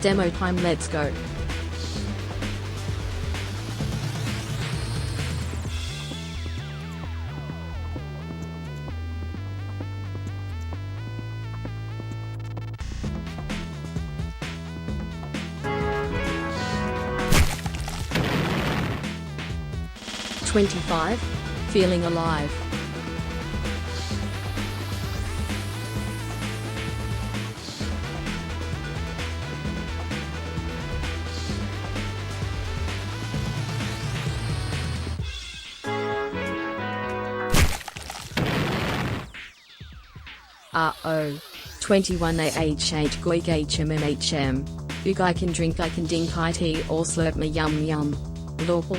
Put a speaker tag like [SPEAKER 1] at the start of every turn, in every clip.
[SPEAKER 1] Demo time, let's go. "25. Feeling alive." "RO. 21 AH goig HMMHM. Ug I can drink, I can dink IT or slurp me yum yum. Lawful."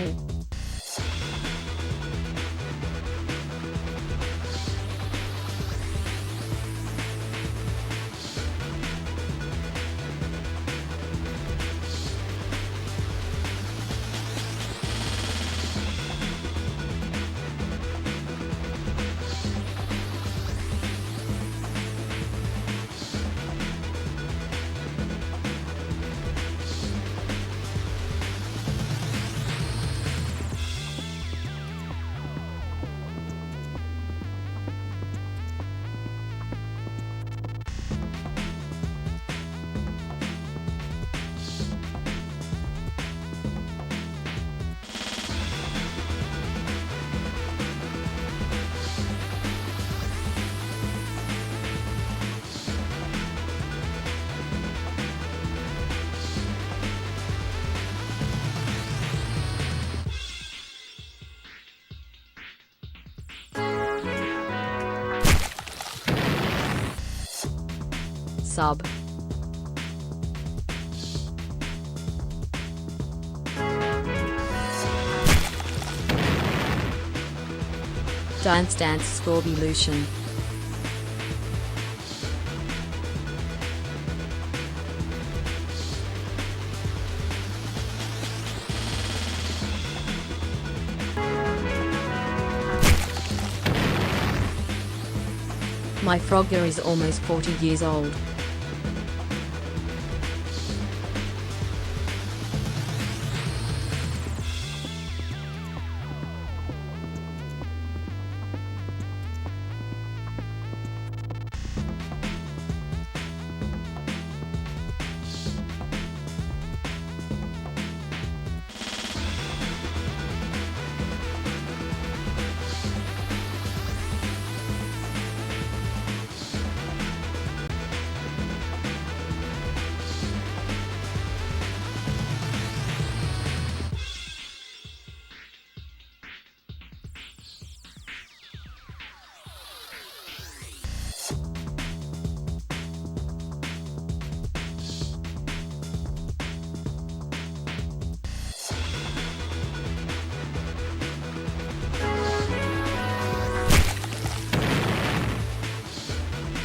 [SPEAKER 1] Sub. Dance Dance Scorbution. My Frogger is almost 40 years old.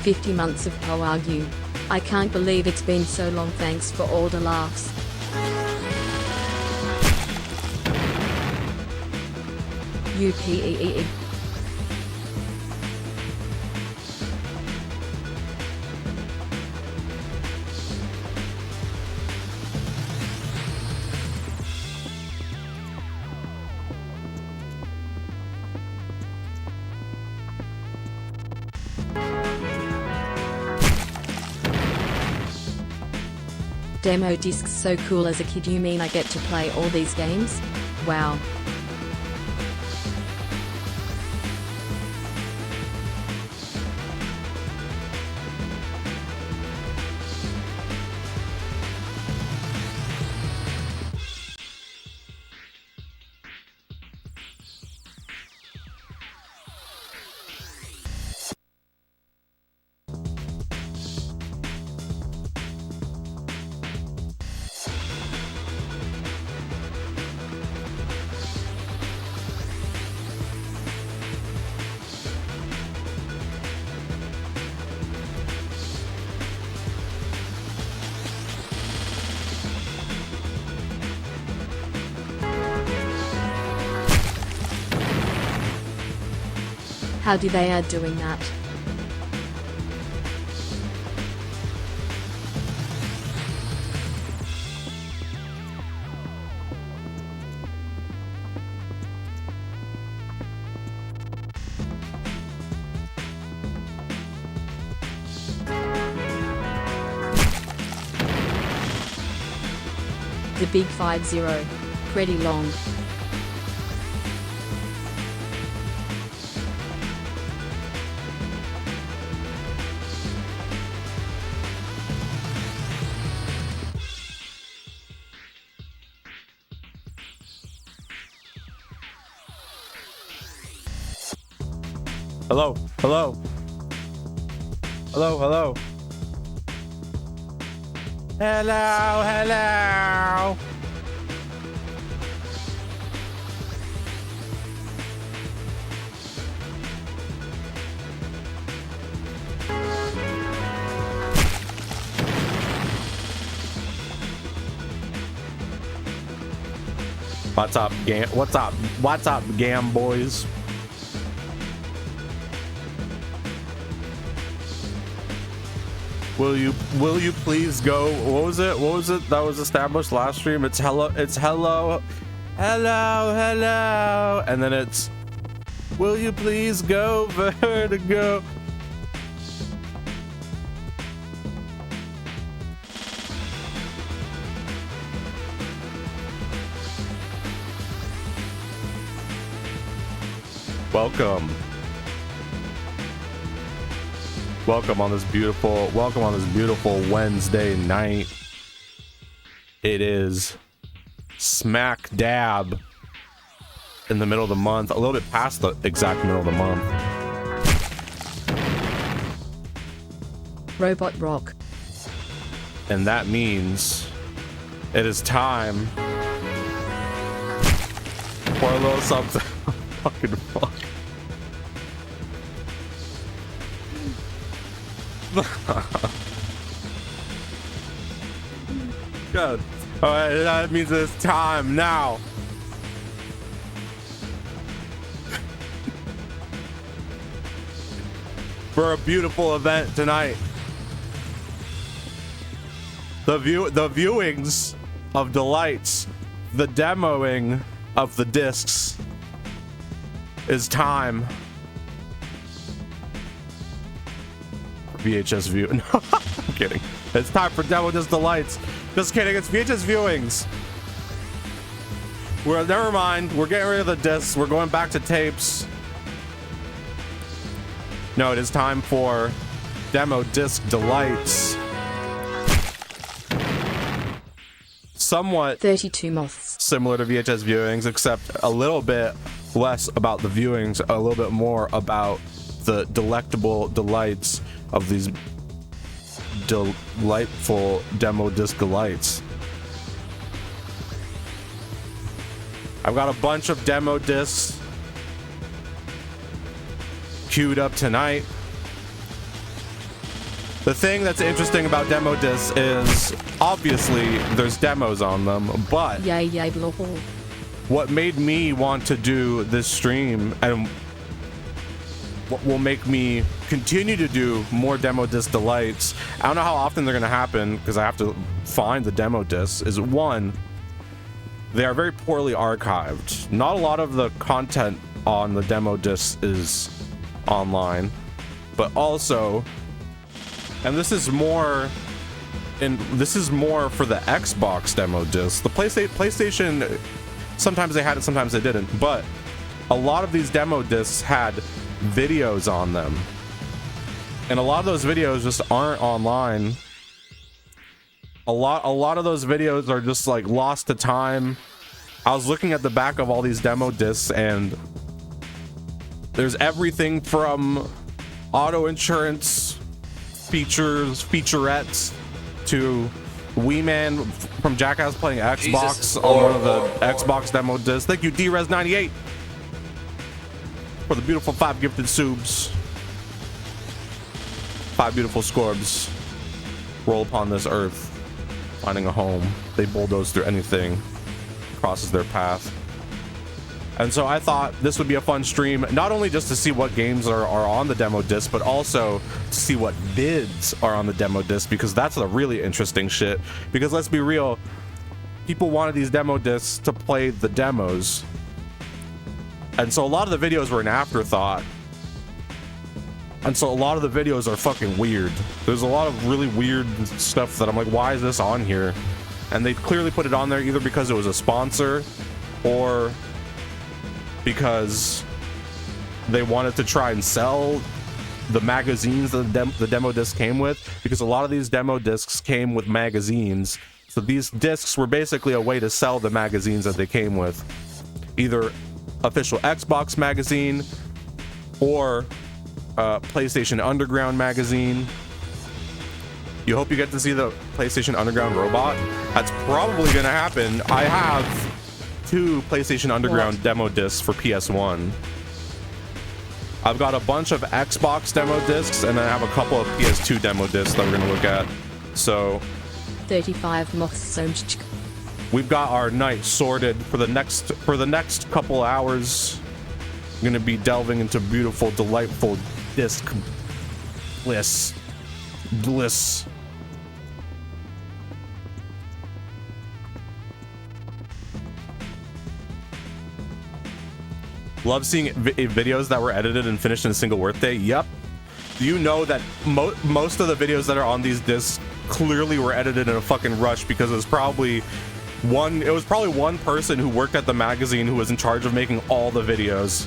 [SPEAKER 1] "50 months of Poargu. I can't believe it's been so long, thanks for all the laughs." UPEE. Demo discs so cool. As a kid, you mean I get to play all these games? Wow. How do they are doing that? The big 50. Pretty long.
[SPEAKER 2] Hello, hello. Hello, hello. Hello, hello. What's up, Gam? What's up, Gam boys? Will you please go? What was it that was established last stream? It's hello, hello, and then it's, will you please go vertigo? Welcome on this beautiful Wednesday night. It is smack dab in the middle of the month, a little bit past the exact middle of the month.
[SPEAKER 1] Robot rock.
[SPEAKER 2] And that means it is time for a little something. Fucking fuck. Good. All right, that means it's time now. For a beautiful event tonight. The viewings of delights, the demoing of the discs is time. VHS view. No, I'm kidding. It's time for Demo Disc Delites. Just kidding. It's VHS viewings. Never mind. We're getting rid of the discs. We're going back to tapes. No, it is time for Demo Disc Delites. Somewhat
[SPEAKER 1] 32 moths.
[SPEAKER 2] Similar to VHS viewings, except a little bit less about the viewings, a little bit more about the delectable delights of these delightful demo disc delights. I've got a bunch of demo discs queued up tonight. The thing that's interesting about demo discs is obviously there's demos on them, but
[SPEAKER 1] yay blah, blah.
[SPEAKER 2] What made me want to do this stream and what will make me continue to do more demo disc delights, I don't know how often they're going to happen because I have to find the demo discs, is one, they are very poorly archived. Not a lot of the content on the demo discs is online, but also, and this is more for the Xbox demo disc. The PlayStation, sometimes they had it, sometimes they didn't, but a lot of these demo discs had videos on them, and a lot of those videos just aren't online. A lot of those videos are just like lost to time. I was looking at the back of all these demo discs, and there's everything from auto insurance features, featurettes, to Weeman from Jackass playing Xbox on one of the Xbox demo discs. Thank you, DRes98, for the beautiful 5 gifted subs. 5 beautiful scorbs roll upon this earth, finding a home. They bulldoze through anything crosses their path. And so I thought this would be a fun stream, not only just to see what games are on the demo disc, but also to see what vids are on the demo disc, because that's the really interesting shit. Because let's be real, people wanted these demo discs to play the demos. And so a lot of the videos were an afterthought. And so a lot of the videos are fucking weird. There's a lot of really weird stuff that I'm like, why is this on here? and they clearly put it on there either because it was a sponsor or because they wanted to try and sell the magazines that the demo disc came with, because a lot of these demo discs came with magazines. So these discs were basically a way to sell the magazines that they came with, either official Xbox magazine or PlayStation Underground magazine. You hope you get to see the PlayStation Underground robot. That's probably gonna happen. I have 2 PlayStation Underground demo discs for PS1. I've got a bunch of Xbox demo discs, and then I have a couple of PS2 demo discs that we're gonna look at. So
[SPEAKER 1] 35 moths.
[SPEAKER 2] We've got our night sorted for the next couple hours. I'm gonna be delving into beautiful, delightful disc bliss. Love seeing videos that were edited and finished in a single workday. Yep. You know that most of the videos that are on these discs clearly were edited in a fucking rush, because it was probably one person who worked at the magazine who was in charge of making all the videos.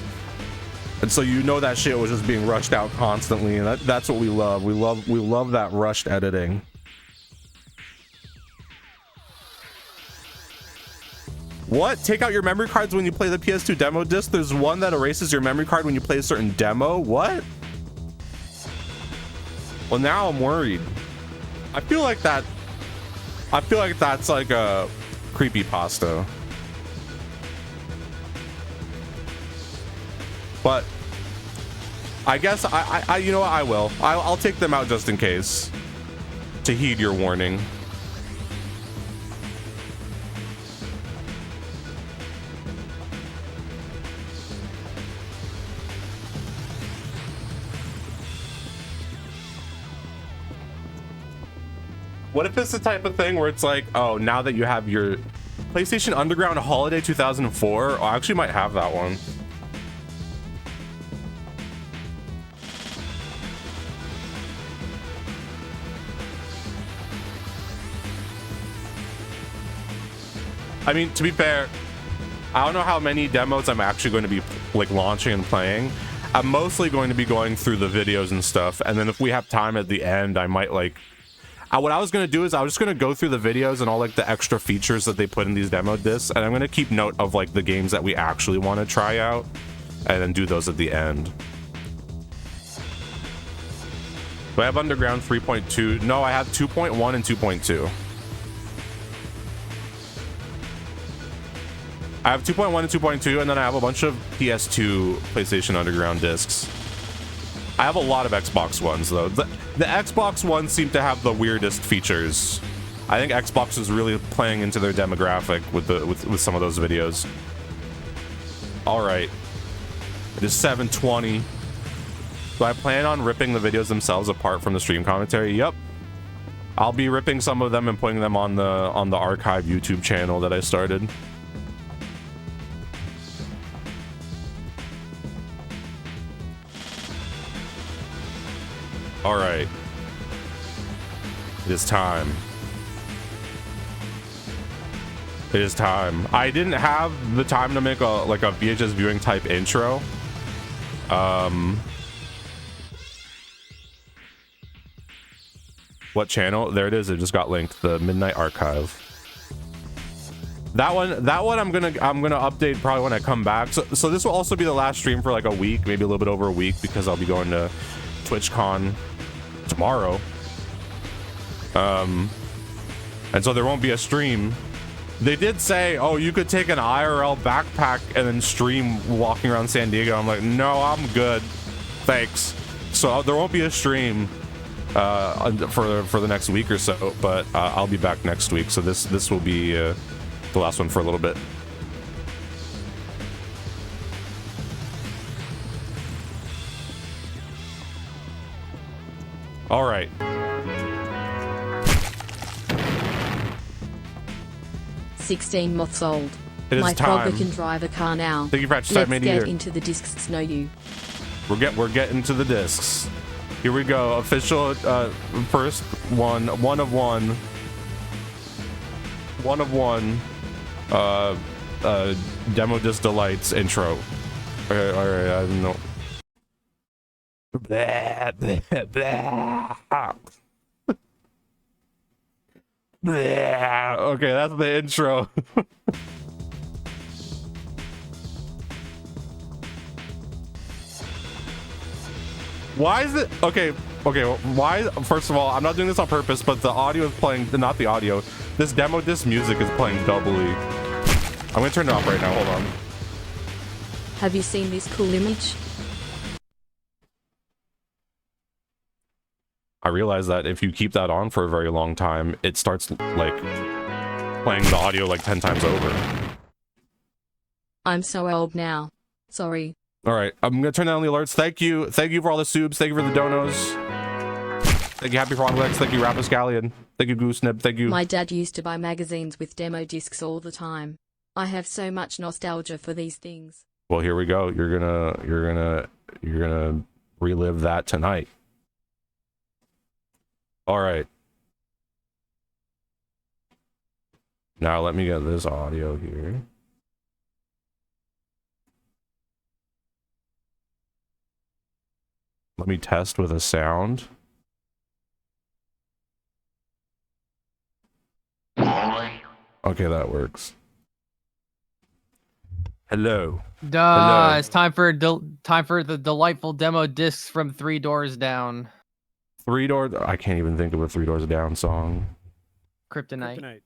[SPEAKER 2] And so you know that shit was just being rushed out constantly, and that's what we love. We love that rushed editing. What? Take out your memory cards when you play the PS2 demo disc? There's one that erases your memory card when you play a certain demo? What? Well, now I'm worried. I feel like that's like a creepypasta. But I guess I you know what, I will. I'll take them out just in case, to heed your warning. What if it's the type of thing where it's like, oh, now that you have your PlayStation Underground Holiday 2004, I actually might have that one. I mean, to be fair, I don't know how many demos I'm actually going to be like launching and playing. I'm mostly going to be going through the videos and stuff, and then if we have time at the end, I might like... what I was going to do is I was just going to go through the videos and all like the extra features that they put in these demo discs, and I'm going to keep note of like the games that we actually want to try out, and then do those at the end. Do I have Underground 3.2? No, I have 2.1 and 2.2. I have 2.1 and 2.2, and then I have a bunch of PS2 PlayStation Underground discs. I have a lot of Xbox ones though. The Xbox ones seem to have the weirdest features. I think Xbox is really playing into their demographic with some of those videos. All right, it is 7:20. Do I plan on ripping the videos themselves apart from the stream commentary? Yep. I'll be ripping some of them and putting them on the archive YouTube channel that I started. All right, it is time. It is time. I didn't have the time to make a VHS viewing type intro. What channel? There it is. It just got linked. The Midnight Archive. That one I'm gonna update probably when I come back. So this will also be the last stream for like a week, maybe a little bit over a week, because I'll be going to TwitchCon tomorrow, and so there won't be a stream. They did say, oh, you could take an IRL backpack and then stream walking around San Diego. I'm like, no, I'm good, thanks. So there won't be a stream for the next week or so, but I'll be back next week, so this will be the last one for a little bit. All right.
[SPEAKER 1] "16 moths old.
[SPEAKER 2] It is
[SPEAKER 1] My
[SPEAKER 2] time.
[SPEAKER 1] Frogger can drive a car now.
[SPEAKER 2] Thank you for
[SPEAKER 1] Let's
[SPEAKER 2] made
[SPEAKER 1] get
[SPEAKER 2] here.
[SPEAKER 1] into the discs, no you.
[SPEAKER 2] We're getting to the discs. Here we go. Official first one of one. 1 of 1 Demo Disc Delites intro. Okay, all right, I don't know. Blah, blah, blah. Blah. Okay, that's the intro. Why is it okay? Okay, why? First of all, I'm not doing this on purpose, but the audio is playing. Not the audio. This demo disc music is playing doubly. I'm gonna turn it off right now. Hold on.
[SPEAKER 1] Have you seen this cool image?
[SPEAKER 2] I realize that if you keep that on for a very long time, it starts like playing the audio like 10 times over.
[SPEAKER 1] I'm so old now. Sorry.
[SPEAKER 2] All right, I'm gonna turn down the alerts. Thank you for all the subs. Thank you for the donos. Thank you, Happy Froglex. Thank you, Rapascallion. Thank you, Goosenib. Thank you.
[SPEAKER 1] My dad used to buy magazines with demo discs all the time. I have so much nostalgia for these things.
[SPEAKER 2] Well, here we go. You're gonna relive that tonight. All right. Now let me get this audio here. Let me test with a sound. Okay, that works. Hello. Hello.
[SPEAKER 3] It's time for the delightful demo discs from 3 Doors Down.
[SPEAKER 2] 3 Doors. I can't even think of a 3 Doors Down song.
[SPEAKER 3] Kryptonite.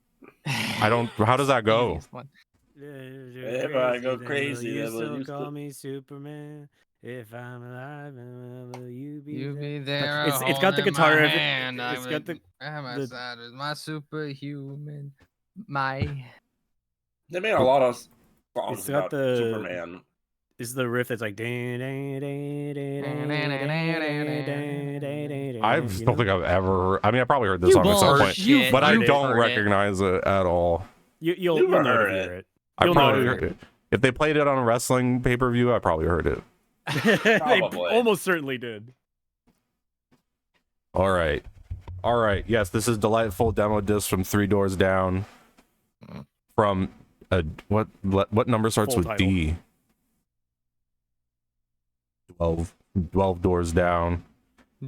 [SPEAKER 2] I don't. How does that go?
[SPEAKER 4] If I go crazy,
[SPEAKER 5] you
[SPEAKER 4] then
[SPEAKER 5] still
[SPEAKER 4] will
[SPEAKER 5] call me Superman. If I'm alive, will you be
[SPEAKER 3] You
[SPEAKER 5] there?
[SPEAKER 3] be there.
[SPEAKER 5] It's got the guitar.
[SPEAKER 3] It's
[SPEAKER 5] got the.
[SPEAKER 3] side is my superhuman. My.
[SPEAKER 4] They made a lot of songs
[SPEAKER 5] It's got
[SPEAKER 4] about
[SPEAKER 5] the
[SPEAKER 4] Superman.
[SPEAKER 5] This is the riff that's like.
[SPEAKER 2] I don't think I've ever. I mean, I probably heard this song at some point, but I don't recognize it at all.
[SPEAKER 5] You'll know to hear it.
[SPEAKER 2] I probably heard it. If they played it on a wrestling pay-per-view, I probably heard it.
[SPEAKER 5] They almost certainly did.
[SPEAKER 2] All right. Yes, this is delightful demo disc from 3 Doors Down. From what number starts
[SPEAKER 5] Full
[SPEAKER 2] with
[SPEAKER 5] title.
[SPEAKER 2] D? 12 Doors Down.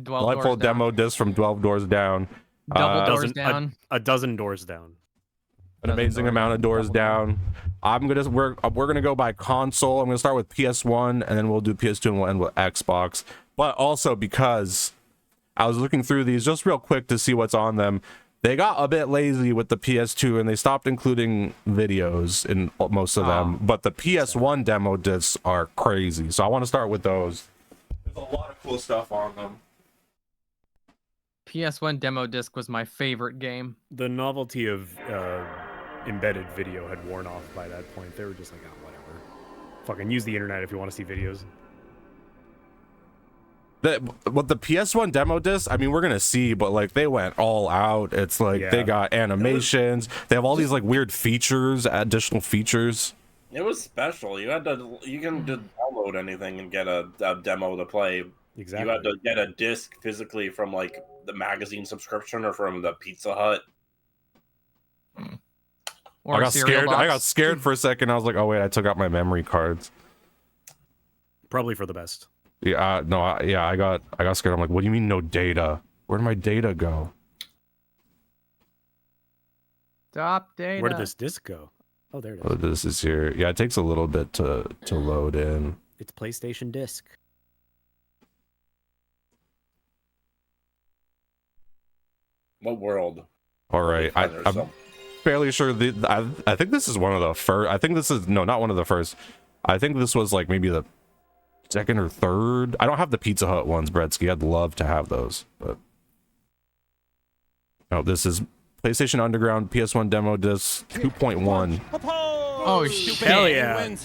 [SPEAKER 2] Delightful demo disc from 12 Doors Down.
[SPEAKER 3] Double doors down.
[SPEAKER 5] A dozen doors down.
[SPEAKER 2] An amazing amount of doors down. We're gonna go by console. I'm gonna start with PS1 and then we'll do PS2 and we'll end with Xbox. But also because I was looking through these just real quick to see what's on them. They got a bit lazy with the PS2 and they stopped including videos in most of them. But the PS1 demo discs are crazy. So I want to start with those. There's a lot of cool stuff on them.
[SPEAKER 3] PS1 demo disc was my favorite game.
[SPEAKER 5] The novelty of embedded video had worn off by that point. They were just like, oh, whatever. Fucking use the internet if you want to see videos.
[SPEAKER 2] What the PS1 demo disc, I mean, we're gonna see, but like they went all out. It's like they got animations. They have all these like weird features, additional features.
[SPEAKER 4] It was special. You can just download anything and get a demo to play.
[SPEAKER 5] Exactly.
[SPEAKER 4] You had to get a disc physically from like the magazine subscription or from the Pizza Hut.
[SPEAKER 3] Or
[SPEAKER 2] I got scared. I got scared for a second. I was like, oh wait, I took out my memory cards.
[SPEAKER 5] Probably for the best.
[SPEAKER 2] Yeah, no, I got scared. I'm like, what do you mean no data? Where did my data go?
[SPEAKER 3] Stop data.
[SPEAKER 5] Where did this disc go? Oh, there it is.
[SPEAKER 2] Oh, this is here. Yeah, it takes a little bit to load in.
[SPEAKER 5] It's PlayStation disc.
[SPEAKER 4] What world?
[SPEAKER 2] All right, I'm fairly sure I think this is one of the first. I think this is not one of the first. I think this was like maybe the second or third. I don't have the Pizza Hut ones, Bretsky. I'd love to have those, but no. This is PlayStation Underground PS1 demo disc 2.1.
[SPEAKER 3] Oh shit!
[SPEAKER 5] Hell yeah!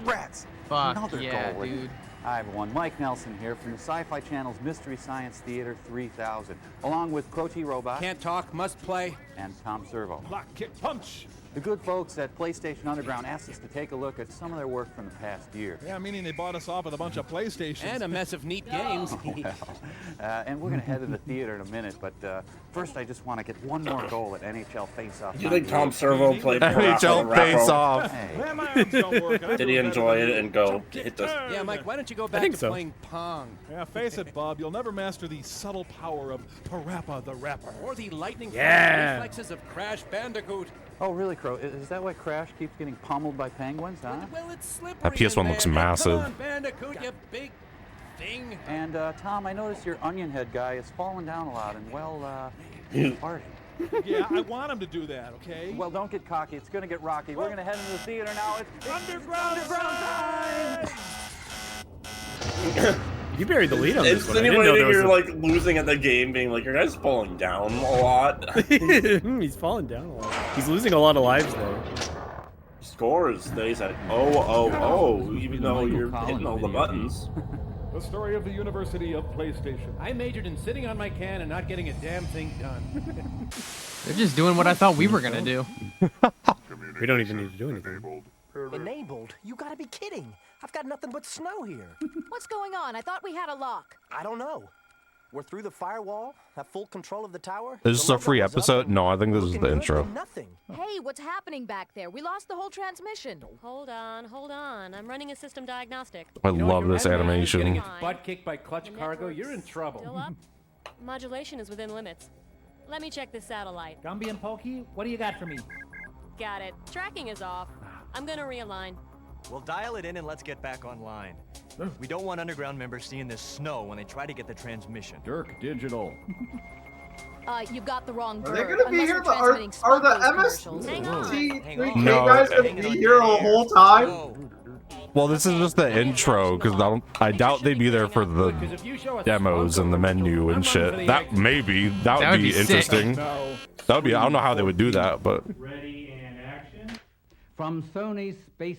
[SPEAKER 6] Rats.
[SPEAKER 3] Fuck yeah, dude.
[SPEAKER 6] Hi everyone, Mike Nelson here from the Sci-Fi Channel's Mystery Science Theater 3000, along with Croty Robot.
[SPEAKER 7] Can't talk, must play.
[SPEAKER 6] and Tom Servo.
[SPEAKER 7] Block, kick, punch.
[SPEAKER 6] The good folks at PlayStation Underground asked us to take a look at some of their work from the past year.
[SPEAKER 7] Yeah, meaning they bought us off with a bunch of PlayStations.
[SPEAKER 8] And a mess of neat games.
[SPEAKER 6] And we're going to head to the theater in a minute, but first I just want to get one more goal at NHL Face-Off.
[SPEAKER 4] Do you think Tom Servo played
[SPEAKER 2] NHL Face Off?
[SPEAKER 4] Did he enjoy it and go hit the...
[SPEAKER 8] Yeah, Mike, why don't you go back to playing Pong?
[SPEAKER 7] Yeah, face it, Bob. You'll never master the subtle power of Parappa the Rapper.
[SPEAKER 8] Or the lightning reflexes of Crash Bandicoot.
[SPEAKER 6] Oh, really, Crow? Is that why Crash keeps getting pummeled by penguins, huh?
[SPEAKER 8] Well, it's slippery.
[SPEAKER 2] That PS1 looks massive.
[SPEAKER 8] Come on, Bandicoot, you big thing.
[SPEAKER 6] And, Tom, I noticed your onion head guy is falling down a lot and, well, farting.
[SPEAKER 7] Yeah, I want him to do that, okay?
[SPEAKER 6] Well, don't get cocky. It's going to get rocky. We're going to head into the theater now. It's underground time!
[SPEAKER 5] You buried the lead on this one.
[SPEAKER 4] Insinuating you're like losing at the game, being like, your guy's falling down a lot.
[SPEAKER 5] He's falling down a lot. He's losing a lot of lives, though.
[SPEAKER 4] Scores stays at 0-0-0, even though you're hitting all the buttons.
[SPEAKER 7] The story of the University of PlayStation.
[SPEAKER 8] I majored in sitting on my can and not getting a damn thing done.
[SPEAKER 3] They're just doing what I thought we were gonna do.
[SPEAKER 5] We don't even need to do anything.
[SPEAKER 9] Enabled? You gotta be kidding. I've got nothing but snow here.
[SPEAKER 10] What's going on? I thought we had a lock.
[SPEAKER 9] I don't know. We're through the firewall, have full control of the tower.
[SPEAKER 2] Is this a free episode? No, I think this is the intro.
[SPEAKER 9] Nothing.
[SPEAKER 10] Hey, what's happening back there? We lost the whole transmission.
[SPEAKER 11] Hold on. I'm running a system diagnostic.
[SPEAKER 2] I love this animation.
[SPEAKER 8] Getting its butt kicked by Clutch Cargo, you're in trouble.
[SPEAKER 11] Still up? Modulation is within limits. Let me check this satellite.
[SPEAKER 12] Gumby and Pokey, what do you got for me?
[SPEAKER 11] Got it. Tracking is off. I'm gonna realign.
[SPEAKER 13] Well, dial it in and let's get back online. We don't want underground members seeing this snow when they try to get the transmission.
[SPEAKER 12] Dirk Digital.
[SPEAKER 10] You've got the wrong bird.
[SPEAKER 14] Are they gonna be here? Are the MS3K
[SPEAKER 2] No.
[SPEAKER 14] guys gonna be here the whole time?
[SPEAKER 2] Well, this is just the intro, because I doubt they'd be there for the demos and the menu and shit. That would be interesting. That would be, I don't know how they would do that, but.
[SPEAKER 12] Ready and action. From Sony's space.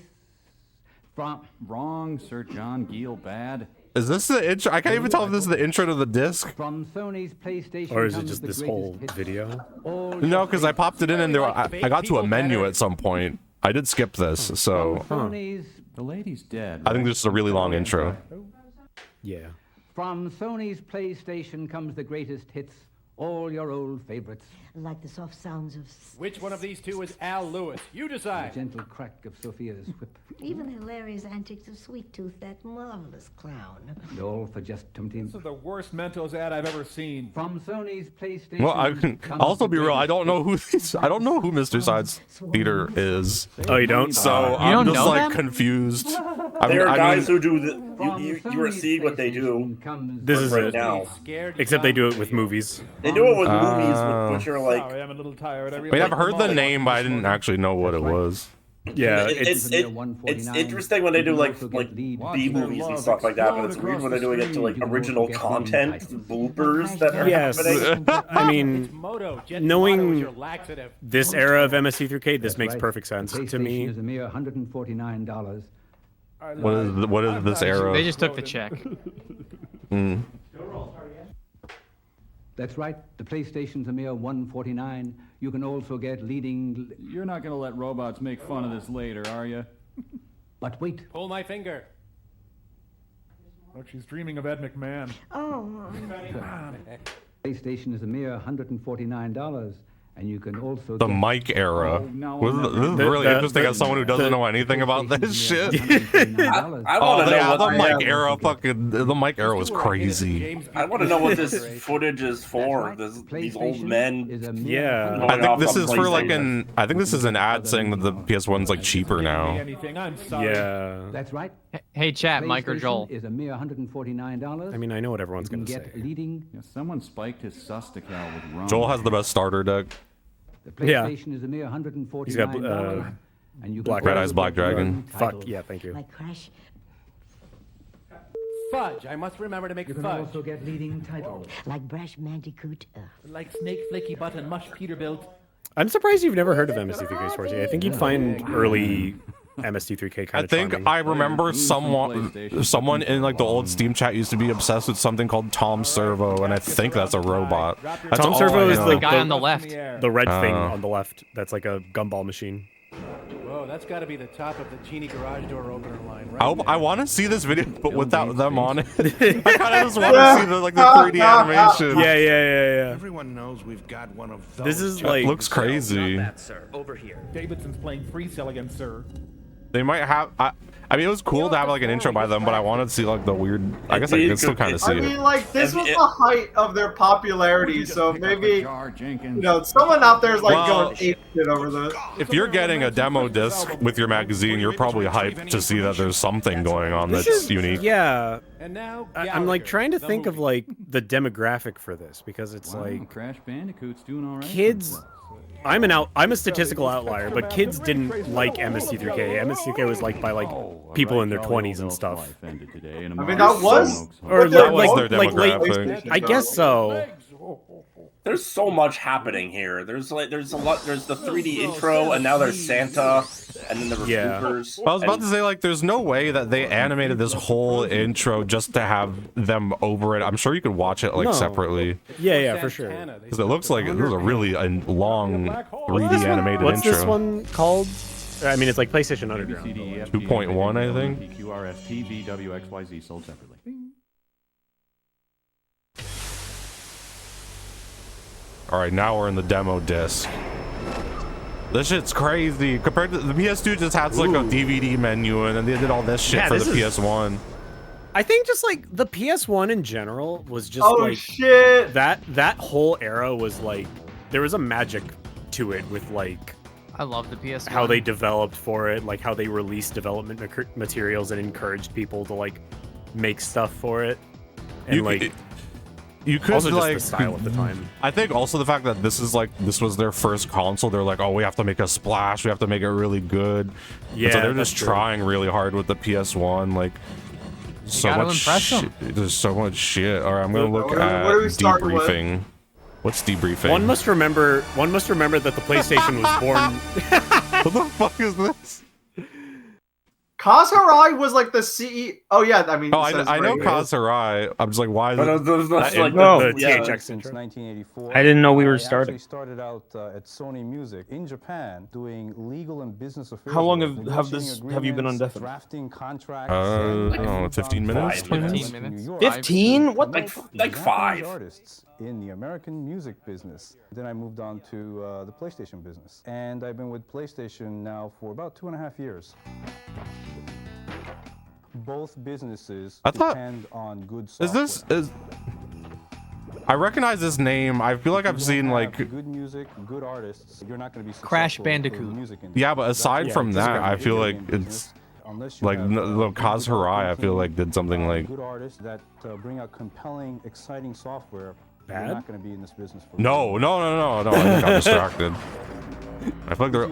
[SPEAKER 12] Wrong, Sir John Gielbad.
[SPEAKER 2] Is this the intro? I can't even tell if this is the intro to the disc.
[SPEAKER 12] From Sony's PlayStation.
[SPEAKER 5] Or is it just this whole video?
[SPEAKER 2] No, because I popped it in and I got to a menu at some point. I did skip this, so.
[SPEAKER 12] The lady's dead.
[SPEAKER 2] I think this is a really long intro.
[SPEAKER 5] Yeah.
[SPEAKER 12] From Sony's PlayStation comes the greatest hits, all your old favorites.
[SPEAKER 15] Like the soft sounds of...
[SPEAKER 8] Which one of these two is Al Lewis? You decide.
[SPEAKER 12] The gentle crack of Sophia's whip.
[SPEAKER 15] Even the hilarious antics of Sweet Tooth, that marvelous clown.
[SPEAKER 12] And all for just $20.
[SPEAKER 7] This is the worst Mentos ad I've ever seen.
[SPEAKER 12] From Sony's PlayStation.
[SPEAKER 2] Well, I can also be real. I don't know who Mr. Side's Theater is.
[SPEAKER 5] Oh, you don't?
[SPEAKER 2] So I'm just like confused.
[SPEAKER 4] There are guys who do the. You are seeing what they do.
[SPEAKER 5] This is
[SPEAKER 4] right
[SPEAKER 5] it.
[SPEAKER 4] now.
[SPEAKER 5] Except they do it with movies.
[SPEAKER 4] They do it with movies, which are like.
[SPEAKER 7] Sorry, I'm a little tired.
[SPEAKER 2] I mean, I've heard the name, but I didn't actually know what it was.
[SPEAKER 5] Yeah,
[SPEAKER 4] it's interesting when they do like B movies and stuff like that, but it's weird when they're doing it to like original content bloopers that are happening.
[SPEAKER 5] I mean, knowing this era of MSC3K, this makes perfect sense to me.
[SPEAKER 12] Is a mere $149.
[SPEAKER 2] What is this era?
[SPEAKER 3] They just took the check.
[SPEAKER 12] That's right. The PlayStation's a mere $149. You can also get leading...
[SPEAKER 16] You're not going to let robots make fun of this later, are you?
[SPEAKER 12] But wait.
[SPEAKER 8] Pull my finger.
[SPEAKER 7] Look, she's dreaming of Ed McMahon.
[SPEAKER 15] Oh.
[SPEAKER 12] PlayStation is a mere $149. And you can also
[SPEAKER 2] the mic era. This is really interesting as someone who doesn't know anything about this shit.
[SPEAKER 4] I want to know
[SPEAKER 2] the mic era. Fucking the mic era was crazy.
[SPEAKER 4] I want to know what this footage is for. These old men.
[SPEAKER 5] Yeah.
[SPEAKER 2] I think this is for like an. I think this is an ad saying that the PS1's like cheaper now.
[SPEAKER 5] Yeah.
[SPEAKER 12] That's right.
[SPEAKER 3] Hey, chat, Mike or Joel.
[SPEAKER 12] Is a mere $149.
[SPEAKER 5] I mean, I know what everyone's going to say.
[SPEAKER 12] Leading.
[SPEAKER 16] Yeah, someone spiked his Sustical with rum.
[SPEAKER 2] Joel has the best starter deck.
[SPEAKER 12] The PlayStation is a mere $149.
[SPEAKER 5] He's got
[SPEAKER 12] and you
[SPEAKER 2] Red Eyes Black Dragon.
[SPEAKER 5] Fuck, yeah, thank you.
[SPEAKER 15] Like Crash.
[SPEAKER 8] Fudge. I must remember to make
[SPEAKER 12] you
[SPEAKER 8] fudge.
[SPEAKER 12] You can also get leading titles.
[SPEAKER 15] Like Brash Bandicoot.
[SPEAKER 12] Like Snake Flaky Butt and Mush Peterbilt.
[SPEAKER 5] I'm surprised you've never heard of MSC3K Sports. I think you'd find early MST3K kind
[SPEAKER 2] I
[SPEAKER 5] of.
[SPEAKER 2] think I remember someone in like the old Steam chat used to be obsessed with something called Tom Servo, and I think that's a robot. That's
[SPEAKER 5] Tom
[SPEAKER 2] all
[SPEAKER 5] Servo
[SPEAKER 2] I
[SPEAKER 5] is
[SPEAKER 2] know.
[SPEAKER 3] the guy on the left.
[SPEAKER 5] The red thing on the left. That's like a gumball machine.
[SPEAKER 8] Whoa, that's got to be the top of the genie garage door opener line, right?
[SPEAKER 2] I want to see this video, but without them on it. I kind of just want to see the 3D animation.
[SPEAKER 5] Yeah.
[SPEAKER 17] Everyone knows we've got one of those.
[SPEAKER 5] This is
[SPEAKER 2] It
[SPEAKER 5] like
[SPEAKER 2] looks crazy.
[SPEAKER 8] That, sir. Over here. Davidson's playing free cell again, sir.
[SPEAKER 2] They might have. I mean, it was cool to have like an intro by them, but I wanted to see like the weird. I guess I could still kind of see
[SPEAKER 14] I mean,
[SPEAKER 2] it.
[SPEAKER 14] like this was the height of their popularity, so maybe someone out there is like going ape shit over this.
[SPEAKER 2] If you're getting a demo disc with your magazine, you're probably hyped to see that there's something going on that's unique.
[SPEAKER 5] Yeah.
[SPEAKER 8] And now
[SPEAKER 5] I'm like trying to think of like the demographic for this because it's like
[SPEAKER 16] Crash Bandicoot's doing all right.
[SPEAKER 5] kids. I'm a statistical outlier, but kids didn't like MST3K. MST3K was liked by like people in their 20s and stuff.
[SPEAKER 14] I mean, that was
[SPEAKER 2] Or that was their
[SPEAKER 5] like late.
[SPEAKER 2] demographic.
[SPEAKER 5] I guess so.
[SPEAKER 4] There's so much happening here. There's a lot. There's the 3D intro, and now there's Santa, and then there were bloopers.
[SPEAKER 2] I was about to say, like, there's no way that they animated this whole intro just to have them over it. I'm sure you could watch it like separately.
[SPEAKER 5] Yeah, for sure.
[SPEAKER 2] Because it looks like it was a really long 3D animated
[SPEAKER 5] What's
[SPEAKER 2] intro.
[SPEAKER 5] this one called? I mean, it's like PlayStation Underground.
[SPEAKER 2] 2.1, I think.
[SPEAKER 16] PQRF, TVWXYZ sold separately.
[SPEAKER 2] All right, now we're in the demo disc. This shit's crazy. Compared to the PS2, just had like a DVD menu, and then they did all this shit for the PS1.
[SPEAKER 5] I think just like the PS1 in general was just
[SPEAKER 14] shit.
[SPEAKER 5] That whole era was like there was a magic to it with like
[SPEAKER 3] I love the PS1.
[SPEAKER 5] how they developed for it, like how they released development materials and encouraged people to like make stuff for it, and
[SPEAKER 2] you could
[SPEAKER 5] also
[SPEAKER 2] like
[SPEAKER 5] just the style at the time.
[SPEAKER 2] I think also the fact that this was their first console. They're like, oh, we have to make a splash. We have to make it really good.
[SPEAKER 5] Yeah,
[SPEAKER 2] and so they're just trying really hard with the PS1. Like so much shit. There's so much shit. All right, I'm gonna look at debriefing. What's debriefing?
[SPEAKER 5] One must remember that the PlayStation was born.
[SPEAKER 2] What the fuck is this?
[SPEAKER 14] Kaz Hirai was like the CEO. Oh yeah, I mean.
[SPEAKER 2] Oh, I know Kaz Hirai. I'm just like, why is it?
[SPEAKER 5] The THX
[SPEAKER 9] Since 1984.
[SPEAKER 18] I didn't know we were starting.
[SPEAKER 9] I started out at Sony Music in Japan doing legal and business affairs.
[SPEAKER 18] How long have you been on Death?
[SPEAKER 9] Drafting contracts.
[SPEAKER 2] I don't know, 15 minutes?
[SPEAKER 3] 15 minutes.
[SPEAKER 18] 15? What?
[SPEAKER 4] Like 5.
[SPEAKER 9] Artists in the American music business. Then I moved on to the PlayStation business, and I've been with PlayStation now for about 2.5 years. Both businesses depend on good software.
[SPEAKER 2] I recognize this name. I feel like I've seen like
[SPEAKER 9] good music, good artists. You're not going to be
[SPEAKER 3] Crash Bandicoot.
[SPEAKER 2] Yeah, but aside from that, I feel like it's like Kaz Hirai. I feel like did something like
[SPEAKER 9] good artists that bring out compelling, exciting software. You're not going to be in this business for
[SPEAKER 2] No. I think I'm distracted. I feel like they're.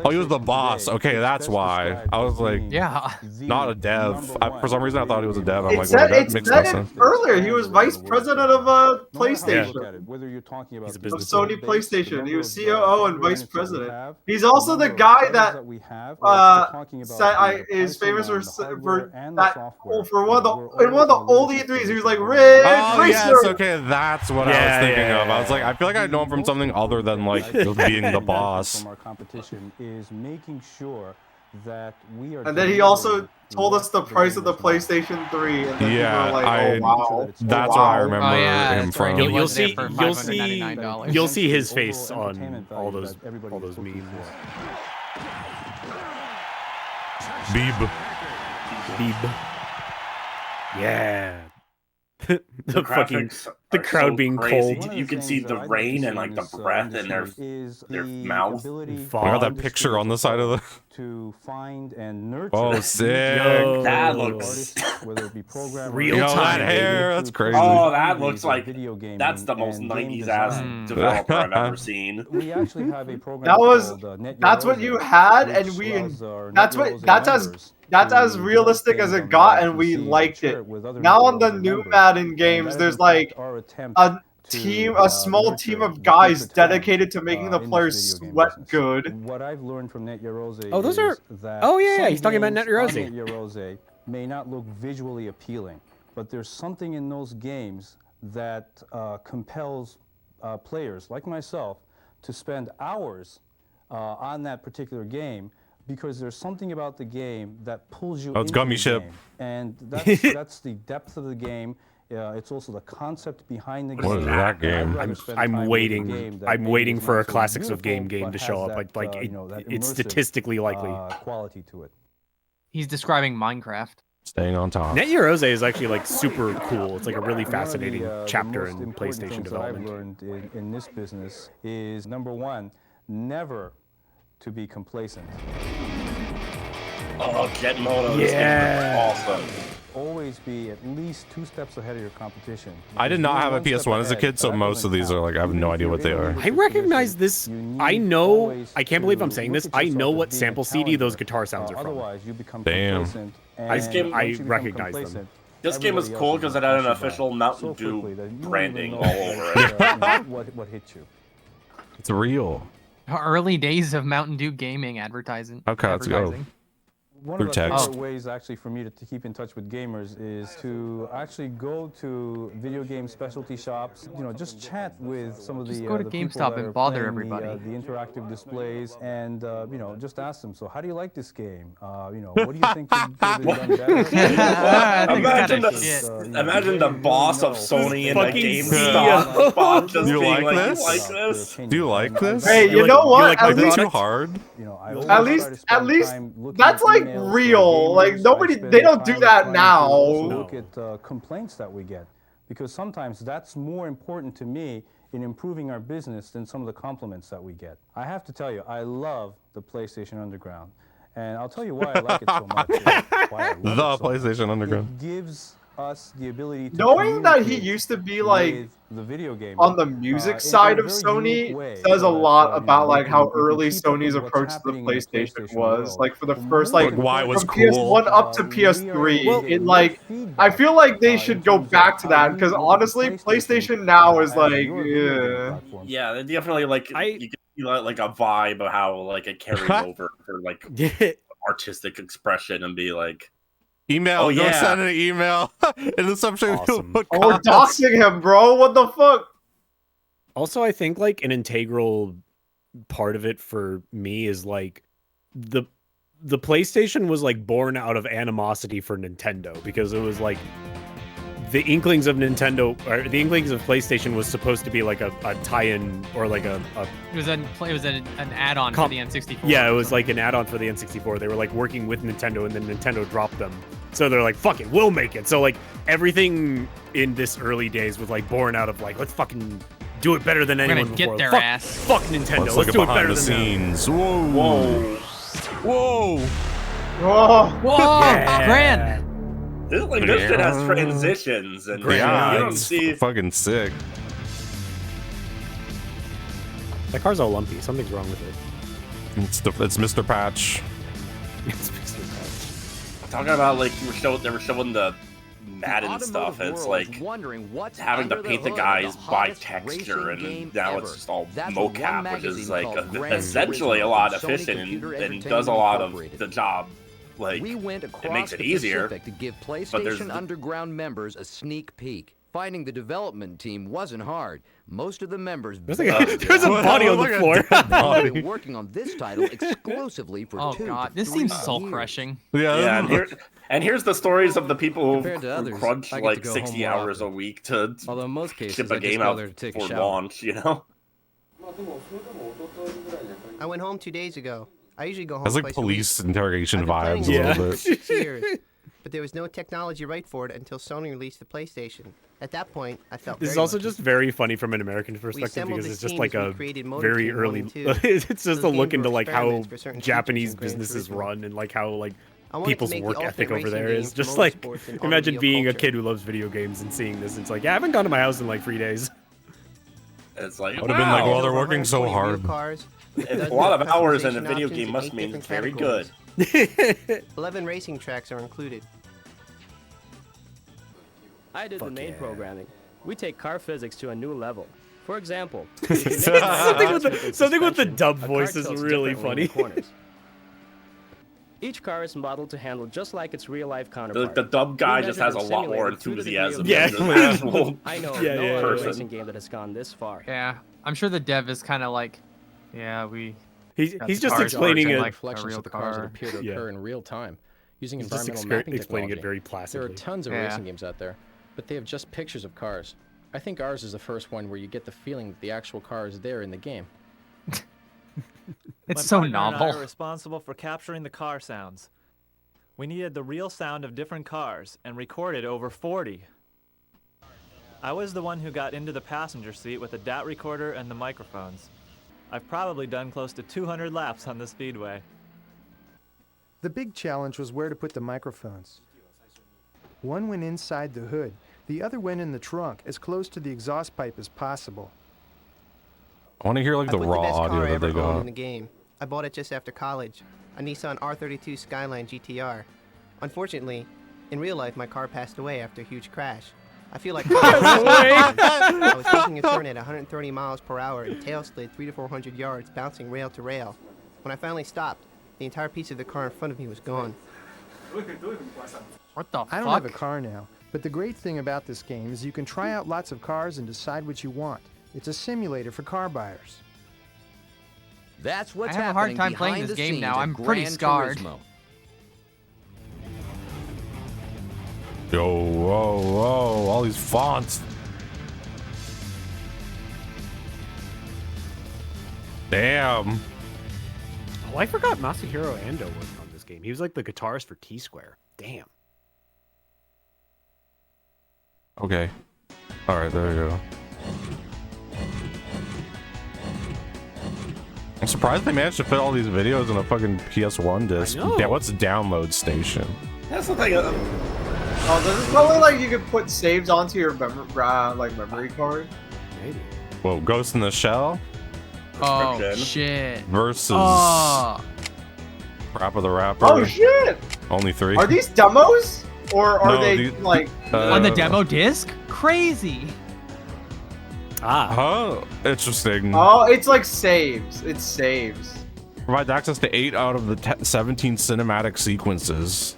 [SPEAKER 2] Oh, he was the boss. Okay, that's why. I was like, not a dev. For some reason, I thought he was a dev. I'm like, well, that makes no sense.
[SPEAKER 14] Earlier, he was vice president of PlayStation.
[SPEAKER 9] Whether you're talking about
[SPEAKER 14] Of Sony PlayStation. He was COO and vice president. He's also the guy that is famous for that for one of the old E3s. He was like, Ridge Racer.
[SPEAKER 2] Yes, okay, that's what I was thinking of. I was like, I feel like I know him from something other than like being the boss.
[SPEAKER 9] From our competition is making sure that we are.
[SPEAKER 14] And then he also told us the price of the PlayStation 3. And then we were like, oh, wow.
[SPEAKER 2] That's what I remember him from.
[SPEAKER 5] You'll see his face on all those memes.
[SPEAKER 2] Beeb.
[SPEAKER 5] Yeah. the crowd being
[SPEAKER 4] crazy.
[SPEAKER 5] cold.
[SPEAKER 4] You can see the rain and like the breath in their mouth.
[SPEAKER 2] I got that picture on the side of the.
[SPEAKER 9] To find and nurture.
[SPEAKER 2] Oh, sick!
[SPEAKER 4] That looks
[SPEAKER 5] real time.
[SPEAKER 2] That hair, that's crazy.
[SPEAKER 4] Oh, that looks like that's the most 90s ass developer I've ever seen.
[SPEAKER 9] We actually have a program.
[SPEAKER 14] That's what you had, and that's as realistic as it got, and we liked it. Now on the new Madden games, there's like a small team of guys dedicated to making the players sweat good.
[SPEAKER 9] What I've learned from Net Yarose
[SPEAKER 5] Oh, those are.
[SPEAKER 9] is that
[SPEAKER 5] Oh yeah,
[SPEAKER 9] some
[SPEAKER 5] he's talking about Net
[SPEAKER 9] games on
[SPEAKER 5] Yarose.
[SPEAKER 9] Net Yarose may not look visually appealing, but there's something in those games that compels players like myself to spend hours on that particular game, because there's something about the game that pulls you into
[SPEAKER 2] Gummy
[SPEAKER 9] the
[SPEAKER 2] Ship.
[SPEAKER 9] game. And that's the depth of the game. It's also the concept behind the game.
[SPEAKER 2] What is that game?
[SPEAKER 9] I'm
[SPEAKER 5] waiting for a Classics of Game to show up. Like it's statistically likely.
[SPEAKER 9] Quality to it.
[SPEAKER 3] He's describing Minecraft.
[SPEAKER 2] Staying on top.
[SPEAKER 5] Net Yarose is actually like super cool. It's like a really fascinating chapter in PlayStation development.
[SPEAKER 9] I've learned in this business is, number one, never to be complacent.
[SPEAKER 4] Oh, Jet Moto. This game was awesome.
[SPEAKER 9] Always be at least 2 steps ahead of your competition.
[SPEAKER 2] I did not have a PS1 as a kid, so most of these are like, I have no idea what they are.
[SPEAKER 5] I recognize this. I know. I can't believe I'm saying this. I know what sample CD those guitar sounds are from.
[SPEAKER 9] Otherwise, you become
[SPEAKER 2] Damn.
[SPEAKER 5] I recognize them.
[SPEAKER 4] This game was cool because it had an official Mountain Dew branding all over it.
[SPEAKER 9] What hit you?
[SPEAKER 2] It's real.
[SPEAKER 3] Early days of Mountain Dew gaming advertising.
[SPEAKER 2] Okay, let's go.
[SPEAKER 9] One of the favorite ways actually for me to keep in touch with gamers is to actually go to video game specialty shops, just chat with some of the
[SPEAKER 3] go to
[SPEAKER 9] the
[SPEAKER 3] GameStop
[SPEAKER 9] people that
[SPEAKER 3] and
[SPEAKER 9] are
[SPEAKER 3] bother
[SPEAKER 9] playing
[SPEAKER 3] everybody.
[SPEAKER 9] the interactive displays, and just ask them, so how do you like this game? What do you think could have been done better?
[SPEAKER 4] Imagine the boss of Sony in the GameStop just
[SPEAKER 2] You
[SPEAKER 4] being
[SPEAKER 2] like
[SPEAKER 4] like,
[SPEAKER 2] this?
[SPEAKER 4] you like this?
[SPEAKER 2] Do you like this?
[SPEAKER 14] Hey, you know what?
[SPEAKER 2] Is it too hard?
[SPEAKER 14] At least that's like real. Like they don't do that now.
[SPEAKER 9] Look at complaints that we get, because sometimes that's more important to me in improving our business than some of the compliments that we get. I have to tell you, I love the PlayStation Underground, and I'll tell you why I like it so much.
[SPEAKER 2] The PlayStation Underground.
[SPEAKER 9] It gives us the ability to
[SPEAKER 14] knowing that he used to be like
[SPEAKER 9] the video game
[SPEAKER 14] on the music side of Sony says a lot about like how early Sony's approach to the PlayStation was. Like for the first
[SPEAKER 2] why it was
[SPEAKER 14] from
[SPEAKER 2] cool.
[SPEAKER 14] PS1 up to PS3, it like I feel like they should go back to that, because honestly, PlayStation now is like
[SPEAKER 4] Yeah, they definitely like you get like a vibe of how like it carried over for like artistic expression and be like.
[SPEAKER 2] Email.
[SPEAKER 4] Oh,
[SPEAKER 2] Go
[SPEAKER 4] yeah.
[SPEAKER 2] send an email in the subject.
[SPEAKER 5] Awesome.
[SPEAKER 14] we're doxing him, bro. What the fuck?
[SPEAKER 5] Also, I think like an integral part of it for me is like the PlayStation was like born out of animosity for Nintendo, because it was like the inklings of Nintendo, or the inklings of PlayStation was supposed to be like a tie-in or like a
[SPEAKER 3] It was an add-on for the N64.
[SPEAKER 5] Yeah, it was like an add-on for the N64. They were like working with Nintendo, and then Nintendo dropped them. So they're like, fuck it, we'll make it. So like everything in this early days was like born out of like, let's fucking do it better than anyone
[SPEAKER 3] gonna
[SPEAKER 5] before.
[SPEAKER 3] get their
[SPEAKER 5] fuck,
[SPEAKER 3] ass.
[SPEAKER 5] Fuck Nintendo.
[SPEAKER 2] Let's
[SPEAKER 5] do
[SPEAKER 2] look
[SPEAKER 5] it better
[SPEAKER 2] behind the
[SPEAKER 5] than
[SPEAKER 2] scenes. Whoa. Whoa.
[SPEAKER 3] Whoa.
[SPEAKER 5] Yeah.
[SPEAKER 3] Grand.
[SPEAKER 4] This shit has transitions, and
[SPEAKER 2] Yeah,
[SPEAKER 4] you don't
[SPEAKER 2] it's
[SPEAKER 4] see.
[SPEAKER 2] fucking sick.
[SPEAKER 5] That car's all lumpy. Something's wrong with it.
[SPEAKER 2] It's Mr. Patch.
[SPEAKER 5] It's Mr. Patch.
[SPEAKER 4] Talking about like they were showing the Madden stuff. It's like having to paint the guys by texture, and now it's just all mocap, which is like essentially a lot efficient and does a lot of the job. Like
[SPEAKER 19] we went
[SPEAKER 4] it makes it easier
[SPEAKER 19] to give
[SPEAKER 4] but there's
[SPEAKER 19] PlayStation Underground members a sneak peek. Finding the development team wasn't hard. Most of the members
[SPEAKER 5] there's a body on the floor.
[SPEAKER 19] They've been working on this title exclusively for 2 to 3
[SPEAKER 3] this seems
[SPEAKER 19] years.
[SPEAKER 3] soul-crushing.
[SPEAKER 4] Yeah, and here's the stories of the people
[SPEAKER 19] Compared to
[SPEAKER 4] who
[SPEAKER 19] others,
[SPEAKER 4] crunch
[SPEAKER 19] I get
[SPEAKER 4] like
[SPEAKER 19] to go
[SPEAKER 4] 60
[SPEAKER 19] home more
[SPEAKER 4] hours a week to
[SPEAKER 19] Although in most cases,
[SPEAKER 4] ship a
[SPEAKER 19] I just
[SPEAKER 4] game
[SPEAKER 19] go
[SPEAKER 4] out
[SPEAKER 19] there to take a
[SPEAKER 4] for
[SPEAKER 19] shower.
[SPEAKER 4] launch, you know?
[SPEAKER 20] I went home 2 days ago. I usually go home
[SPEAKER 2] Has like
[SPEAKER 20] twice
[SPEAKER 2] police
[SPEAKER 20] a week.
[SPEAKER 2] interrogation
[SPEAKER 20] I've been
[SPEAKER 2] vibes
[SPEAKER 20] playing
[SPEAKER 2] a
[SPEAKER 20] it
[SPEAKER 2] little
[SPEAKER 20] for
[SPEAKER 2] bit.
[SPEAKER 20] 6 years, but there was no technology right for it until Sony released the PlayStation. At that point, I felt
[SPEAKER 5] This is
[SPEAKER 20] very
[SPEAKER 5] also
[SPEAKER 20] lucky.
[SPEAKER 5] just very funny from an American perspective,
[SPEAKER 20] assembled
[SPEAKER 5] because
[SPEAKER 20] the
[SPEAKER 5] it's just
[SPEAKER 20] teams,
[SPEAKER 5] like
[SPEAKER 20] we
[SPEAKER 5] a
[SPEAKER 20] created Motor
[SPEAKER 5] very
[SPEAKER 20] Team 1
[SPEAKER 5] early.
[SPEAKER 20] and 2.
[SPEAKER 5] It's just
[SPEAKER 20] Those
[SPEAKER 5] a
[SPEAKER 20] games
[SPEAKER 5] look into
[SPEAKER 20] were
[SPEAKER 5] like how
[SPEAKER 20] experiments for certain
[SPEAKER 5] Japanese
[SPEAKER 20] features in Gran
[SPEAKER 5] businesses
[SPEAKER 20] Turismo.
[SPEAKER 5] run, and like how like
[SPEAKER 20] I wanted to
[SPEAKER 5] people's
[SPEAKER 20] make the
[SPEAKER 5] work
[SPEAKER 20] ultimate
[SPEAKER 5] ethic over
[SPEAKER 20] racing
[SPEAKER 5] there
[SPEAKER 20] game
[SPEAKER 5] is
[SPEAKER 20] for
[SPEAKER 5] just like
[SPEAKER 20] motorsports and
[SPEAKER 5] imagine
[SPEAKER 20] automobile
[SPEAKER 5] being a
[SPEAKER 20] culture.
[SPEAKER 5] kid who loves video games and seeing this. It's like, yeah, I haven't gone to my house in like 3 days.
[SPEAKER 4] It's like,
[SPEAKER 2] I would have been like,
[SPEAKER 4] wow.
[SPEAKER 2] well, they're working so hard.
[SPEAKER 4] A lot of hours in a video game must mean very good.
[SPEAKER 20] 11 racing tracks are included.
[SPEAKER 21] I did the main programming. We take car physics to a new level. For example,
[SPEAKER 5] something with the dub voice is really funny.
[SPEAKER 21] Each car is modeled to handle just like its real-life counterpart.
[SPEAKER 4] The dub guy just has a lot more enthusiasm
[SPEAKER 21] Yeah.
[SPEAKER 4] than the actual
[SPEAKER 21] I know
[SPEAKER 4] yeah,
[SPEAKER 21] no other
[SPEAKER 4] person.
[SPEAKER 21] racing game that has gone this far.
[SPEAKER 3] Yeah, I'm sure the dev is kind of like, yeah, we.
[SPEAKER 5] He's just explaining it.
[SPEAKER 3] like a
[SPEAKER 22] Reflections
[SPEAKER 3] real
[SPEAKER 22] of the cars that
[SPEAKER 3] car.
[SPEAKER 22] appear to occur in real time, using
[SPEAKER 5] He's just
[SPEAKER 22] environmental mapping
[SPEAKER 5] explaining it
[SPEAKER 22] technology.
[SPEAKER 5] very placidly.
[SPEAKER 22] There are tons of
[SPEAKER 3] Yeah.
[SPEAKER 22] racing games out there, but they have just pictures of cars. I think ours is the first one where you get the feeling that the actual car is there in the game.
[SPEAKER 3] It's so
[SPEAKER 23] My partner and I
[SPEAKER 3] novel.
[SPEAKER 23] are responsible for capturing the car sounds. We needed the real sound of different cars and recorded over 40. I was the one who got into the passenger seat with the DAT recorder and the microphones. I've probably done close to 200 laps on the speedway.
[SPEAKER 24] The big challenge was where to put the microphones. One went inside the hood, the other went in the trunk, as close to the exhaust pipe as possible.
[SPEAKER 2] I want to hear like the
[SPEAKER 20] I put
[SPEAKER 2] raw
[SPEAKER 20] the best
[SPEAKER 2] audio
[SPEAKER 20] car
[SPEAKER 2] that
[SPEAKER 20] ever
[SPEAKER 2] they
[SPEAKER 20] owned
[SPEAKER 2] got.
[SPEAKER 20] in the game. I bought it just after college, a Nissan R32 Skyline GTR. Unfortunately, in real life, my car passed away after a huge crash. I feel like I was taking a turn at 130 miles per hour and tail slid 300 to 400 yards, bouncing rail to rail. When I finally stopped, the entire piece of the car in front of me was gone.
[SPEAKER 3] What the
[SPEAKER 24] I don't have a car now, but the great thing about this game is you can try out lots of cars and decide what you want. It's a simulator for car buyers.
[SPEAKER 19] That's what's
[SPEAKER 3] I have a hard
[SPEAKER 19] happening
[SPEAKER 3] time playing
[SPEAKER 19] behind
[SPEAKER 3] this
[SPEAKER 19] the
[SPEAKER 3] game
[SPEAKER 19] scenes
[SPEAKER 3] now.
[SPEAKER 19] of
[SPEAKER 3] I'm pretty
[SPEAKER 19] Gran
[SPEAKER 3] scarred.
[SPEAKER 19] Turismo.
[SPEAKER 2] Yo, whoa, whoa, all these fonts. Damn.
[SPEAKER 5] Oh, I forgot Masahiro Ando worked on this game. He was like the guitarist for T-Square. Damn.
[SPEAKER 2] Okay. All right, there we go. I'm surprised they managed to fit all these videos in a fucking PS1 disc. Damn, what's a download station?
[SPEAKER 14] That's the thing. Oh, this is probably like you could put saves onto your memory card.
[SPEAKER 5] Maybe.
[SPEAKER 2] Whoa, Ghost in the Shell
[SPEAKER 3] Oh shit.
[SPEAKER 2] versus
[SPEAKER 3] Oh.
[SPEAKER 2] Rapper the Rapper.
[SPEAKER 14] Oh shit!
[SPEAKER 2] Only 3.
[SPEAKER 14] Are these demos or are
[SPEAKER 2] No,
[SPEAKER 14] they
[SPEAKER 2] these-
[SPEAKER 14] like
[SPEAKER 3] On the demo disc? Crazy.
[SPEAKER 2] Oh, interesting.
[SPEAKER 14] Oh, it's like saves. It's saves.
[SPEAKER 2] Provides access to 8 out of the 17 cinematic sequences.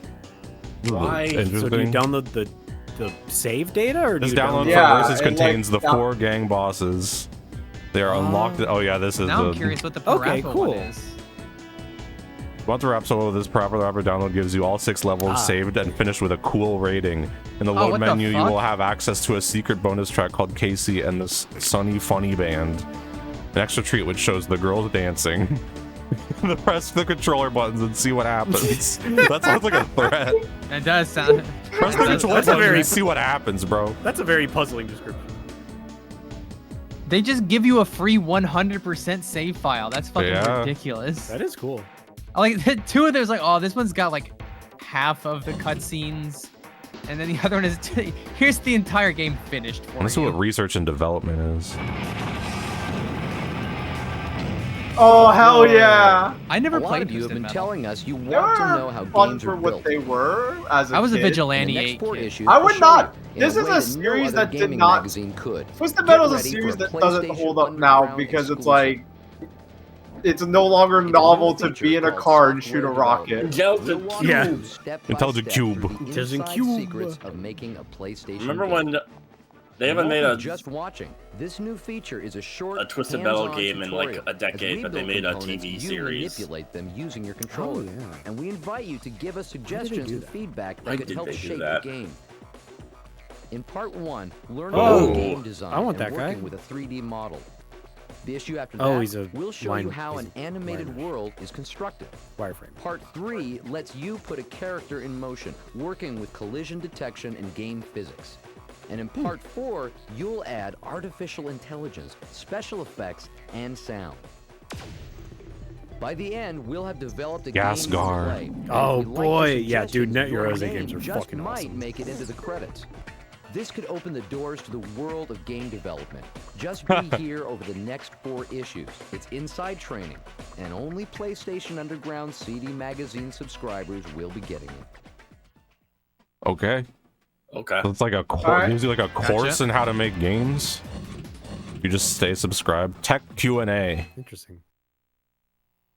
[SPEAKER 5] Why? So do you
[SPEAKER 2] Interesting.
[SPEAKER 5] download the save data, or do
[SPEAKER 2] This
[SPEAKER 5] you
[SPEAKER 2] download
[SPEAKER 5] download?
[SPEAKER 2] for versus contains the 4 gang bosses. They are unlocked. Oh yeah, this is
[SPEAKER 3] Now
[SPEAKER 2] the.
[SPEAKER 3] I'm curious what the
[SPEAKER 5] Okay,
[SPEAKER 3] Parappa
[SPEAKER 5] cool.
[SPEAKER 3] one is.
[SPEAKER 2] Want to wrap solo? This proper rapper download gives you all 6 levels saved and finished with a cool rating. In the load
[SPEAKER 3] what the
[SPEAKER 2] menu, you
[SPEAKER 3] fuck?
[SPEAKER 2] will have access to a secret bonus track called Casey and the Sunny Funny Band. An extra treat which shows the girls dancing. Press the controller buttons and see what happens. That sounds like a threat.
[SPEAKER 3] It does sound.
[SPEAKER 2] Press the controller
[SPEAKER 5] That's a
[SPEAKER 2] buttons
[SPEAKER 5] very-
[SPEAKER 2] and see what happens, bro.
[SPEAKER 5] That's a very puzzling description.
[SPEAKER 3] They just give you a free 100% save file. That's fucking
[SPEAKER 2] Yeah.
[SPEAKER 3] ridiculous.
[SPEAKER 5] That is cool.
[SPEAKER 3] Like the 2 of them's like, oh, this one's got like half of the cutscenes, and then the other one is here's the entire game finished for
[SPEAKER 2] Let's see
[SPEAKER 3] you.
[SPEAKER 2] what research and development is.
[SPEAKER 14] Oh hell yeah!
[SPEAKER 3] I never
[SPEAKER 19] A lot
[SPEAKER 3] played
[SPEAKER 19] of you have
[SPEAKER 3] Twisted
[SPEAKER 19] been
[SPEAKER 3] Metal.
[SPEAKER 19] telling us you
[SPEAKER 14] They
[SPEAKER 19] want to
[SPEAKER 14] were
[SPEAKER 19] know how
[SPEAKER 14] fun
[SPEAKER 19] games
[SPEAKER 14] for
[SPEAKER 19] are
[SPEAKER 14] what
[SPEAKER 19] built.
[SPEAKER 14] they were as a
[SPEAKER 3] I was a
[SPEAKER 14] kid.
[SPEAKER 3] vigilante
[SPEAKER 19] In the next
[SPEAKER 3] 8
[SPEAKER 19] 4
[SPEAKER 3] kid.
[SPEAKER 19] issues,
[SPEAKER 14] I
[SPEAKER 19] will
[SPEAKER 14] would
[SPEAKER 19] show
[SPEAKER 14] not.
[SPEAKER 19] in
[SPEAKER 14] This
[SPEAKER 19] a
[SPEAKER 14] is
[SPEAKER 19] way
[SPEAKER 14] a
[SPEAKER 19] that
[SPEAKER 14] series
[SPEAKER 19] no other
[SPEAKER 14] that did
[SPEAKER 19] gaming
[SPEAKER 14] not.
[SPEAKER 19] magazine could.
[SPEAKER 14] Twisted
[SPEAKER 19] Get
[SPEAKER 14] Metal is a
[SPEAKER 19] ready for
[SPEAKER 14] series
[SPEAKER 19] a
[SPEAKER 14] that doesn't
[SPEAKER 19] PlayStation
[SPEAKER 14] hold up now
[SPEAKER 19] Underground
[SPEAKER 14] because it's
[SPEAKER 19] exclusive.
[SPEAKER 14] like it's no longer novel to be in a car and shoot a rocket.
[SPEAKER 19] Intelligent
[SPEAKER 14] Yeah.
[SPEAKER 19] Cube, step by
[SPEAKER 2] Intelligent
[SPEAKER 19] step
[SPEAKER 2] Cube.
[SPEAKER 19] through the
[SPEAKER 5] Intelligent
[SPEAKER 19] inside
[SPEAKER 5] Cube.
[SPEAKER 19] secrets of making a PlayStation
[SPEAKER 4] Remember
[SPEAKER 19] game.
[SPEAKER 4] when they
[SPEAKER 19] You
[SPEAKER 4] haven't
[SPEAKER 19] won't
[SPEAKER 4] made
[SPEAKER 19] be
[SPEAKER 4] a
[SPEAKER 19] just watching. This new feature is a short,
[SPEAKER 4] a Twisted Metal
[SPEAKER 19] hands-on
[SPEAKER 4] game in like
[SPEAKER 19] tutorial.
[SPEAKER 4] a
[SPEAKER 19] As
[SPEAKER 4] decade,
[SPEAKER 19] we
[SPEAKER 4] but they
[SPEAKER 19] build
[SPEAKER 4] made a
[SPEAKER 19] components,
[SPEAKER 4] TV
[SPEAKER 19] you
[SPEAKER 4] series.
[SPEAKER 19] manipulate them using your controller. And we invite you to give us suggestions and feedback
[SPEAKER 4] When
[SPEAKER 19] that could
[SPEAKER 4] did
[SPEAKER 19] help
[SPEAKER 4] they do
[SPEAKER 19] shape
[SPEAKER 4] that?
[SPEAKER 19] the game. In part 1, learn
[SPEAKER 5] Oh,
[SPEAKER 19] about game design
[SPEAKER 5] I want
[SPEAKER 19] and
[SPEAKER 5] that guy.
[SPEAKER 19] working with a 3D model. The issue after
[SPEAKER 5] Oh,
[SPEAKER 19] that,
[SPEAKER 5] he's a
[SPEAKER 19] we'll show
[SPEAKER 5] line-
[SPEAKER 19] you how
[SPEAKER 5] he's
[SPEAKER 19] an
[SPEAKER 5] a
[SPEAKER 19] animated
[SPEAKER 5] line.
[SPEAKER 19] world is constructed.
[SPEAKER 5] Wireframe.
[SPEAKER 19] Part 3 lets you put a character in motion, working with collision detection and game physics. And in Part 4, you'll add artificial intelligence, special effects, and sound. By the end, we'll have developed a
[SPEAKER 2] Gas
[SPEAKER 19] game to
[SPEAKER 2] Gar.
[SPEAKER 19] play. And
[SPEAKER 5] Oh,
[SPEAKER 19] if you'd like
[SPEAKER 5] boy.
[SPEAKER 19] your
[SPEAKER 5] Yeah, dude, Net
[SPEAKER 19] suggestions,
[SPEAKER 5] Eurose
[SPEAKER 19] your
[SPEAKER 5] games are
[SPEAKER 19] name just
[SPEAKER 5] fucking
[SPEAKER 19] might
[SPEAKER 5] awesome.
[SPEAKER 19] make it into the credits. This could open the doors to the world of game development. Just be here over the next 4 issues. It's inside training, and only PlayStation Underground CD Magazine subscribers will be getting it.
[SPEAKER 2] Okay.
[SPEAKER 4] Okay.
[SPEAKER 2] So it's like a course. Gives you like a course in how to make games. You just stay subscribed. Tech Q&A.
[SPEAKER 5] Interesting.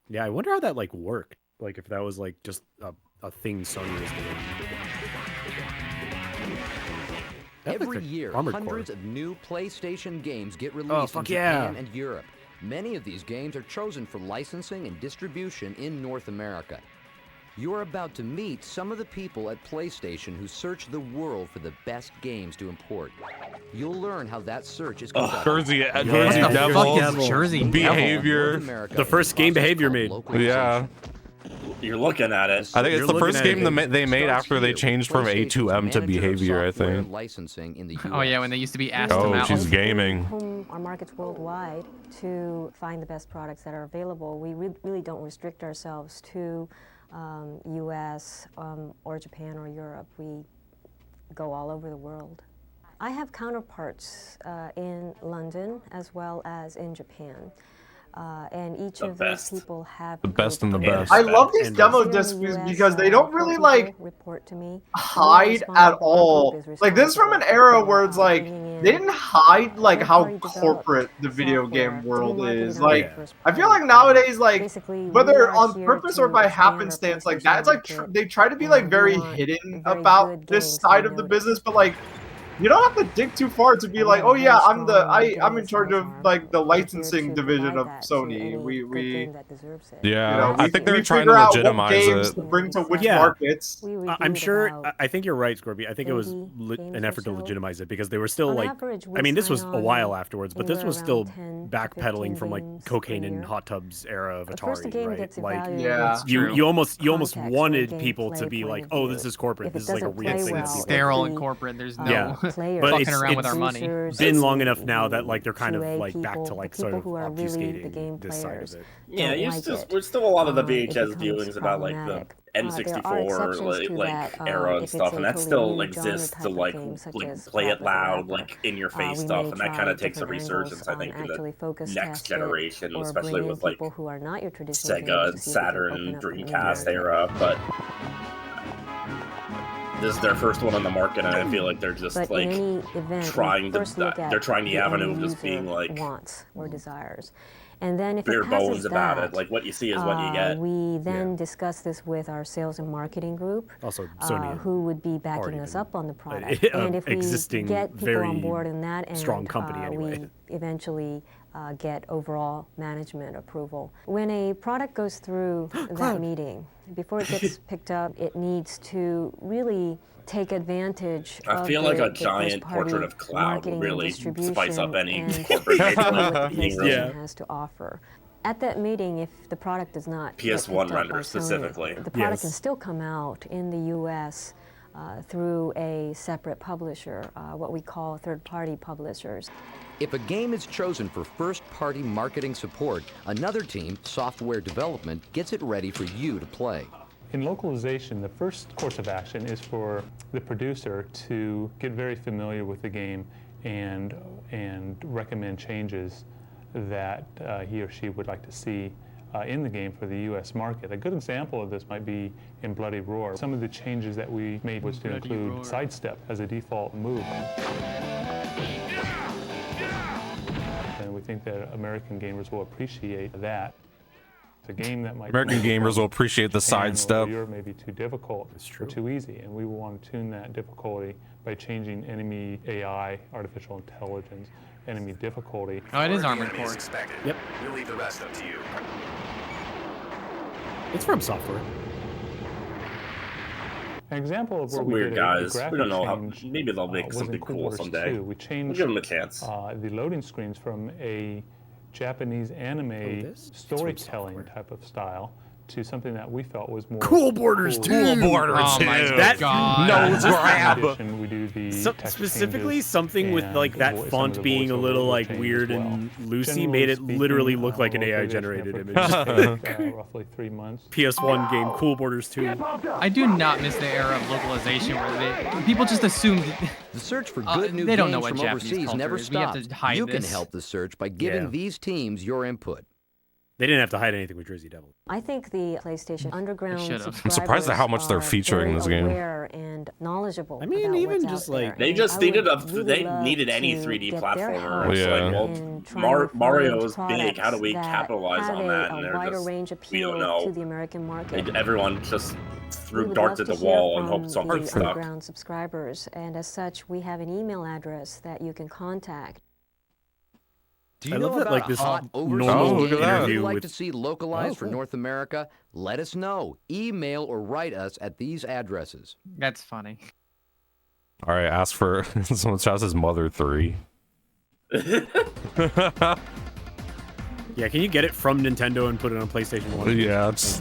[SPEAKER 5] Yeah, I wonder how that like worked. Like if that was like just a thing Sony was doing.
[SPEAKER 19] Every year, hundreds of new PlayStation games get released in Japan and Europe. Many of these games are chosen for licensing and distribution in North America. You're about to meet some of the people at PlayStation who search the world for the best games to import. You'll learn how that search is conducted.
[SPEAKER 2] Jersey Devil.
[SPEAKER 3] Jersey
[SPEAKER 2] Behavior.
[SPEAKER 5] The first game Behavior made.
[SPEAKER 2] Yeah.
[SPEAKER 4] You're looking at it.
[SPEAKER 2] I think it's the first game they made after they changed from A to M to Behavior, I think.
[SPEAKER 3] Oh yeah, when they used to be asked
[SPEAKER 2] Oh, she's gaming.
[SPEAKER 1] Our markets worldwide to find the best products that are available. We really don't restrict ourselves to US or Japan or Europe. We go all over the world. I have counterparts in London as well as in Japan. And each of those people have
[SPEAKER 2] the best and the best.
[SPEAKER 14] I love these demo discs because they don't really like hide at all. Like this is from an era where it's like they didn't hide like how corporate the video game world is. Like I feel like nowadays, like whether on purpose or by happenstance, like that, it's like they try to be like very hidden about this side of the business, but like. You don't have to dig too far to be like, oh yeah, I'm in charge of like the licensing division of Sony. We
[SPEAKER 2] yeah,
[SPEAKER 14] you know,
[SPEAKER 2] I think they're trying to legitimize it.
[SPEAKER 14] To bring to which markets.
[SPEAKER 5] I'm sure. I think you're right, Scorby. I think it was an effort to legitimize it because they were still like. I mean, this was a while afterwards, but this was still backpedaling from like cocaine and hot tubs era of Atari, right? Like,
[SPEAKER 14] yeah,
[SPEAKER 5] you almost wanted people to be like, oh, this is corporate. This is like a real thing.
[SPEAKER 3] It's sterile and corporate. There's no.
[SPEAKER 5] But
[SPEAKER 3] fucking around with our money.
[SPEAKER 5] Been long enough now that like they're kind of like back to like sort of obfuscating this side of it.
[SPEAKER 4] Yeah, we're still a lot of the VHS viewings about like the N64 like era and stuff, and that still exists to like play it loud, like in your face stuff, and that kind of takes a resurgence, I think, in the next generation, especially with like Sega and Saturn, Dreamcast era, but. This is their first one on the market, and I feel like they're just like trying the avenue of just being like
[SPEAKER 1] wants or desires. And then if
[SPEAKER 4] bare
[SPEAKER 1] it passes
[SPEAKER 4] bones about it, like what you see is what you get.
[SPEAKER 1] We then discuss this with our sales and marketing group,
[SPEAKER 5] also Sony,
[SPEAKER 1] who would be backing us up on the product. And if we get people on board in that, and
[SPEAKER 5] strong company anyway.
[SPEAKER 1] We eventually get overall management approval. When a product goes through that meeting, before it gets picked up, it needs to really take advantage of
[SPEAKER 4] I feel like a giant portrait of Cloud would really spice up any corporate
[SPEAKER 1] PlayStation has to offer. At that meeting, if the product does not
[SPEAKER 4] PS1 render specifically,
[SPEAKER 1] the product can still come out in the U.S. Through a separate publisher, what we call third-party publishers.
[SPEAKER 19] If a game is chosen for first-party marketing support, another team, software development, gets it ready for you to play.
[SPEAKER 6] In localization, the first course of action is for the producer to get very familiar with the game and recommend changes that he or she would like to see in the game for the U.S. market. A good example of this might be in Bloody Roar. Some of the changes that we made was to include sidestep as a default move. And we think that American gamers will appreciate that. It's a game that might
[SPEAKER 2] American gamers will appreciate the sidestep.
[SPEAKER 6] Europe may be too difficult or too easy, and we will want to tune that difficulty by changing enemy AI, artificial intelligence, enemy difficulty.
[SPEAKER 3] Oh, it is Armored Core.
[SPEAKER 6] Yep.
[SPEAKER 11] We'll leave the rest up to you.
[SPEAKER 5] It's from software.
[SPEAKER 6] An example of where
[SPEAKER 4] some
[SPEAKER 6] we
[SPEAKER 4] weird
[SPEAKER 6] did
[SPEAKER 4] guys.
[SPEAKER 6] A
[SPEAKER 4] We don't know how.
[SPEAKER 6] change,
[SPEAKER 4] Maybe they'll make
[SPEAKER 6] was
[SPEAKER 4] something
[SPEAKER 6] in
[SPEAKER 4] cool
[SPEAKER 6] Cold Wars
[SPEAKER 4] someday.
[SPEAKER 6] 2. We changed
[SPEAKER 4] We'll give them a chance.
[SPEAKER 6] The loading screens from a Japanese anime storytelling type of style to something that we felt was more
[SPEAKER 5] Cool Borders 2.
[SPEAKER 2] Cool Borders 2.
[SPEAKER 5] That
[SPEAKER 2] no grab.
[SPEAKER 6] We do the
[SPEAKER 5] specifically something with like that font being a little like weird and loosey made it literally look like an AI generated image.
[SPEAKER 6] Roughly 3 months.
[SPEAKER 5] PS1 game Cool Borders 2.
[SPEAKER 3] I do not miss the era of localization where people just assumed
[SPEAKER 19] the search for good new
[SPEAKER 3] they don't know
[SPEAKER 19] games
[SPEAKER 3] what
[SPEAKER 19] from
[SPEAKER 3] Japanese
[SPEAKER 19] overseas
[SPEAKER 3] culture
[SPEAKER 19] never
[SPEAKER 3] is. We have
[SPEAKER 19] stops.
[SPEAKER 3] to hide
[SPEAKER 19] You can
[SPEAKER 3] this.
[SPEAKER 19] help the search by giving these teams your input.
[SPEAKER 5] They didn't have to hide anything with Jersey Devil.
[SPEAKER 1] I think the PlayStation Underground subscribers
[SPEAKER 2] I'm surprised at how much they're featuring this game.
[SPEAKER 1] aware and knowledgeable.
[SPEAKER 5] I mean, even just like
[SPEAKER 4] they just needed any 3D platformer. It's like, well, Mario's big. How do we capitalize on that? And they're just, we don't know.
[SPEAKER 1] To the American market.
[SPEAKER 4] Everyone just threw darts at the wall and hoped something stuck.
[SPEAKER 1] Underground subscribers, and as such, we have an email address that you can contact.
[SPEAKER 19] Do you
[SPEAKER 5] I
[SPEAKER 19] know
[SPEAKER 5] love that,
[SPEAKER 19] about
[SPEAKER 5] like, this
[SPEAKER 19] a hot
[SPEAKER 5] normal
[SPEAKER 19] overseas game
[SPEAKER 5] interview
[SPEAKER 19] you'd like
[SPEAKER 5] with-
[SPEAKER 19] to see localized for North America? Let us know. Email or write us at these addresses.
[SPEAKER 3] That's funny.
[SPEAKER 2] All right, ask for someone shouts his Mother 3.
[SPEAKER 5] Yeah, can you get it from Nintendo and put it on PlayStation 1?
[SPEAKER 2] Yeah, it's...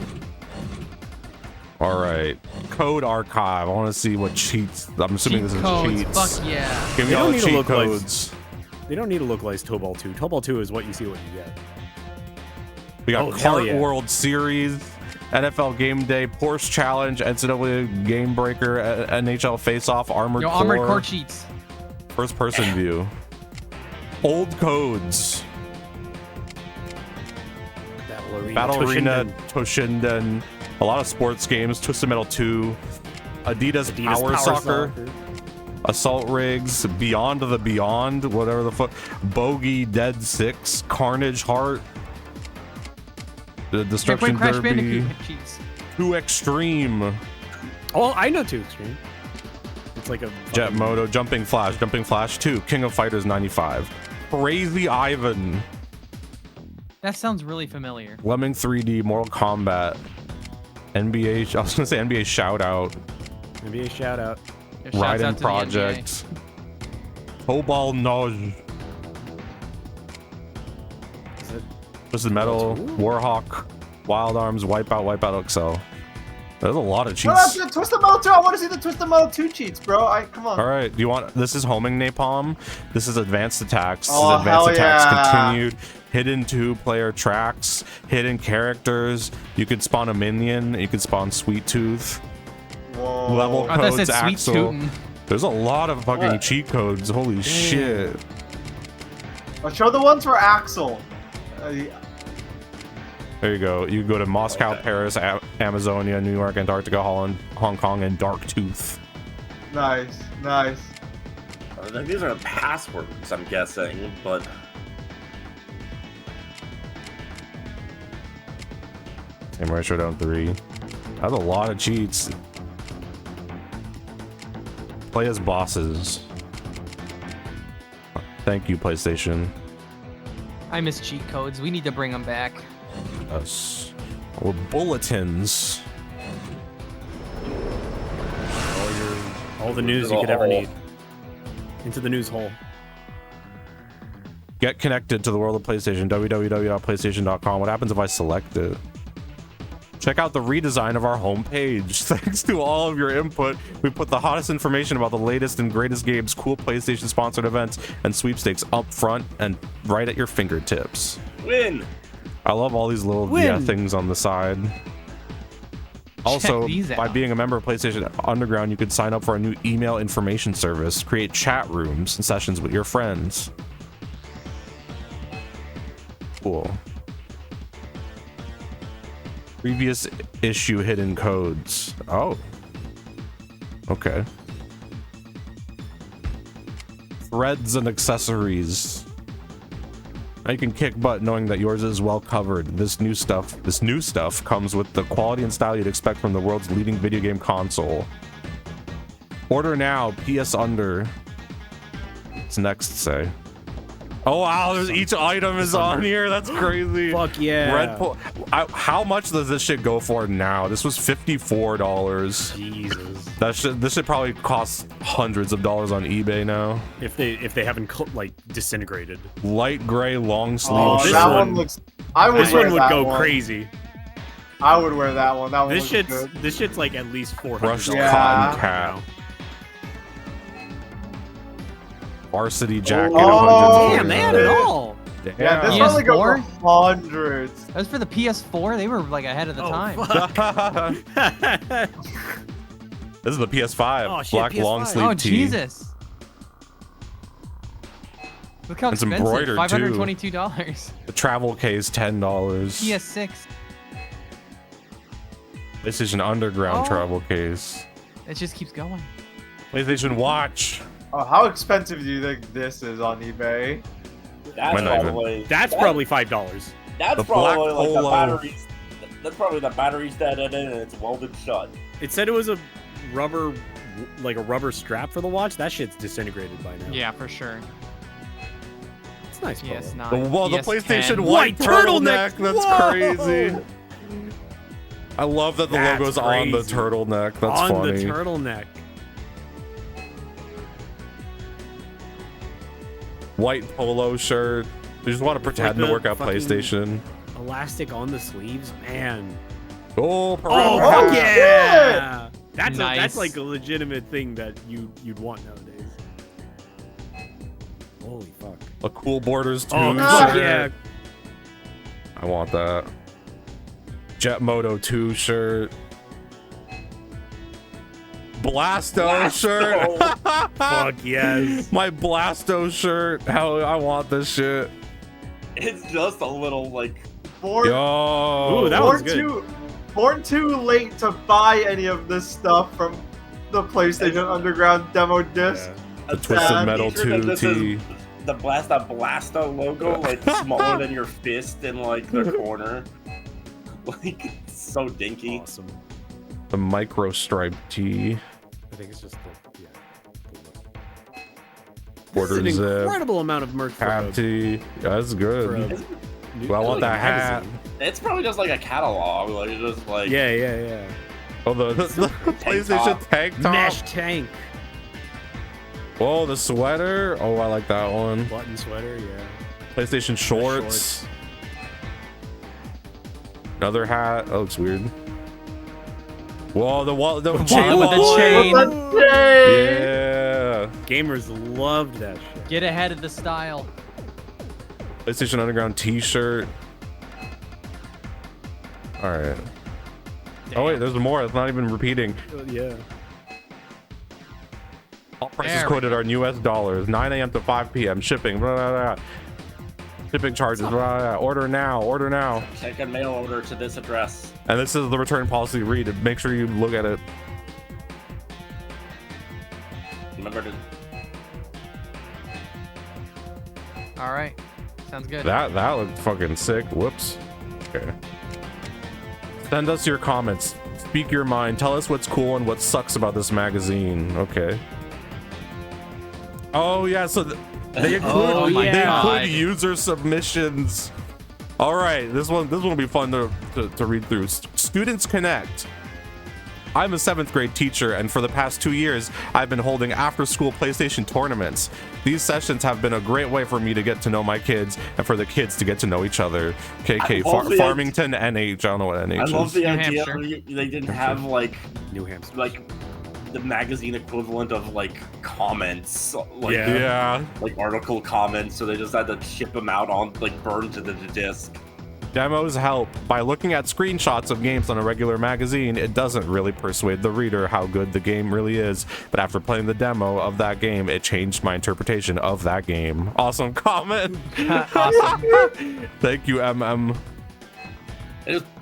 [SPEAKER 2] All right, code archive. I want to see what cheats. I'm assuming this is cheats.
[SPEAKER 3] Fuck yeah.
[SPEAKER 2] Give me all the cheat codes.
[SPEAKER 5] They don't need to localize Tobal 2. Tobal 2 is what you see what you get.
[SPEAKER 2] We got Kart World Series, NFL Game Day, Porsche Challenge, NCAA Game Breaker, NHL Face Off, Armored Core.
[SPEAKER 3] Armored Core cheats.
[SPEAKER 2] First person view. Old codes. Battle Arena, Toshinden. A lot of sports games. Twisted Metal 2. Adidas Power Soccer. Assault Rigs, Beyond the Beyond, whatever the fuck, Bogey, Dead 6, Carnage Heart, the Destruction Derby, 2 Extreme.
[SPEAKER 5] Oh, I know 2 Extreme. It's like a
[SPEAKER 2] Jet Moto, Jumping Flash 2, King of Fighters 95, Crazy Ivan,
[SPEAKER 3] That sounds really familiar.
[SPEAKER 2] Lemming 3D, Mortal Kombat, NBA. I was gonna say NBA Shout Out.
[SPEAKER 5] NBA Shout Out.
[SPEAKER 2] Raiden Project. Tobal Noj. Twisted Metal, Warhawk, Wild Arms, Wipeout XL. There's a lot of cheats.
[SPEAKER 14] No, that's the Twisted Metal 2. I want to see the Twisted Metal 2 cheats, bro. Come on.
[SPEAKER 2] All right, do you want? This is homing napalm. This is advanced attacks. This
[SPEAKER 14] Oh,
[SPEAKER 2] is advanced
[SPEAKER 14] hell
[SPEAKER 2] attacks
[SPEAKER 14] yeah.
[SPEAKER 2] continued. Hidden 2-player tracks. Hidden characters. You could spawn a minion. You could spawn Sweet Tooth.
[SPEAKER 14] Whoa.
[SPEAKER 2] Level
[SPEAKER 3] I thought it
[SPEAKER 2] codes.
[SPEAKER 3] said Sweet
[SPEAKER 2] Axel.
[SPEAKER 3] Tootin'.
[SPEAKER 2] There's a lot of fucking cheat codes. Holy shit.
[SPEAKER 14] I'll show the ones for Axel.
[SPEAKER 2] There you go. You go to Moscow, Paris, Amazonia, New York, Antarctica, Holland, Hong Kong, and Dark Tooth.
[SPEAKER 14] Nice, nice.
[SPEAKER 4] These are passwords, I'm guessing, but...
[SPEAKER 2] Samurai Showdown 3. That's a lot of cheats. Play as bosses. Thank you, PlayStation.
[SPEAKER 3] I miss cheat codes. We need to bring them back.
[SPEAKER 2] Yes. Or bulletins.
[SPEAKER 5] All the news you could ever need. Into the news hole.
[SPEAKER 2] Get connected to the world of PlayStation. www.playstation.com. What happens if I select it? Check out the redesign of our homepage. Thanks to all of your input, we put the hottest information about the latest and greatest games, cool PlayStation sponsored events, and sweepstakes up front and right at your fingertips.
[SPEAKER 4] Win!
[SPEAKER 2] I love all these little things on the side. Also, by being a member of PlayStation Underground, you could sign up for a new email information service, create chat rooms and sessions with your friends. Cool. Previous issue hidden codes. Oh. Okay. Threads and accessories. Now you can kick butt knowing that yours is well covered. This new stuff comes with the quality and style you'd expect from the world's leading video game console. Order now, PS Under. What's next say? Oh wow, there's each item is on here. That's crazy.
[SPEAKER 5] Fuck yeah.
[SPEAKER 2] Red how much does this shit go for now? This was $54.
[SPEAKER 5] Jesus.
[SPEAKER 2] This should probably cost hundreds of dollars on eBay now.
[SPEAKER 5] If they haven't like disintegrated.
[SPEAKER 2] Light gray long sleeve.
[SPEAKER 14] Oh,
[SPEAKER 2] shirt.
[SPEAKER 14] that one looks.
[SPEAKER 5] This one would go crazy.
[SPEAKER 14] I would wear that one. That one.
[SPEAKER 5] This shit's like at least $400.
[SPEAKER 2] Brushed cotton cap. Varsity jacket.
[SPEAKER 5] Damn, they had it all.
[SPEAKER 2] Damn.
[SPEAKER 14] Yeah, this one like over hundreds.
[SPEAKER 3] That was for the PS4. They were like ahead of the time.
[SPEAKER 2] This is the PS5.
[SPEAKER 3] Oh, shit,
[SPEAKER 2] Black
[SPEAKER 3] PS5.
[SPEAKER 2] long sleeve
[SPEAKER 3] Oh,
[SPEAKER 2] tee.
[SPEAKER 3] Jesus. Look how
[SPEAKER 2] It's
[SPEAKER 3] expensive.
[SPEAKER 2] embroidered, too.
[SPEAKER 3] $522.
[SPEAKER 2] The travel case, $10.
[SPEAKER 3] PS6.
[SPEAKER 2] PlayStation Underground
[SPEAKER 3] Oh.
[SPEAKER 2] travel case.
[SPEAKER 3] It just keeps going.
[SPEAKER 2] PlayStation Watch.
[SPEAKER 14] Oh, how expensive do you think this is on eBay?
[SPEAKER 4] That's
[SPEAKER 2] Might not
[SPEAKER 4] probably
[SPEAKER 5] That's probably $5.
[SPEAKER 4] That's
[SPEAKER 2] The
[SPEAKER 4] probably
[SPEAKER 2] black
[SPEAKER 4] like the
[SPEAKER 2] polo.
[SPEAKER 4] batteries. That's probably the batteries that in it, and it's welded shut.
[SPEAKER 5] It said it was a rubber, like a rubber strap for the watch. That shit's disintegrated by now.
[SPEAKER 3] Yeah, for sure.
[SPEAKER 5] It's nice.
[SPEAKER 3] PS9.
[SPEAKER 2] The
[SPEAKER 3] PS10.
[SPEAKER 2] PlayStation white turtleneck. That's
[SPEAKER 5] Whoa!
[SPEAKER 2] crazy. I love that the
[SPEAKER 5] That's
[SPEAKER 2] logo's on the
[SPEAKER 5] crazy.
[SPEAKER 2] turtleneck. That's
[SPEAKER 5] on
[SPEAKER 2] funny.
[SPEAKER 5] the turtleneck.
[SPEAKER 2] White polo shirt. They just want to pretend
[SPEAKER 5] like
[SPEAKER 2] to work
[SPEAKER 5] the
[SPEAKER 2] out
[SPEAKER 5] fucking-
[SPEAKER 2] PlayStation.
[SPEAKER 5] Elastic on the sleeves, man.
[SPEAKER 2] Oh,
[SPEAKER 5] Oh,
[SPEAKER 2] Piranha
[SPEAKER 5] fuck
[SPEAKER 2] hat.
[SPEAKER 5] yeah! That's
[SPEAKER 3] Nice.
[SPEAKER 5] that's like a legitimate thing that you'd want nowadays. Holy fuck!
[SPEAKER 2] A cool Borders 2
[SPEAKER 5] Oh,
[SPEAKER 2] shirt.
[SPEAKER 5] yeah.
[SPEAKER 2] I want that. Jet Moto 2 shirt. Blasto shirt.
[SPEAKER 5] Fuck yes.
[SPEAKER 2] My Blasto shirt. Hell, I want this shit.
[SPEAKER 4] It's just a little like.
[SPEAKER 14] Born,
[SPEAKER 2] Yo.
[SPEAKER 5] Ooh, that
[SPEAKER 14] born
[SPEAKER 5] was good.
[SPEAKER 14] born too late to buy any of this stuff from the PlayStation Underground demo disc.
[SPEAKER 2] The Twisted Metal
[SPEAKER 4] Feature that
[SPEAKER 2] 2
[SPEAKER 4] this
[SPEAKER 2] T.
[SPEAKER 4] is the Blasto logo, like smaller than your fist in like the corner. Like it's so dinky.
[SPEAKER 5] Awesome.
[SPEAKER 2] The Micro Stripe T.
[SPEAKER 5] I think it's just the
[SPEAKER 2] Quarter
[SPEAKER 5] This is an
[SPEAKER 2] zip.
[SPEAKER 5] incredible amount of merch for
[SPEAKER 2] Hat
[SPEAKER 5] a-
[SPEAKER 2] tee. Yeah, that's
[SPEAKER 5] for
[SPEAKER 2] good.
[SPEAKER 5] a
[SPEAKER 2] Well, I want that hat.
[SPEAKER 5] magazine.
[SPEAKER 4] It's probably just like a catalog, like just like
[SPEAKER 5] Yeah.
[SPEAKER 2] Oh, the PlayStation tank top.
[SPEAKER 5] Mesh tank.
[SPEAKER 2] Oh, the sweater. Oh, I like that one.
[SPEAKER 5] Button sweater, yeah.
[SPEAKER 2] PlayStation shorts. Another hat. That looks weird. Whoa, the chain
[SPEAKER 3] with the chain.
[SPEAKER 2] Yeah.
[SPEAKER 5] Gamers loved that shit.
[SPEAKER 3] Get ahead of the style.
[SPEAKER 2] PlayStation Underground T-shirt. All right. Oh wait, there's more. It's not even repeating.
[SPEAKER 5] Yeah.
[SPEAKER 2] All prices
[SPEAKER 3] There we
[SPEAKER 2] quoted are in US dollars. 9 a.m. to 5 p.m. Shipping. Blah, blah, blah. Shipping charges. Blah, blah, blah. Order now. Order now.
[SPEAKER 4] check a mail order to this address.
[SPEAKER 2] And this is the return policy. Read it. Make sure you look at it.
[SPEAKER 4] Remember to
[SPEAKER 3] All right. Sounds good.
[SPEAKER 2] That looked fucking sick. Whoops. Okay. Send us your comments. Speak your mind. Tell us what's cool and what sucks about this magazine. Okay. Oh yeah, so they include
[SPEAKER 3] Oh my
[SPEAKER 2] they
[SPEAKER 3] God.
[SPEAKER 2] include user submissions. All right, this one will be fun to read through. Students Connect. I'm a 7th grade teacher, and for the past 2 years, I've been holding after-school PlayStation tournaments. These sessions have been a great way for me to get to know my kids, and for the kids to get to know each other. KK, Farmington, NH. I don't know what NH
[SPEAKER 4] I
[SPEAKER 2] is.
[SPEAKER 4] love the
[SPEAKER 3] New
[SPEAKER 4] idea
[SPEAKER 3] Hampshire.
[SPEAKER 4] they didn't have like
[SPEAKER 5] New Hampshire.
[SPEAKER 4] like the magazine equivalent of like comments, like
[SPEAKER 2] Yeah.
[SPEAKER 4] like article comments, so they just had to ship them out on like burned to the disc.
[SPEAKER 2] Demos help. By looking at screenshots of games on a regular magazine, it doesn't really persuade the reader how good the game really is. But after playing the demo of that game, it changed my interpretation of that game. Awesome comment.
[SPEAKER 3] Awesome.
[SPEAKER 2] Thank you, MM.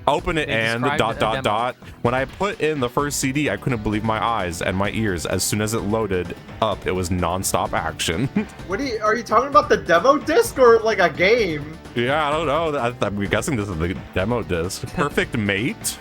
[SPEAKER 2] Open it
[SPEAKER 3] They
[SPEAKER 2] and
[SPEAKER 3] described a demo.
[SPEAKER 2] When I put in the first CD, I couldn't believe my eyes and my ears. As soon as it loaded up, it was non-stop action.
[SPEAKER 14] What are you talking about, the demo disc or like a game?
[SPEAKER 2] Yeah, I don't know. I'm guessing this is the demo disc. Perfect Mate.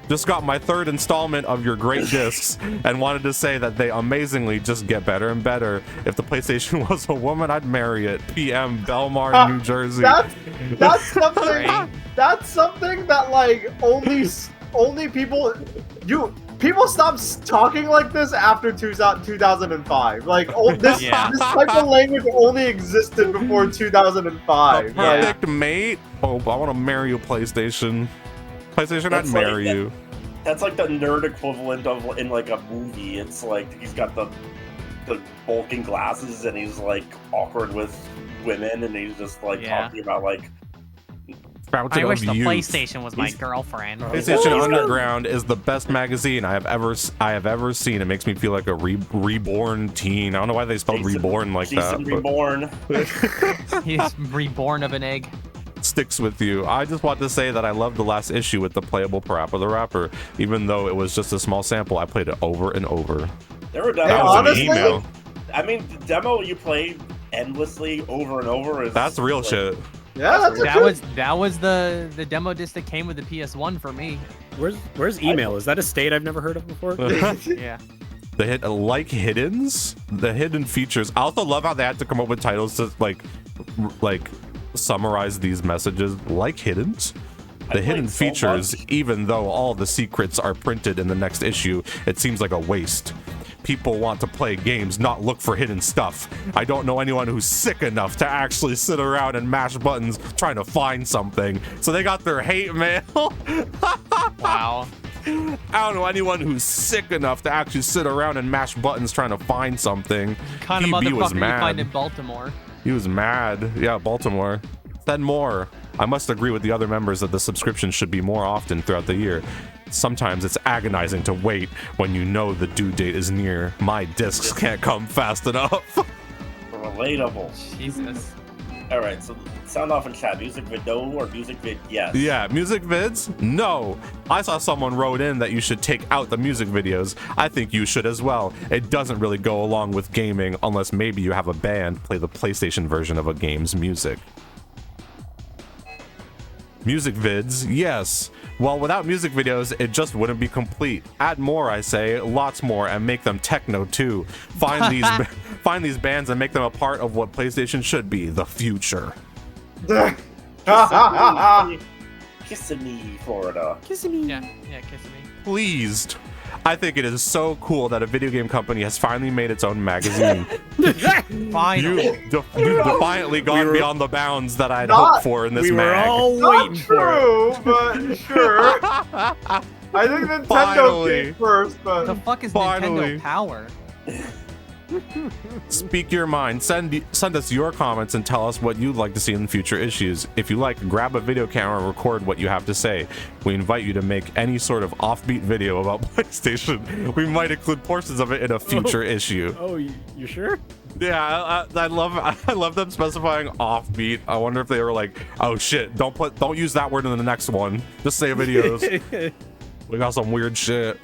[SPEAKER 2] Just got my 3rd installment of your great discs and wanted to say that they amazingly just get better and better. If the PlayStation was a woman, I'd marry it. PM, Belmar, New Jersey.
[SPEAKER 14] That's something. That's something that like only people stop talking like this after 2005. Like this this type of language only existed before 2005.
[SPEAKER 2] Perfect Mate. Oh, I want to marry you, PlayStation. PlayStation,
[SPEAKER 4] That's
[SPEAKER 2] I'd
[SPEAKER 4] like
[SPEAKER 2] marry you.
[SPEAKER 4] That's like the nerd equivalent of in like a movie. It's like he's got the bulking glasses and he's like awkward with women and he's just like talking about like
[SPEAKER 2] Sprouted
[SPEAKER 3] I wish
[SPEAKER 2] of
[SPEAKER 3] the
[SPEAKER 2] youth.
[SPEAKER 3] PlayStation was my girlfriend.
[SPEAKER 2] PlayStation Underground is the best magazine I have ever seen. It makes me feel like a reborn teen. I don't know why they spelled reborn like that.
[SPEAKER 4] Jason Reborn.
[SPEAKER 3] He's reborn of an egg.
[SPEAKER 2] Sticks with you. I just want to say that I loved the last issue with the playable Parappa the Rapper. Even though it was just a small sample, I played it over and over.
[SPEAKER 4] There were
[SPEAKER 2] That
[SPEAKER 4] demos.
[SPEAKER 2] was
[SPEAKER 14] honestly,
[SPEAKER 2] an email.
[SPEAKER 4] I mean, the demo you played endlessly over and over is
[SPEAKER 2] That's real shit.
[SPEAKER 14] Yeah, that's
[SPEAKER 3] that was the demo disc that came with the PS1 for me.
[SPEAKER 5] Where's email? Is that a state I've never heard of before?
[SPEAKER 3] Yeah.
[SPEAKER 2] The hit like hiddens, the hidden features. I also love how they had to come up with titles to like summarize these messages. Like hiddens, the hidden features. Even though all the secrets are printed in the next issue, it seems like a waste. People want to play games, not look for hidden stuff. I don't know anyone who's sick enough to actually sit around and mash buttons trying to find something. So they got their hate mail.
[SPEAKER 3] Wow.
[SPEAKER 2] I don't know anyone who's sick enough to actually sit around and mash buttons trying to find something.
[SPEAKER 3] Kind of
[SPEAKER 2] DB was
[SPEAKER 3] motherfucker you
[SPEAKER 2] mad.
[SPEAKER 3] find in Baltimore.
[SPEAKER 2] He was mad. Yeah, Baltimore. Said more. I must agree with the other members that the subscription should be more often throughout the year. Sometimes it's agonizing to wait when you know the due date is near. My discs can't come fast enough.
[SPEAKER 4] relatable.
[SPEAKER 3] Jesus.
[SPEAKER 4] All right, so sound off in chat. Music vid no or music vid yes?
[SPEAKER 2] Yeah, music vids? No. I saw someone wrote in that you should take out the music videos. I think you should as well. It doesn't really go along with gaming unless maybe you have a band play the PlayStation version of a game's music. Music vids, yes. Well, without music videos, it just wouldn't be complete. Add more, I say, lots more, and make them techno too. Find these bands and make them a part of what PlayStation should be, the future.
[SPEAKER 4] Kissimmee, Florida.
[SPEAKER 3] Kissimmee. Yeah, Kissimmee.
[SPEAKER 2] Pleased. I think it is so cool that a video game company has finally made its own magazine.
[SPEAKER 3] Finally.
[SPEAKER 2] You defiantly gone beyond the bounds that I'd hoped for in this mag.
[SPEAKER 14] Not true, but sure. I think Nintendo
[SPEAKER 2] Finally.
[SPEAKER 14] came first, but
[SPEAKER 3] The fuck is
[SPEAKER 2] Finally.
[SPEAKER 3] Nintendo Power?
[SPEAKER 2] Speak your mind. Send us your comments and tell us what you'd like to see in future issues. If you like, grab a video camera and record what you have to say. We invite you to make any sort of offbeat video about PlayStation. We might include portions of it in a future issue.
[SPEAKER 5] Oh, you sure?
[SPEAKER 2] Yeah, I love them specifying offbeat. I wonder if they were like, oh shit, don't use that word in the next one. Just say videos. We got some weird shit.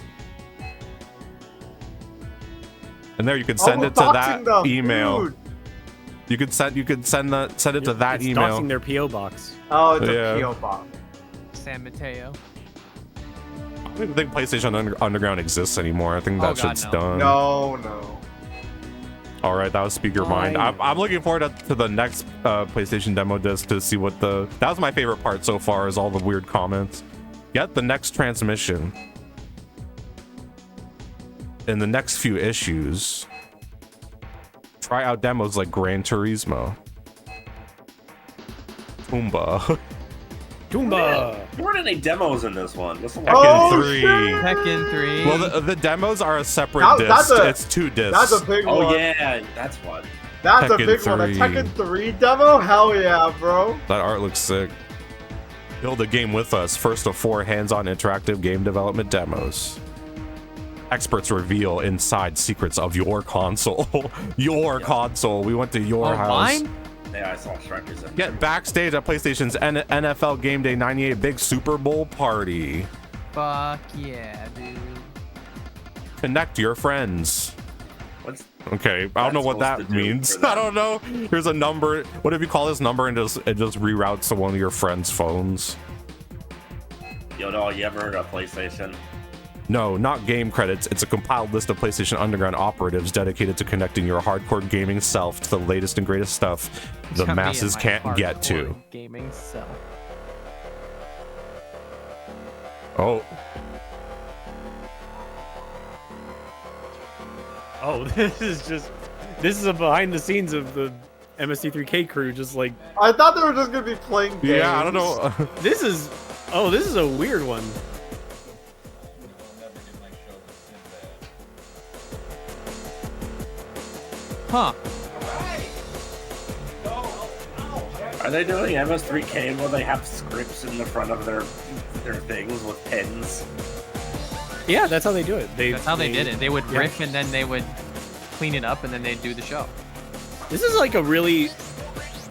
[SPEAKER 2] And there you can send it to that email.
[SPEAKER 14] Dude.
[SPEAKER 2] You could send it to that
[SPEAKER 5] It's
[SPEAKER 2] email.
[SPEAKER 5] doxing their PO box.
[SPEAKER 14] Oh, it's
[SPEAKER 2] Yeah.
[SPEAKER 14] a PO box.
[SPEAKER 3] San Mateo.
[SPEAKER 2] I don't even think PlayStation Underground exists anymore. I think that
[SPEAKER 3] God,
[SPEAKER 2] shit's
[SPEAKER 3] no.
[SPEAKER 2] done.
[SPEAKER 14] No.
[SPEAKER 2] All right, that was Speak Your Mind. I'm looking forward to the next PlayStation demo disc to see what that was my favorite part so far, is all the weird comments. Get the next transmission. In the next few issues, try out demos like Gran Turismo. Toomba.
[SPEAKER 4] There weren't any demos in this one. This one
[SPEAKER 2] Tekken 3.
[SPEAKER 3] Tekken 3.
[SPEAKER 2] Well, the demos are a separate disc. It's 2 discs.
[SPEAKER 14] That's a big one.
[SPEAKER 4] Oh yeah, that's what.
[SPEAKER 14] That's a
[SPEAKER 2] Tekken
[SPEAKER 14] big one. A
[SPEAKER 2] 3.
[SPEAKER 14] Tekken 3 demo? Hell yeah, bro.
[SPEAKER 2] That art looks sick. Build a game with us. First of 4 hands-on interactive game development demos. Experts reveal inside secrets of your console. Your console. We went to your house.
[SPEAKER 3] Mine?
[SPEAKER 4] Yeah, I saw Strikers in.
[SPEAKER 2] Get backstage at PlayStation's NFL Game Day 98 big Super Bowl party.
[SPEAKER 3] Fuck yeah, dude.
[SPEAKER 2] Connect your friends.
[SPEAKER 4] What's
[SPEAKER 2] Okay, I don't know what that means. I don't know. Here's a number. What if you call this number and it just reroutes to one of your friends' phones?
[SPEAKER 4] Yo, no, you ever heard of PlayStation?
[SPEAKER 2] No, not game credits. It's a compiled list of PlayStation Underground operatives dedicated to connecting your hardcore gaming self to the latest and greatest stuff the
[SPEAKER 3] To me
[SPEAKER 2] masses
[SPEAKER 3] and my
[SPEAKER 2] can't get to.
[SPEAKER 3] hardcore Gaming self.
[SPEAKER 2] Oh,
[SPEAKER 5] Oh, this is a behind the scenes of the MST3K crew, just like.
[SPEAKER 14] I thought they were just gonna be playing games.
[SPEAKER 2] yeah, I don't know.
[SPEAKER 5] This is a weird one.
[SPEAKER 3] Huh.
[SPEAKER 4] Are they doing MS3K where they have scripts in the front of their things with pens?
[SPEAKER 5] Yeah, that's how they do it.
[SPEAKER 3] That's how they did it. They would riff and then they would clean it up and then they'd do the show.
[SPEAKER 5] This is like a really...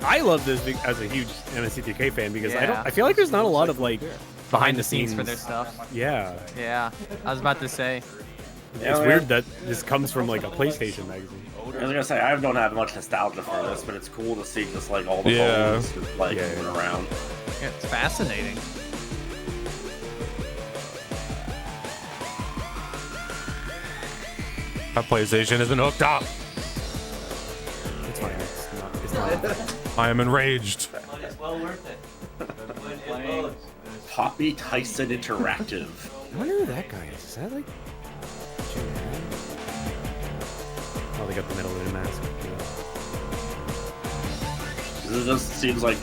[SPEAKER 5] I love this as a huge MS3K fan because I feel like there's not a lot of like behind the scenes
[SPEAKER 3] for their stuff.
[SPEAKER 5] Yeah.
[SPEAKER 3] Yeah, I was about to say.
[SPEAKER 5] It's weird that this comes from like a PlayStation magazine.
[SPEAKER 4] I was gonna say I don't have much nostalgia for this, but it's cool to see just like all the phones like moving around.
[SPEAKER 3] Yeah, it's fascinating.
[SPEAKER 2] That PlayStation isn't hooked up.
[SPEAKER 5] It's fine. It's not.
[SPEAKER 2] I am enraged.
[SPEAKER 7] It's well worth it.
[SPEAKER 4] Poppy Tyson Interactive.
[SPEAKER 5] I wonder who that guy is. Is that like... Oh, they got the Metal in mask.
[SPEAKER 4] This just seems like,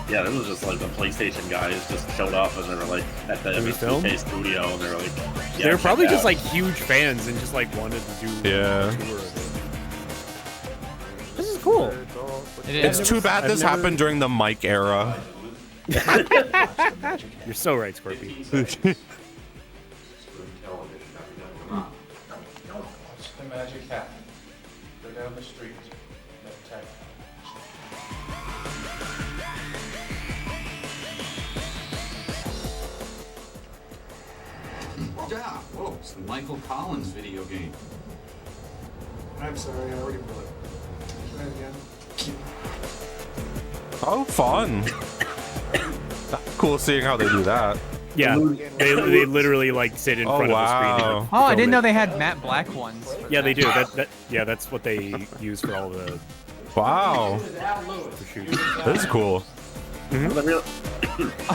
[SPEAKER 4] this was just like the PlayStation guys just showed up and they were like at the MSK studio and they were like,
[SPEAKER 5] they're probably just like huge fans and just like wanted to do a tour of it. This is cool.
[SPEAKER 2] It's too bad this happened during the mic era.
[SPEAKER 5] You're so right, Scorpion.
[SPEAKER 7] Watch the magic happen. Go down the street. Attack.
[SPEAKER 16] Yeah, whoa, it's the Michael Collins video game.
[SPEAKER 7] I'm sorry, I already blew it. Try it again.
[SPEAKER 2] Oh, fun. Cool seeing how they do that.
[SPEAKER 5] Yeah, they literally like sit in front of the screen. And
[SPEAKER 3] Oh, I didn't know they had matte black ones.
[SPEAKER 5] Yeah, they do. That's what they use for all the.
[SPEAKER 2] Wow.
[SPEAKER 5] For shooting.
[SPEAKER 2] This is cool.
[SPEAKER 3] And
[SPEAKER 5] Like
[SPEAKER 3] they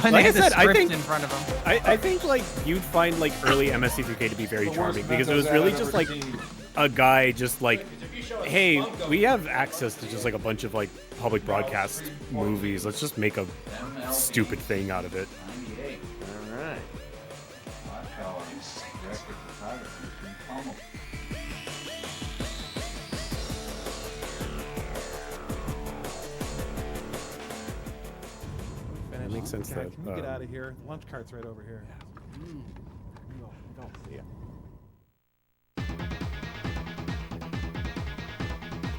[SPEAKER 5] I
[SPEAKER 3] had the
[SPEAKER 5] said, I
[SPEAKER 3] script
[SPEAKER 5] think
[SPEAKER 3] in front of them.
[SPEAKER 5] I think like you'd find like early MST3K to be very charming because it was really just like a guy just like, hey, we have access to just like a bunch of like public broadcast movies. Let's just make a stupid thing out of it.
[SPEAKER 7] All right.
[SPEAKER 5] It makes sense that.
[SPEAKER 8] Can we get out of here? The lunch cart's right over here. Don't see it.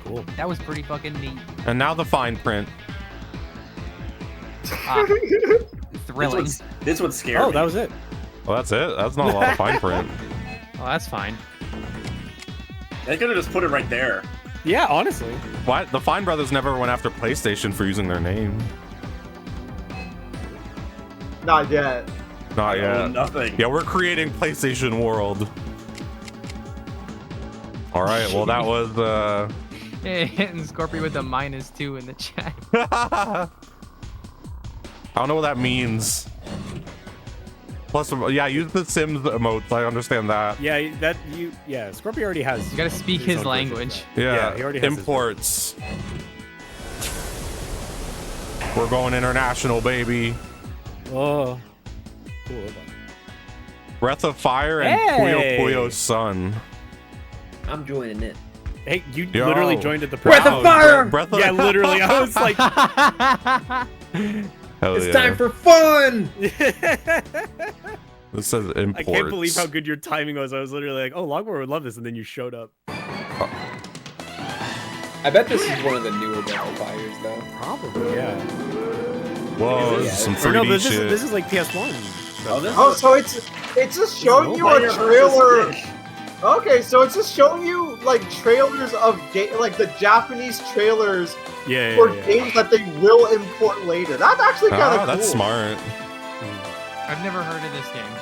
[SPEAKER 5] Cool.
[SPEAKER 3] That was pretty fucking neat.
[SPEAKER 2] And now the fine print.
[SPEAKER 3] Thrilling.
[SPEAKER 4] This would scare me.
[SPEAKER 5] Oh, that was it.
[SPEAKER 2] Well, that's it. That's not a lot of fine print.
[SPEAKER 3] Oh, that's fine.
[SPEAKER 4] They could have just put it right there.
[SPEAKER 5] Yeah, honestly.
[SPEAKER 2] What? The Fine Brothers never went after PlayStation for using their name.
[SPEAKER 14] Not yet.
[SPEAKER 2] Not yet.
[SPEAKER 4] Nothing.
[SPEAKER 2] Yeah, we're creating PlayStation World. All right. Well, that was.
[SPEAKER 3] Hey, hitting Scorpio with a -2 in the chat.
[SPEAKER 2] I don't know what that means. Plus, yeah, use the Sims emotes. I understand that.
[SPEAKER 5] Yeah, Scorpio already has.
[SPEAKER 3] You gotta speak his language.
[SPEAKER 2] Yeah,
[SPEAKER 5] he already has
[SPEAKER 2] imports. We're going international, baby.
[SPEAKER 5] Oh, cool.
[SPEAKER 2] Breath of Fire and
[SPEAKER 5] Hey!
[SPEAKER 2] Puyo Puyo's son.
[SPEAKER 10] I'm joining it.
[SPEAKER 5] Hey, you
[SPEAKER 2] Yo.
[SPEAKER 5] literally joined at the
[SPEAKER 10] Breath of Fire!
[SPEAKER 2] Breath of
[SPEAKER 5] Yeah, literally. I was like,
[SPEAKER 2] Hell
[SPEAKER 10] It's
[SPEAKER 2] yeah.
[SPEAKER 10] time for fun!
[SPEAKER 2] This says imports.
[SPEAKER 5] I can't believe how good your timing was. I was literally like, oh, Logmore would love this, and then you showed up.
[SPEAKER 10] I bet this is one of the newer Breath of Fires, though.
[SPEAKER 5] Probably, yeah.
[SPEAKER 2] Whoa, this is some 3D
[SPEAKER 5] Or no, but
[SPEAKER 2] shit.
[SPEAKER 5] this is like PS1.
[SPEAKER 14] Oh, so it's just showing you a trailer. Okay, so it's just showing you like trailers of like the Japanese trailers for games that they will import later. That's actually kind of cool.
[SPEAKER 2] That's smart.
[SPEAKER 3] I've never heard of this game.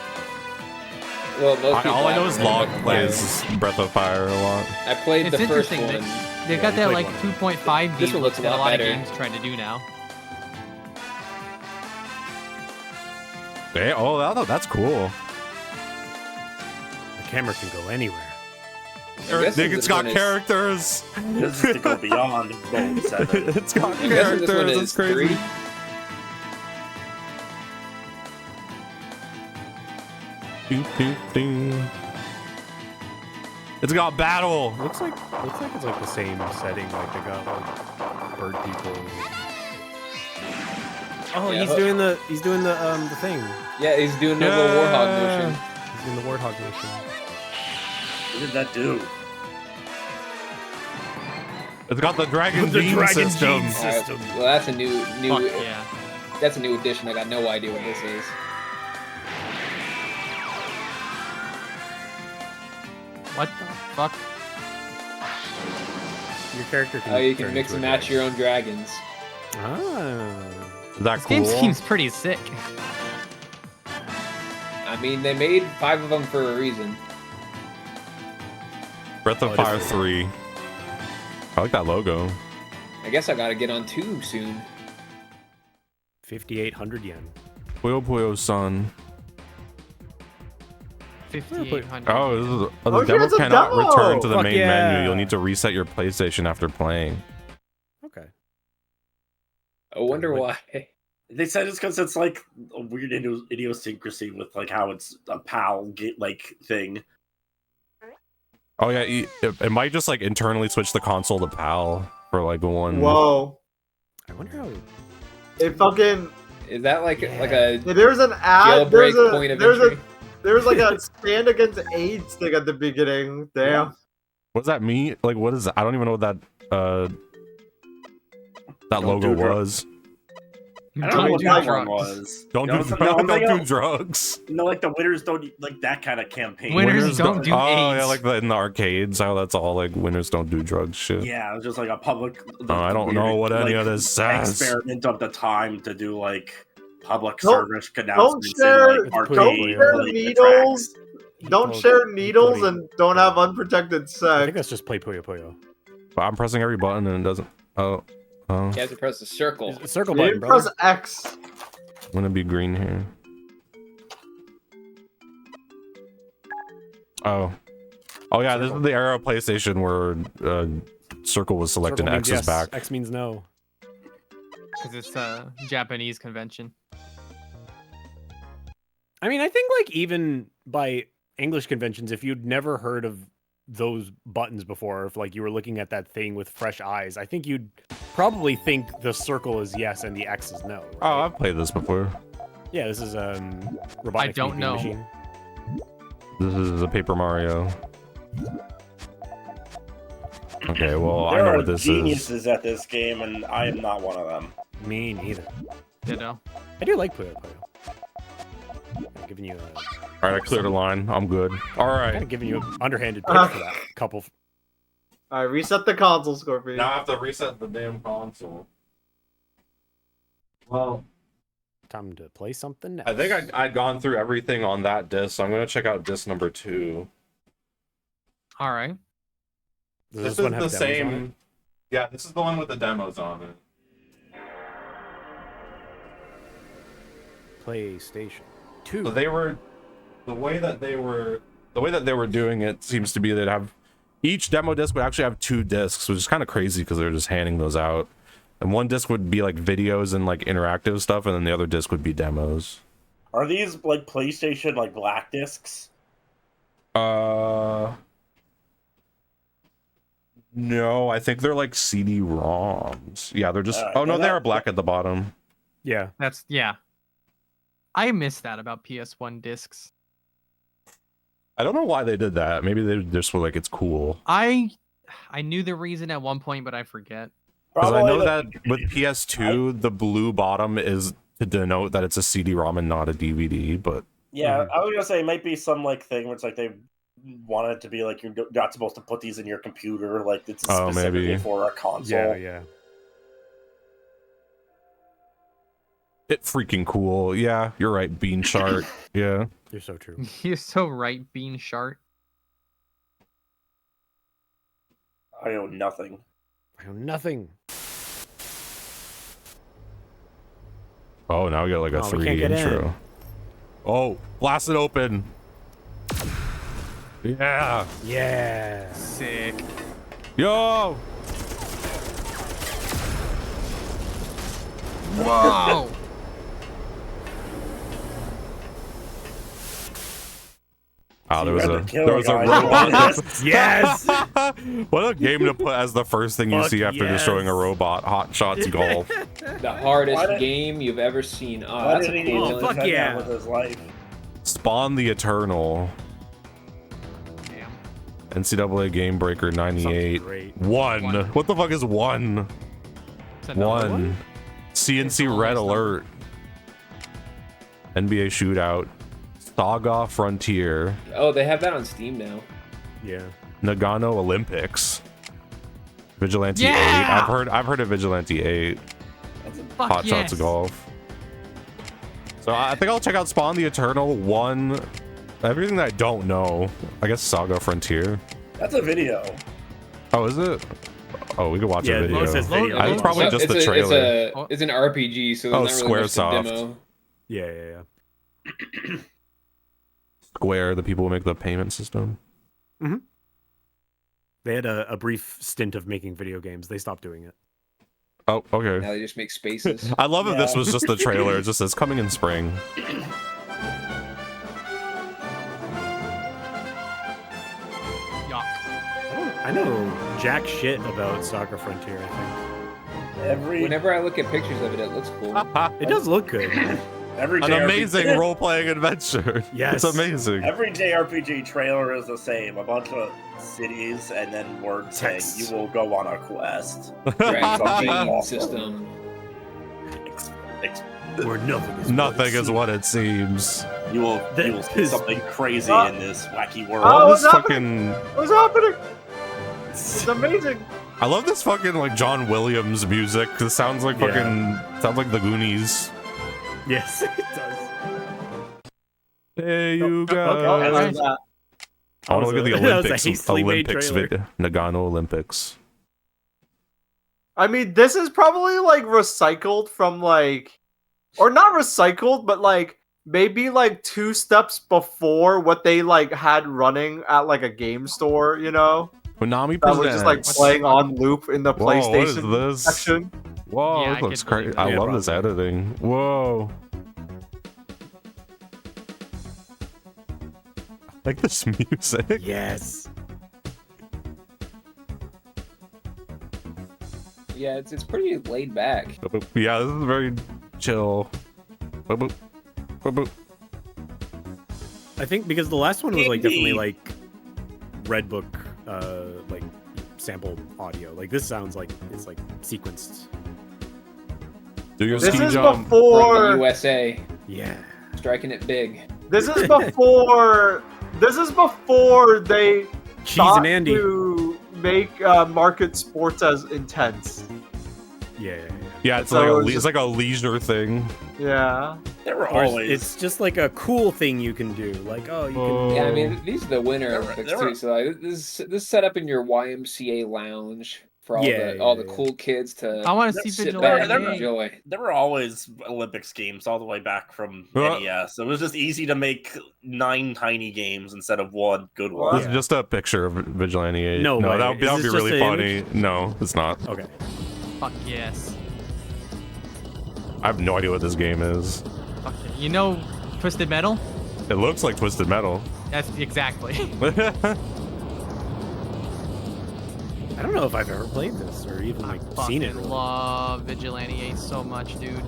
[SPEAKER 10] Well, most people
[SPEAKER 2] All I know is
[SPEAKER 10] haven't
[SPEAKER 2] Log
[SPEAKER 10] heard of
[SPEAKER 2] plays Breath of Fire a lot.
[SPEAKER 10] I played
[SPEAKER 3] It's
[SPEAKER 10] the first
[SPEAKER 3] interesting.
[SPEAKER 10] one.
[SPEAKER 3] They've got that like 2.5D
[SPEAKER 10] This one looks a
[SPEAKER 3] that a
[SPEAKER 10] lot
[SPEAKER 3] lot of
[SPEAKER 10] better.
[SPEAKER 3] games trying to do now.
[SPEAKER 2] Hey, that's cool.
[SPEAKER 5] The camera can go anywhere.
[SPEAKER 2] Think it's got characters.
[SPEAKER 4] This is to go beyond Gold 7.
[SPEAKER 2] It's got
[SPEAKER 10] I'm guessing this one
[SPEAKER 2] characters.
[SPEAKER 10] is
[SPEAKER 2] It's crazy.
[SPEAKER 10] 3.
[SPEAKER 2] It's got battle.
[SPEAKER 5] Looks like it's like the same setting. Like they got like bird people. Oh,
[SPEAKER 10] Yeah,
[SPEAKER 5] he's doing the thing.
[SPEAKER 10] Yeah, he's doing the little warthog motion.
[SPEAKER 5] He's doing the warthog motion.
[SPEAKER 4] What did that do?
[SPEAKER 2] It's got the Dragon Gene system.
[SPEAKER 10] Alright, well, that's a new.
[SPEAKER 3] Fuck yeah.
[SPEAKER 10] That's a new addition. I got no idea what this is.
[SPEAKER 3] What the fuck?
[SPEAKER 5] Your character can.
[SPEAKER 10] Oh, you can
[SPEAKER 5] turn
[SPEAKER 10] mix
[SPEAKER 5] into
[SPEAKER 10] and
[SPEAKER 5] a
[SPEAKER 10] match your own dragons.
[SPEAKER 5] Ah.
[SPEAKER 2] Is that
[SPEAKER 3] This
[SPEAKER 2] cool?
[SPEAKER 3] game seems pretty sick.
[SPEAKER 10] I mean, they made 5 of them for a reason.
[SPEAKER 2] Breath of Fire 3. I like that logo.
[SPEAKER 10] I guess I gotta get on 2 soon.
[SPEAKER 5] 5,800 yen.
[SPEAKER 2] Puyo Puyo Sun.
[SPEAKER 3] 5,800.
[SPEAKER 2] Oh, this is the
[SPEAKER 14] Oh,
[SPEAKER 2] demo
[SPEAKER 14] it's a
[SPEAKER 2] cannot
[SPEAKER 14] demo!
[SPEAKER 2] return to the
[SPEAKER 5] Fuck
[SPEAKER 2] main
[SPEAKER 5] yeah.
[SPEAKER 2] menu. You'll need to reset your PlayStation after playing.
[SPEAKER 5] Okay.
[SPEAKER 10] I wonder why.
[SPEAKER 4] They said it's because it's like a weird idiosyncrasy with like how it's a PAL like thing.
[SPEAKER 2] Oh yeah, it might just like internally switch the console to PAL for like one.
[SPEAKER 14] Whoa.
[SPEAKER 5] I wonder how.
[SPEAKER 14] It fucking.
[SPEAKER 10] Is that like a
[SPEAKER 14] Yeah, there's an ad.
[SPEAKER 10] jailbreak point of entry?
[SPEAKER 14] There's like a stand against AIDS thing at the beginning. Damn.
[SPEAKER 2] What does that mean? Like, what is that? I don't even know what that logo was.
[SPEAKER 4] I don't know what that one was.
[SPEAKER 2] Don't
[SPEAKER 4] No,
[SPEAKER 2] do,
[SPEAKER 4] no,
[SPEAKER 2] don't do drugs.
[SPEAKER 4] No, like the winners don't like that kind of campaign.
[SPEAKER 3] Winners don't do
[SPEAKER 2] Oh
[SPEAKER 3] AIDS.
[SPEAKER 2] yeah, like in the arcades, how that's all like winners don't do drugs shit.
[SPEAKER 4] Yeah, it was just like a public.
[SPEAKER 2] I don't know what any of this says.
[SPEAKER 4] Experiment of the time to do like public
[SPEAKER 14] Don't-
[SPEAKER 4] service announcements
[SPEAKER 14] share-
[SPEAKER 4] in like
[SPEAKER 14] don't
[SPEAKER 4] arcade
[SPEAKER 14] share
[SPEAKER 4] like,
[SPEAKER 14] needles.
[SPEAKER 4] tracks.
[SPEAKER 14] Don't share needles and don't have unprotected
[SPEAKER 5] I
[SPEAKER 14] sex.
[SPEAKER 5] think that's just play Puyo Puyo.
[SPEAKER 2] But I'm pressing every button and it doesn't. Oh.
[SPEAKER 10] You have to press the circle.
[SPEAKER 5] Circle
[SPEAKER 14] You
[SPEAKER 5] button,
[SPEAKER 14] didn't
[SPEAKER 5] bro.
[SPEAKER 14] press X.
[SPEAKER 2] I'm gonna be green here. Oh. Oh yeah, this is the era of PlayStation where circle was selected and
[SPEAKER 5] Circle
[SPEAKER 2] X
[SPEAKER 5] means
[SPEAKER 2] is
[SPEAKER 5] yes,
[SPEAKER 2] back.
[SPEAKER 5] X means no.
[SPEAKER 3] Because it's a Japanese convention.
[SPEAKER 5] I mean, I think like even by English conventions, if you'd never heard of those buttons before, if like you were looking at that thing with fresh eyes, I think you'd probably think the circle is yes and the X is no. Right?
[SPEAKER 2] Oh, I've played this before.
[SPEAKER 5] Yeah, this is robotic
[SPEAKER 3] I don't
[SPEAKER 5] knee
[SPEAKER 3] know.
[SPEAKER 5] machine.
[SPEAKER 2] This is a Paper Mario. Okay, well, I
[SPEAKER 4] There
[SPEAKER 2] know
[SPEAKER 4] are
[SPEAKER 2] what this is.
[SPEAKER 4] geniuses at this game, and I am not one of them.
[SPEAKER 5] Me neither.
[SPEAKER 3] Ditto.
[SPEAKER 5] I do like Puyo Puyo. I'm giving you a
[SPEAKER 2] All right, I cleared a line. I'm good. All
[SPEAKER 5] kind
[SPEAKER 2] right.
[SPEAKER 5] of giving you an underhanded pitch for that couple.
[SPEAKER 14] Alright, reset the console, Scorpion.
[SPEAKER 2] Now I have to reset the damn console. Well,
[SPEAKER 5] Time to play something else.
[SPEAKER 2] I think I'd gone through everything on that disc, so I'm gonna check out disc number 2.
[SPEAKER 3] All right.
[SPEAKER 5] Does
[SPEAKER 2] This
[SPEAKER 5] this one
[SPEAKER 2] is
[SPEAKER 5] have
[SPEAKER 2] the
[SPEAKER 5] demos on it?
[SPEAKER 2] same. Yeah, this is the one with the demos on it.
[SPEAKER 5] PlayStation 2.
[SPEAKER 2] So they were the way that they were doing it seems to be they'd have each demo disc would actually have 2 discs, which is kind of crazy because they're just handing those out. And one disc would be like videos and like interactive stuff, and then the other disc would be demos.
[SPEAKER 4] Are these like PlayStation like black discs?
[SPEAKER 2] No, I think they're like CD-ROMs. Yeah, they're just. Oh no, they are black at the bottom.
[SPEAKER 5] Yeah.
[SPEAKER 3] Yeah. I miss that about PS1 discs.
[SPEAKER 2] I don't know why they did that. Maybe they just were like, it's cool.
[SPEAKER 3] I knew the reason at one point, but I forget.
[SPEAKER 2] Because I know that with PS2, the blue bottom is to denote that it's a CD-ROM and not a DVD. But
[SPEAKER 4] Yeah, I was gonna say it might be some like thing where it's like they want it to be like you're not supposed to put these in your computer, like it's specifically
[SPEAKER 2] maybe
[SPEAKER 4] for a console.
[SPEAKER 5] Yeah.
[SPEAKER 2] It freaking cool. Yeah, you're right, Bean Chart. Yeah.
[SPEAKER 5] You're so true.
[SPEAKER 3] You're so right, Bean Shart.
[SPEAKER 4] I know nothing.
[SPEAKER 5] I know nothing.
[SPEAKER 2] Oh, now we got like a
[SPEAKER 5] Oh, we
[SPEAKER 2] 3D
[SPEAKER 5] can't get
[SPEAKER 2] intro.
[SPEAKER 5] in.
[SPEAKER 2] Oh, blast it open. Yeah.
[SPEAKER 5] Yeah.
[SPEAKER 3] Sick.
[SPEAKER 2] Yo.
[SPEAKER 3] Whoa.
[SPEAKER 2] Oh, there was a
[SPEAKER 4] Killer guy.
[SPEAKER 2] robot.
[SPEAKER 5] Yes.
[SPEAKER 2] What a game to put as the first thing you
[SPEAKER 5] Fuck
[SPEAKER 2] see after
[SPEAKER 5] yes.
[SPEAKER 2] destroying a robot. Hot Shots Golf.
[SPEAKER 10] The hardest game you've ever seen. Oh, that's a cool one.
[SPEAKER 5] fuck yeah.
[SPEAKER 4] With his life.
[SPEAKER 2] Spawn the Eternal. NCAA Game Breaker 98. One. What the fuck is one? One. CNC Red Alert. NBA Shootout. Saga Frontier.
[SPEAKER 10] Oh, they have that on Steam now.
[SPEAKER 5] Yeah.
[SPEAKER 2] Nagano Olympics. Vigilante 8. I've heard of Vigilante 8. Hot Shots Golf. So I think I'll check out Spawn the Eternal 1. Everything that I don't know. I guess Saga Frontier.
[SPEAKER 4] That's a video.
[SPEAKER 2] Oh, is it? Oh, we could watch a video.
[SPEAKER 10] It's
[SPEAKER 2] probably just the trailer.
[SPEAKER 10] It's an RPG, so there's not really much to
[SPEAKER 2] Squaresoft.
[SPEAKER 10] demo.
[SPEAKER 5] Yeah.
[SPEAKER 2] Square, the people who make the payment system.
[SPEAKER 5] Mm-hmm. They had a brief stint of making video games. They stopped doing it.
[SPEAKER 2] Oh, okay.
[SPEAKER 10] Now they just make spaces.
[SPEAKER 2] I love if this was just the trailer. It just says coming in spring.
[SPEAKER 5] I know jack shit about Soccer Frontier, I think.
[SPEAKER 10] Whenever I look at pictures of it, it looks cool.
[SPEAKER 5] It does look good.
[SPEAKER 4] Every
[SPEAKER 2] An
[SPEAKER 4] JRPG
[SPEAKER 2] amazing role-playing adventure.
[SPEAKER 5] Yes.
[SPEAKER 2] It's amazing.
[SPEAKER 4] Every JRPG trailer is the same. A bunch of cities and then words saying you will go on a quest.
[SPEAKER 10] Dragon system.
[SPEAKER 5] Where
[SPEAKER 2] Nothing is what it seems.
[SPEAKER 4] You will see something crazy in this wacky world.
[SPEAKER 2] Oh, this fucking...
[SPEAKER 14] What's happening? It's amazing.
[SPEAKER 2] I love this fucking like John Williams music. This sounds like fucking sounds like the Goonies.
[SPEAKER 5] Yes, it does.
[SPEAKER 2] Hey, you guys. I want to look at the Olympics Nagano Olympics.
[SPEAKER 14] I mean, this is probably like recycled from like, or not recycled, but like maybe like 2 steps before what they like had running at like a game store, you know?
[SPEAKER 2] Konami
[SPEAKER 14] that was just like playing on loop in the PlayStation
[SPEAKER 2] what is this?
[SPEAKER 14] section.
[SPEAKER 2] Whoa,
[SPEAKER 14] Yeah,
[SPEAKER 2] this
[SPEAKER 14] I
[SPEAKER 2] looks
[SPEAKER 14] could
[SPEAKER 2] crazy.
[SPEAKER 14] believe
[SPEAKER 2] I
[SPEAKER 14] that.
[SPEAKER 2] love this editing. Whoa. I like this music.
[SPEAKER 5] Yes.
[SPEAKER 10] Yeah, it's pretty laid back.
[SPEAKER 2] Yeah, this is very chill. Boop, boop. Boop, boop.
[SPEAKER 5] I think because the last one was like definitely like Red Book like sample audio. Like this sounds like it's like sequenced.
[SPEAKER 2] Do your
[SPEAKER 14] This
[SPEAKER 2] ski
[SPEAKER 14] is
[SPEAKER 2] jump.
[SPEAKER 14] before
[SPEAKER 10] From the USA.
[SPEAKER 5] Yeah.
[SPEAKER 10] Striking it big.
[SPEAKER 14] This is before. This is before they thought
[SPEAKER 5] and Andy.
[SPEAKER 14] to make market sports as intense.
[SPEAKER 5] Yeah.
[SPEAKER 2] Yeah, it's
[SPEAKER 14] So
[SPEAKER 2] like
[SPEAKER 14] it's
[SPEAKER 2] it's like a leisure thing.
[SPEAKER 14] Yeah.
[SPEAKER 4] There were
[SPEAKER 5] Or
[SPEAKER 4] always.
[SPEAKER 5] it's just like a cool thing you can do. Like, oh, you can.
[SPEAKER 10] Yeah, I mean these are the Winter
[SPEAKER 4] There were-
[SPEAKER 10] Olympics
[SPEAKER 4] there were-
[SPEAKER 10] too. So like, this is set up in your YMCA lounge for all
[SPEAKER 5] Yeah,
[SPEAKER 10] the cool kids to.
[SPEAKER 3] I want to see
[SPEAKER 10] sit back and
[SPEAKER 3] Vigilante.
[SPEAKER 10] enjoy.
[SPEAKER 4] There were always Olympics games all the way back from NES. It was just easy to make 9 tiny games instead of 1 good one.
[SPEAKER 2] This is just a picture of Vigilante 8.
[SPEAKER 5] No way.
[SPEAKER 2] that would be
[SPEAKER 5] Is this
[SPEAKER 2] really
[SPEAKER 5] just an
[SPEAKER 2] funny. No, it's not.
[SPEAKER 5] Okay.
[SPEAKER 3] Fuck yes.
[SPEAKER 2] I have no idea what this game is.
[SPEAKER 3] Fuck yeah. You know Twisted Metal?
[SPEAKER 2] It looks like Twisted Metal.
[SPEAKER 3] That's exactly.
[SPEAKER 5] I don't know if I've ever played this or even like seen it.
[SPEAKER 3] I love Vigilante 8 so much, dude.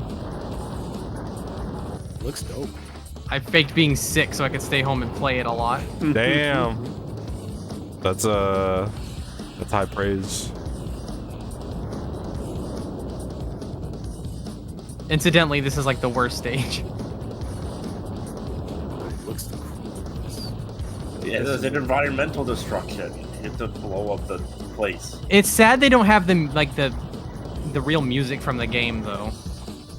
[SPEAKER 5] Looks dope.
[SPEAKER 3] I faked being sick so I could stay home and play it a lot.
[SPEAKER 2] Damn. That's high praise.
[SPEAKER 3] Incidentally, this is like the worst stage.
[SPEAKER 5] Looks the coolest.
[SPEAKER 4] Yeah, there's an environmental destruction. You have to blow up the place.
[SPEAKER 3] It's sad they don't have the real music from the game though.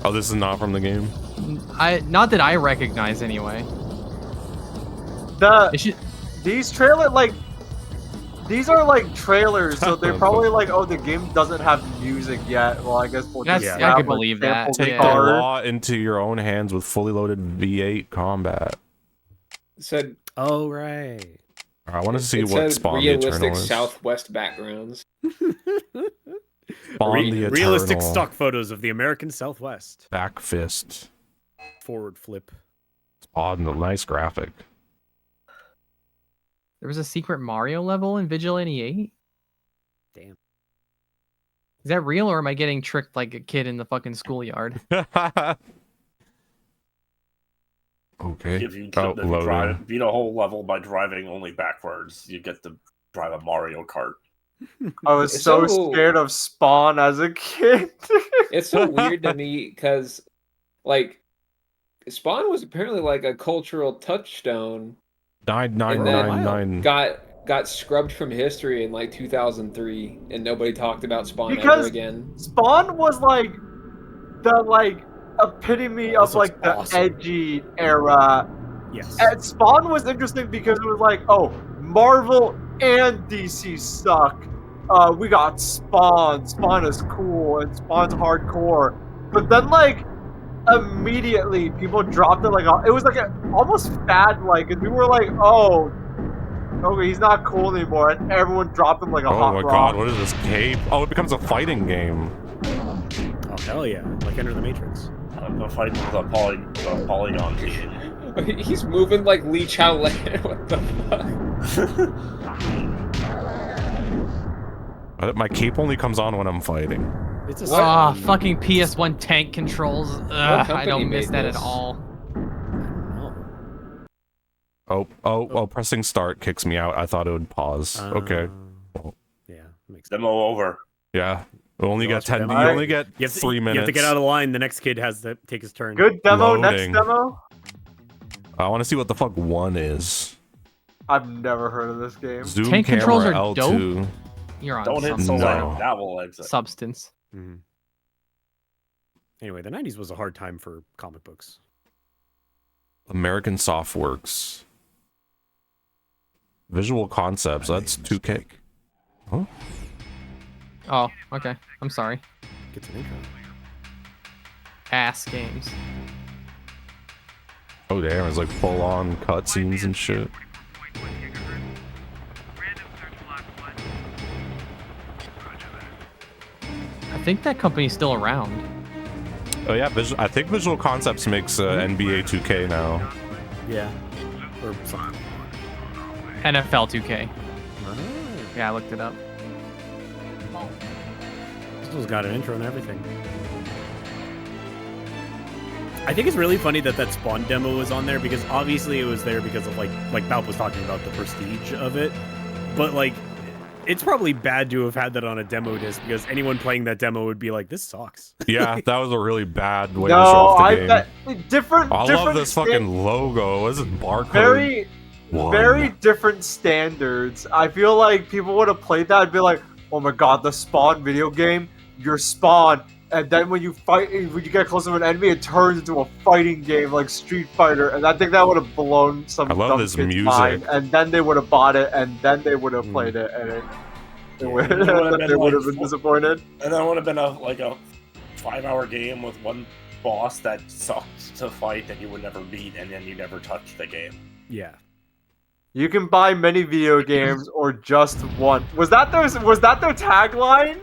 [SPEAKER 2] Oh, this is not from the game?
[SPEAKER 3] Not that I recognize anyway.
[SPEAKER 14] These are like trailers, so they're probably like, oh, the game doesn't have music yet. Well, I guess we'll just
[SPEAKER 3] I
[SPEAKER 14] grab,
[SPEAKER 3] could
[SPEAKER 14] like,
[SPEAKER 3] believe that.
[SPEAKER 14] sample
[SPEAKER 2] Take the
[SPEAKER 14] guitar.
[SPEAKER 2] law into your own hands with fully loaded V8 combat.
[SPEAKER 10] It said.
[SPEAKER 5] Oh right.
[SPEAKER 2] I want to see
[SPEAKER 10] it
[SPEAKER 2] what
[SPEAKER 10] said
[SPEAKER 2] Spawn the
[SPEAKER 10] realistic
[SPEAKER 2] Eternal is.
[SPEAKER 10] Southwest backgrounds.
[SPEAKER 2] Spawn the
[SPEAKER 5] Realistic
[SPEAKER 2] Eternal.
[SPEAKER 5] stock photos of the American Southwest.
[SPEAKER 2] Back fist.
[SPEAKER 5] Forward flip.
[SPEAKER 2] Spawn, the nice graphic.
[SPEAKER 3] There was a secret Mario level in Vigilante 8?
[SPEAKER 5] Damn.
[SPEAKER 3] Is that real, or am I getting tricked like a kid in the fucking schoolyard?
[SPEAKER 2] Okay.
[SPEAKER 4] If you beat a whole level by driving only backwards, you get to drive a Mario Kart.
[SPEAKER 14] I was so scared of Spawn as a kid.
[SPEAKER 10] It's so weird to me because, like, Spawn was apparently like a cultural touchstone.
[SPEAKER 2] 999.
[SPEAKER 10] Got scrubbed from history in like 2003, and nobody talked about Spawn
[SPEAKER 14] Because
[SPEAKER 10] ever again.
[SPEAKER 14] Spawn was like the epitome of like the edgy era.
[SPEAKER 5] Yes.
[SPEAKER 14] And Spawn was interesting because it was like, oh, Marvel and DC suck. We got Spawn. Spawn is cool and Spawn's hardcore. But then like immediately people dropped it it was like almost fad like, and we were like, oh, okay, he's not cool anymore, and everyone dropped him like a hot rock.
[SPEAKER 2] Oh my god, what is this cape? Oh, it becomes a fighting game.
[SPEAKER 5] Oh hell yeah, like Enter the Matrix.
[SPEAKER 4] The fight with a polygon team.
[SPEAKER 10] He's moving like Lee Chow Lan. What the fuck?
[SPEAKER 2] My cape only comes on when I'm fighting.
[SPEAKER 5] It's a
[SPEAKER 3] fucking PS1 tank controls. Ugh, I don't miss that at all.
[SPEAKER 2] Oh, pressing start kicks me out. I thought it would pause. Okay.
[SPEAKER 5] Yeah, makes sense.
[SPEAKER 4] Demo over.
[SPEAKER 2] Yeah. We only get 10.
[SPEAKER 5] demo.
[SPEAKER 2] You only get 3 minutes.
[SPEAKER 5] You have to get out of the line. The next kid has to take his turn.
[SPEAKER 14] Good demo,
[SPEAKER 2] Loading.
[SPEAKER 14] next demo.
[SPEAKER 2] I want to see what the fuck 1 is.
[SPEAKER 14] I've never heard of this game.
[SPEAKER 2] Zoom
[SPEAKER 3] Tank
[SPEAKER 2] camera
[SPEAKER 3] controls are
[SPEAKER 2] L2.
[SPEAKER 3] dope. You're on
[SPEAKER 4] Don't hit
[SPEAKER 3] some
[SPEAKER 4] select.
[SPEAKER 3] sort of
[SPEAKER 4] That will exit.
[SPEAKER 3] substance.
[SPEAKER 5] Mm-hmm. Anyway, the 90s was a hard time for comic books.
[SPEAKER 2] American Softworks. Visual Concepts. That's 2K. Huh?
[SPEAKER 3] Oh, okay. I'm sorry.
[SPEAKER 5] Gets an intro.
[SPEAKER 3] Ass games.
[SPEAKER 2] Oh damn, it's like full on cutscenes and shit.
[SPEAKER 3] I think that company's still around.
[SPEAKER 2] Oh yeah, I think Visual Concepts makes NBA 2K now.
[SPEAKER 5] Yeah. Or something.
[SPEAKER 3] NFL 2K. Yeah, I looked it up.
[SPEAKER 5] This one's got an intro and everything. I think it's really funny that that Spawn demo was on there, because obviously it was there because of like Balp was talking about the prestige of it, but like it's probably bad to have had that on a demo disc, because anyone playing that demo would be like, this sucks.
[SPEAKER 2] Yeah, that was a really bad way to show off the game. I love this fucking logo. What is it, barcode?
[SPEAKER 14] Very different standards. I feel like people would have played that and be like, oh my god, the Spawn video game, you're Spawn. And then when you fight, when you get close to an enemy, it turns into a fighting game like Street Fighter. And I think that would have blown some dumb kid's mind. And then they would have bought it, and then they would have played it, and they would have been disappointed.
[SPEAKER 4] And then it would have been a 5-hour game with one boss that sucked to fight that you would never beat, and then you never touched the game.
[SPEAKER 5] Yeah.
[SPEAKER 14] You can buy many video games or just one. Was that their tagline?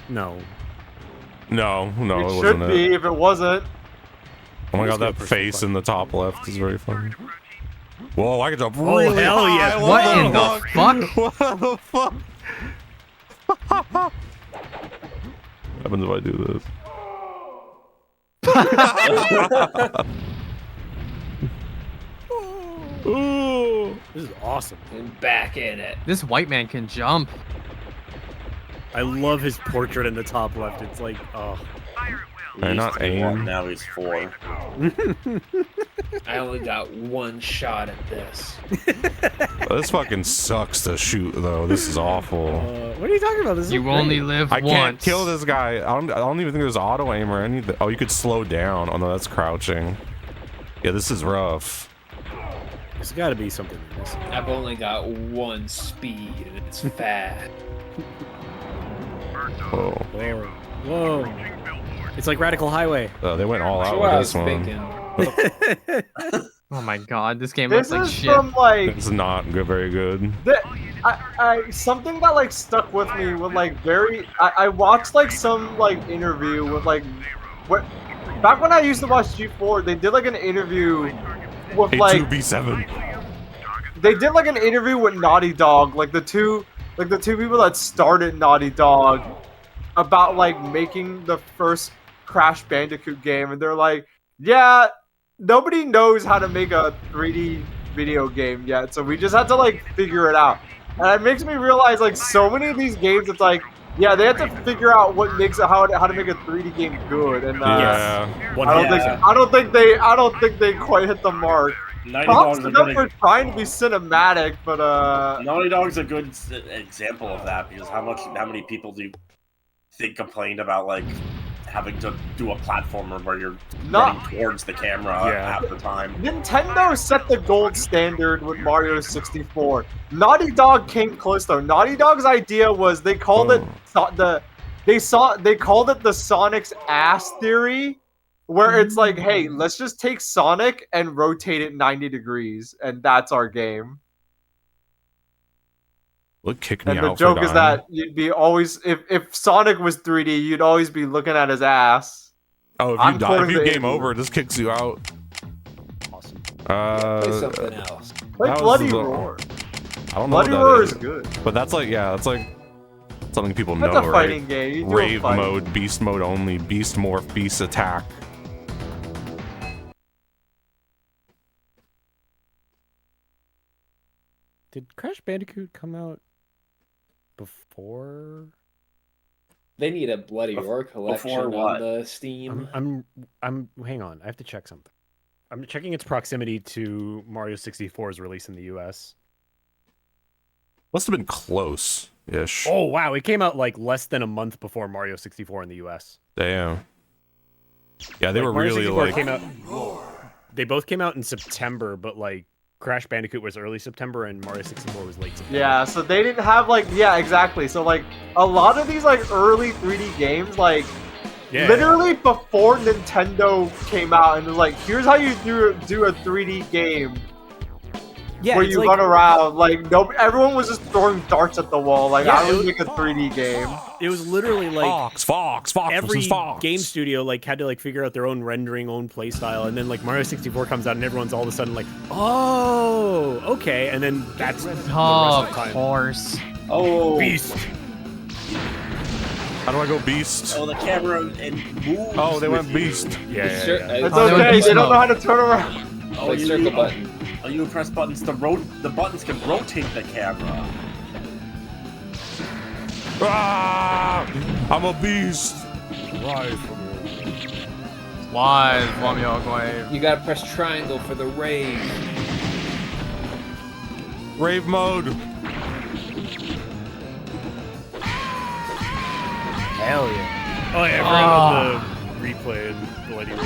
[SPEAKER 2] No, it wasn't.
[SPEAKER 14] Should be if it wasn't.
[SPEAKER 2] Oh my god, that face in the top left is very funny. Whoa, I can jump really
[SPEAKER 5] hell
[SPEAKER 2] high.
[SPEAKER 5] yes.
[SPEAKER 3] What in the fuck?
[SPEAKER 2] What the fuck? What happens if I do this?
[SPEAKER 5] Ooh, this is awesome.
[SPEAKER 10] And back in it.
[SPEAKER 3] This white man can jump.
[SPEAKER 5] I love his portrait in the top left. It's like, oh.
[SPEAKER 2] They're not aim.
[SPEAKER 4] Now he's 4.
[SPEAKER 10] I only got one shot at this.
[SPEAKER 2] This fucking sucks to shoot though. This is awful.
[SPEAKER 5] What are you talking about? This is
[SPEAKER 3] You only live
[SPEAKER 2] I
[SPEAKER 3] once.
[SPEAKER 2] can't kill this guy. I don't even think there's auto aim or anything. Oh, you could slow down. Oh no, that's crouching. Yeah, this is rough.
[SPEAKER 5] There's got to be something missing.
[SPEAKER 10] I've only got one speed, and it's fast.
[SPEAKER 2] Whoa.
[SPEAKER 5] Whoa. It's like Radical Highway.
[SPEAKER 2] They went all out
[SPEAKER 10] That's
[SPEAKER 2] with
[SPEAKER 10] what
[SPEAKER 2] this
[SPEAKER 10] I was
[SPEAKER 2] one.
[SPEAKER 3] Oh my god, this game
[SPEAKER 14] This
[SPEAKER 3] looks like
[SPEAKER 14] is
[SPEAKER 3] shit.
[SPEAKER 14] from like
[SPEAKER 2] It's not good, very good.
[SPEAKER 14] something that like stuck with me with like I watched like some like interview with like back when I used to watch G4, they did like an interview with like
[SPEAKER 2] A2B7.
[SPEAKER 14] They did like an interview with Naughty Dog, like the two like the two people that started Naughty Dog, about like making the first Crash Bandicoot game, and they're like, yeah, nobody knows how to make a 3D video game yet, so we just had to like figure it out. And it makes me realize like so many of these games, it's like, yeah, they have to figure out what makes it how to make a 3D game good. And
[SPEAKER 2] Yeah.
[SPEAKER 14] I don't think they quite hit the mark. Props to them for trying to be cinematic, but
[SPEAKER 4] Naughty Dog's a good example of that, because how many people do you think complained about like having to do a platformer where you're running towards the camera half the time?
[SPEAKER 14] Nintendo set the gold standard with Mario 64. Naughty Dog came close though. Naughty Dog's idea was they called it they called it the Sonic's ass theory, where it's like, hey, let's just take Sonic and rotate it 90 degrees, and that's our game.
[SPEAKER 2] Look, kick me out.
[SPEAKER 14] And the joke is that you'd be always, if Sonic was 3D, you'd always be looking at his ass.
[SPEAKER 2] Oh, if you game over, this kicks you out.
[SPEAKER 5] Awesome.
[SPEAKER 4] Play something else.
[SPEAKER 14] Play Bloody Roar.
[SPEAKER 2] I don't know
[SPEAKER 14] Bloody
[SPEAKER 2] what that
[SPEAKER 14] Roar
[SPEAKER 2] is.
[SPEAKER 14] is good.
[SPEAKER 2] But that's like, yeah, that's like something people
[SPEAKER 14] That's
[SPEAKER 2] know,
[SPEAKER 14] a fighting game. You do a
[SPEAKER 2] Rave
[SPEAKER 14] fight.
[SPEAKER 2] mode, beast mode only, beast morph, beast attack.
[SPEAKER 5] Did Crash Bandicoot come out before?
[SPEAKER 10] They need a Bloody Roar collection on the Steam.
[SPEAKER 5] I'm hang on, I have to check something. I'm checking its proximity to Mario 64's release in the US.
[SPEAKER 2] Must have been close-ish.
[SPEAKER 5] Oh wow, it came out like less than a month before Mario 64 in the US.
[SPEAKER 2] Damn. Yeah, they
[SPEAKER 5] Like,
[SPEAKER 2] were
[SPEAKER 5] Mario
[SPEAKER 2] really
[SPEAKER 5] 64
[SPEAKER 2] like.
[SPEAKER 5] came out, they both came out in September, but like Crash Bandicoot was early September and Mario 64 was late September.
[SPEAKER 14] Yeah, so they didn't have like, yeah, exactly. So like a lot of these like early 3D games, like literally before Nintendo came out and was like, here's how you do a 3D game.
[SPEAKER 5] Yeah,
[SPEAKER 14] where
[SPEAKER 5] it's
[SPEAKER 14] you
[SPEAKER 5] like-
[SPEAKER 14] run around, like everyone was just throwing darts at the wall, like
[SPEAKER 5] Yeah,
[SPEAKER 14] how
[SPEAKER 5] it
[SPEAKER 14] do
[SPEAKER 5] was-
[SPEAKER 14] we make a 3D game?
[SPEAKER 5] It was literally like
[SPEAKER 2] Fox
[SPEAKER 5] every
[SPEAKER 2] versus Fox.
[SPEAKER 5] game studio like had to like figure out their own rendering, own play style, and then like Mario 64 comes out and everyone's all of a sudden like, oh, okay, and then that's the rest
[SPEAKER 3] Oh,
[SPEAKER 5] of the time.
[SPEAKER 3] of course.
[SPEAKER 4] Oh,
[SPEAKER 5] Beast.
[SPEAKER 2] How do I go beast?
[SPEAKER 4] Oh, the camera and move.
[SPEAKER 2] Oh, they went beast.
[SPEAKER 5] Yeah,
[SPEAKER 14] It's okay, they don't know how to turn around.
[SPEAKER 4] Oh, you circle button. Oh, you press buttons to the buttons can rotate the camera.
[SPEAKER 2] Ah, I'm a beast.
[SPEAKER 10] You gotta press triangle for the rave.
[SPEAKER 2] Rave mode.
[SPEAKER 5] Hell yeah. Oh yeah, bring on the replay and Bloody Roar.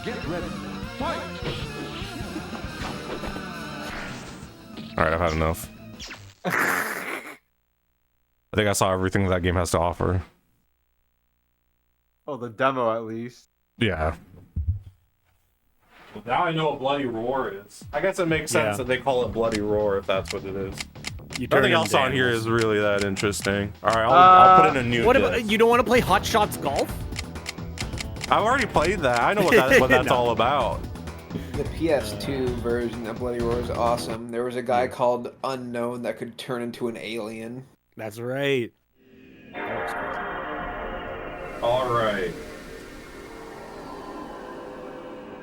[SPEAKER 17] Get ready. Fight!
[SPEAKER 2] Alright, I've had enough. I think I saw everything that game has to offer.
[SPEAKER 14] Oh, the demo at least.
[SPEAKER 2] Yeah. Well, now I know what Bloody Roar is. I guess it makes sense that they call it Bloody Roar if that's what it is. Nothing else on here is really that interesting. Alright, I'll put in a new
[SPEAKER 5] What
[SPEAKER 2] disc.
[SPEAKER 5] about, you don't want to play Hot Shots Golf?
[SPEAKER 2] I've already played that. I know what that's
[SPEAKER 5] No.
[SPEAKER 2] all about.
[SPEAKER 10] The PS2 version of Bloody Roar is awesome. There was a guy called Unknown that could turn into an alien.
[SPEAKER 5] That's right.
[SPEAKER 2] Alright.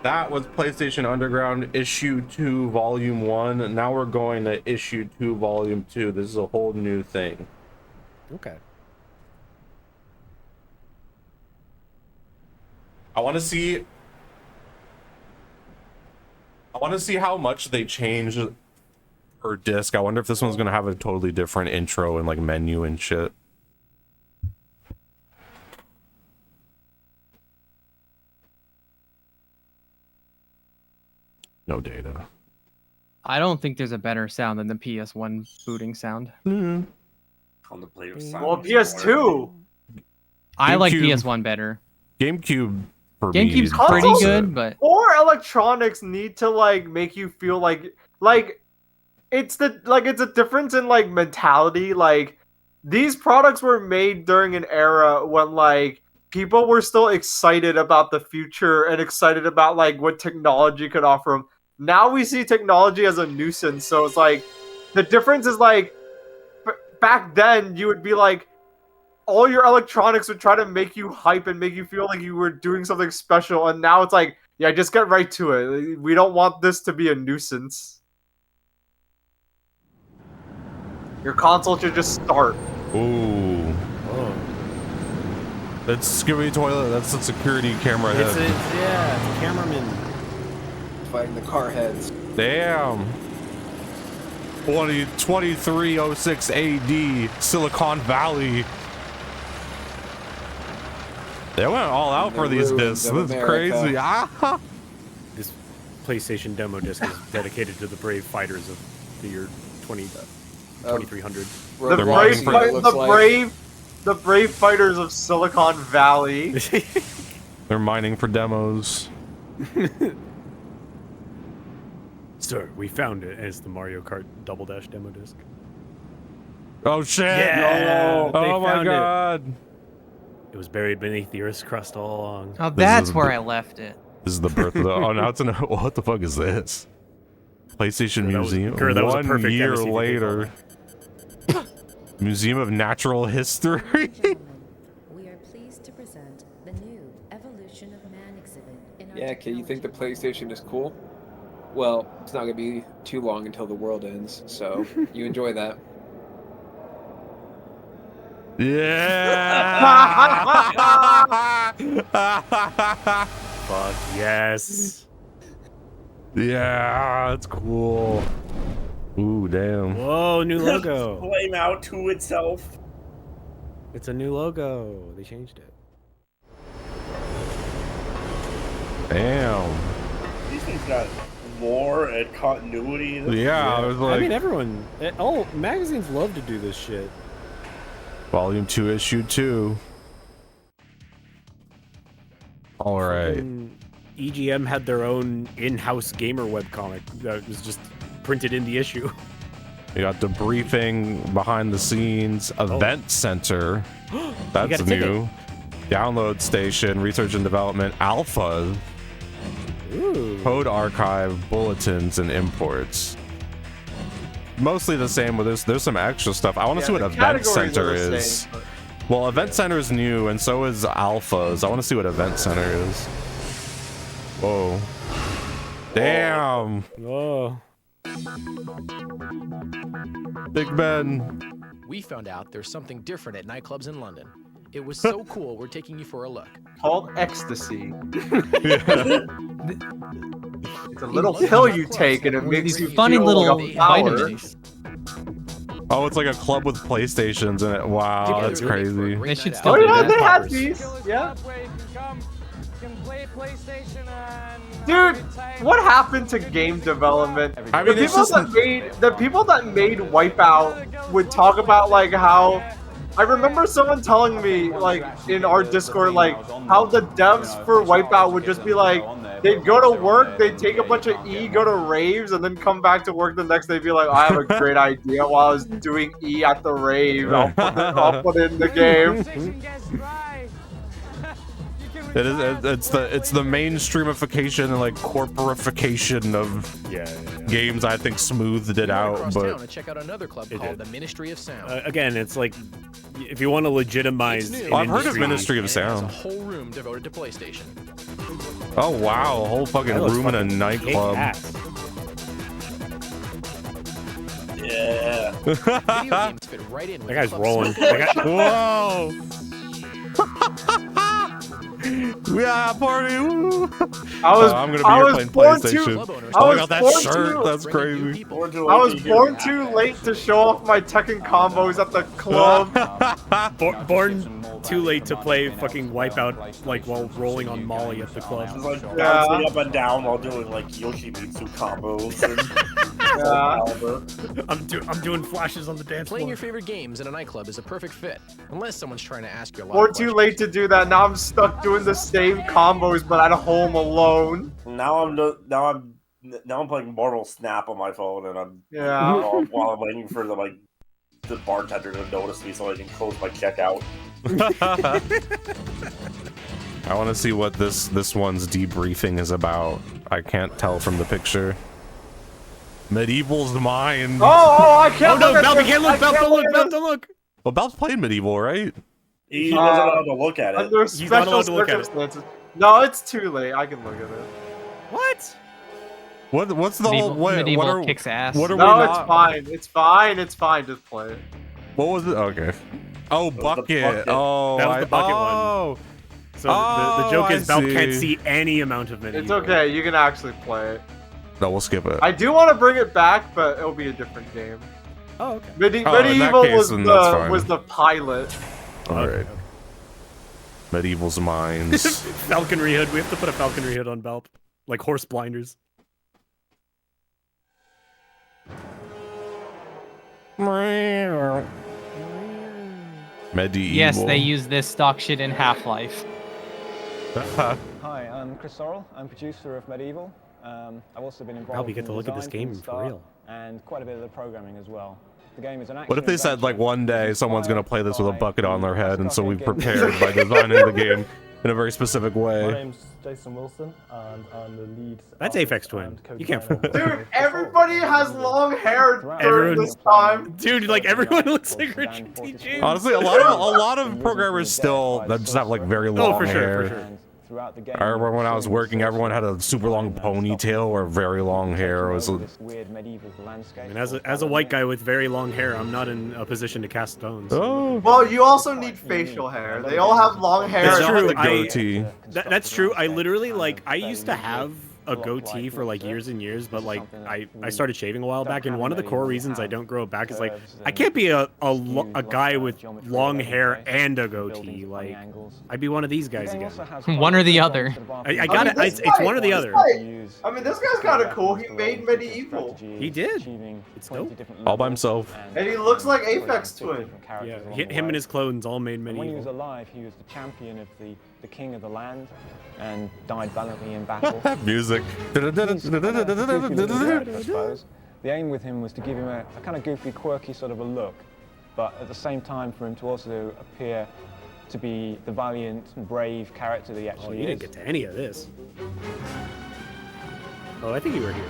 [SPEAKER 2] That was PlayStation Underground Issue 2 Volume 1. Now we're going to Issue 2 Volume 2. This is a whole new thing.
[SPEAKER 5] Okay.
[SPEAKER 2] I want to see how much they changed per disc. I wonder if this one's going to have a totally different intro and like menu and shit. No data.
[SPEAKER 3] I don't think there's a better sound than the PS1 booting sound.
[SPEAKER 2] Mm-hmm.
[SPEAKER 4] On the plate of
[SPEAKER 14] Well, PS2.
[SPEAKER 3] I like
[SPEAKER 2] GameCube.
[SPEAKER 3] PS1 better.
[SPEAKER 2] GameCube for
[SPEAKER 3] GameCube's
[SPEAKER 2] me.
[SPEAKER 3] pretty
[SPEAKER 14] Consoles
[SPEAKER 3] good, but
[SPEAKER 14] or electronics need to like make you feel like it's a difference in like mentality. Like these products were made during an era when like people were still excited about the future and excited about like what technology could offer them. Now we see technology as a nuisance. So it's like, the difference is like, back then you would be like, all your electronics would try to make you hype and make you feel like you were doing something special. And now it's like, yeah, just get right to it. We don't want this to be a nuisance. Your console should just start.
[SPEAKER 2] Ooh. Oh. That's security toilet. That's a security camera head.
[SPEAKER 5] It's a cameraman
[SPEAKER 11] fighting the car heads.
[SPEAKER 2] Damn. 2306 AD, Silicon Valley. They went all out for these discs. This is crazy. Ah.
[SPEAKER 5] This PlayStation demo disc is dedicated to the brave fighters of the year 2300.
[SPEAKER 14] The brave fighters of Silicon Valley.
[SPEAKER 2] They're mining for demos.
[SPEAKER 5] Sir, we found it as the Mario Kart Double Dash demo disc.
[SPEAKER 2] Oh shit!
[SPEAKER 5] Yeah,
[SPEAKER 2] oh my god!
[SPEAKER 5] It was buried beneath the Earth's crust all along.
[SPEAKER 3] Oh, that's where I left it.
[SPEAKER 2] This is the birth of the. Oh, now it's in. What the fuck is this? PlayStation Museum.
[SPEAKER 5] That was a
[SPEAKER 2] 1
[SPEAKER 5] perfect
[SPEAKER 2] year
[SPEAKER 5] MSC
[SPEAKER 2] later. Museum of Natural History.
[SPEAKER 12] We are pleased to present the new Evolution of Man exhibit in our
[SPEAKER 10] Yeah, you think the PlayStation is cool? Well, it's not gonna be too long until the world ends, so you enjoy that.
[SPEAKER 2] Yeah.
[SPEAKER 5] Fuck yes.
[SPEAKER 2] Yeah, that's cool. Ooh, damn.
[SPEAKER 5] Whoa, new logo.
[SPEAKER 4] Flame out to itself.
[SPEAKER 5] It's a new logo. They changed it.
[SPEAKER 2] Damn.
[SPEAKER 4] These things got lore and continuity.
[SPEAKER 2] Yeah, I was like,
[SPEAKER 5] I mean, everyone, all magazines love to do this shit.
[SPEAKER 2] Volume 2, Issue 2. All right.
[SPEAKER 5] EGM had their own in-house gamer webcomic that was just printed in the issue.
[SPEAKER 2] You got the briefing, behind the scenes, event center. That's new. Download station, research and development, alpha.
[SPEAKER 5] Ooh.
[SPEAKER 2] Code archive, bulletins, and imports. Mostly the same, but there's some extra stuff. I want to see what event center is. Well, event center is new, and so is alphas. I want to see what event center is. Whoa. Damn.
[SPEAKER 5] Whoa.
[SPEAKER 2] Big Ben.
[SPEAKER 22] We found out there's something different at nightclubs in London. It was so cool, we're taking you for a look.
[SPEAKER 14] Called ecstasy. It's a little pill you take and it makes you
[SPEAKER 3] funny
[SPEAKER 14] feel
[SPEAKER 3] little
[SPEAKER 14] like a flower.
[SPEAKER 3] vitamins.
[SPEAKER 2] Oh, it's like a club with PlayStations in it. Wow, that's crazy.
[SPEAKER 3] They should still
[SPEAKER 14] Oh
[SPEAKER 3] do
[SPEAKER 14] yeah,
[SPEAKER 3] that.
[SPEAKER 14] they had these. Yeah. Dude, what happened to game development?
[SPEAKER 2] I mean,
[SPEAKER 14] the people that made Wipeout would talk about like how. I remember someone telling me, like, in our Discord, like, how the devs for Wipeout would just be like, they'd go to work, they'd take a bunch of E, go to raves, and then come back to work the next day, be like, I have a great idea while I was doing E at the rave. I'll put it in the game.
[SPEAKER 2] It's the mainstreamification and like corporification of games. I think smoothed it out, but
[SPEAKER 22] To check out another club called the Ministry of Sound.
[SPEAKER 5] Again, it's like if you want to legitimize.
[SPEAKER 2] I've heard of Ministry of Sound.
[SPEAKER 22] A whole room devoted to PlayStation.
[SPEAKER 2] Oh wow, a whole fucking room in a nightclub.
[SPEAKER 4] Yeah.
[SPEAKER 22] Video games fit right in with
[SPEAKER 5] That guy's
[SPEAKER 22] the
[SPEAKER 5] rolling.
[SPEAKER 2] Whoa. Yeah, party! Woo. I'm gonna be here playing PlayStation. Oh, I got that shirt. That's crazy.
[SPEAKER 14] I was born too late to show off my Tekken combos at the club.
[SPEAKER 5] Born too late to play fucking Wipeout like while rolling on Molly at the club.
[SPEAKER 4] It's like bouncing up and down while doing like Yoshimitsu combos.
[SPEAKER 5] I'm doing flashes on the dance floor.
[SPEAKER 22] Playing your favorite games in a nightclub is a perfect fit, unless someone's trying to ask you a lot
[SPEAKER 14] Born
[SPEAKER 22] of
[SPEAKER 14] too late to do that. Now I'm stuck doing the same combos, but at home alone.
[SPEAKER 4] Now I'm playing Mortal Snap on my phone, and I'm while I'm waiting for the bartender to notice me so I can close my checkout.
[SPEAKER 2] I want to see what this one's debriefing is about. I can't tell from the picture. Medieval's mind.
[SPEAKER 14] Oh, I can't.
[SPEAKER 5] Oh no,
[SPEAKER 14] look
[SPEAKER 5] Belt,
[SPEAKER 14] at
[SPEAKER 5] you can't
[SPEAKER 14] this.
[SPEAKER 5] look, Belt,
[SPEAKER 14] I
[SPEAKER 5] don't look,
[SPEAKER 14] can't
[SPEAKER 5] Belt, don't look.
[SPEAKER 2] Well, Belt's played Medieval, right?
[SPEAKER 4] He wasn't allowed to look at it.
[SPEAKER 14] Under
[SPEAKER 5] He's not
[SPEAKER 14] special
[SPEAKER 5] allowed to look at it.
[SPEAKER 14] circumstances. No, it's too late. I can look at it.
[SPEAKER 5] What?
[SPEAKER 2] What's the whole what
[SPEAKER 3] Medieval
[SPEAKER 2] are
[SPEAKER 3] kicks ass.
[SPEAKER 2] what are we
[SPEAKER 14] No,
[SPEAKER 2] not?
[SPEAKER 14] it's fine. It's fine. It's fine. Just play it.
[SPEAKER 2] What was it? Okay. Oh, bucket.
[SPEAKER 4] bucket.
[SPEAKER 2] Oh,
[SPEAKER 5] That was the bucket
[SPEAKER 2] oh.
[SPEAKER 5] one. So the joke
[SPEAKER 2] I
[SPEAKER 5] is Belt can't
[SPEAKER 2] see.
[SPEAKER 5] see any amount of Medieval.
[SPEAKER 14] It's okay. You can actually play it.
[SPEAKER 2] No, we'll skip it.
[SPEAKER 14] I do want to bring it back, but it'll be a different game.
[SPEAKER 5] Oh, okay.
[SPEAKER 2] Oh, in that
[SPEAKER 14] Medieval
[SPEAKER 2] case, then that's fine.
[SPEAKER 14] was the pilot.
[SPEAKER 2] All right. Medieval's minds.
[SPEAKER 5] Falconry hood. We have to put a falconry hood on Belt, like horse blinders.
[SPEAKER 2] Medieval.
[SPEAKER 3] Yes, they use this stock shit in Half-Life.
[SPEAKER 9] Hi, I'm Chris Sorrell. I'm producer of Medieval. I've also been involved
[SPEAKER 5] we get
[SPEAKER 9] in
[SPEAKER 5] to
[SPEAKER 9] the
[SPEAKER 5] look at this
[SPEAKER 9] design
[SPEAKER 5] game
[SPEAKER 9] from the
[SPEAKER 5] for
[SPEAKER 9] start
[SPEAKER 5] real.
[SPEAKER 9] and quite a bit of the programming as well. The game is an action
[SPEAKER 2] What if they said like
[SPEAKER 9] adventure
[SPEAKER 2] one day someone's gonna play this with a
[SPEAKER 9] by
[SPEAKER 2] bucket on their head, and so we've
[SPEAKER 9] Stockade
[SPEAKER 2] prepared by designing the game in a very specific
[SPEAKER 13] My
[SPEAKER 2] way?
[SPEAKER 13] name's Jason Wilson, and I'm the lead.
[SPEAKER 5] That's Aphex Twin. You can't fool.
[SPEAKER 14] Dude, everybody has long hair during this time.
[SPEAKER 5] Dude, like everyone looks like Richard T. James.
[SPEAKER 2] Honestly, a lot of programmers still that just have like very long hair.
[SPEAKER 5] For sure.
[SPEAKER 9] throughout the game.
[SPEAKER 2] I remember when I was working, everyone had a super long ponytail or very long hair. It was
[SPEAKER 9] this weird medieval landscape.
[SPEAKER 5] And as a white guy with very long hair, I'm not in a position to cast stones.
[SPEAKER 2] Oh.
[SPEAKER 14] Well, you also need facial hair. They all have long hair.
[SPEAKER 5] That's true.
[SPEAKER 2] Goatee.
[SPEAKER 5] That's true. I literally like I used to have a goatee for like years and years, but like I started shaving a while back, and one of the core reasons I don't grow it back is like I can't be a guy with long hair and a goatee. Like I'd be one of these guys again.
[SPEAKER 3] One or the other.
[SPEAKER 5] I got it. It's one or the other.
[SPEAKER 14] I mean, this guy's kind of cool. He made Medieval.
[SPEAKER 5] He did. It's dope.
[SPEAKER 2] All by himself.
[SPEAKER 14] And he looks like Aphex Twin.
[SPEAKER 5] Yeah, him and his clones all made
[SPEAKER 9] When he was
[SPEAKER 5] Medieval.
[SPEAKER 9] alive, he was the champion of the king of the land, and died valiantly in battle.
[SPEAKER 2] Music.
[SPEAKER 9] I suppose. The aim with him was to give him a kind of goofy, quirky sort of a look, but at the same time for him to also appear to be the valiant and brave character that he actually
[SPEAKER 5] You
[SPEAKER 9] is.
[SPEAKER 5] didn't get to any of this. Oh, I think you were here.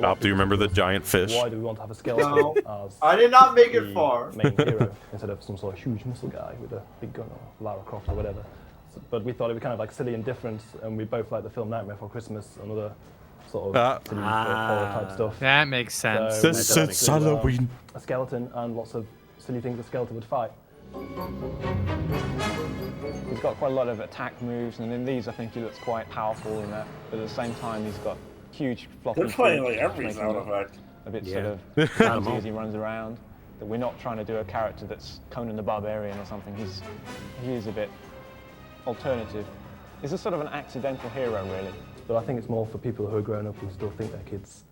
[SPEAKER 2] Bob, do you remember the giant fish?
[SPEAKER 13] Why do we want to have a skeleton
[SPEAKER 14] No,
[SPEAKER 13] as
[SPEAKER 14] I did not make it
[SPEAKER 13] the
[SPEAKER 14] far.
[SPEAKER 13] main hero instead of some sort of huge muscle guy with a big gun or Lara Croft or whatever? But we thought it'd be kind of like silly and different, and we both like the film Nightmare Before Christmas and other sort of silly horror type stuff.
[SPEAKER 3] That makes sense.
[SPEAKER 13] So
[SPEAKER 2] This
[SPEAKER 13] we
[SPEAKER 2] is Halloween.
[SPEAKER 13] a skeleton and lots of silly things a skeleton would fight.
[SPEAKER 9] He's got quite a lot of attack moves, and in these I think he looks quite powerful in that, but at the same time he's got huge floppy
[SPEAKER 4] They're playing
[SPEAKER 9] feet,
[SPEAKER 4] like every
[SPEAKER 9] making
[SPEAKER 4] sound
[SPEAKER 9] him
[SPEAKER 4] effect.
[SPEAKER 9] a bit
[SPEAKER 2] Yeah.
[SPEAKER 9] sort of clumsy as he runs around. That we're not trying to do a character that's Conan the Barbarian or something. He is a bit alternative. He's a sort of an accidental hero, really.
[SPEAKER 13] But I think it's more for people who are grown up and still think they're kids.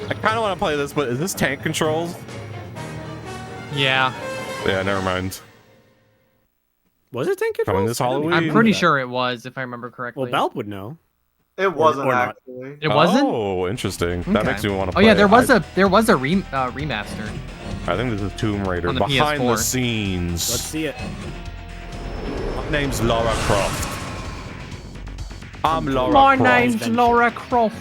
[SPEAKER 2] I kind of want to play this, but is this tank controls?
[SPEAKER 3] Yeah.
[SPEAKER 2] Yeah, never mind.
[SPEAKER 5] Was it tank
[SPEAKER 2] Coming
[SPEAKER 5] controls?
[SPEAKER 2] this Halloween?
[SPEAKER 3] I'm pretty sure it was, if I remember correctly.
[SPEAKER 5] Well, Belt would know.
[SPEAKER 14] It wasn't
[SPEAKER 5] or not.
[SPEAKER 14] actually.
[SPEAKER 3] It wasn't?
[SPEAKER 2] Oh, interesting. That
[SPEAKER 3] Okay.
[SPEAKER 2] makes me want to
[SPEAKER 3] Oh
[SPEAKER 2] play
[SPEAKER 3] yeah, there
[SPEAKER 2] it.
[SPEAKER 3] was a remaster.
[SPEAKER 2] I think this is Tomb Raider.
[SPEAKER 3] On the
[SPEAKER 2] Behind the
[SPEAKER 3] PS4.
[SPEAKER 2] scenes.
[SPEAKER 5] Let's see it.
[SPEAKER 2] My name's Lara Croft. I'm Lara
[SPEAKER 3] My
[SPEAKER 2] Croft.
[SPEAKER 3] name's Lara Croft.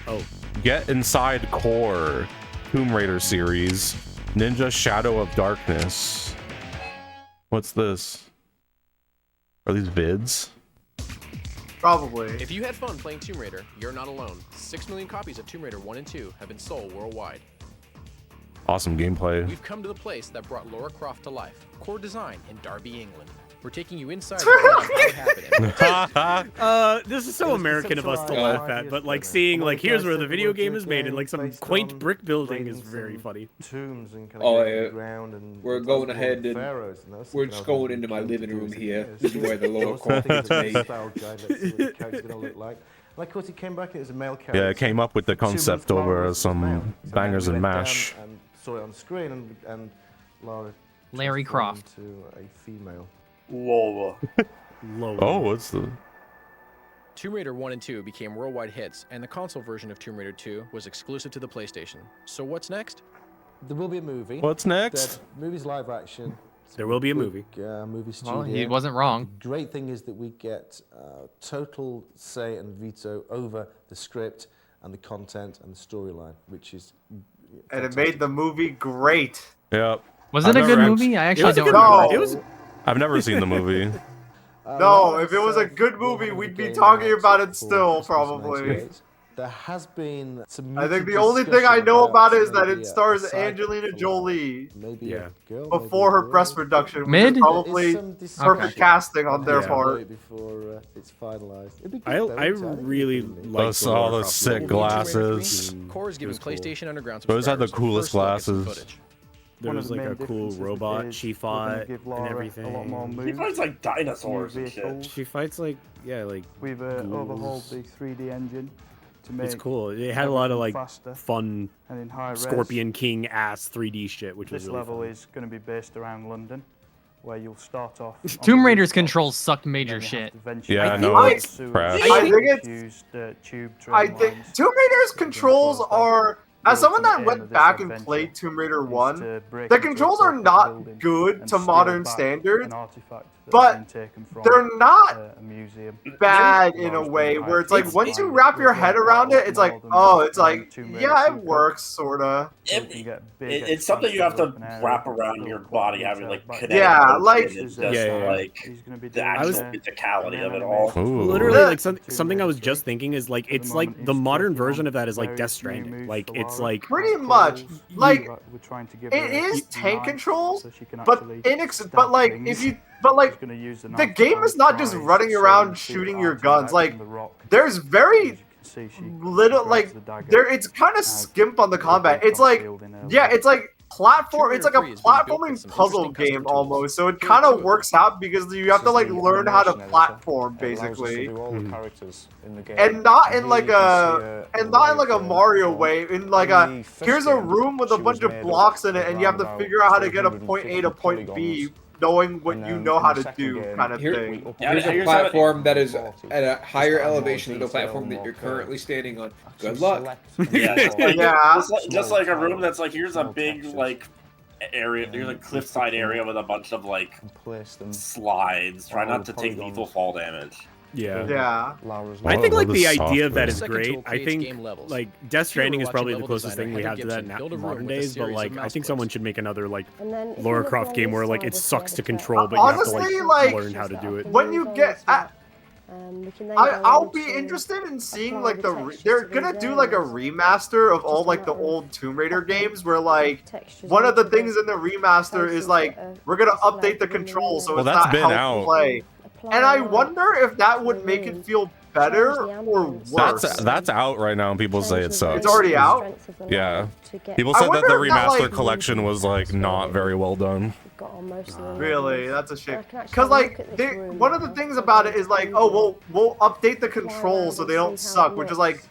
[SPEAKER 2] Oh. Get Inside Core. Tomb Raider series. Ninja Shadow of Darkness. What's this? Are these vids?
[SPEAKER 14] Probably.
[SPEAKER 15] If you had fun playing Tomb Raider, you're not alone. 6 million copies of Tomb Raider 1 and 2 have been sold worldwide.
[SPEAKER 2] Awesome gameplay.
[SPEAKER 15] We've come to the place that brought Lara Croft to life. Core Design in Derby, England. We're taking you inside what happened.
[SPEAKER 5] This is so American of us to laugh at, but like seeing like here's where the video game is made in like some quaint brick building is very funny.
[SPEAKER 11] Tombs and kind
[SPEAKER 10] Oh,
[SPEAKER 11] of
[SPEAKER 10] yeah.
[SPEAKER 11] ground and
[SPEAKER 10] We're going ahead and we're just going into my living room here. This is where the Lara Croft is made.
[SPEAKER 11] Let's see what the character's gonna look like. And of course, he came back. It was a male character.
[SPEAKER 2] Yeah, it came up with the
[SPEAKER 11] 2 months
[SPEAKER 2] concept
[SPEAKER 11] tomorrow
[SPEAKER 2] over
[SPEAKER 11] was
[SPEAKER 2] some
[SPEAKER 11] male. So
[SPEAKER 2] bangers
[SPEAKER 11] then
[SPEAKER 2] and
[SPEAKER 11] we went
[SPEAKER 2] mash.
[SPEAKER 11] down and saw it on screen, and Lara
[SPEAKER 3] Larry
[SPEAKER 11] transformed
[SPEAKER 3] Croft.
[SPEAKER 11] into a female.
[SPEAKER 4] Lola.
[SPEAKER 2] Oh, what's the...
[SPEAKER 15] Tomb Raider 1 and 2 became worldwide hits, and the console version of Tomb Raider 2 was exclusive to the PlayStation. So what's next?
[SPEAKER 11] There will be a movie.
[SPEAKER 2] What's next?
[SPEAKER 11] The movie's live action.
[SPEAKER 5] There will be a movie.
[SPEAKER 11] Movie studio.
[SPEAKER 3] Well, he wasn't wrong.
[SPEAKER 11] The great thing is that we get total say and veto over the script and the content and the storyline, which is
[SPEAKER 14] And it made the movie great.
[SPEAKER 2] Yep.
[SPEAKER 3] Was it a good movie? I actually don't remember.
[SPEAKER 14] It was.
[SPEAKER 2] I've never seen the movie.
[SPEAKER 14] No, if it was a good movie, we'd be talking about it still, probably.
[SPEAKER 11] There has been some.
[SPEAKER 14] I think the only thing I know about it is that it stars Angelina Jolie.
[SPEAKER 11] Maybe a girl,
[SPEAKER 14] before her breast reduction, which
[SPEAKER 3] Mid?
[SPEAKER 14] is probably perfect casting on their
[SPEAKER 11] Yeah.
[SPEAKER 14] part.
[SPEAKER 11] Before it's finalized. It'd be good,
[SPEAKER 5] I
[SPEAKER 11] though,
[SPEAKER 5] really like
[SPEAKER 2] all the sick glasses.
[SPEAKER 15] Core is giving PlayStation Underground
[SPEAKER 2] Those had the
[SPEAKER 15] subscribers
[SPEAKER 2] coolest
[SPEAKER 15] first look at some
[SPEAKER 2] glasses.
[SPEAKER 15] footage.
[SPEAKER 5] There was like a cool robot she fought and everything.
[SPEAKER 4] He fights like dinosaurs and shit.
[SPEAKER 5] She fights like like.
[SPEAKER 18] We've overhauled the 3D engine to make.
[SPEAKER 5] It's cool. It had a lot of like
[SPEAKER 18] faster
[SPEAKER 5] fun
[SPEAKER 18] and in high res.
[SPEAKER 5] Scorpion King ass 3D shit, which was
[SPEAKER 18] This
[SPEAKER 5] really
[SPEAKER 18] level
[SPEAKER 5] fun.
[SPEAKER 18] is going to be based around London, where you'll start off. on
[SPEAKER 3] Tomb
[SPEAKER 18] the
[SPEAKER 3] Raider's
[SPEAKER 18] rooftop,
[SPEAKER 3] controls sucked major
[SPEAKER 18] and then you have
[SPEAKER 3] shit.
[SPEAKER 18] to venture
[SPEAKER 2] Yeah, I
[SPEAKER 18] out
[SPEAKER 2] know,
[SPEAKER 18] into
[SPEAKER 2] it's
[SPEAKER 18] the sewers,
[SPEAKER 2] trash.
[SPEAKER 14] I think it's.
[SPEAKER 18] use the tube
[SPEAKER 14] I
[SPEAKER 18] train
[SPEAKER 14] think
[SPEAKER 18] lines.
[SPEAKER 14] Tomb Raider's controls are. As someone that
[SPEAKER 18] aim
[SPEAKER 14] went
[SPEAKER 18] of this
[SPEAKER 14] back and
[SPEAKER 18] adventure
[SPEAKER 14] played Tomb Raider
[SPEAKER 18] is
[SPEAKER 14] 1,
[SPEAKER 18] to break
[SPEAKER 14] the
[SPEAKER 18] into a
[SPEAKER 14] controls are
[SPEAKER 18] separate
[SPEAKER 14] not
[SPEAKER 18] building
[SPEAKER 14] good
[SPEAKER 18] and
[SPEAKER 14] to
[SPEAKER 18] steal
[SPEAKER 14] modern
[SPEAKER 18] back
[SPEAKER 14] standards,
[SPEAKER 18] an artifact that
[SPEAKER 14] but
[SPEAKER 18] has been taken from,
[SPEAKER 14] they're not
[SPEAKER 18] a museum.
[SPEAKER 14] bad in a way where it's like once you wrap your head around it, it's like, oh, it's like, yeah, it works, sorta.
[SPEAKER 4] It's something you have to wrap around your body, having like kinetic
[SPEAKER 14] Yeah,
[SPEAKER 4] motion
[SPEAKER 14] like-
[SPEAKER 4] and just
[SPEAKER 5] Yeah.
[SPEAKER 4] like the actual physicality of it all.
[SPEAKER 5] Literally, like something I was just thinking is like it's like the modern version of that is like Death Stranding. Like it's like
[SPEAKER 14] Pretty much, like
[SPEAKER 18] We're trying to give
[SPEAKER 14] it
[SPEAKER 18] her
[SPEAKER 14] is tank
[SPEAKER 18] knife
[SPEAKER 14] controls,
[SPEAKER 18] so she can
[SPEAKER 14] but
[SPEAKER 18] actually
[SPEAKER 14] but like
[SPEAKER 18] stab
[SPEAKER 14] if
[SPEAKER 18] things.
[SPEAKER 14] you but like
[SPEAKER 18] Gonna use the
[SPEAKER 14] the
[SPEAKER 18] knife
[SPEAKER 14] game
[SPEAKER 18] to
[SPEAKER 14] is not just
[SPEAKER 18] pry
[SPEAKER 14] running
[SPEAKER 18] so
[SPEAKER 14] around
[SPEAKER 18] you see
[SPEAKER 14] shooting
[SPEAKER 18] the
[SPEAKER 14] your
[SPEAKER 18] artifact
[SPEAKER 14] guns. Like
[SPEAKER 18] from the rock.
[SPEAKER 14] there's very
[SPEAKER 18] See, she
[SPEAKER 14] little
[SPEAKER 18] grabs
[SPEAKER 14] like
[SPEAKER 18] the dagger
[SPEAKER 14] there. It's kind of skimp on the combat. It's like yeah, it's like platform. It's like a platforming puzzle game almost. So it kind of works out because you have to like learn how to platform basically, and not in like a Mario way. In like a here's a room with a bunch of blocks in it, and you have to figure out how to get a point A to point B, knowing what you know how to do, kind of thing.
[SPEAKER 10] Here's a platform that is at a higher elevation than the platform that you're currently standing on. Good luck.
[SPEAKER 4] Yeah,
[SPEAKER 14] Yeah.
[SPEAKER 4] just like a room that's like here's a big like area, there's a cliffside area with a bunch of like slides. Try not to take lethal fall damage.
[SPEAKER 5] Yeah.
[SPEAKER 14] Yeah.
[SPEAKER 5] I think like the
[SPEAKER 2] software.
[SPEAKER 5] idea of that is
[SPEAKER 15] Second
[SPEAKER 5] great.
[SPEAKER 15] tool
[SPEAKER 5] I
[SPEAKER 15] creates
[SPEAKER 5] think
[SPEAKER 15] game levels.
[SPEAKER 5] like Death Stranding is
[SPEAKER 15] watching
[SPEAKER 5] probably the
[SPEAKER 15] level
[SPEAKER 5] closest
[SPEAKER 15] designer
[SPEAKER 5] thing we
[SPEAKER 15] Heather
[SPEAKER 5] have to that
[SPEAKER 15] Gibson
[SPEAKER 5] now
[SPEAKER 15] build a room
[SPEAKER 5] modern
[SPEAKER 15] with a
[SPEAKER 5] days. But
[SPEAKER 15] series
[SPEAKER 5] like
[SPEAKER 15] of
[SPEAKER 5] I
[SPEAKER 15] mouse
[SPEAKER 5] think someone should make another like
[SPEAKER 1] And then if you
[SPEAKER 5] Lara
[SPEAKER 1] look
[SPEAKER 5] Croft
[SPEAKER 1] on
[SPEAKER 5] game
[SPEAKER 1] this
[SPEAKER 5] where like
[SPEAKER 1] side
[SPEAKER 5] it
[SPEAKER 1] of
[SPEAKER 5] sucks
[SPEAKER 1] the
[SPEAKER 5] to
[SPEAKER 1] track,
[SPEAKER 5] control, but you have to
[SPEAKER 14] Honestly,
[SPEAKER 5] like
[SPEAKER 14] like,
[SPEAKER 5] learn how to do it.
[SPEAKER 14] When you get
[SPEAKER 1] we can then go
[SPEAKER 14] I'll
[SPEAKER 1] on
[SPEAKER 14] be
[SPEAKER 1] to
[SPEAKER 14] interested in seeing
[SPEAKER 1] apply
[SPEAKER 14] like
[SPEAKER 1] the
[SPEAKER 14] they're
[SPEAKER 1] textures to
[SPEAKER 14] gonna
[SPEAKER 1] these
[SPEAKER 14] do like a
[SPEAKER 1] areas.
[SPEAKER 14] remaster of all
[SPEAKER 1] Just a
[SPEAKER 14] like the
[SPEAKER 1] matter of
[SPEAKER 14] old Tomb Raider games where like
[SPEAKER 1] textures
[SPEAKER 14] one of the
[SPEAKER 1] onto
[SPEAKER 14] things in the remaster is
[SPEAKER 1] places
[SPEAKER 14] like
[SPEAKER 1] that are
[SPEAKER 14] we're gonna
[SPEAKER 1] displayed
[SPEAKER 14] update the
[SPEAKER 1] within the
[SPEAKER 14] controls so
[SPEAKER 1] room.
[SPEAKER 14] it's
[SPEAKER 2] Well, that's
[SPEAKER 14] not
[SPEAKER 2] been
[SPEAKER 14] how to
[SPEAKER 2] out.
[SPEAKER 14] play.
[SPEAKER 1] Apply
[SPEAKER 14] And I
[SPEAKER 1] light
[SPEAKER 14] wonder if that
[SPEAKER 1] to
[SPEAKER 14] would
[SPEAKER 1] the
[SPEAKER 14] make it
[SPEAKER 1] room.
[SPEAKER 14] feel better
[SPEAKER 1] Change the
[SPEAKER 14] or
[SPEAKER 1] ambience.
[SPEAKER 14] worse.
[SPEAKER 2] That's out right now, and people say it sucks.
[SPEAKER 14] It's already out?
[SPEAKER 1] Strength of the
[SPEAKER 2] Yeah.
[SPEAKER 1] light to get
[SPEAKER 2] People
[SPEAKER 14] I
[SPEAKER 2] said that
[SPEAKER 14] wonder
[SPEAKER 2] the
[SPEAKER 14] if that,
[SPEAKER 2] remaster
[SPEAKER 14] like-
[SPEAKER 2] collection was like not very well done.
[SPEAKER 1] got on most of the
[SPEAKER 14] Really,
[SPEAKER 1] levels.
[SPEAKER 14] that's a shame.
[SPEAKER 1] I can actually
[SPEAKER 14] Cause
[SPEAKER 1] look
[SPEAKER 14] like
[SPEAKER 1] at this room
[SPEAKER 14] one of the
[SPEAKER 1] now.
[SPEAKER 14] things
[SPEAKER 1] So
[SPEAKER 14] about
[SPEAKER 1] there's
[SPEAKER 14] it is like,
[SPEAKER 1] a
[SPEAKER 14] oh, we'll update the controls so they don't suck, which is like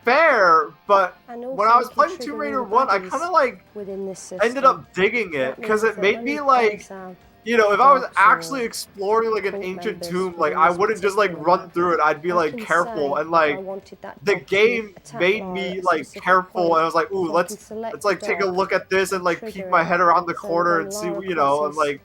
[SPEAKER 14] fair. But
[SPEAKER 1] And
[SPEAKER 14] when
[SPEAKER 1] also
[SPEAKER 14] I was
[SPEAKER 1] we can
[SPEAKER 14] playing
[SPEAKER 1] trigger
[SPEAKER 14] Tomb Raider
[SPEAKER 1] all the
[SPEAKER 14] 1, I
[SPEAKER 1] baddies
[SPEAKER 14] kind of like
[SPEAKER 1] within this
[SPEAKER 14] ended
[SPEAKER 1] system.
[SPEAKER 14] up digging it
[SPEAKER 1] That
[SPEAKER 14] because
[SPEAKER 1] means
[SPEAKER 14] it
[SPEAKER 1] that
[SPEAKER 14] made
[SPEAKER 1] when
[SPEAKER 14] me
[SPEAKER 1] you
[SPEAKER 14] like.
[SPEAKER 1] place our
[SPEAKER 14] You know, if I was
[SPEAKER 1] dogs
[SPEAKER 14] actually
[SPEAKER 1] or
[SPEAKER 14] exploring like an
[SPEAKER 1] cult
[SPEAKER 14] ancient
[SPEAKER 1] members
[SPEAKER 14] tomb, like
[SPEAKER 1] within
[SPEAKER 14] I
[SPEAKER 1] this
[SPEAKER 14] wouldn't just like
[SPEAKER 1] particular
[SPEAKER 14] run through it. I'd be
[SPEAKER 1] I
[SPEAKER 14] like
[SPEAKER 1] can
[SPEAKER 14] careful
[SPEAKER 1] say
[SPEAKER 14] and like
[SPEAKER 1] I wanted that
[SPEAKER 14] the
[SPEAKER 1] dog to
[SPEAKER 14] game
[SPEAKER 1] attack
[SPEAKER 14] made
[SPEAKER 1] Lara
[SPEAKER 14] me
[SPEAKER 1] at a
[SPEAKER 14] like
[SPEAKER 1] specific
[SPEAKER 14] careful
[SPEAKER 1] point.
[SPEAKER 14] and I was like, ooh,
[SPEAKER 1] So I
[SPEAKER 14] let's
[SPEAKER 1] can select
[SPEAKER 14] like
[SPEAKER 1] the
[SPEAKER 14] take a
[SPEAKER 1] dog,
[SPEAKER 14] look at this and like
[SPEAKER 1] trigger
[SPEAKER 14] peek my
[SPEAKER 1] it.
[SPEAKER 14] head around the
[SPEAKER 1] So
[SPEAKER 14] corner
[SPEAKER 1] when
[SPEAKER 14] and see,
[SPEAKER 1] Lara
[SPEAKER 14] you know, and
[SPEAKER 1] crosses
[SPEAKER 14] like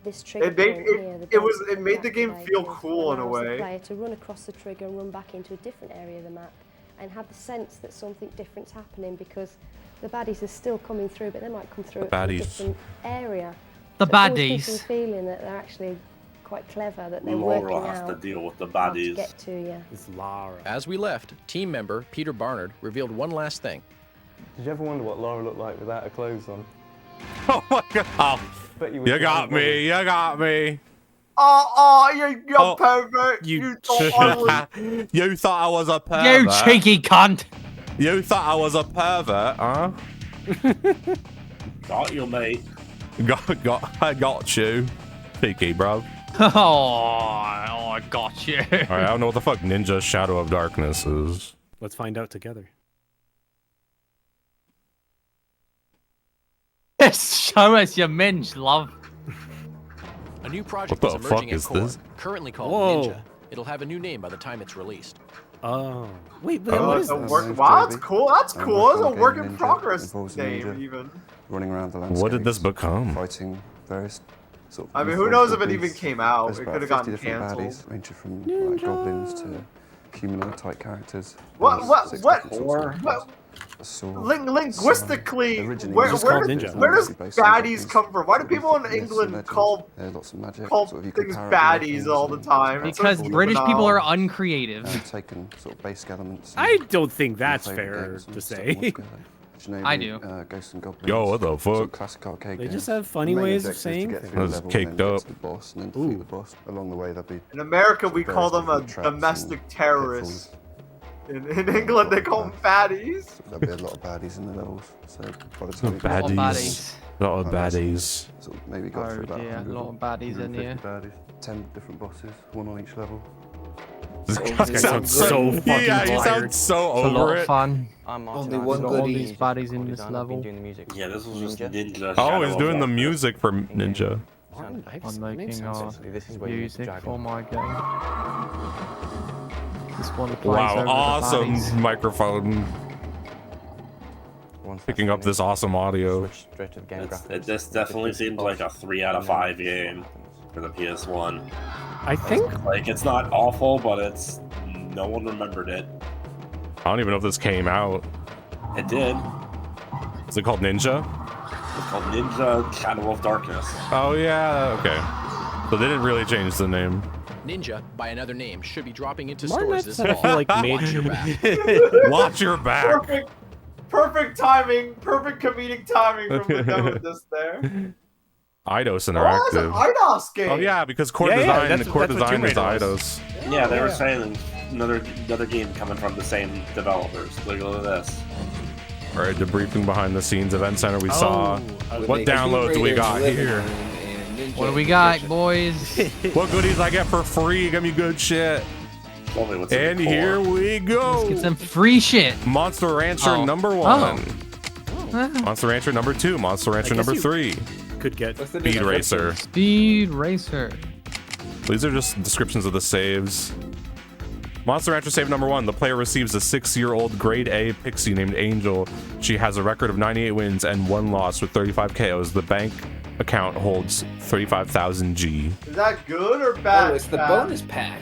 [SPEAKER 1] this trigger
[SPEAKER 14] it made
[SPEAKER 1] point here, the
[SPEAKER 14] it
[SPEAKER 1] dog
[SPEAKER 14] was it
[SPEAKER 1] will
[SPEAKER 14] made the game
[SPEAKER 1] activate,
[SPEAKER 14] feel
[SPEAKER 1] which
[SPEAKER 14] cool in a
[SPEAKER 1] allows the
[SPEAKER 14] way.
[SPEAKER 1] player to run across the trigger and run back into a different area of the map and have the sense that something different's happening because the baddies are still coming through, but they might come through
[SPEAKER 2] The
[SPEAKER 1] at a
[SPEAKER 2] baddies.
[SPEAKER 1] different area.
[SPEAKER 3] The
[SPEAKER 1] So it always gives
[SPEAKER 3] baddies.
[SPEAKER 1] you the feeling that they're actually quite clever, that they're
[SPEAKER 4] Laura
[SPEAKER 1] working
[SPEAKER 4] has to
[SPEAKER 1] out
[SPEAKER 4] deal with the
[SPEAKER 1] how to
[SPEAKER 4] baddies.
[SPEAKER 1] get to you.
[SPEAKER 5] It's Lara.
[SPEAKER 15] As we left, team member Peter Barnard revealed one last thing.
[SPEAKER 9] Did you ever wonder what Laura looked like without her clothes on?
[SPEAKER 2] Oh my god! Oh,
[SPEAKER 9] Bet you
[SPEAKER 2] you got me! You got me!
[SPEAKER 14] Oh, you
[SPEAKER 2] Oh,
[SPEAKER 14] pervert!
[SPEAKER 2] You
[SPEAKER 14] thought I was
[SPEAKER 2] you thought I was a pervert?
[SPEAKER 3] You cheeky cunt!
[SPEAKER 2] You thought I was a pervert, huh?
[SPEAKER 4] Got you, mate.
[SPEAKER 2] I got you, cheeky bro.
[SPEAKER 3] I got you.
[SPEAKER 2] All right, I don't know what the fuck Ninja Shadow of Darkness is.
[SPEAKER 5] Let's find out together.
[SPEAKER 3] Show us your minge, love.
[SPEAKER 15] A new project
[SPEAKER 2] What
[SPEAKER 15] is
[SPEAKER 2] the
[SPEAKER 15] emerging
[SPEAKER 2] fuck
[SPEAKER 15] at
[SPEAKER 2] is
[SPEAKER 15] Core,
[SPEAKER 2] this?
[SPEAKER 15] currently called
[SPEAKER 5] Whoa.
[SPEAKER 15] Ninja. It'll have a new name by the time it's released.
[SPEAKER 5] Oh, wait, but
[SPEAKER 14] Oh,
[SPEAKER 5] what
[SPEAKER 14] it's
[SPEAKER 5] is
[SPEAKER 14] a
[SPEAKER 5] this?
[SPEAKER 14] work. Wow, that's cool. That's cool. It's a work in
[SPEAKER 20] Ninja
[SPEAKER 14] progress
[SPEAKER 20] involves
[SPEAKER 14] name,
[SPEAKER 20] ninja.
[SPEAKER 14] even.
[SPEAKER 20] running around the landscape.
[SPEAKER 2] What did this become?
[SPEAKER 20] Fighting various sort of
[SPEAKER 14] I mean, who knows if it
[SPEAKER 20] mythological
[SPEAKER 14] even
[SPEAKER 20] beasts.
[SPEAKER 14] came out?
[SPEAKER 20] There's
[SPEAKER 14] It
[SPEAKER 20] about
[SPEAKER 14] could have
[SPEAKER 20] 50
[SPEAKER 14] gotten
[SPEAKER 20] different
[SPEAKER 14] cancelled.
[SPEAKER 20] baddies, ranging from like goblins to humanoid type characters.
[SPEAKER 14] What?
[SPEAKER 20] There's 6 different sorts of
[SPEAKER 14] What?
[SPEAKER 20] a sword,
[SPEAKER 14] Linguistically,
[SPEAKER 20] originally
[SPEAKER 14] where
[SPEAKER 20] was
[SPEAKER 14] does
[SPEAKER 20] Ninja.
[SPEAKER 14] baddies come from? Why do people in England call
[SPEAKER 20] lots of magic,
[SPEAKER 14] call
[SPEAKER 20] sort of you can
[SPEAKER 14] things
[SPEAKER 20] power up
[SPEAKER 14] baddies
[SPEAKER 20] weapons
[SPEAKER 14] all the
[SPEAKER 20] and
[SPEAKER 14] time? It's so
[SPEAKER 3] Because British people
[SPEAKER 14] juvenile.
[SPEAKER 3] are uncreative.
[SPEAKER 20] taken sort of basic elements.
[SPEAKER 5] I don't think that's fair to say.
[SPEAKER 3] I do.
[SPEAKER 20] Ghosts and goblins.
[SPEAKER 2] Yo, what the fuck?
[SPEAKER 20] Sort of classic arcade
[SPEAKER 5] They
[SPEAKER 20] game.
[SPEAKER 5] just have funny
[SPEAKER 20] The main
[SPEAKER 5] ways of
[SPEAKER 20] objective is to
[SPEAKER 5] saying
[SPEAKER 20] get
[SPEAKER 5] things.
[SPEAKER 20] through a
[SPEAKER 2] That's
[SPEAKER 20] level
[SPEAKER 2] caked
[SPEAKER 20] and then get
[SPEAKER 2] up.
[SPEAKER 20] to the boss, and then defeat the boss. Along the way, there'll be
[SPEAKER 14] In America, we call them a
[SPEAKER 20] various different traps
[SPEAKER 14] domestic
[SPEAKER 20] and
[SPEAKER 14] terrorist. In England, they call them baddies.
[SPEAKER 20] There'll be a lot of baddies in the levels. So by the time you
[SPEAKER 2] Baddies. A lot of baddies.
[SPEAKER 20] So maybe got through about 100,
[SPEAKER 3] a lot of baddies in here.
[SPEAKER 20] 150 baddies. 10 different bosses, 1 on each level.
[SPEAKER 2] This guy sounds so fucking
[SPEAKER 3] Yeah,
[SPEAKER 2] he sounds so
[SPEAKER 3] It's a lot
[SPEAKER 2] over
[SPEAKER 3] of
[SPEAKER 2] it.
[SPEAKER 3] fun.
[SPEAKER 10] Only one
[SPEAKER 3] Got
[SPEAKER 10] good
[SPEAKER 3] all these baddies in this level.
[SPEAKER 4] Yeah, this was just Ninja.
[SPEAKER 2] Oh, he's doing the music for Ninja.
[SPEAKER 3] I'm making music for my game. This one plays
[SPEAKER 2] Wow,
[SPEAKER 3] over the
[SPEAKER 2] awesome
[SPEAKER 3] baddies.
[SPEAKER 2] microphone. Picking up this awesome audio.
[SPEAKER 4] This definitely seems like a 3 out of 5 game for the PS1.
[SPEAKER 5] I think
[SPEAKER 4] Like, it's not awful, but it's no one remembered it.
[SPEAKER 2] I don't even know if this came out.
[SPEAKER 4] It did.
[SPEAKER 2] Is it called Ninja?
[SPEAKER 4] It's called Ninja Shadow of Darkness.
[SPEAKER 2] Oh yeah, okay. So they didn't really change the name.
[SPEAKER 15] Ninja, by another name, should be dropping into
[SPEAKER 5] Martin,
[SPEAKER 15] stores
[SPEAKER 5] that's
[SPEAKER 15] this
[SPEAKER 5] what I
[SPEAKER 15] fall.
[SPEAKER 5] feel like
[SPEAKER 15] Watch
[SPEAKER 5] made
[SPEAKER 15] your back.
[SPEAKER 2] Watch your back.
[SPEAKER 14] Perfect timing. Perfect comedic timing from the demo disc there.
[SPEAKER 2] Eidos
[SPEAKER 14] Oh,
[SPEAKER 2] Interactive.
[SPEAKER 14] that's an IDOS game.
[SPEAKER 2] Oh yeah, because core
[SPEAKER 5] Yeah,
[SPEAKER 2] design,
[SPEAKER 5] that's
[SPEAKER 2] the core
[SPEAKER 5] what
[SPEAKER 2] design
[SPEAKER 5] Tomb
[SPEAKER 2] is
[SPEAKER 5] Raider was.
[SPEAKER 2] Eidos.
[SPEAKER 4] Yeah, they were saying another game coming from the same developers. Look at this.
[SPEAKER 2] All right, debriefing behind the scenes event center. We
[SPEAKER 5] Oh,
[SPEAKER 2] saw what downloads we got here.
[SPEAKER 3] What do we got, boys?
[SPEAKER 2] What goodies I get for free? Give me good shit.
[SPEAKER 4] Tell me what's in
[SPEAKER 2] And
[SPEAKER 4] the core.
[SPEAKER 2] here we go.
[SPEAKER 3] Let's get some free shit.
[SPEAKER 2] Monster Rancher
[SPEAKER 3] Oh.
[SPEAKER 2] number 1. Monster Rancher number 2. Monster Rancher
[SPEAKER 5] guess
[SPEAKER 2] number
[SPEAKER 5] you-
[SPEAKER 2] 3.
[SPEAKER 5] could get
[SPEAKER 2] Speed Racer.
[SPEAKER 3] Speed Racer.
[SPEAKER 2] These are just descriptions of the saves. Monster Rancher save number 1. The player receives a 6-year-old grade A pixie named Angel. She has a record of 98 wins and 1 loss with 35 KOs. The bank account holds 35,000 G.
[SPEAKER 14] Is that good or bad?
[SPEAKER 10] Oh, it's the
[SPEAKER 14] Bad?
[SPEAKER 10] bonus pack.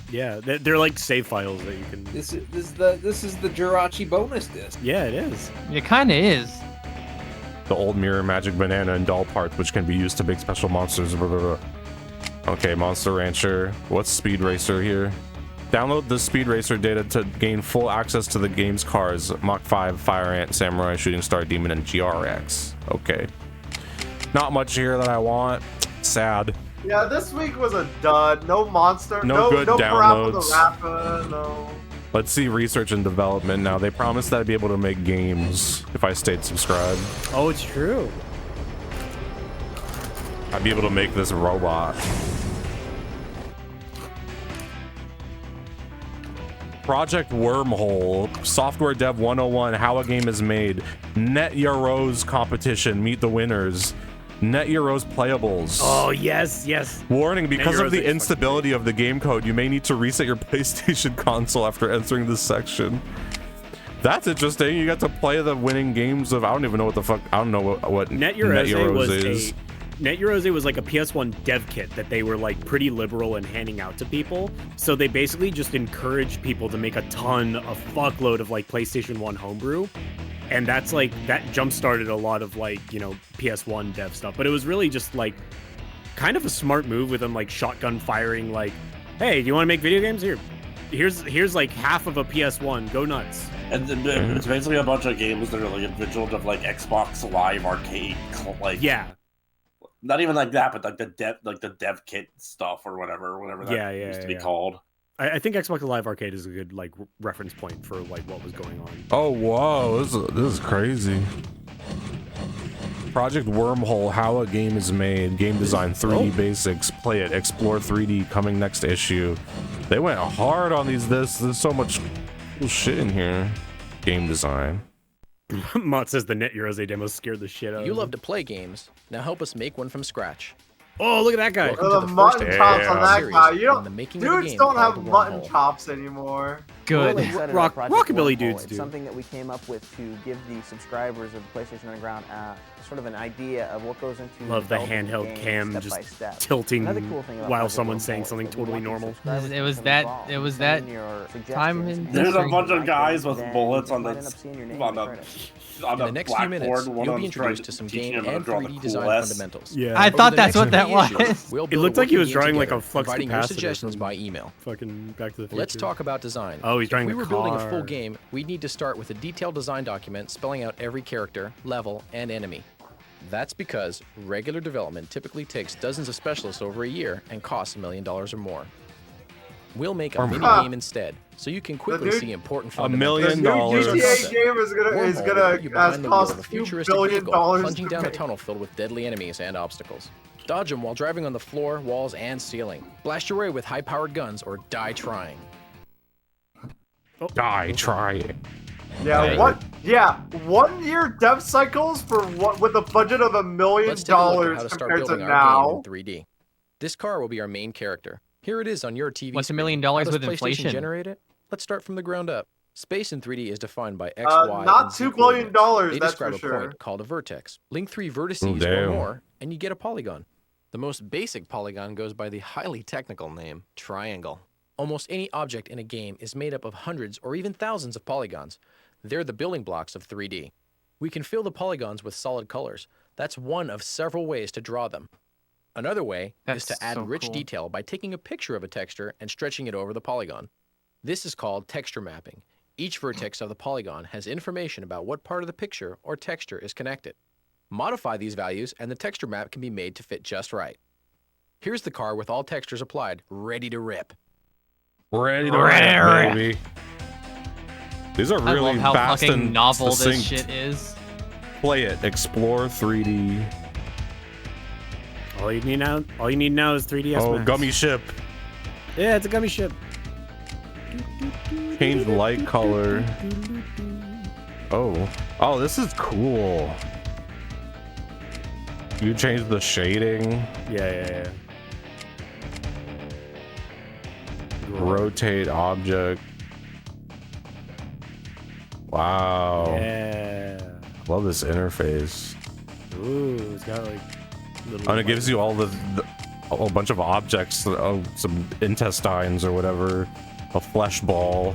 [SPEAKER 5] Yeah, they're like save files that you can.
[SPEAKER 10] This is the Jirachi bonus disc.
[SPEAKER 5] Yeah, it is.
[SPEAKER 3] It kind of is.
[SPEAKER 2] The old mirror, magic banana, and doll parts, which can be used to make special monsters. Blah, blah, blah. Okay, Monster Rancher. What's Speed Racer here? Download the Speed Racer data to gain full access to the game's cars. Mach 5, Fire Ant, Samurai, Shooting Star, Demon, and GRX. Okay. Not much here that I want. Sad.
[SPEAKER 14] Yeah, this week was a dud. No monster.
[SPEAKER 2] No good
[SPEAKER 14] no
[SPEAKER 2] downloads.
[SPEAKER 14] No Rappa, no.
[SPEAKER 2] Let's see research and development now. They promised that I'd be able to make games if I stayed subscribed.
[SPEAKER 5] Oh, it's true.
[SPEAKER 2] I'd be able to make this robot. Project Wormhole, Software Dev 101, How a Game is Made, Net Your Rose competition, meet the winners, Net Your Rose playables.
[SPEAKER 5] Oh, yes, yes.
[SPEAKER 2] Warning, because
[SPEAKER 5] Your
[SPEAKER 2] of the
[SPEAKER 5] Rose is
[SPEAKER 2] instability of the game code, you may need to reset your PlayStation console after entering this section. That's interesting. You got to play the winning games of, I don't even know what the fuck, I don't know what
[SPEAKER 5] Net Your Rose
[SPEAKER 2] is.
[SPEAKER 5] Net Your Rose was like a PS1 dev kit that they were like pretty liberal in handing out to people. So they basically just encouraged people to make a fuckload of like PlayStation 1 homebrew. And that's like, that jump-started a lot of like, you know, PS1 dev stuff. But it was really just like kind of a smart move with them like shotgun firing like, hey, do you want to make video games? Here's like half of a PS1. Go nuts.
[SPEAKER 4] And it's basically a bunch of games that are like individual of like Xbox Live Arcade, like
[SPEAKER 5] yeah.
[SPEAKER 4] Not even like that, but like the dev kit stuff or whatever that used to be called.
[SPEAKER 5] I think Xbox Live Arcade is a good like reference point for like what was going on.
[SPEAKER 2] Oh, whoa, this is crazy. Project Wormhole, How a Game is Made, Game Design, 3D Basics, Play It, Explore 3D, coming next issue. They went hard on these. There's so much cool shit in here. Game Design.
[SPEAKER 5] Mott says the Net Your Rose demo scared the shit out of
[SPEAKER 15] You
[SPEAKER 5] him.
[SPEAKER 15] love to play games. Now help us make one from scratch.
[SPEAKER 5] Oh, look at that guy.
[SPEAKER 15] Welcome
[SPEAKER 14] Look
[SPEAKER 15] to
[SPEAKER 14] at
[SPEAKER 15] the
[SPEAKER 14] the
[SPEAKER 15] first
[SPEAKER 14] mutton chops on that
[SPEAKER 15] series
[SPEAKER 14] guy. You
[SPEAKER 15] in
[SPEAKER 14] don't,
[SPEAKER 15] the making of a
[SPEAKER 14] dudes
[SPEAKER 15] game
[SPEAKER 14] don't have
[SPEAKER 15] called
[SPEAKER 14] mutton
[SPEAKER 15] Wormhole.
[SPEAKER 14] chops anymore.
[SPEAKER 3] good.
[SPEAKER 6] We're really excited about Project
[SPEAKER 5] Rockabilly
[SPEAKER 6] Wormhole.
[SPEAKER 5] dudes
[SPEAKER 6] It's
[SPEAKER 5] do.
[SPEAKER 6] something that we came up with to give the subscribers of PlayStation Underground sort of an idea of what goes into
[SPEAKER 5] Love the
[SPEAKER 6] developing
[SPEAKER 5] handheld
[SPEAKER 6] games
[SPEAKER 5] cam
[SPEAKER 6] step
[SPEAKER 5] just
[SPEAKER 6] by step.
[SPEAKER 5] tilting
[SPEAKER 6] Another cool thing about
[SPEAKER 5] while
[SPEAKER 6] Project
[SPEAKER 5] someone's
[SPEAKER 6] Wormhole
[SPEAKER 5] saying
[SPEAKER 6] is
[SPEAKER 5] something
[SPEAKER 6] that we
[SPEAKER 5] totally
[SPEAKER 6] want
[SPEAKER 5] normal.
[SPEAKER 6] subscribers
[SPEAKER 3] It was
[SPEAKER 6] to
[SPEAKER 3] that.
[SPEAKER 6] involve.
[SPEAKER 3] It was
[SPEAKER 6] Send
[SPEAKER 3] that
[SPEAKER 6] in your
[SPEAKER 3] time
[SPEAKER 6] suggestions.
[SPEAKER 3] in
[SPEAKER 4] There's a
[SPEAKER 3] history.
[SPEAKER 4] bunch of guys with
[SPEAKER 6] Then
[SPEAKER 4] bullets
[SPEAKER 6] you
[SPEAKER 4] on
[SPEAKER 6] might end up seeing your name
[SPEAKER 4] on
[SPEAKER 6] in the
[SPEAKER 4] the
[SPEAKER 6] credits.
[SPEAKER 4] on
[SPEAKER 22] In the
[SPEAKER 4] the
[SPEAKER 22] next few minutes,
[SPEAKER 4] blackboard. One
[SPEAKER 22] you'll
[SPEAKER 4] of
[SPEAKER 22] be
[SPEAKER 4] them's trying
[SPEAKER 22] introduced to some
[SPEAKER 4] teaching
[SPEAKER 22] game
[SPEAKER 4] him how to
[SPEAKER 22] and
[SPEAKER 4] draw the
[SPEAKER 22] 3D
[SPEAKER 4] cool
[SPEAKER 22] design
[SPEAKER 4] S.
[SPEAKER 22] fundamentals.
[SPEAKER 5] Yeah.
[SPEAKER 3] I
[SPEAKER 22] Over
[SPEAKER 3] thought
[SPEAKER 22] the
[SPEAKER 3] that's
[SPEAKER 22] next
[SPEAKER 3] what that
[SPEAKER 22] few issues,
[SPEAKER 3] was.
[SPEAKER 22] We'll
[SPEAKER 5] It
[SPEAKER 22] build
[SPEAKER 5] looked
[SPEAKER 22] a
[SPEAKER 5] like he
[SPEAKER 22] working
[SPEAKER 5] was
[SPEAKER 22] game
[SPEAKER 5] drawing like
[SPEAKER 22] together,
[SPEAKER 5] a flux
[SPEAKER 22] providing your
[SPEAKER 5] capacitor
[SPEAKER 22] suggestions
[SPEAKER 5] from
[SPEAKER 22] by email.
[SPEAKER 5] Fucking Back to the Future.
[SPEAKER 22] Let's talk about design.
[SPEAKER 5] Oh, he's drawing
[SPEAKER 22] If we
[SPEAKER 5] the
[SPEAKER 22] were building a full
[SPEAKER 5] car.
[SPEAKER 22] game, we'd need to start with a detailed design document spelling out every character, level, and enemy. That's because regular development typically takes dozens of specialists over a year and costs $1 million or more. We'll make a mini game instead, so you can quickly see important fundamentals.
[SPEAKER 2] $1 million.
[SPEAKER 14] The new GTA game is gonna has cost
[SPEAKER 22] a
[SPEAKER 14] $2
[SPEAKER 22] futuristic
[SPEAKER 14] billion
[SPEAKER 22] vehicle, plunging
[SPEAKER 14] to
[SPEAKER 22] down a
[SPEAKER 14] make.
[SPEAKER 22] tunnel filled with deadly enemies and obstacles. Dodge them while driving on the floor, walls, and ceiling. Blast your way with high-powered guns or die trying.
[SPEAKER 2] Die trying.
[SPEAKER 14] Yeah, what? Yeah, 1 year dev cycles for what with a budget of $1 million
[SPEAKER 22] Let's take a look at how to start
[SPEAKER 14] compared to
[SPEAKER 22] building our game
[SPEAKER 14] now.
[SPEAKER 22] in 3D. This car will be our main character. Here it is on your TV.
[SPEAKER 3] What's $1
[SPEAKER 22] screen.
[SPEAKER 3] million
[SPEAKER 22] How does
[SPEAKER 3] with
[SPEAKER 22] PlayStation
[SPEAKER 3] inflation?
[SPEAKER 22] generate it? Let's start from the ground up. Space in 3D is defined by X, Y,
[SPEAKER 14] Not
[SPEAKER 22] and Z
[SPEAKER 14] $2 billion,
[SPEAKER 22] coordinates. They
[SPEAKER 14] that's
[SPEAKER 22] describe
[SPEAKER 14] for
[SPEAKER 22] a
[SPEAKER 14] sure.
[SPEAKER 22] point called a vertex. Link 3 vertices or
[SPEAKER 2] Damn.
[SPEAKER 22] more, and you get a polygon. The most basic polygon goes by the highly technical name triangle. Almost any object in a game is made up of hundreds or even thousands of polygons. They're the building blocks of 3D. We can fill the polygons with solid colors. That's one of several ways to draw them. Another way is to add
[SPEAKER 3] so
[SPEAKER 22] rich
[SPEAKER 3] cool.
[SPEAKER 22] detail by taking a picture of a texture and stretching it over the polygon. This is called texture mapping. Each vertex of the polygon has information about what part of the picture or texture is connected. Modify these values and the texture map can be made to fit just right. Here's the car with all textures applied, ready to rip.
[SPEAKER 2] Ready to rip, baby. These are
[SPEAKER 3] I
[SPEAKER 2] really
[SPEAKER 3] love how
[SPEAKER 2] fast
[SPEAKER 3] fucking
[SPEAKER 2] and
[SPEAKER 3] novel
[SPEAKER 2] succinct.
[SPEAKER 3] this shit is.
[SPEAKER 2] Play it. Explore 3D.
[SPEAKER 5] All you need now is 3DS
[SPEAKER 2] Oh,
[SPEAKER 5] Max.
[SPEAKER 2] gummy ship.
[SPEAKER 5] Yeah, it's a gummy ship.
[SPEAKER 2] Change light color. Oh. Oh, this is cool. You change the shading.
[SPEAKER 5] Yeah.
[SPEAKER 2] Rotate object. Wow.
[SPEAKER 5] Yeah.
[SPEAKER 2] Love this interface.
[SPEAKER 5] Ooh, it's got like little.
[SPEAKER 2] And it gives you all a whole bunch of objects, some intestines or whatever, a flesh ball.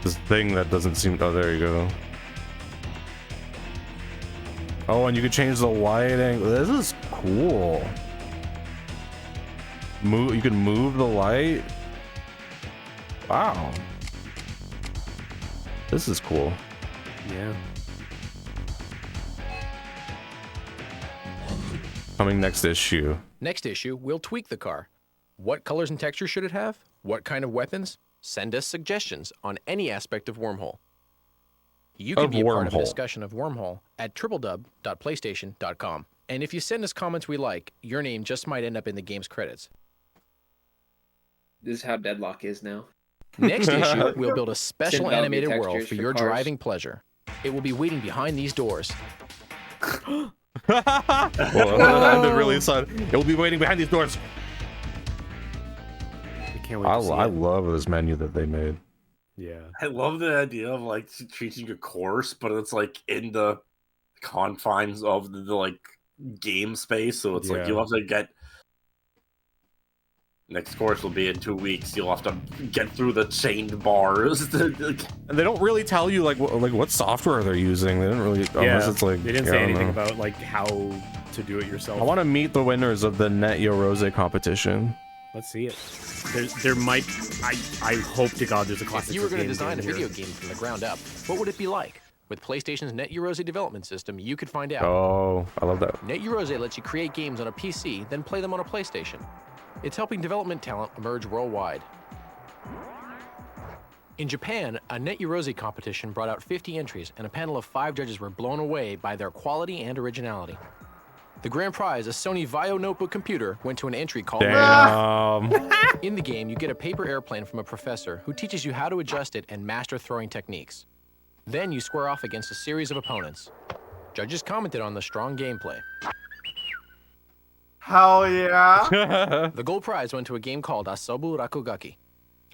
[SPEAKER 2] This thing that doesn't seem. Oh, there you go. Oh, and you can change the lighting. This is cool. You can move the light. Wow. This is cool.
[SPEAKER 5] Yeah.
[SPEAKER 2] Coming next issue.
[SPEAKER 22] Next issue, we'll tweak the car. What colors and textures should it have? What kind of weapons? Send us suggestions on any aspect of Wormhole. You can be a part of a discussion of Wormhole at www.playstation.com. And if you send us comments we like, your name just might end up in the game's credits.
[SPEAKER 10] This is how Deadlock is now.
[SPEAKER 22] Next issue, we'll build a special
[SPEAKER 10] Send
[SPEAKER 22] animated
[SPEAKER 10] value
[SPEAKER 22] world
[SPEAKER 10] textures
[SPEAKER 22] for
[SPEAKER 10] for
[SPEAKER 22] your
[SPEAKER 10] cars.
[SPEAKER 22] driving pleasure. It will be waiting behind these doors.
[SPEAKER 2] Well, I've been really excited. It will be waiting behind these doors.
[SPEAKER 5] I can't wait to see
[SPEAKER 2] I
[SPEAKER 5] it.
[SPEAKER 2] love this menu that they made.
[SPEAKER 5] Yeah.
[SPEAKER 4] I love the idea of like teaching a course, but it's like in the confines of the like game space. So it's like you'll have to get. Next course will be in 2 weeks. You'll have to get through the chained bars.
[SPEAKER 2] And they don't really tell you like what software they're using. They didn't really. Unless it's like
[SPEAKER 5] they didn't
[SPEAKER 2] yeah,
[SPEAKER 5] say
[SPEAKER 2] I don't
[SPEAKER 5] anything
[SPEAKER 2] know.
[SPEAKER 5] about like how to do it yourself.
[SPEAKER 2] I want to meet the winners of the Net Yo Rose competition.
[SPEAKER 5] Let's see it. There might. I hope to God there's a classic.
[SPEAKER 22] If you were going to
[SPEAKER 5] game
[SPEAKER 22] design a
[SPEAKER 5] here.
[SPEAKER 22] video game from the ground up, what would it be like? With PlayStation's Net Yo Rose development system, you could find out.
[SPEAKER 2] Oh, I love that.
[SPEAKER 22] Net Yo Rose lets you create games on a PC, then play them on a PlayStation. It's helping development talent emerge worldwide. In Japan, a Net Yo Rose competition brought out 50 entries, and a panel of 5 judges were blown away by their quality and originality. The grand prize, a Sony Vaio notebook computer, went to an entry called
[SPEAKER 2] Damn.
[SPEAKER 22] In the game, you get a paper airplane from a professor who teaches you how to adjust it and master throwing techniques. Then you square off against a series of opponents. Judges commented on the strong gameplay.
[SPEAKER 14] Hell yeah.
[SPEAKER 22] The gold prize went to a game called Asobu Rakugaki.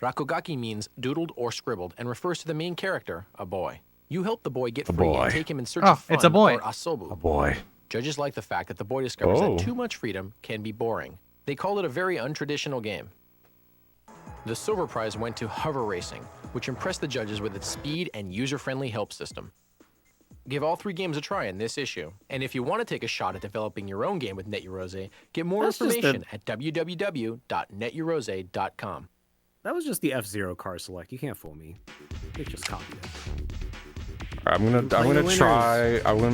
[SPEAKER 22] Rakugaki means doodled or scribbled and refers to the main character, a boy. You help the boy get
[SPEAKER 2] A
[SPEAKER 22] free
[SPEAKER 2] boy.
[SPEAKER 22] and take him in search
[SPEAKER 3] Oh,
[SPEAKER 22] of fun
[SPEAKER 3] it's a boy.
[SPEAKER 22] or asobu.
[SPEAKER 2] A boy.
[SPEAKER 22] Judges like the fact that the boy discovers
[SPEAKER 2] Oh.
[SPEAKER 22] that too much freedom can be boring. They call it a very untraditional game. The silver prize went to Hover Racing, which impressed the judges with its speed and user-friendly help system. Give all 3 games a try in this issue. And if you want to take a shot at developing your own game with NetEurose, get more
[SPEAKER 5] That's just
[SPEAKER 22] information at www.neteurose.com.
[SPEAKER 5] That was just the F-Zero car select. You can't fool me. They just copied it.
[SPEAKER 2] I'm gonna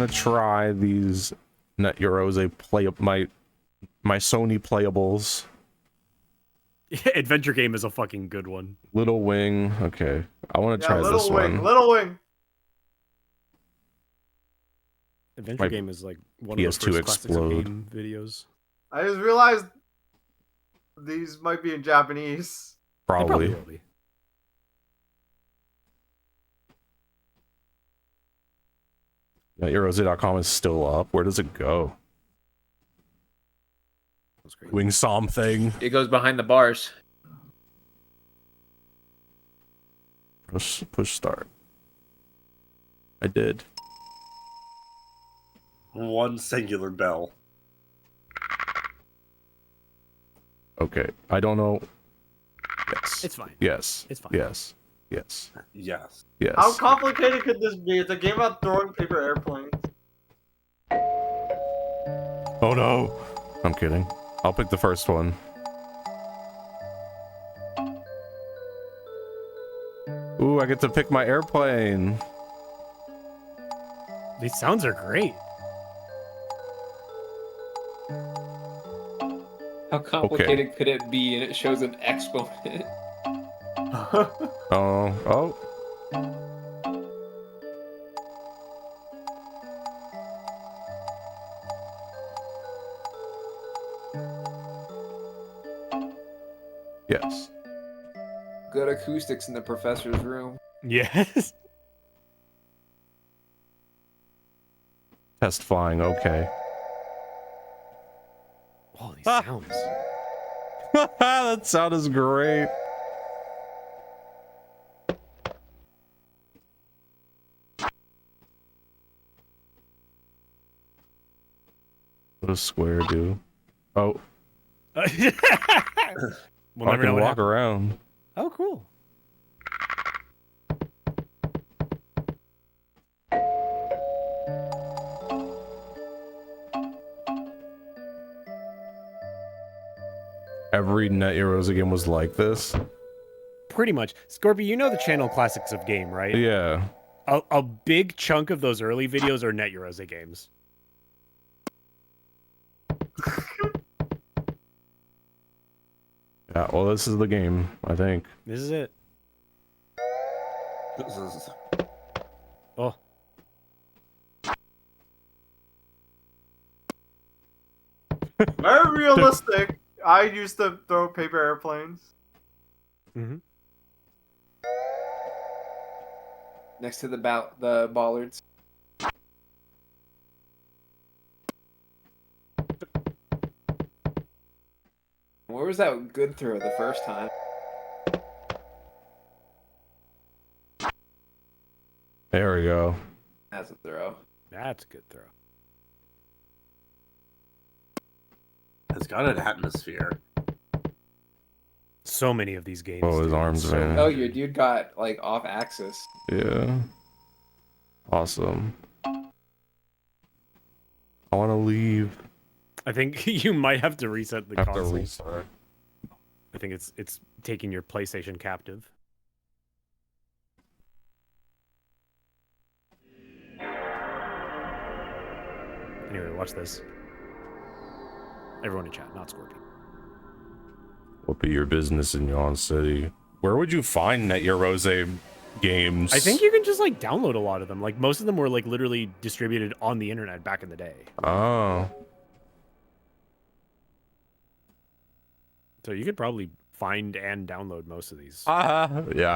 [SPEAKER 2] try these NetEurose my Sony playables.
[SPEAKER 5] Adventure game is a fucking good one.
[SPEAKER 2] Little Wing. Okay. I want to try this one.
[SPEAKER 14] Little Wing.
[SPEAKER 5] Adventure
[SPEAKER 2] My
[SPEAKER 5] game is like one
[SPEAKER 2] PS2
[SPEAKER 5] of the first classics of
[SPEAKER 2] explode.
[SPEAKER 5] game videos.
[SPEAKER 14] I just realized these might be in Japanese.
[SPEAKER 2] Probably.
[SPEAKER 5] They will be.
[SPEAKER 2] NetEurose.com is still up. Where does it go? Wing something.
[SPEAKER 10] It goes behind the bars.
[SPEAKER 2] Push start. I did.
[SPEAKER 4] One singular bell.
[SPEAKER 2] Okay. I don't know. Yes.
[SPEAKER 5] It's fine.
[SPEAKER 2] Yes.
[SPEAKER 5] It's fine.
[SPEAKER 2] Yes. Yes.
[SPEAKER 4] Yes.
[SPEAKER 2] Yes.
[SPEAKER 14] How complicated could this be? It's a game about throwing paper airplanes.
[SPEAKER 2] Oh no. I'm kidding. I'll pick the first one. Ooh, I get to pick my airplane.
[SPEAKER 5] These sounds are great.
[SPEAKER 10] How complicated could it be? And it shows an exponent.
[SPEAKER 2] Oh. Yes.
[SPEAKER 10] Good acoustics in the professor's room.
[SPEAKER 5] Yes.
[SPEAKER 2] Test flying, okay.
[SPEAKER 5] Oh, these sounds.
[SPEAKER 2] That sound is great. What does square do? Oh.
[SPEAKER 5] We'll
[SPEAKER 2] I
[SPEAKER 5] never know
[SPEAKER 2] can
[SPEAKER 5] what
[SPEAKER 2] walk
[SPEAKER 5] happened.
[SPEAKER 2] around.
[SPEAKER 5] Oh, cool.
[SPEAKER 2] Every NetEurose game was like this.
[SPEAKER 5] Pretty much. Scorpio, you know the channel Classics of Game, right?
[SPEAKER 2] Yeah.
[SPEAKER 5] A big chunk of those early videos are NetEurose games.
[SPEAKER 2] Yeah, well, this is the game, I think.
[SPEAKER 5] This is it.
[SPEAKER 4] This is...
[SPEAKER 5] Oh.
[SPEAKER 14] Very realistic. I used to throw paper airplanes.
[SPEAKER 5] Mm-hmm.
[SPEAKER 10] Next to the bollards. Where was that good throw the first time?
[SPEAKER 2] There we go.
[SPEAKER 10] That's a throw.
[SPEAKER 5] That's a good throw.
[SPEAKER 4] It's got an atmosphere.
[SPEAKER 5] So many of these games.
[SPEAKER 2] Oh, his arms, man.
[SPEAKER 10] Oh, your dude got like off axis.
[SPEAKER 2] Yeah. Awesome. I want to leave.
[SPEAKER 5] I think you might have to reset the
[SPEAKER 2] Have to
[SPEAKER 5] console.
[SPEAKER 2] restart.
[SPEAKER 5] I think it's taking your PlayStation captive. Anyway, watch this. Everyone in chat, not Scorpion.
[SPEAKER 2] What be your business in Yawn City? Where would you find NetEurose games?
[SPEAKER 5] I think you can just like download a lot of them. Like most of them were like literally distributed on the internet back in the day.
[SPEAKER 2] Oh.
[SPEAKER 5] So you could probably find and download most of these.
[SPEAKER 2] Yeah,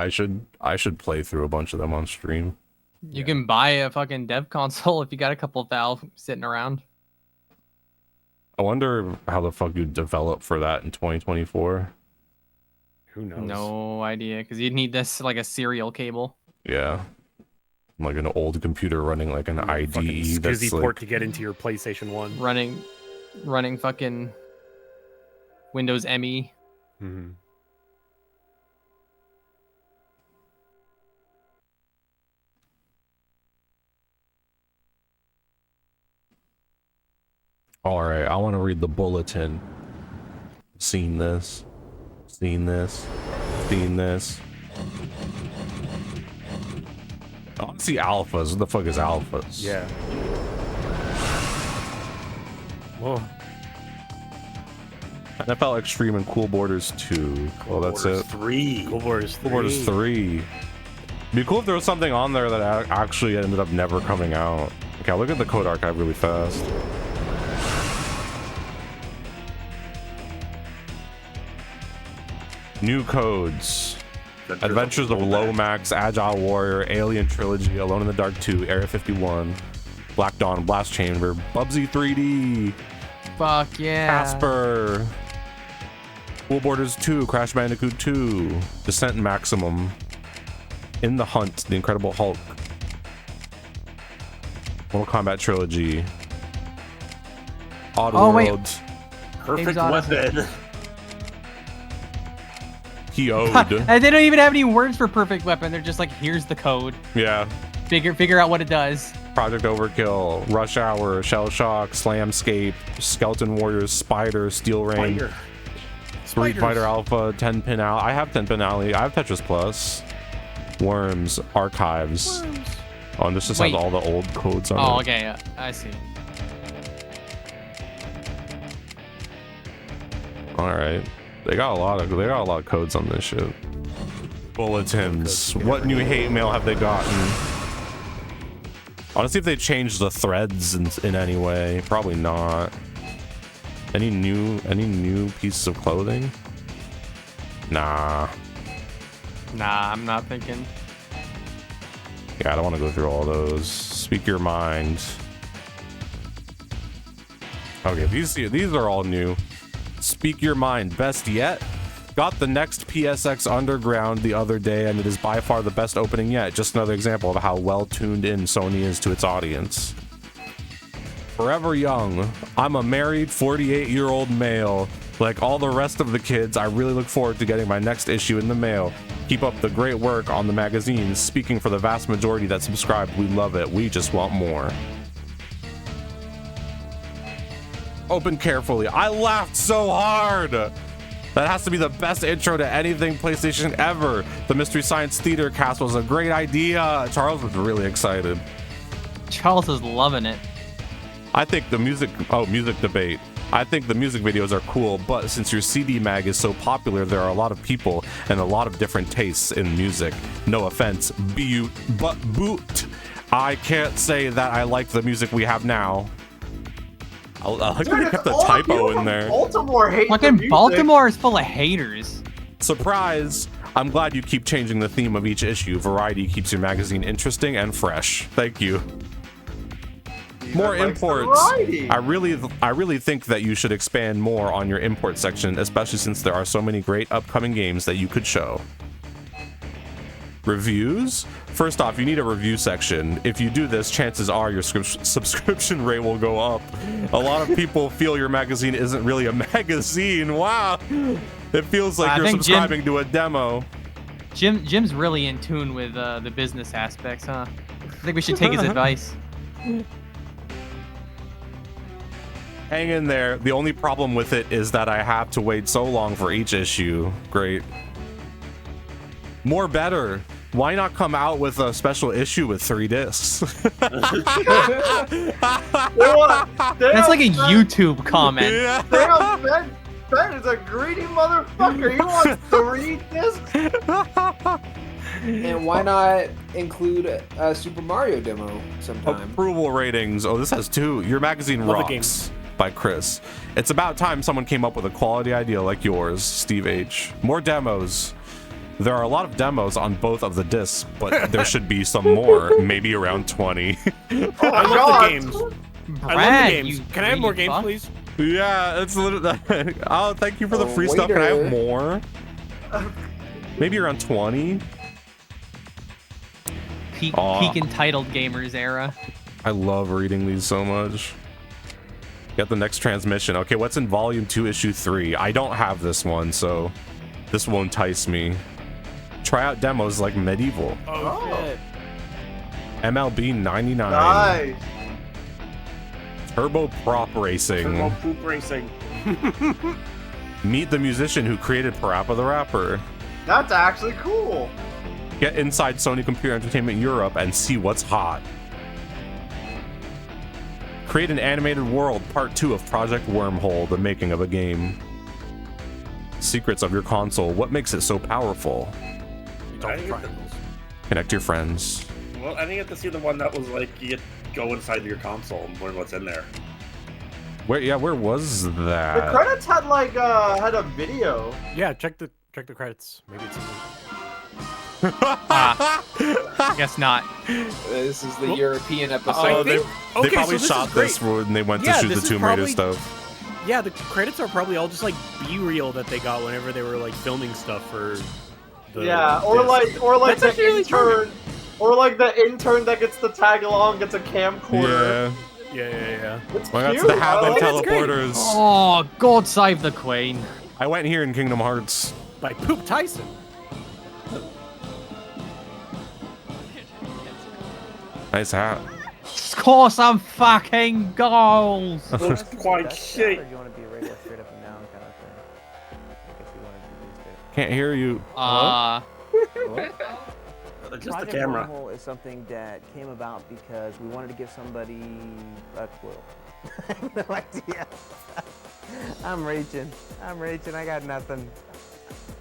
[SPEAKER 2] I should play through a bunch of them on stream.
[SPEAKER 3] You can buy a fucking dev console if you got a couple of Valve sitting around.
[SPEAKER 2] I wonder how the fuck you develop for that in 2024.
[SPEAKER 5] Who knows?
[SPEAKER 3] No idea, because you'd need this like a serial cable.
[SPEAKER 2] Yeah. Like an old computer running like an IDE. That's
[SPEAKER 5] SCSI
[SPEAKER 2] like...
[SPEAKER 5] port to get into your PlayStation 1.
[SPEAKER 3] Running fucking Windows ME.
[SPEAKER 5] Mm-hmm.
[SPEAKER 2] All right, I want to read the bulletin. Seen this. Seen this. Seen this. I want to see alphas. What the fuck is alphas?
[SPEAKER 5] Yeah. Whoa.
[SPEAKER 2] NFL Extreme and Cool Borders 2. Well, that's it.
[SPEAKER 5] 3. Cool Borders 3.
[SPEAKER 2] Cool Borders 3. It'd be cool if there was something on there that actually ended up never coming out. Okay, I'll look at the code archive really fast. New codes. Adventures of Lomax, Agile Warrior, Alien Trilogy, Alone in the Dark 2, Area 51, Black Dawn, Blast Chamber, Bubsy 3D.
[SPEAKER 3] Fuck yeah.
[SPEAKER 2] Casper. Cool Borders 2, Crash Bandicoot 2, Descent Maximum, In the Hunt, The Incredible Hulk, Mortal Kombat Trilogy, Oddworld.
[SPEAKER 4] Perfect weapon.
[SPEAKER 2] He owed.
[SPEAKER 3] And they don't even have any words for perfect weapon. They're just like, here's the code.
[SPEAKER 2] Yeah.
[SPEAKER 3] Figure out what it does.
[SPEAKER 2] Project Overkill, Rush Hour, Shell Shock, Slamscape, Skeleton Warriors, Spider, Steel Rain, Street Fighter Alpha, 10-Pin Alley. I have 10-Pin Alley. I have Tetris Plus. Worms, Archives. Oh, and this just has all the old codes on it.
[SPEAKER 3] Oh, okay. Yeah, I see.
[SPEAKER 2] All right. They got a lot of codes on this shit. Bulletins. What new hate mail have they gotten? I want to see if they changed the threads in any way. Probably not. Any new pieces of clothing? Nah.
[SPEAKER 3] Nah, I'm not thinking.
[SPEAKER 2] Yeah, I don't want to go through all those. Speak your mind. Okay, these are all new. Speak your mind. Best yet? Got the next PSX Underground the other day, and it is by far the best opening yet. Just another example of how well tuned in Sony is to its audience. Forever young. I'm a married 48-year-old male. Like all the rest of the kids, I really look forward to getting my next issue in the mail. Keep up the great work on the magazines. Speaking for the vast majority that subscribe, we love it. We just want more. Open carefully. I laughed so hard. That has to be the best intro to anything PlayStation ever. The Mystery Science Theater cast was a great idea. Charles was really excited.
[SPEAKER 3] Charles is loving it.
[SPEAKER 2] I think the music debate. I think the music videos are cool, but since your CD mag is so popular, there are a lot of people and a lot of different tastes in music. No offense, but boot. I can't say that I like the music we have now. I like that they kept a typo in there.
[SPEAKER 14] Baltimore hate
[SPEAKER 3] Fucking Baltimore is full of haters.
[SPEAKER 2] Surprise! I'm glad you keep changing the theme of each issue. Variety keeps your magazine interesting and fresh. Thank you. More imports. I really think that you should expand more on your import section, especially since there are so many great upcoming games that you could show. Reviews? First off, you need a review section. If you do this, chances are your subscription rate will go up. A lot of people feel your magazine isn't really a magazine. Wow. It feels like you're subscribing to a demo.
[SPEAKER 3] Jim's really in tune with the business aspects, huh? I think we should take his advice.
[SPEAKER 2] Hang in there. The only problem with it is that I have to wait so long for each issue. Great. More better. Why not come out with a special issue with 3 discs?
[SPEAKER 3] That's like a YouTube comment.
[SPEAKER 2] Yeah.
[SPEAKER 14] Damn, Ben is a greedy motherfucker. He wants 3 discs.
[SPEAKER 10] And why not include a Super Mario demo sometime?
[SPEAKER 2] Approval ratings. Oh, this has 2. Your magazine rocks. By Chris. It's about time someone came up with a quality idea like yours, Steve H. More demos. There are a lot of demos on both of the discs, but there should be some more, maybe around 20.
[SPEAKER 5] I love the games. I love the games. Can I have more games, please?
[SPEAKER 2] Yeah, it's literally. Oh, thank you for the free stuff. Can I have more? Maybe around 20.
[SPEAKER 3] Peak entitled gamers era.
[SPEAKER 2] I love reading these so much. Get the next transmission. Okay, what's in volume 2, issue 3? I don't have this one, so this will entice me. Try out demos like Medieval.
[SPEAKER 14] Oh, shit.
[SPEAKER 2] MLB 99.
[SPEAKER 14] Nice.
[SPEAKER 2] Turbo Prop Racing.
[SPEAKER 4] Turbo Poop Racing.
[SPEAKER 2] Meet the musician who created Parappa the Rapper.
[SPEAKER 14] That's actually cool.
[SPEAKER 2] Get inside Sony Computer Entertainment Europe and see what's hot. Create an animated world, part 2 of Project Wormhole, the making of a game. Secrets of your console, what makes it so powerful? Connect your friends.
[SPEAKER 4] Well, I didn't get to see the one that was like you go inside your console and learn what's in there.
[SPEAKER 2] Where was that?
[SPEAKER 14] The credits had like had a video.
[SPEAKER 5] Yeah, check the credits. Maybe it's
[SPEAKER 3] Guess not.
[SPEAKER 10] This is the European episode.
[SPEAKER 2] They probably shot this when they went to shoot the Tomb Raider stuff.
[SPEAKER 5] Yeah, the credits are probably all just like B-reel that they got whenever they were like filming stuff for.
[SPEAKER 14] Or like the intern, or like the intern that gets the tag along gets a camcorder.
[SPEAKER 5] Yeah.
[SPEAKER 14] It's
[SPEAKER 2] Well, that's
[SPEAKER 14] cute.
[SPEAKER 2] the habit
[SPEAKER 14] I like it.
[SPEAKER 2] teleporters.
[SPEAKER 3] Oh, God save the Queen.
[SPEAKER 2] I went here in Kingdom Hearts.
[SPEAKER 5] By Poop Tyson.
[SPEAKER 2] Nice hat.
[SPEAKER 3] Score some fucking goals.
[SPEAKER 4] Looks quite shit.
[SPEAKER 6] Or do you want to be regular straight up and down kind of thing? I guess you want to do straight.
[SPEAKER 2] Can't hear you.
[SPEAKER 4] Just the
[SPEAKER 6] Project
[SPEAKER 4] camera.
[SPEAKER 6] Wormhole is something that came about because we wanted to give somebody a quill. I have no idea. I'm reaching. I got nothing.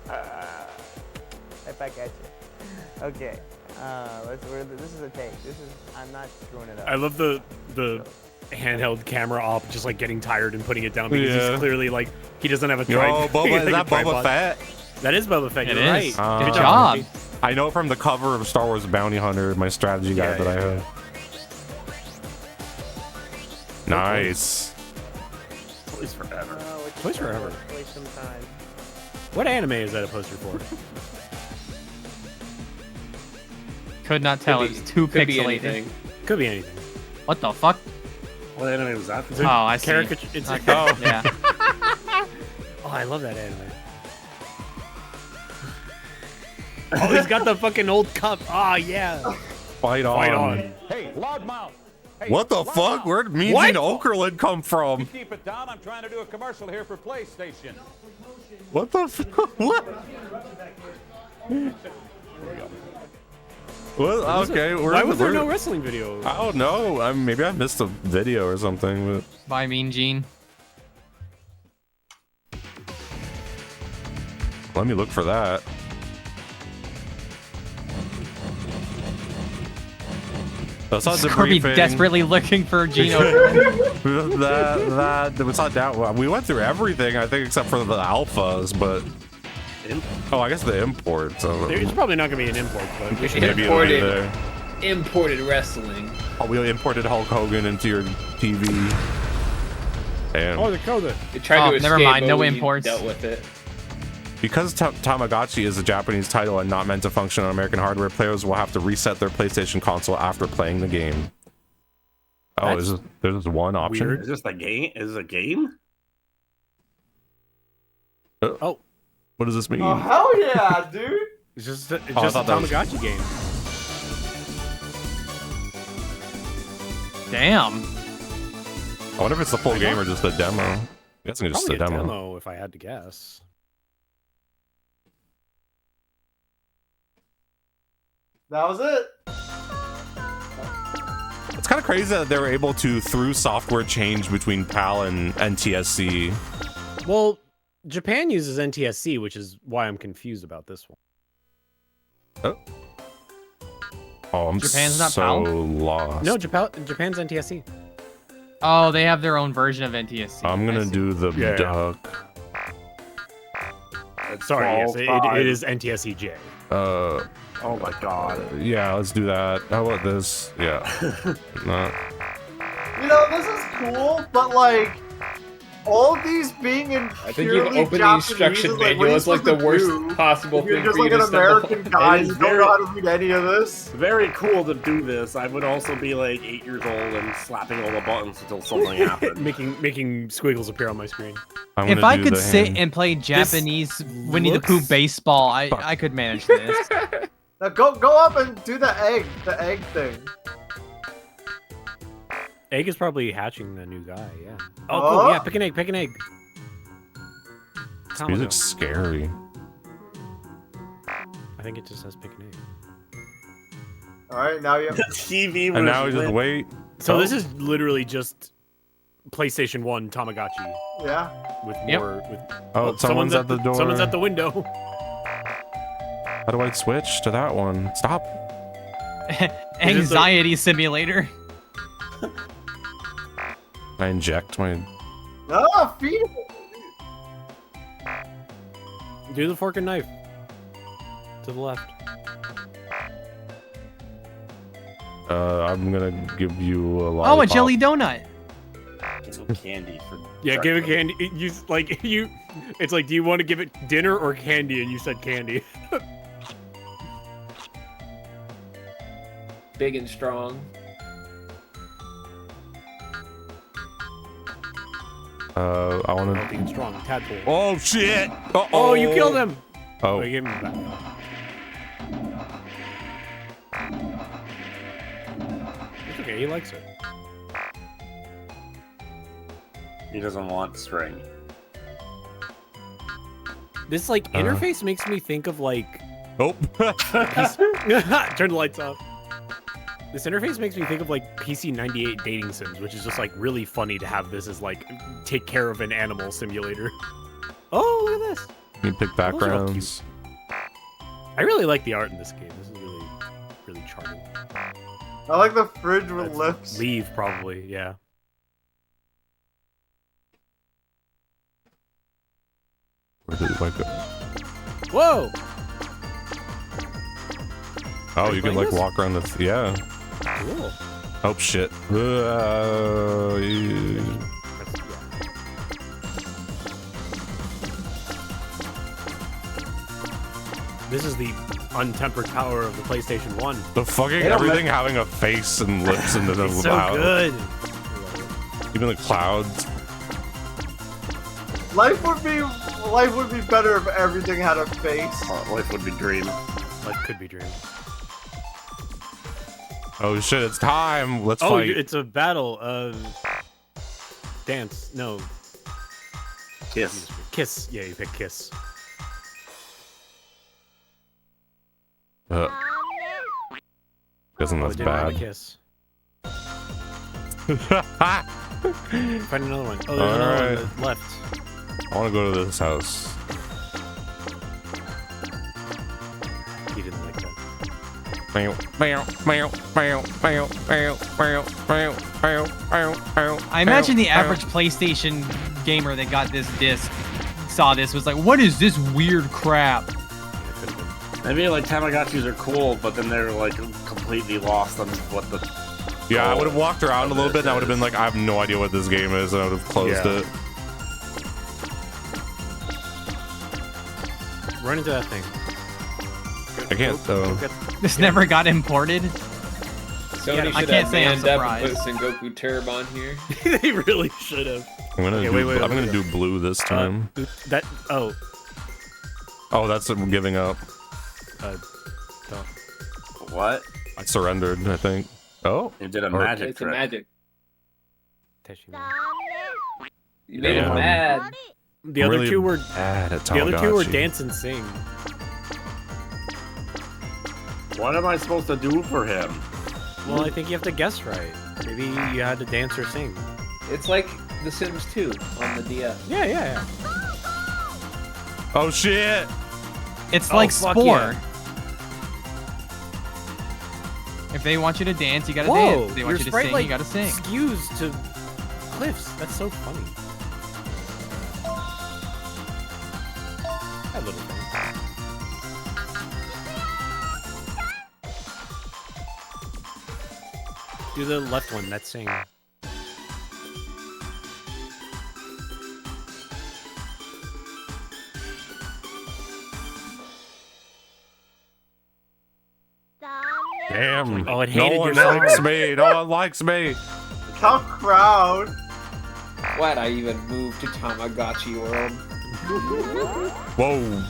[SPEAKER 6] Right back at you. Okay. This is a take. I'm not screwing it up.
[SPEAKER 5] I love the handheld camera op just like getting tired and putting it down because he's clearly like he doesn't have a tripod.
[SPEAKER 2] Is that Boba Fett?
[SPEAKER 5] That is Boba Fett.
[SPEAKER 3] It
[SPEAKER 5] You're
[SPEAKER 3] is.
[SPEAKER 5] right.
[SPEAKER 3] Good job.
[SPEAKER 2] I know it from the cover of Star Wars Bounty Hunter, my strategy guide that I have. Nice.
[SPEAKER 4] Toys Forever.
[SPEAKER 5] Toys Forever.
[SPEAKER 6] Waste some time.
[SPEAKER 5] What anime is that a poster for?
[SPEAKER 3] Could not tell. It's too
[SPEAKER 10] could be
[SPEAKER 3] pixelated.
[SPEAKER 10] anything.
[SPEAKER 5] Could be anything.
[SPEAKER 3] What the fuck?
[SPEAKER 4] What anime was that?
[SPEAKER 3] Oh, I see.
[SPEAKER 5] Caricature. It's
[SPEAKER 3] Okay.
[SPEAKER 5] oh
[SPEAKER 3] Yeah.
[SPEAKER 5] Oh, I love that anime. Oh, he's got the fucking old cup. Oh yeah.
[SPEAKER 2] Fight on.
[SPEAKER 19] Hey, loudmouth. Hey,
[SPEAKER 2] What the fuck? Where did Mean Gene Okerlund come from?
[SPEAKER 19] Keep it down. I'm trying to do a commercial here for PlayStation.
[SPEAKER 2] What the fuck? What? Well, okay.
[SPEAKER 5] Why was there no wrestling video?
[SPEAKER 2] I don't know. Maybe I missed a video or something. But
[SPEAKER 3] By Mean Gene.
[SPEAKER 2] let me look for that. That's not the
[SPEAKER 3] Kirby
[SPEAKER 2] briefing.
[SPEAKER 3] desperately looking for Gene Okerlund.
[SPEAKER 2] that was not that. We went through everything, I think, except for the alphas, but. Oh, I guess the imports.
[SPEAKER 5] It's probably not gonna be an import, but we should
[SPEAKER 2] maybe it'll be there.
[SPEAKER 10] Imported wrestling.
[SPEAKER 2] Oh, we imported Hulk Hogan into your TV. Damn.
[SPEAKER 5] Oh, the coda.
[SPEAKER 10] They tried to
[SPEAKER 3] never
[SPEAKER 10] escape,
[SPEAKER 3] mind,
[SPEAKER 10] but
[SPEAKER 3] no
[SPEAKER 10] we
[SPEAKER 3] imports.
[SPEAKER 10] Dealt with it.
[SPEAKER 2] Because Tamagotchi is a Japanese title and not meant to function on American hardware, players will have to reset their PlayStation console after playing the game. Oh, there's one option.
[SPEAKER 4] Is this a game? Is it a game?
[SPEAKER 2] Oh, what does this mean?
[SPEAKER 14] Oh hell yeah, dude!
[SPEAKER 5] It's just a
[SPEAKER 2] I thought that was-
[SPEAKER 5] Tamagotchi game.
[SPEAKER 3] Damn.
[SPEAKER 2] I wonder if it's the full game or just a demo. I'm guessing it's just
[SPEAKER 5] Probably
[SPEAKER 2] a demo.
[SPEAKER 5] if I had to guess.
[SPEAKER 14] That was it.
[SPEAKER 2] It's kind of crazy that they were able to, through software change between PAL and NTSC.
[SPEAKER 5] Well, Japan uses NTSC, which is why I'm confused about this one.
[SPEAKER 2] Oh, I'm
[SPEAKER 3] Japan's not
[SPEAKER 2] so
[SPEAKER 3] PAL?
[SPEAKER 2] lost.
[SPEAKER 5] No, Japan's NTSC.
[SPEAKER 3] Oh, they have their own version of NTSC.
[SPEAKER 2] I'm gonna do the duck.
[SPEAKER 5] Sorry, yes, it is NTSC-J.
[SPEAKER 4] Oh my god.
[SPEAKER 2] Yeah, let's do that. How about this? Yeah. No.
[SPEAKER 14] You know, this is cool, but like, all these being in
[SPEAKER 10] I think you've
[SPEAKER 14] purely
[SPEAKER 10] opened the
[SPEAKER 14] Japanese
[SPEAKER 10] instruction
[SPEAKER 14] is, what
[SPEAKER 10] manual.
[SPEAKER 14] are
[SPEAKER 10] It's like
[SPEAKER 14] you
[SPEAKER 10] the
[SPEAKER 14] supposed to
[SPEAKER 10] worst
[SPEAKER 14] do?
[SPEAKER 10] possible
[SPEAKER 14] If you're
[SPEAKER 10] thing
[SPEAKER 14] just
[SPEAKER 10] for you
[SPEAKER 14] like an
[SPEAKER 10] to stumble
[SPEAKER 14] American
[SPEAKER 10] on.
[SPEAKER 14] guy,
[SPEAKER 5] It is
[SPEAKER 14] you don't know how to read any of this.
[SPEAKER 5] Very cool to do this. I would also be like 8 years old and slapping all the buttons until something happened. making squiggles appear on my screen.
[SPEAKER 3] If I could sit and play Japanese Winnie the Pooh baseball, I could manage this.
[SPEAKER 14] Now go up and do the egg thing.
[SPEAKER 5] Egg is probably hatching the new guy, yeah. Oh, cool, yeah, pick an egg, pick an egg.
[SPEAKER 2] This music's scary.
[SPEAKER 5] I think it just says pick an egg.
[SPEAKER 14] Alright, now you have
[SPEAKER 5] The TV
[SPEAKER 2] And now we just wait.
[SPEAKER 5] So this is literally just PlayStation 1 Tamagotchi.
[SPEAKER 14] Yeah.
[SPEAKER 5] With
[SPEAKER 2] Yep.
[SPEAKER 5] more with
[SPEAKER 2] Oh, someone's at the door.
[SPEAKER 5] Someone's at the window.
[SPEAKER 2] How do I switch to that one? Stop.
[SPEAKER 3] Anxiety simulator.
[SPEAKER 2] I inject my.
[SPEAKER 14] Oh, feed it.
[SPEAKER 5] Do the fork and knife. To the left.
[SPEAKER 2] I'm gonna give you a lot.
[SPEAKER 3] Oh, a jelly donut.
[SPEAKER 4] Some candy for.
[SPEAKER 5] Yeah, give it candy. It's like, do you want to give it dinner or candy? And you said candy.
[SPEAKER 10] Big and strong.
[SPEAKER 2] I want to.
[SPEAKER 5] Big and strong. Tadpole.
[SPEAKER 2] Oh shit!
[SPEAKER 5] Oh, you killed him.
[SPEAKER 2] Oh.
[SPEAKER 5] You gave him back. It's okay. He likes it.
[SPEAKER 4] He doesn't want string.
[SPEAKER 5] This interface makes me think of like.
[SPEAKER 2] Nope.
[SPEAKER 5] Turn the lights off. This interface makes me think of like PC 98 dating sims, which is just like really funny to have this as like take care of an animal simulator. Oh, look at this.
[SPEAKER 2] You pick backgrounds.
[SPEAKER 5] I really like the art in this game. This is really, really charming.
[SPEAKER 14] I like the fridge with lips.
[SPEAKER 5] Leave probably, yeah.
[SPEAKER 2] Where did I go?
[SPEAKER 5] Whoa!
[SPEAKER 2] Oh, you can
[SPEAKER 5] playing
[SPEAKER 2] like
[SPEAKER 5] this?
[SPEAKER 2] walk around the. Yeah.
[SPEAKER 5] Cool.
[SPEAKER 2] Oh shit.
[SPEAKER 5] This is the untempered power of the PlayStation 1.
[SPEAKER 2] The fucking
[SPEAKER 5] They don't
[SPEAKER 2] everything
[SPEAKER 5] let-
[SPEAKER 2] having a face and lips and the
[SPEAKER 5] It's so
[SPEAKER 2] cloud.
[SPEAKER 5] good.
[SPEAKER 2] Even the clouds.
[SPEAKER 14] Life would be better if everything had a face.
[SPEAKER 4] Life would be dream.
[SPEAKER 5] Life could be dream.
[SPEAKER 2] Oh shit! It's time. Let's
[SPEAKER 5] Oh,
[SPEAKER 2] fight.
[SPEAKER 5] it's a battle. Dance. No.
[SPEAKER 4] Kiss.
[SPEAKER 5] Kiss. Yeah, you pick kiss.
[SPEAKER 2] Doesn't
[SPEAKER 5] Oh,
[SPEAKER 2] look
[SPEAKER 5] it didn't have a
[SPEAKER 2] bad.
[SPEAKER 5] kiss. Find another one. Oh, there's another one on the left.
[SPEAKER 2] I want to go to this house.
[SPEAKER 5] He didn't like that.
[SPEAKER 3] I imagine the average PlayStation gamer that got this disc saw this was like, what is this weird crap?
[SPEAKER 4] Maybe like Tamagotchis are cool, but then they're like completely lost on what the.
[SPEAKER 2] Yeah, I would have walked around a little bit and I would have been like, I have no idea what this game is, and I would have closed
[SPEAKER 5] Yeah.
[SPEAKER 2] it.
[SPEAKER 5] Run into that thing.
[SPEAKER 2] I can't though.
[SPEAKER 3] This never got imported.
[SPEAKER 10] Sony
[SPEAKER 3] I
[SPEAKER 10] should
[SPEAKER 3] can't
[SPEAKER 10] have
[SPEAKER 3] say I'm
[SPEAKER 10] manned up and
[SPEAKER 3] surprised.
[SPEAKER 10] put Sengoku Turb on here.
[SPEAKER 5] They really should have.
[SPEAKER 2] I'm gonna
[SPEAKER 5] Okay,
[SPEAKER 2] do.
[SPEAKER 5] wait,
[SPEAKER 2] I'm gonna do blue this time.
[SPEAKER 5] That. Oh.
[SPEAKER 2] Oh, that's it. I'm giving up.
[SPEAKER 5] Don't.
[SPEAKER 4] What?
[SPEAKER 2] I surrendered. I think. Oh.
[SPEAKER 4] You did a
[SPEAKER 2] Or-
[SPEAKER 4] magic
[SPEAKER 10] It's a
[SPEAKER 4] trick.
[SPEAKER 10] magic.
[SPEAKER 2] Damn.
[SPEAKER 10] You made him mad.
[SPEAKER 5] The
[SPEAKER 2] I'm
[SPEAKER 5] other
[SPEAKER 2] really
[SPEAKER 5] two were.
[SPEAKER 2] bad at
[SPEAKER 5] The other two were
[SPEAKER 2] Tamagotchi.
[SPEAKER 5] dance and sing.
[SPEAKER 4] What am I supposed to do for him?
[SPEAKER 5] Well, I think you have to guess right. Maybe you had to dance or sing.
[SPEAKER 10] It's like The Sims 2 on the DS.
[SPEAKER 5] Yeah, yeah, yeah.
[SPEAKER 2] Oh shit!
[SPEAKER 3] It's
[SPEAKER 5] Oh,
[SPEAKER 3] like
[SPEAKER 5] fuck
[SPEAKER 3] Spore.
[SPEAKER 5] yeah.
[SPEAKER 3] If they want you to dance, you gotta
[SPEAKER 5] Whoa,
[SPEAKER 3] dance. If they
[SPEAKER 5] your
[SPEAKER 3] want you to
[SPEAKER 5] sprite,
[SPEAKER 3] sing,
[SPEAKER 5] like,
[SPEAKER 3] you gotta sing.
[SPEAKER 5] skews to cliffs. That's so funny. That little thing. Do the left one. That's sing.
[SPEAKER 2] Damn.
[SPEAKER 5] Oh, it
[SPEAKER 2] No
[SPEAKER 5] hated
[SPEAKER 2] one
[SPEAKER 5] your
[SPEAKER 2] likes
[SPEAKER 5] song.
[SPEAKER 2] me. No one likes me.
[SPEAKER 14] Tough crowd.
[SPEAKER 10] Why'd I even move to Tamagotchi World?
[SPEAKER 2] Whoa.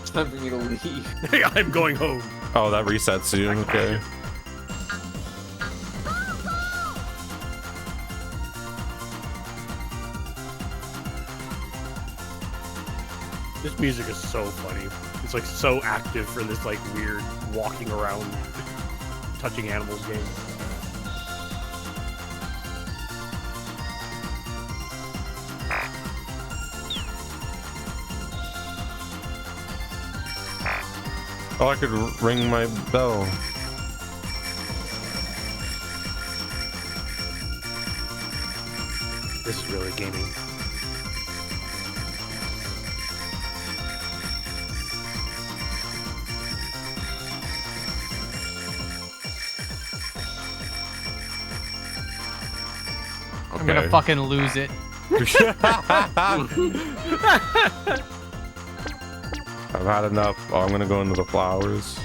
[SPEAKER 10] It's time for me to leave.
[SPEAKER 5] I'm going home.
[SPEAKER 2] Oh, that resets you. Okay.
[SPEAKER 5] This music is so funny. It's like so active for this like weird walking around, touching animals game.
[SPEAKER 2] Oh, I could ring my bell.
[SPEAKER 5] This is really gaming.
[SPEAKER 3] I'm gonna fucking lose it.
[SPEAKER 2] I've had enough. Oh, I'm gonna go into the flowers.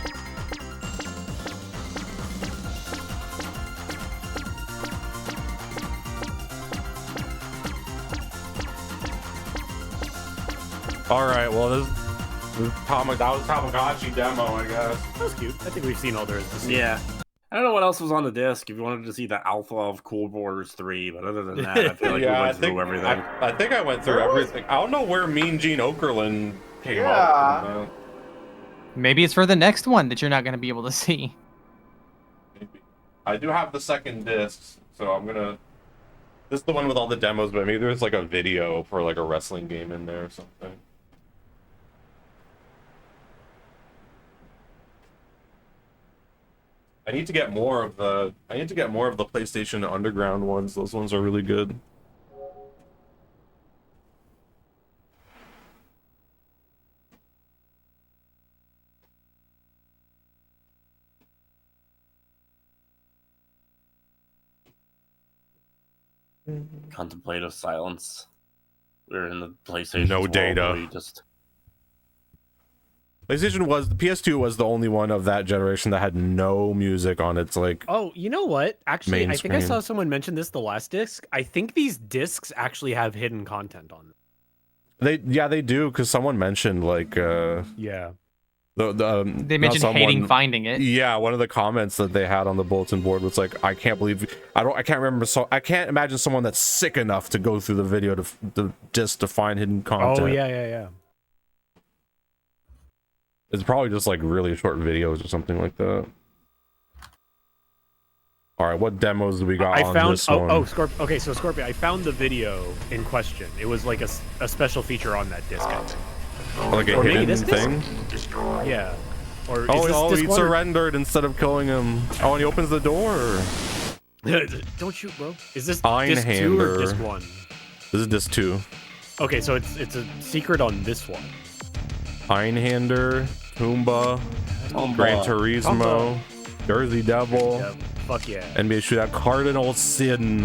[SPEAKER 2] All right. Well, that was Tamagotchi demo, I guess.
[SPEAKER 5] That was cute. I think we've seen all there is to see.
[SPEAKER 4] Yeah. I don't know what else was on the disc if you wanted to see the alpha of Cool Borders 3, but other than that, I feel like we went through everything.
[SPEAKER 2] I think I went through everything. I don't know where Mean Gene Okerlund came
[SPEAKER 14] Yeah.
[SPEAKER 2] up.
[SPEAKER 3] Maybe it's for the next one that you're not gonna be able to see.
[SPEAKER 2] I do have the second disc, so I'm gonna. This is the one with all the demos, but maybe there's like a video for like a wrestling game in there or something. I need to get more of the PlayStation Underground ones. Those ones are really good.
[SPEAKER 4] Contemplative silence. We're in the PlayStation.
[SPEAKER 2] No data. PlayStation was the PS2 was the only one of that generation that had no music on its like.
[SPEAKER 5] Oh, you know what? Actually,
[SPEAKER 2] main
[SPEAKER 5] I think I
[SPEAKER 2] screen.
[SPEAKER 5] saw someone mention this the last disc. I think these discs actually have hidden content on them.
[SPEAKER 2] They do because someone mentioned like
[SPEAKER 5] yeah.
[SPEAKER 3] They mentioned hating finding it.
[SPEAKER 2] Yeah, one of the comments that they had on the bulletin board was like, "I can't believe I can't remember. So I can't imagine someone that's sick enough to go through the video to just to find hidden content."
[SPEAKER 5] Oh yeah.
[SPEAKER 2] It's probably just like really short videos or something like that. All right, what demos do we got on this one?
[SPEAKER 5] Okay, so Scorpio, I found the video in question. It was like a special feature on that disc, I think.
[SPEAKER 2] Like a
[SPEAKER 5] Or maybe
[SPEAKER 2] hidden
[SPEAKER 5] this disc?
[SPEAKER 2] thing?
[SPEAKER 5] Yeah. Or is
[SPEAKER 2] Oh,
[SPEAKER 5] this
[SPEAKER 2] he
[SPEAKER 5] disc one or-
[SPEAKER 2] surrendered instead of killing him. Oh, and he opens the door.
[SPEAKER 5] Don't shoot, bro. Is this disc 2 or
[SPEAKER 2] Einhander.
[SPEAKER 5] disc 1?
[SPEAKER 2] This is disc 2.
[SPEAKER 5] Okay, so it's a secret on this one.
[SPEAKER 2] Einhander, Toomba, Gran Turismo, Jersey Devil,
[SPEAKER 5] Yep. Fuck yeah.
[SPEAKER 2] NBA Shootout, Cardinal Sin,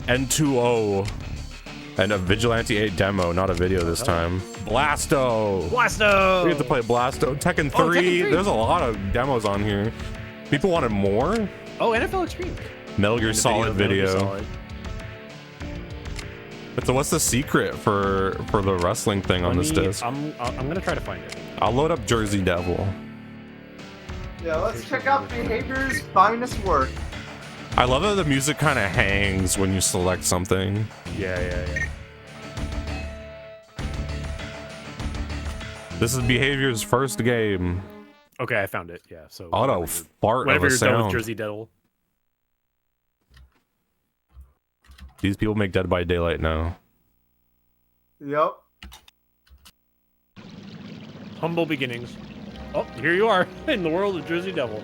[SPEAKER 2] N2O, and a Vigilante 8 demo, not a video this time. Blasto!
[SPEAKER 5] Blasto!
[SPEAKER 2] We get to play Blasto. Tekken 3.
[SPEAKER 5] Oh, Tekken 3.
[SPEAKER 2] There's a lot of demos on here. People wanted more?
[SPEAKER 5] Oh, NFL Extreme.
[SPEAKER 2] Metal Gear Solid video.
[SPEAKER 5] Solid.
[SPEAKER 2] So what's the secret for the wrestling thing on this disc?
[SPEAKER 5] I'm gonna try to find it.
[SPEAKER 2] I'll load up Jersey Devil.
[SPEAKER 14] Yeah, let's check out Behavior's finest work.
[SPEAKER 2] I love that the music kind of hangs when you select something.
[SPEAKER 5] Yeah.
[SPEAKER 2] This is Behavior's first game.
[SPEAKER 5] Okay, I found it. Yeah. So
[SPEAKER 2] Auto fart of
[SPEAKER 5] whenever
[SPEAKER 2] a
[SPEAKER 5] you're done with
[SPEAKER 2] sound.
[SPEAKER 5] Jersey Devil.
[SPEAKER 2] These people make Dead by Daylight now.
[SPEAKER 14] Yep.
[SPEAKER 5] Humble beginnings. Oh, here you are in the world of Jersey Devil.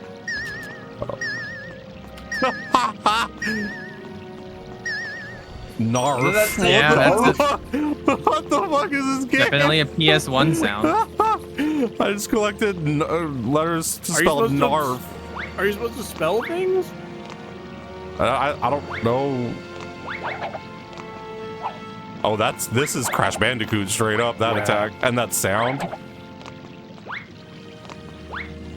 [SPEAKER 2] Narf.
[SPEAKER 3] Yeah, that's
[SPEAKER 2] What the fuck is this game?
[SPEAKER 3] definitely a PS1 sound.
[SPEAKER 2] I just collected letters to
[SPEAKER 5] Are you
[SPEAKER 2] spell
[SPEAKER 5] supposed to-
[SPEAKER 2] Narf.
[SPEAKER 5] Are you supposed to spell things?
[SPEAKER 2] I don't know. Oh, this is Crash Bandicoot straight up, that attack and that sound.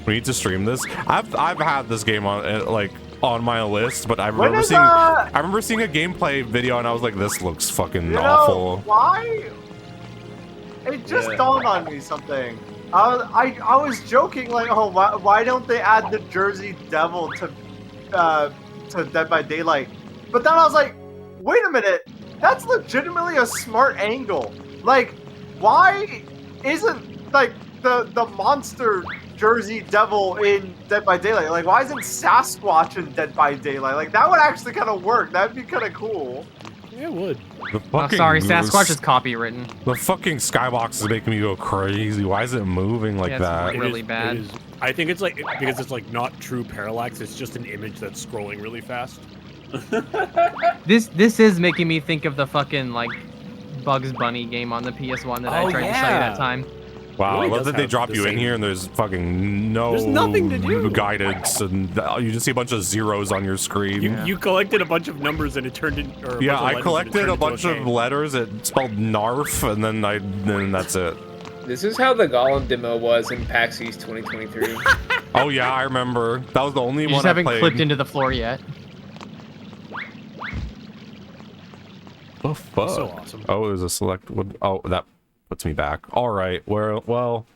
[SPEAKER 2] We need to stream this. I've had this game on like on my list, but I
[SPEAKER 14] When
[SPEAKER 2] remember
[SPEAKER 14] is,
[SPEAKER 2] seeing I remember seeing a gameplay video and I was like, this looks fucking awful.
[SPEAKER 14] Why? It just dawned on me something. I was joking like, oh, why don't they add the Jersey Devil to Dead by Daylight? But then I was like, wait a minute, that's legitimately a smart angle. Like, why isn't like the monster Jersey Devil in Dead by Daylight? Like, why isn't Sasquatch in Dead by Daylight? Like, that would actually kind of work. That'd be kind of cool.
[SPEAKER 5] Yeah, it would.
[SPEAKER 2] The fucking
[SPEAKER 3] sorry, Sasquatch is copywritten.
[SPEAKER 2] The fucking skybox is making me go crazy. Why is it moving like that?
[SPEAKER 3] It's really bad.
[SPEAKER 5] I think it's like because it's like not true parallax. It's just an image that's scrolling really fast.
[SPEAKER 3] This is making me think of the fucking like Bugs Bunny game on the PS1 that I tried to show you that time.
[SPEAKER 2] Wow,
[SPEAKER 5] Really
[SPEAKER 2] I love
[SPEAKER 5] does
[SPEAKER 2] that they
[SPEAKER 5] have
[SPEAKER 2] drop
[SPEAKER 5] the
[SPEAKER 2] you in
[SPEAKER 5] same-
[SPEAKER 2] here and there's fucking
[SPEAKER 5] There's nothing to do.
[SPEAKER 2] guidance and you just see a bunch of zeros on your screen.
[SPEAKER 5] You collected a bunch of numbers and it turned in. Or
[SPEAKER 2] Yeah, I
[SPEAKER 5] I
[SPEAKER 2] collected a bunch of letters. It spelled NARF, and then that's it.
[SPEAKER 10] This is how the Golem demo was in PAX East 2023.
[SPEAKER 2] Oh yeah, I remember. That was the only
[SPEAKER 3] You
[SPEAKER 2] one
[SPEAKER 3] just
[SPEAKER 2] I
[SPEAKER 3] haven't
[SPEAKER 2] played.
[SPEAKER 3] clipped into the floor yet.
[SPEAKER 2] The fuck?
[SPEAKER 5] So awesome.
[SPEAKER 2] Oh, there's a select one. Oh, that puts me back. All right, well,
[SPEAKER 3] Well,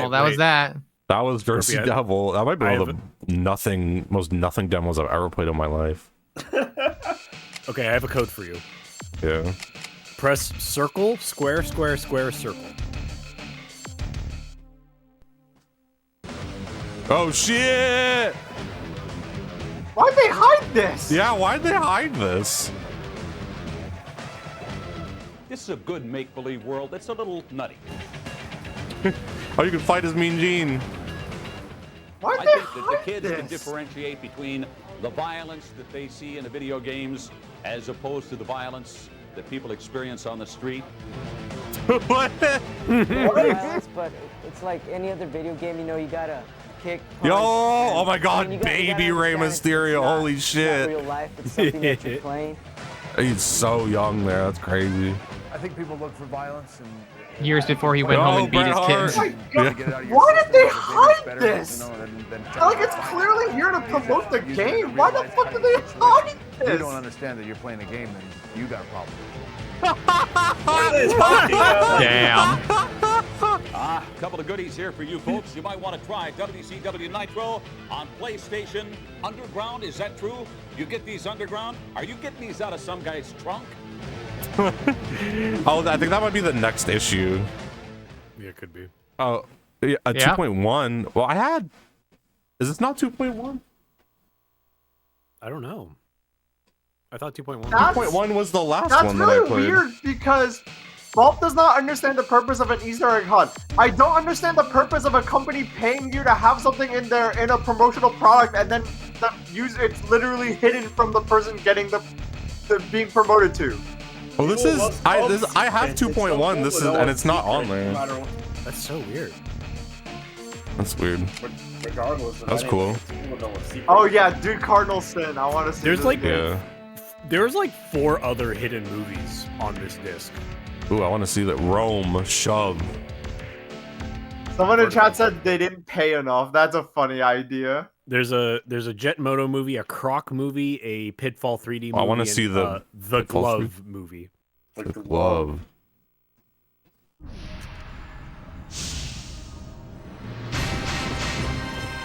[SPEAKER 3] that was that.
[SPEAKER 2] That was Jersey
[SPEAKER 5] Murphy,
[SPEAKER 2] Devil. That might be
[SPEAKER 5] I
[SPEAKER 2] one of the most nothing demos I've ever played in my life.
[SPEAKER 5] Okay, I have a code for you.
[SPEAKER 2] Yeah.
[SPEAKER 5] Press circle, square, square, square, circle.
[SPEAKER 2] Oh shit!
[SPEAKER 14] Why'd they hide this?
[SPEAKER 2] Yeah, why'd they hide this?
[SPEAKER 19] This is a good make-believe world. It's a little nutty.
[SPEAKER 2] Oh, you can fight as Mean Gene.
[SPEAKER 14] Why'd
[SPEAKER 19] I
[SPEAKER 14] they
[SPEAKER 19] think that the
[SPEAKER 14] hide
[SPEAKER 19] kids can
[SPEAKER 14] this?
[SPEAKER 19] differentiate between the violence that they see in the video games as opposed to the violence that people experience on the street.
[SPEAKER 2] What?
[SPEAKER 6] Violence, but it's like any other video game, you know, you gotta kick.
[SPEAKER 2] Yo!
[SPEAKER 6] punch,
[SPEAKER 2] Oh my
[SPEAKER 6] and-
[SPEAKER 2] God,
[SPEAKER 6] and you gotta
[SPEAKER 2] baby Rey
[SPEAKER 6] understand it's
[SPEAKER 2] Mysterio!
[SPEAKER 6] not-
[SPEAKER 2] Holy
[SPEAKER 6] it's
[SPEAKER 2] shit!
[SPEAKER 6] not real life, it's something that you're playing.
[SPEAKER 2] He's so young there. That's crazy.
[SPEAKER 16] I think people look for violence and
[SPEAKER 3] Years before he went home and beat his kids.
[SPEAKER 14] Why did they hide this? Like, it's clearly here to promote the game. Why the fuck did they hide
[SPEAKER 16] you
[SPEAKER 14] this?
[SPEAKER 16] don't understand that you're playing a game, then you got a problem.
[SPEAKER 3] Damn.
[SPEAKER 19] A couple of goodies here for you folks. You might want to try WCW Nitro on PlayStation Underground. Is that true? You get these underground? Are you getting these out of some guy's trunk?
[SPEAKER 2] Oh, I think that might be the next issue.
[SPEAKER 5] Yeah, it could be.
[SPEAKER 2] Oh, yeah, a
[SPEAKER 3] Yeah.
[SPEAKER 2] 2.1. Well, I had. Is this not 2.1?
[SPEAKER 5] I don't know. I thought 2.1.
[SPEAKER 14] That's-
[SPEAKER 2] 2.1 was the last
[SPEAKER 14] That's
[SPEAKER 2] one that I
[SPEAKER 14] really
[SPEAKER 2] played.
[SPEAKER 14] weird because Valve does not understand the purpose of an Easter egg hunt. I don't understand the purpose of a company paying you to have something in a promotional product and then it's literally hidden from the person getting the being promoted to.
[SPEAKER 2] Well, this is I have 2.1. This is and it's not on there.
[SPEAKER 5] That's so weird.
[SPEAKER 2] That's weird.
[SPEAKER 7] Regardless of
[SPEAKER 2] That's cool.
[SPEAKER 14] Oh yeah, dude, Cardinal Sin. I want to see.
[SPEAKER 5] There's
[SPEAKER 14] this
[SPEAKER 5] like
[SPEAKER 14] game.
[SPEAKER 5] there's like 4 other hidden movies on this disc.
[SPEAKER 2] Ooh, I want to see that Rome shove.
[SPEAKER 14] Someone in chat said they didn't pay enough. That's a funny idea.
[SPEAKER 5] There's a Jet Moto movie, a Croc movie, a Pitfall 3D movie.
[SPEAKER 2] I wanna
[SPEAKER 5] and,
[SPEAKER 2] see the
[SPEAKER 5] the
[SPEAKER 2] Pitfall
[SPEAKER 5] Glove movie.
[SPEAKER 2] The glove.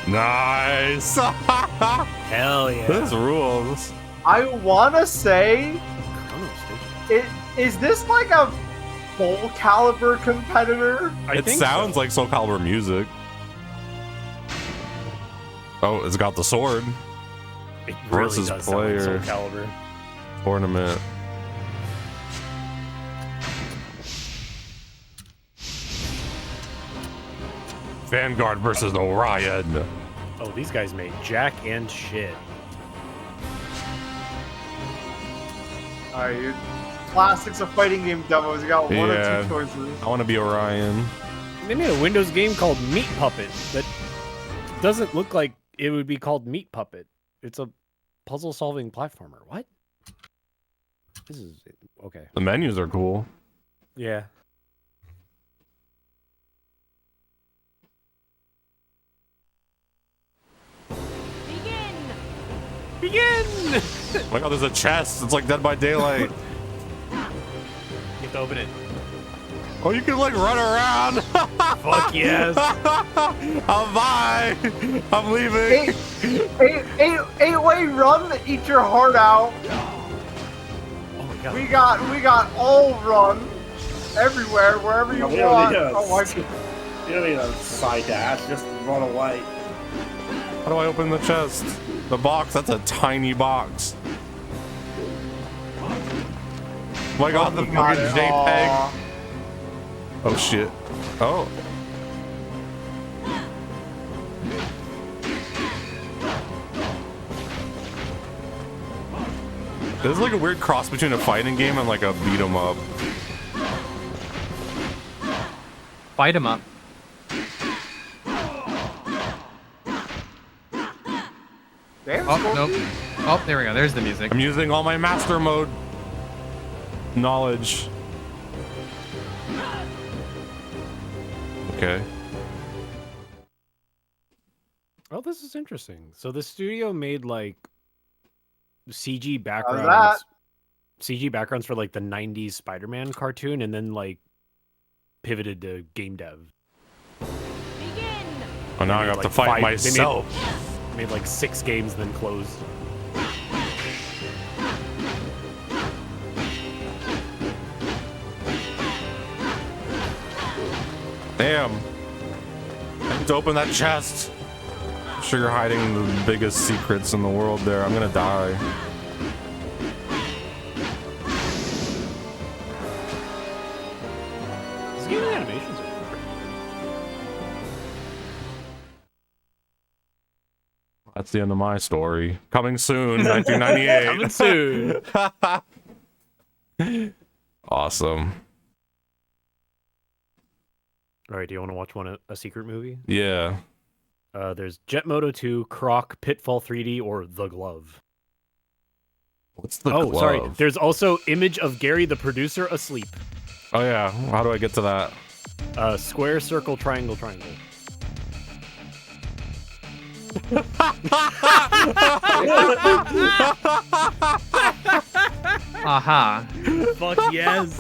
[SPEAKER 2] Nice.
[SPEAKER 5] Hell yeah.
[SPEAKER 2] This rules.
[SPEAKER 14] I wanna say, is this like a full caliber competitor?
[SPEAKER 2] It sounds like Soul Calibur music. Oh, it's got the sword.
[SPEAKER 5] It really
[SPEAKER 2] Versus
[SPEAKER 5] does sound like
[SPEAKER 2] player.
[SPEAKER 5] Soul Calibur.
[SPEAKER 2] Tournament. Vanguard versus Orion.
[SPEAKER 5] Oh, these guys made jack and shit.
[SPEAKER 14] Alright, classics of fighting game demos. You got one or two choices.
[SPEAKER 2] I want to be Orion.
[SPEAKER 5] They made a Windows game called Meat Puppet that doesn't look like it would be called Meat Puppet. It's a puzzle-solving platformer. What? This is okay.
[SPEAKER 2] The menus are cool.
[SPEAKER 5] Yeah. Begin!
[SPEAKER 2] Oh my god, there's a chest. It's like Dead by Daylight.
[SPEAKER 5] You have to open it.
[SPEAKER 2] Oh, you can like run around.
[SPEAKER 5] Fuck yes.
[SPEAKER 2] Bye. I'm leaving.
[SPEAKER 14] Eight-way run, eat your heart out.
[SPEAKER 5] Oh my god.
[SPEAKER 14] We got all run everywhere, wherever you want. Oh my god.
[SPEAKER 8] You don't need a side dash, just run away.
[SPEAKER 2] How do I open the chest? The box, that's a tiny box. Oh my god, the fucking JPEG. Oh shit. Oh. This is like a weird cross between a fighting game and like a beat 'em up.
[SPEAKER 3] Fight 'em up. Oh, nope. Oh, there we go. There's the music.
[SPEAKER 2] I'm using all my master mode knowledge. Okay.
[SPEAKER 5] Oh, this is interesting. So the studio made like CG backgrounds. CG backgrounds for like the 90s Spider-Man cartoon and then like pivoted to game dev.
[SPEAKER 2] Oh, now I have to fight myself.
[SPEAKER 5] They made like 6 games, then closed.
[SPEAKER 2] Damn. I need to open that chest. I'm sure you're hiding the biggest secrets in the world there. I'm gonna die.
[SPEAKER 5] This game animations are
[SPEAKER 2] That's the end of my story. Coming soon, 1998.
[SPEAKER 5] Coming soon.
[SPEAKER 2] Awesome.
[SPEAKER 5] All right, do you want to watch a secret movie?
[SPEAKER 2] Yeah.
[SPEAKER 5] There's Jet Moto 2, Croc, Pitfall 3D, or The Glove.
[SPEAKER 2] What's the glove?
[SPEAKER 5] Oh, sorry. There's also image of Gary, the producer, asleep.
[SPEAKER 2] Oh yeah. How do I get to that?
[SPEAKER 5] Square, circle, triangle, triangle.
[SPEAKER 3] Aha.
[SPEAKER 5] Fuck yes.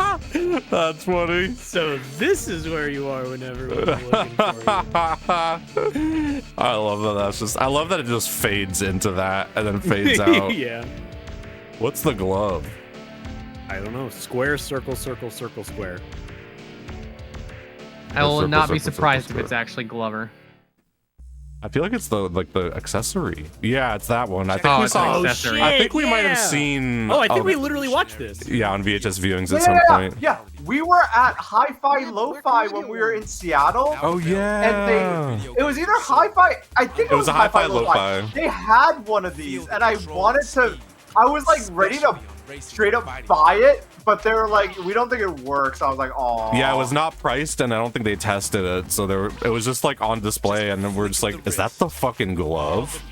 [SPEAKER 2] That's funny.
[SPEAKER 5] So this is where you are when everyone's looking for you.
[SPEAKER 2] I love that. I love that it just fades into that and then fades out.
[SPEAKER 5] Yeah.
[SPEAKER 2] What's the glove?
[SPEAKER 5] I don't know. Square, circle, circle, circle, square.
[SPEAKER 3] I will
[SPEAKER 2] Circle,
[SPEAKER 3] not be
[SPEAKER 2] circle,
[SPEAKER 3] surprised
[SPEAKER 2] circle,
[SPEAKER 3] if it's actually Glover.
[SPEAKER 2] I feel like it's the accessory. Yeah, it's that one. I think
[SPEAKER 3] Oh,
[SPEAKER 2] we
[SPEAKER 3] it's
[SPEAKER 2] saw.
[SPEAKER 3] an accessory.
[SPEAKER 2] I think we might have
[SPEAKER 5] yeah.
[SPEAKER 2] seen.
[SPEAKER 5] Oh, I think we literally watched this.
[SPEAKER 2] Yeah, on VHS viewings at some point.
[SPEAKER 14] Yeah, we were at Hi-Fi Lo-Fi when we were in Seattle.
[SPEAKER 2] Oh yeah.
[SPEAKER 14] And it was either Hi-Fi. I think it was
[SPEAKER 2] a
[SPEAKER 14] Hi-Fi
[SPEAKER 2] Lo-Fi.
[SPEAKER 14] They had one of these, and I wanted to. I was like ready to straight up buy it, but they were like, "We don't think it works." I was like, "Oh."
[SPEAKER 2] Yeah, it was not priced, and I don't think they tested it, so it was just like on display, and then we're just like, "Is that the fucking glove?"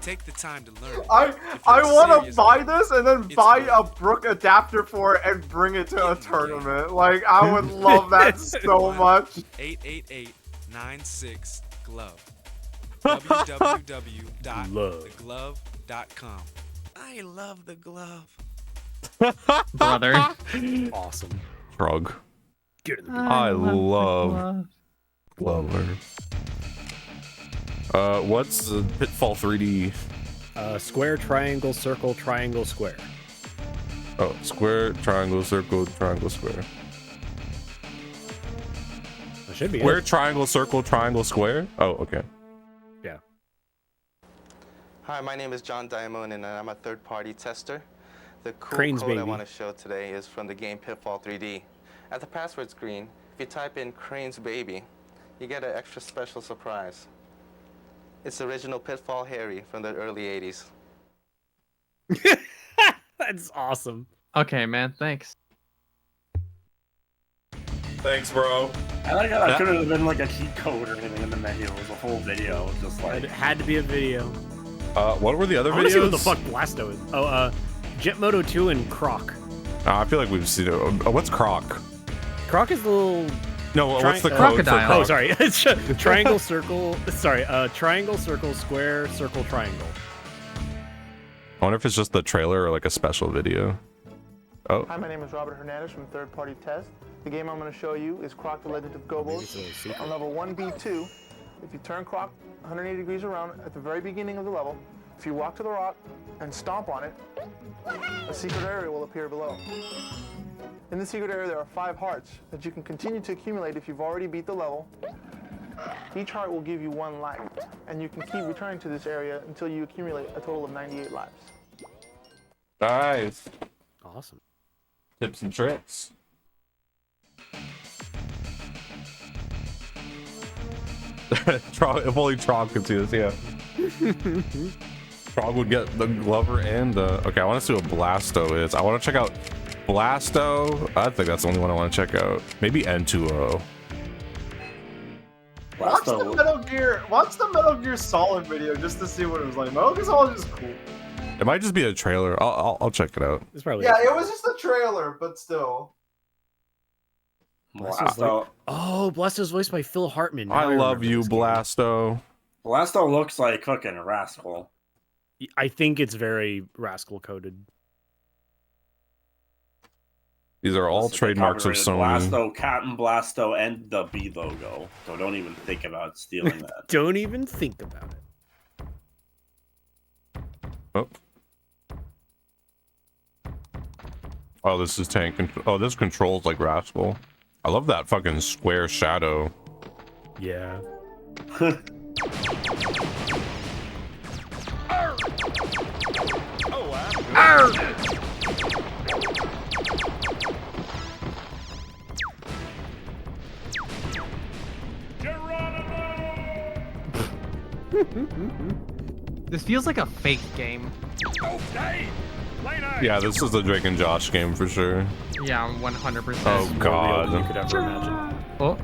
[SPEAKER 21] Take the time to learn.
[SPEAKER 14] I want to buy this and then buy a Brook adapter for it and bring it to a tournament. Like, I would love that so much.
[SPEAKER 21] 888-96 glove. www.theglove.com. I love the glove.
[SPEAKER 3] Brother.
[SPEAKER 5] Awesome.
[SPEAKER 2] Shrug.
[SPEAKER 5] Get in the
[SPEAKER 2] I love Glover. What's the Pitfall 3D?
[SPEAKER 5] Square, triangle, circle, triangle, square.
[SPEAKER 2] Oh, square, triangle, circle, triangle, square.
[SPEAKER 5] That should be
[SPEAKER 2] Square,
[SPEAKER 5] it.
[SPEAKER 2] triangle, circle, triangle, square? Oh, okay.
[SPEAKER 5] Yeah.
[SPEAKER 23] Hi, my name is John Diamond, and I'm a third-party tester. The cool
[SPEAKER 5] Cranes,
[SPEAKER 23] code I
[SPEAKER 5] baby.
[SPEAKER 23] want to show today is from the game Pitfall 3D. At the password screen, if you type in Cranes Baby, you get an extra special surprise. It's the original Pitfall Harry from the early 80s.
[SPEAKER 5] That's awesome.
[SPEAKER 3] Okay, man. Thanks.
[SPEAKER 2] Thanks, bro.
[SPEAKER 8] I like how that could have been like a cheat code or anything in the menu. It was a full video, just like.
[SPEAKER 5] It had to be a video.
[SPEAKER 2] What were the other
[SPEAKER 5] I want to see what the
[SPEAKER 2] videos?
[SPEAKER 5] fuck Blasto is. Oh, Jet Moto 2 and Croc.
[SPEAKER 2] I feel like we've seen it. What's Croc?
[SPEAKER 5] Croc is the little
[SPEAKER 2] No, what's the code for
[SPEAKER 3] crocodile?
[SPEAKER 2] croc?
[SPEAKER 5] Oh, sorry. It's triangle, circle. Sorry. Triangle, circle, square, circle, triangle.
[SPEAKER 2] I wonder if it's just the trailer or like a special video. Oh.
[SPEAKER 12] Hi, my name is Robert Hernandez from Third Party Test. The game I'm going to show you is Croc the Legend of Gobos on level 1B2. If you turn Croc 180 degrees around at the very beginning of the level, if you walk to the rock and stomp on it, a secret area will appear below. In the secret area, there are 5 hearts that you can continue to accumulate if you've already beat the level. Each heart will give you 1 life, and you can keep returning to this area until you accumulate a total of 98 lives.
[SPEAKER 2] Nice.
[SPEAKER 5] Awesome.
[SPEAKER 2] Tips and tricks. If only Trog could see this, yeah. Trog would get the Glover and the... Okay, I want to see what Blasto is. I want to check out Blasto. I think that's the only one I want to check out. Maybe N2O.
[SPEAKER 14] Watch the Metal Gear Solid video just to see what it was like. Metal Gear Solid is cool.
[SPEAKER 2] It might just be a trailer. I'll check it out.
[SPEAKER 5] It's probably
[SPEAKER 14] Yeah, it was just a trailer, but still.
[SPEAKER 8] Blasto.
[SPEAKER 5] Oh, Blasto's voiced by Phil Hartman. Now
[SPEAKER 2] I love
[SPEAKER 5] remember
[SPEAKER 2] you,
[SPEAKER 5] this game.
[SPEAKER 2] Blasto.
[SPEAKER 8] Blasto looks like fucking Rascal.
[SPEAKER 5] I think it's very Rascal coded.
[SPEAKER 2] These are all trademarks of Sony.
[SPEAKER 8] Blasto, Captain Blasto, and the B logo. So don't even think about stealing that.
[SPEAKER 5] Don't even think about it.
[SPEAKER 2] Oh. Oh, this is tank. Oh, this controls like Rascal. I love that fucking square shadow.
[SPEAKER 5] Yeah.
[SPEAKER 8] Oh,
[SPEAKER 2] wow.
[SPEAKER 3] This feels like a fake game.
[SPEAKER 2] Yeah, this is the Drake and Josh game for sure.
[SPEAKER 3] Yeah, 100%.
[SPEAKER 2] Oh god.
[SPEAKER 5] You could ever imagine.
[SPEAKER 3] Oh.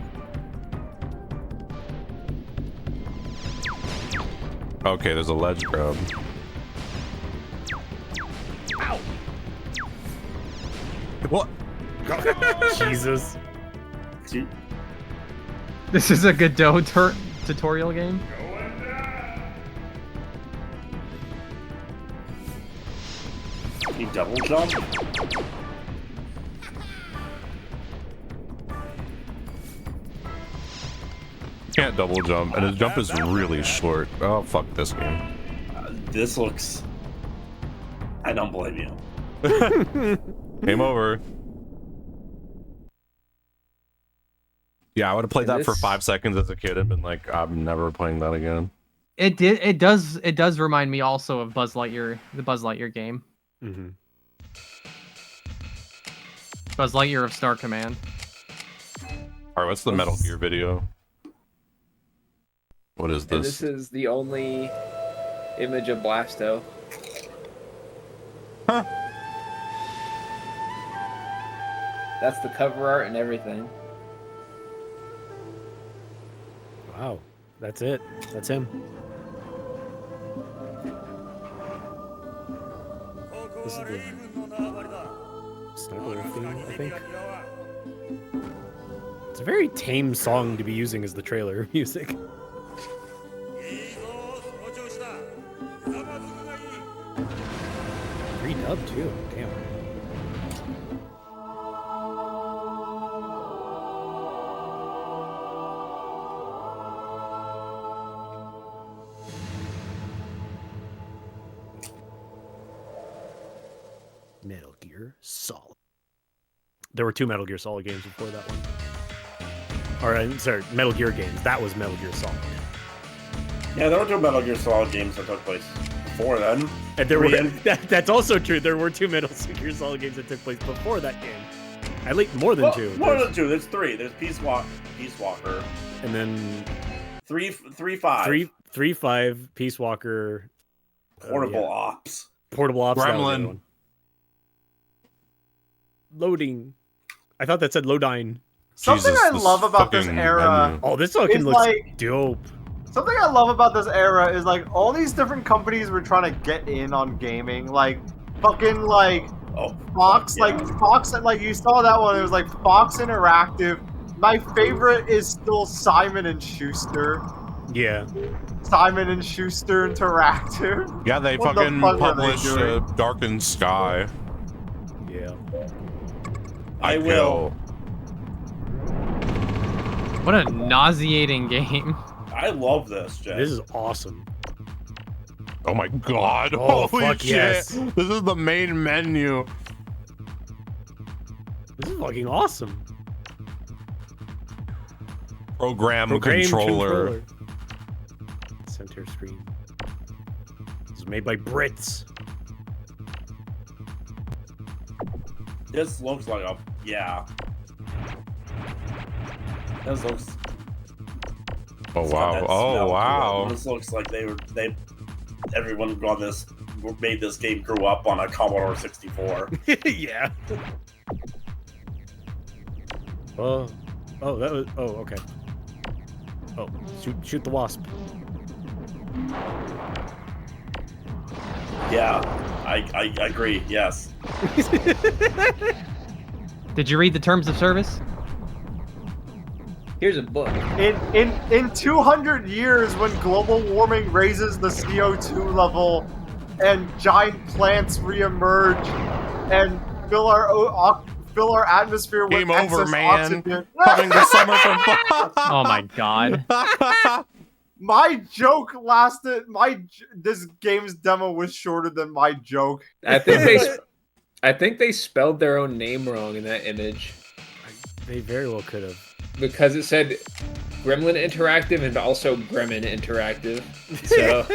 [SPEAKER 2] Okay, there's a ledge grab.
[SPEAKER 8] Ow!
[SPEAKER 2] What?
[SPEAKER 5] Jesus.
[SPEAKER 3] This is a Godot tutorial game.
[SPEAKER 8] He double jump?
[SPEAKER 2] Can't double jump, and his jump is really short. Oh, fuck this game.
[SPEAKER 8] This looks... I don't blame you.
[SPEAKER 2] Game over. Yeah, I would have played that for 5 seconds as a kid and been like, I'm never playing that again.
[SPEAKER 3] It does remind me also of Buzz Lightyear, the Buzz Lightyear game.
[SPEAKER 5] Mm-hmm.
[SPEAKER 3] Buzz Lightyear of Star Command.
[SPEAKER 2] Alright, what's the Metal Gear video? What is
[SPEAKER 10] And
[SPEAKER 2] this?
[SPEAKER 10] this is the only image of Blasto.
[SPEAKER 2] Huh.
[SPEAKER 10] That's the cover art and everything.
[SPEAKER 5] Wow. That's it. That's him. This is the sniper theme, I think. It's a very tame song to be using as the trailer music. Redubbed too. Damn. Metal Gear Solid. There were 2 Metal Gear Solid games before that one. Or, sorry, Metal Gear games. That was Metal Gear Solid.
[SPEAKER 8] Yeah, there were 2 Metal Gear Solid games that took place before then.
[SPEAKER 5] And there were, that's also true. There were 2 Metal Gear Solid games that took place before that game. At least more than 2.
[SPEAKER 8] More than 2. There's 3. There's Peace Walker.
[SPEAKER 5] And then
[SPEAKER 8] 3-5.
[SPEAKER 5] 3-5, Peace Walker.
[SPEAKER 8] Portable Ops.
[SPEAKER 5] Portable Ops.
[SPEAKER 2] Gremlin.
[SPEAKER 5] Loading. I thought that said Lodine.
[SPEAKER 14] Something I love about this era.
[SPEAKER 5] Oh, this fucking looks
[SPEAKER 14] like,
[SPEAKER 5] dope.
[SPEAKER 14] Something I love about this era is like all these different companies were trying to get in on gaming. Like fucking like Fox, like Fox, like you saw that one. It was like Fox Interactive, my favorite is still Simon and Schuster.
[SPEAKER 5] Yeah.
[SPEAKER 14] Simon and Schuster Interactive.
[SPEAKER 2] Yeah, they
[SPEAKER 14] What the
[SPEAKER 2] fucking
[SPEAKER 14] fuck are they
[SPEAKER 2] published
[SPEAKER 14] doing?
[SPEAKER 2] Darkened Sky.
[SPEAKER 5] Yeah.
[SPEAKER 4] I will.
[SPEAKER 3] What a nauseating game.
[SPEAKER 4] I love this, Jay.
[SPEAKER 5] This is awesome.
[SPEAKER 2] Oh my god.
[SPEAKER 5] Oh,
[SPEAKER 2] Holy
[SPEAKER 5] fuck
[SPEAKER 2] shit.
[SPEAKER 5] yes.
[SPEAKER 2] This is the main menu.
[SPEAKER 5] This is fucking awesome.
[SPEAKER 2] Program controller.
[SPEAKER 5] Center screen. This is made by Brits.
[SPEAKER 4] This looks like a This looks.
[SPEAKER 2] Oh
[SPEAKER 4] it's got
[SPEAKER 2] wow.
[SPEAKER 4] that
[SPEAKER 2] Oh
[SPEAKER 4] smell to
[SPEAKER 2] wow.
[SPEAKER 4] it. This looks like everyone on this made this game grew up on a Commodore 64.
[SPEAKER 5] Yeah. Oh, that was. Oh, okay. Oh, shoot the wasp.
[SPEAKER 4] Yeah, I agree. Yes.
[SPEAKER 3] Did you read the terms of service?
[SPEAKER 10] Here's a book.
[SPEAKER 14] In 200 years, when global warming raises the CO2 level, and giant plants reemerge, and fill our atmosphere with
[SPEAKER 2] Game
[SPEAKER 14] excess
[SPEAKER 2] over, man.
[SPEAKER 14] oxygen.
[SPEAKER 2] Coming this summer from.
[SPEAKER 3] Oh my god.
[SPEAKER 14] My joke lasted. This game's demo was shorter than my joke.
[SPEAKER 10] I think they spelled their own name wrong in that image.
[SPEAKER 5] They very well could have.
[SPEAKER 10] Because it said Gremlin Interactive and also Gremlin Interactive. So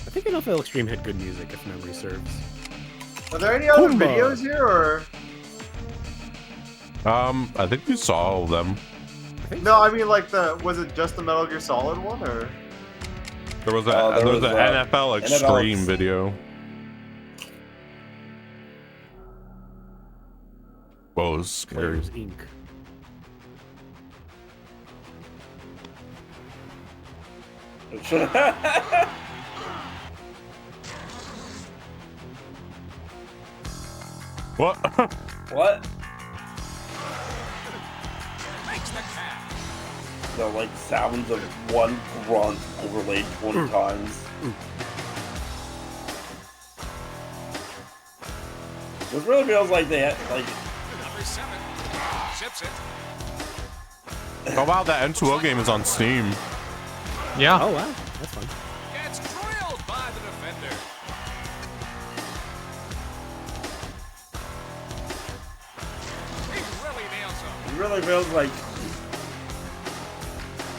[SPEAKER 5] I think NFL Extreme had good music, if memory serves.
[SPEAKER 14] Are there any other
[SPEAKER 5] Pumbaa.
[SPEAKER 14] videos here, or?
[SPEAKER 2] I think you saw all of them.
[SPEAKER 14] No, I mean like was it just the Metal Gear Solid one, or?
[SPEAKER 2] There was
[SPEAKER 4] there was
[SPEAKER 2] an NFL Extreme video. Whoa, it was scary.
[SPEAKER 5] Players Inc.
[SPEAKER 2] What?
[SPEAKER 4] What? The like sounds of one grunt overlaid 20 times. This really feels like they had like.
[SPEAKER 21] Number 7 ships it.
[SPEAKER 2] Oh wow, that N2O game is on Steam.
[SPEAKER 3] Yeah.
[SPEAKER 5] Oh wow, that's fun.
[SPEAKER 21] Gets drilled by the defender. He really nails him.
[SPEAKER 4] It really feels like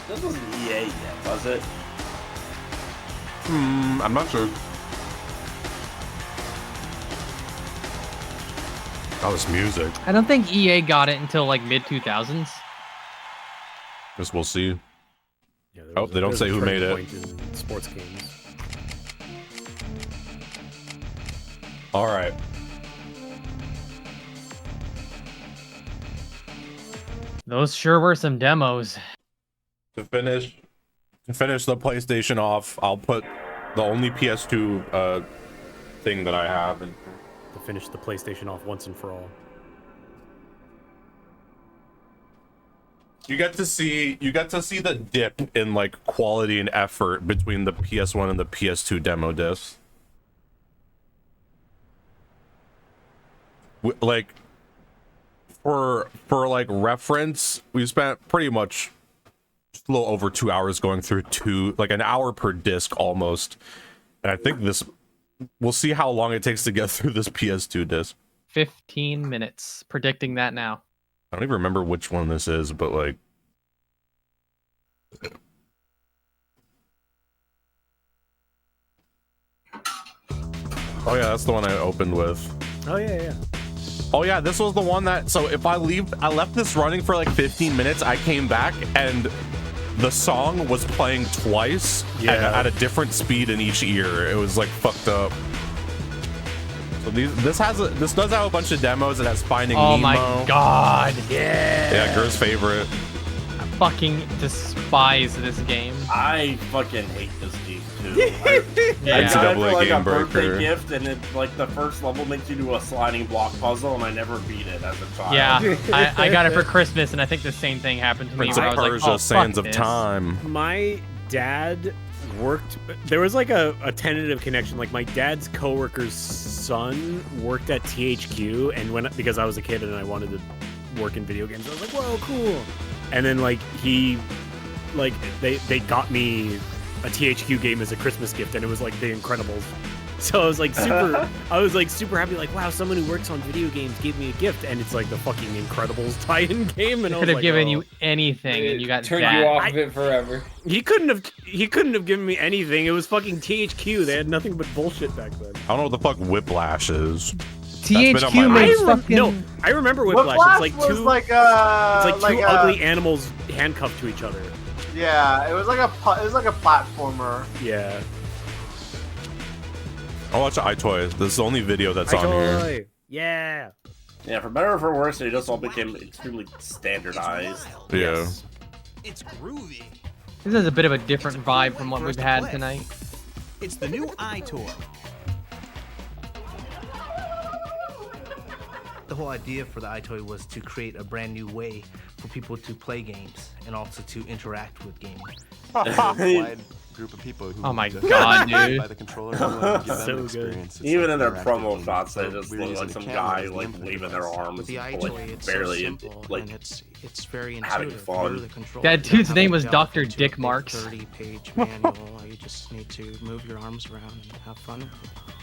[SPEAKER 4] this wasn't EA yet, was it?
[SPEAKER 2] I'm not sure. That was music.
[SPEAKER 3] I don't think EA got it until like mid 2000s.
[SPEAKER 2] Guess we'll see.
[SPEAKER 5] Yeah,
[SPEAKER 2] Oh, they don't say who made it.
[SPEAKER 5] In sports games.
[SPEAKER 2] All right.
[SPEAKER 3] Those sure were some demos.
[SPEAKER 2] To finish the PlayStation off, I'll put the only PS2 thing that I have in.
[SPEAKER 5] To finish the PlayStation off once and for all.
[SPEAKER 2] You get to see the dip in like quality and effort between the PS1 and the PS2 demo discs. Like for like reference, we spent pretty much just a little over 2 hours going through like an hour per disc almost. And I think we'll see how long it takes to get through this PS2 disc.
[SPEAKER 3] 15 minutes. Predicting that now.
[SPEAKER 2] I don't even remember which one this is, but like. Oh yeah, that's the one I opened with.
[SPEAKER 5] Oh yeah.
[SPEAKER 2] Oh yeah, this was the one that. So if I left this running for like 15 minutes. I came back and the song was playing twice at a different speed in each ear. It was like fucked up. So this does have a bunch of demos. It has Finding Nemo.
[SPEAKER 3] Oh my god!
[SPEAKER 2] Yeah, Gur's favorite.
[SPEAKER 3] fucking despise this game.
[SPEAKER 4] I fucking hate this game too.
[SPEAKER 3] Yeah.
[SPEAKER 4] I got it for
[SPEAKER 2] NCAA
[SPEAKER 4] like
[SPEAKER 2] game
[SPEAKER 4] a birthday
[SPEAKER 2] breaker.
[SPEAKER 4] gift, and it, like the first level makes you do a sliding block puzzle, and I never beat it as a child.
[SPEAKER 3] Yeah, I got it for Christmas, and I think the same thing happened to me.
[SPEAKER 2] Prince
[SPEAKER 3] Where I
[SPEAKER 2] of
[SPEAKER 3] was
[SPEAKER 2] Persia,
[SPEAKER 3] like, oh,
[SPEAKER 2] Sands
[SPEAKER 3] fuck
[SPEAKER 2] of
[SPEAKER 3] this.
[SPEAKER 2] Time.
[SPEAKER 5] My dad worked. There was like a tentative connection. Like my dad's coworker's son worked at THQ, and because I was a kid and I wanted to work in video games, I was like, whoa, cool. And then like they got me a THQ game as a Christmas gift, and it was like The Incredibles. So I was like super happy, like, wow, someone who works on video games gave me a gift, and it's like the fucking Incredibles tie-in game. And
[SPEAKER 3] They
[SPEAKER 5] I
[SPEAKER 3] could
[SPEAKER 5] was
[SPEAKER 3] have
[SPEAKER 5] like,
[SPEAKER 3] given
[SPEAKER 5] oh.
[SPEAKER 3] you anything, and you got
[SPEAKER 10] Turned
[SPEAKER 3] that.
[SPEAKER 10] you off of it forever.
[SPEAKER 5] He couldn't have given me anything. It was fucking THQ. They had nothing but bullshit back then.
[SPEAKER 2] I don't know what the fuck Whiplash is.
[SPEAKER 3] THQ makes fucking...
[SPEAKER 5] No, I remember Whiplash.
[SPEAKER 14] Whiplash
[SPEAKER 5] It's like
[SPEAKER 14] was
[SPEAKER 5] two,
[SPEAKER 14] like
[SPEAKER 5] it's like two ugly animals handcuffed to each other.
[SPEAKER 14] Yeah, it was like a platformer.
[SPEAKER 5] Yeah.
[SPEAKER 2] I'll watch iToy. This is the only video that's on here.
[SPEAKER 5] Yeah.
[SPEAKER 4] Yeah, for better or for worse, they just all became extremely standardized.
[SPEAKER 2] Yeah.
[SPEAKER 11] It's groovy.
[SPEAKER 3] This is a bit of a different vibe from what we've had tonight.
[SPEAKER 11] It's the new iToy.
[SPEAKER 6] The whole idea for the iToy was to create a brand new way for people to play games and also to interact with games.
[SPEAKER 20] Wide group of people who
[SPEAKER 3] Oh my
[SPEAKER 20] just
[SPEAKER 3] God,
[SPEAKER 20] buy
[SPEAKER 3] dude.
[SPEAKER 20] the controller and give them
[SPEAKER 5] So
[SPEAKER 20] an
[SPEAKER 5] good.
[SPEAKER 20] experience. It's
[SPEAKER 4] Even
[SPEAKER 20] like
[SPEAKER 4] in their
[SPEAKER 20] interactive
[SPEAKER 4] promo
[SPEAKER 20] and
[SPEAKER 4] shots, they
[SPEAKER 20] so
[SPEAKER 4] just
[SPEAKER 20] we were
[SPEAKER 4] look like
[SPEAKER 20] using
[SPEAKER 4] some
[SPEAKER 20] the
[SPEAKER 4] guy
[SPEAKER 20] camera as the
[SPEAKER 4] like
[SPEAKER 20] input
[SPEAKER 4] waving their
[SPEAKER 20] device.
[SPEAKER 4] arms,
[SPEAKER 11] With the
[SPEAKER 4] like
[SPEAKER 11] iToy, it's
[SPEAKER 4] barely
[SPEAKER 11] so simple,
[SPEAKER 4] like
[SPEAKER 11] and it's very
[SPEAKER 4] having
[SPEAKER 11] intuitive.
[SPEAKER 4] fun.
[SPEAKER 11] You're the controller.
[SPEAKER 3] That
[SPEAKER 11] You don't
[SPEAKER 3] dude's
[SPEAKER 11] have
[SPEAKER 3] name
[SPEAKER 11] to
[SPEAKER 3] was
[SPEAKER 11] delve
[SPEAKER 3] Dr.
[SPEAKER 11] into a
[SPEAKER 3] Dick
[SPEAKER 11] big
[SPEAKER 3] Marks.
[SPEAKER 11] 30-page manual. You just need to move your arms around and have fun.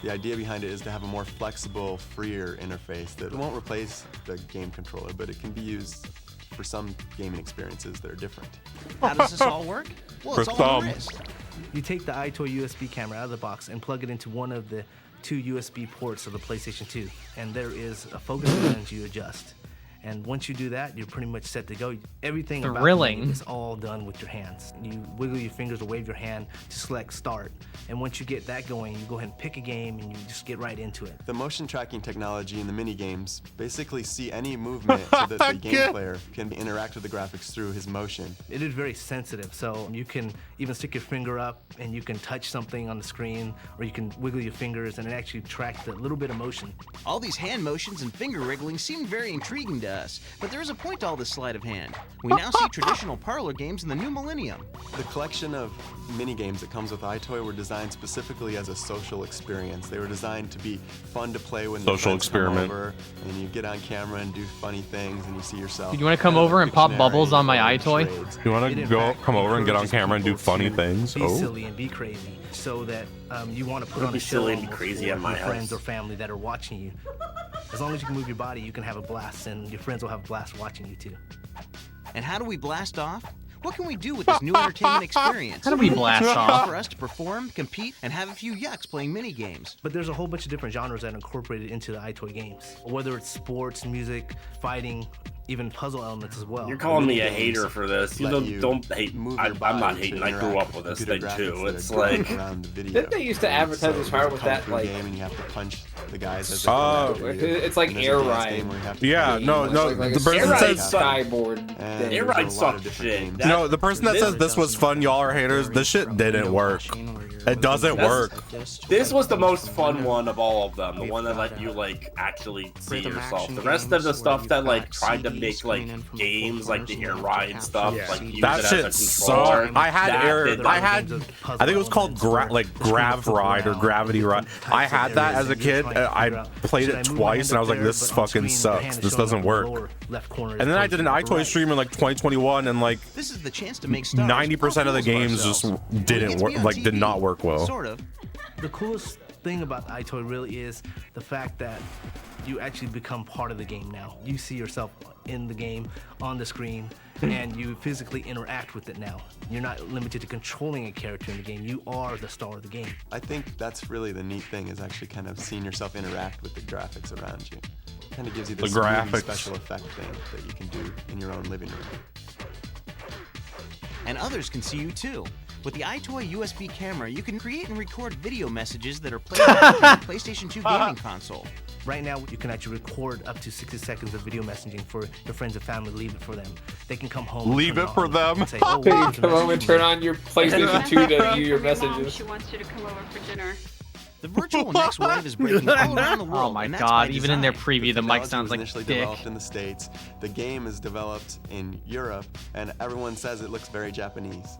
[SPEAKER 20] The idea behind it is to have a more flexible, freer interface that won't replace the game controller, but it can be used for some gaming experiences that are different.
[SPEAKER 11] How does this all work? Well, it's all on the wrist.
[SPEAKER 6] You take the iToy USB camera out of the box and plug it into one of the 2 USB ports of the PlayStation 2, and there is a focus lens you adjust. And once you do that, you're pretty much set to go. Everything about the game is all done with your hands. You wiggle your fingers or wave your hand to select start. And once you get that going, you go ahead and pick a game and you just get right into it.
[SPEAKER 20] The motion tracking technology in the mini games basically see any movement so that the game player can interact with the graphics through his motion.
[SPEAKER 6] It is very sensitive, so you can even stick your finger up and you can touch something on the screen, or you can wiggle your fingers and it actually tracks the little bit of motion.
[SPEAKER 11] All these hand motions and finger wriggling seem very intriguing to us, but there is a point to all this sleight of hand. We now see traditional parlor games in the new millennium.
[SPEAKER 20] The collection of mini games that comes with iToy were designed specifically as a social experience. They were designed to be fun to play when
[SPEAKER 2] Social
[SPEAKER 20] your friends come
[SPEAKER 2] experiment.
[SPEAKER 20] over and you get on camera and do funny things and you see yourself.
[SPEAKER 3] Dude, you want to come over and pop bubbles on my iToy?
[SPEAKER 2] You want to come over and get on camera and do funny things?
[SPEAKER 6] Be
[SPEAKER 2] Oh.
[SPEAKER 6] silly and be crazy, so that you want to put
[SPEAKER 4] Don't
[SPEAKER 6] on
[SPEAKER 4] be
[SPEAKER 6] a show
[SPEAKER 4] silly and be
[SPEAKER 6] almost
[SPEAKER 4] crazy
[SPEAKER 6] for
[SPEAKER 4] at my
[SPEAKER 6] your friends
[SPEAKER 4] house.
[SPEAKER 6] or family that are watching you. As long as you can move your body, you can have a blast, and your friends will have a blast watching you too.
[SPEAKER 11] And how do we blast off? What can we do with this new entertainment experience?
[SPEAKER 3] How do we blast
[SPEAKER 11] It's
[SPEAKER 3] off?
[SPEAKER 11] for us to perform, compete, and have a few yucks playing mini games.
[SPEAKER 6] But there's a whole bunch of different genres that are incorporated into the iToy games. Whether it's sports, music, fighting, even puzzle elements as well.
[SPEAKER 4] You're calling me a hater for this. You don't hate. I'm not hating. I grew up with this thing too. It's like.
[SPEAKER 10] Didn't they used to advertise this hard with that, like,
[SPEAKER 20] game and you have to punch the guys as
[SPEAKER 10] it's like air ride.
[SPEAKER 2] Yeah, no. The person
[SPEAKER 10] air ride
[SPEAKER 2] says
[SPEAKER 10] skyboard.
[SPEAKER 4] Air ride sucks shit.
[SPEAKER 2] No, the person that says this was fun, y'all are haters. This shit didn't work. It doesn't work.
[SPEAKER 4] This was the most fun one of all of them. The one that let you like actually see yourself. The rest of the stuff that like tried to make like games, like the air ride stuff, like use
[SPEAKER 2] That
[SPEAKER 4] it as
[SPEAKER 2] shit
[SPEAKER 4] a controller.
[SPEAKER 2] sucked. I think it was called Grav Ride or Gravity Ride. I had that as a kid. I played it twice and I was like, this fucking sucks. This doesn't work. And then I did an iToy stream in like 2021 and like
[SPEAKER 11] This is the chance to make stars
[SPEAKER 2] 90% of the games just didn't work, like did not work well.
[SPEAKER 11] Sort of.
[SPEAKER 6] The coolest thing about the iToy really is the fact that you actually become part of the game now. You see yourself in the game, on the screen, and you physically interact with it now. You're not limited to controlling a character in the game. You are the star of the game.
[SPEAKER 20] I think that's really the neat thing, is actually kind of seeing yourself interact with the graphics around you. It kind of gives you this
[SPEAKER 2] The
[SPEAKER 20] movie
[SPEAKER 2] graphics.
[SPEAKER 20] special effect thing that you can do in your own living room.
[SPEAKER 11] And others can see you too. With the iToy USB camera, you can create and record video messages that are played back on the PlayStation 2 gaming console.
[SPEAKER 6] Right now, you can actually record up to 60 seconds of video messaging for your friends and family. Leave it for them. They can come home.
[SPEAKER 2] Leave it for them.
[SPEAKER 6] And say, oh,
[SPEAKER 10] You
[SPEAKER 6] wow,
[SPEAKER 10] come home and turn on your PlayStation 2 to view your messages.
[SPEAKER 13] She wants you to come over for dinner.
[SPEAKER 11] The virtual next wave is breaking all around the world.
[SPEAKER 3] Oh my
[SPEAKER 11] and that's
[SPEAKER 3] god,
[SPEAKER 11] by
[SPEAKER 3] even in their
[SPEAKER 11] design.
[SPEAKER 3] preview, the mic
[SPEAKER 20] technology
[SPEAKER 3] sounds
[SPEAKER 20] was
[SPEAKER 3] like
[SPEAKER 20] initially
[SPEAKER 3] dick.
[SPEAKER 20] developed in the States. The game is developed in Europe, and everyone says it looks very Japanese.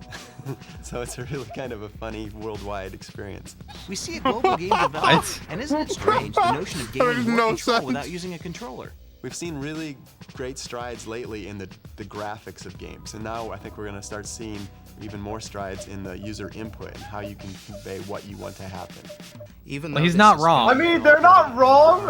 [SPEAKER 20] So it's a really kind of a funny worldwide experience.
[SPEAKER 11] We see a global game developed, and isn't it strange the notion of gaining more control without using a controller?
[SPEAKER 20] We've seen really great strides lately in the graphics of games, and now I think we're going to start seeing even more strides in the user input and how you can convey what you want to happen.
[SPEAKER 3] Even though he's not wrong.
[SPEAKER 14] I mean, they're not wrong.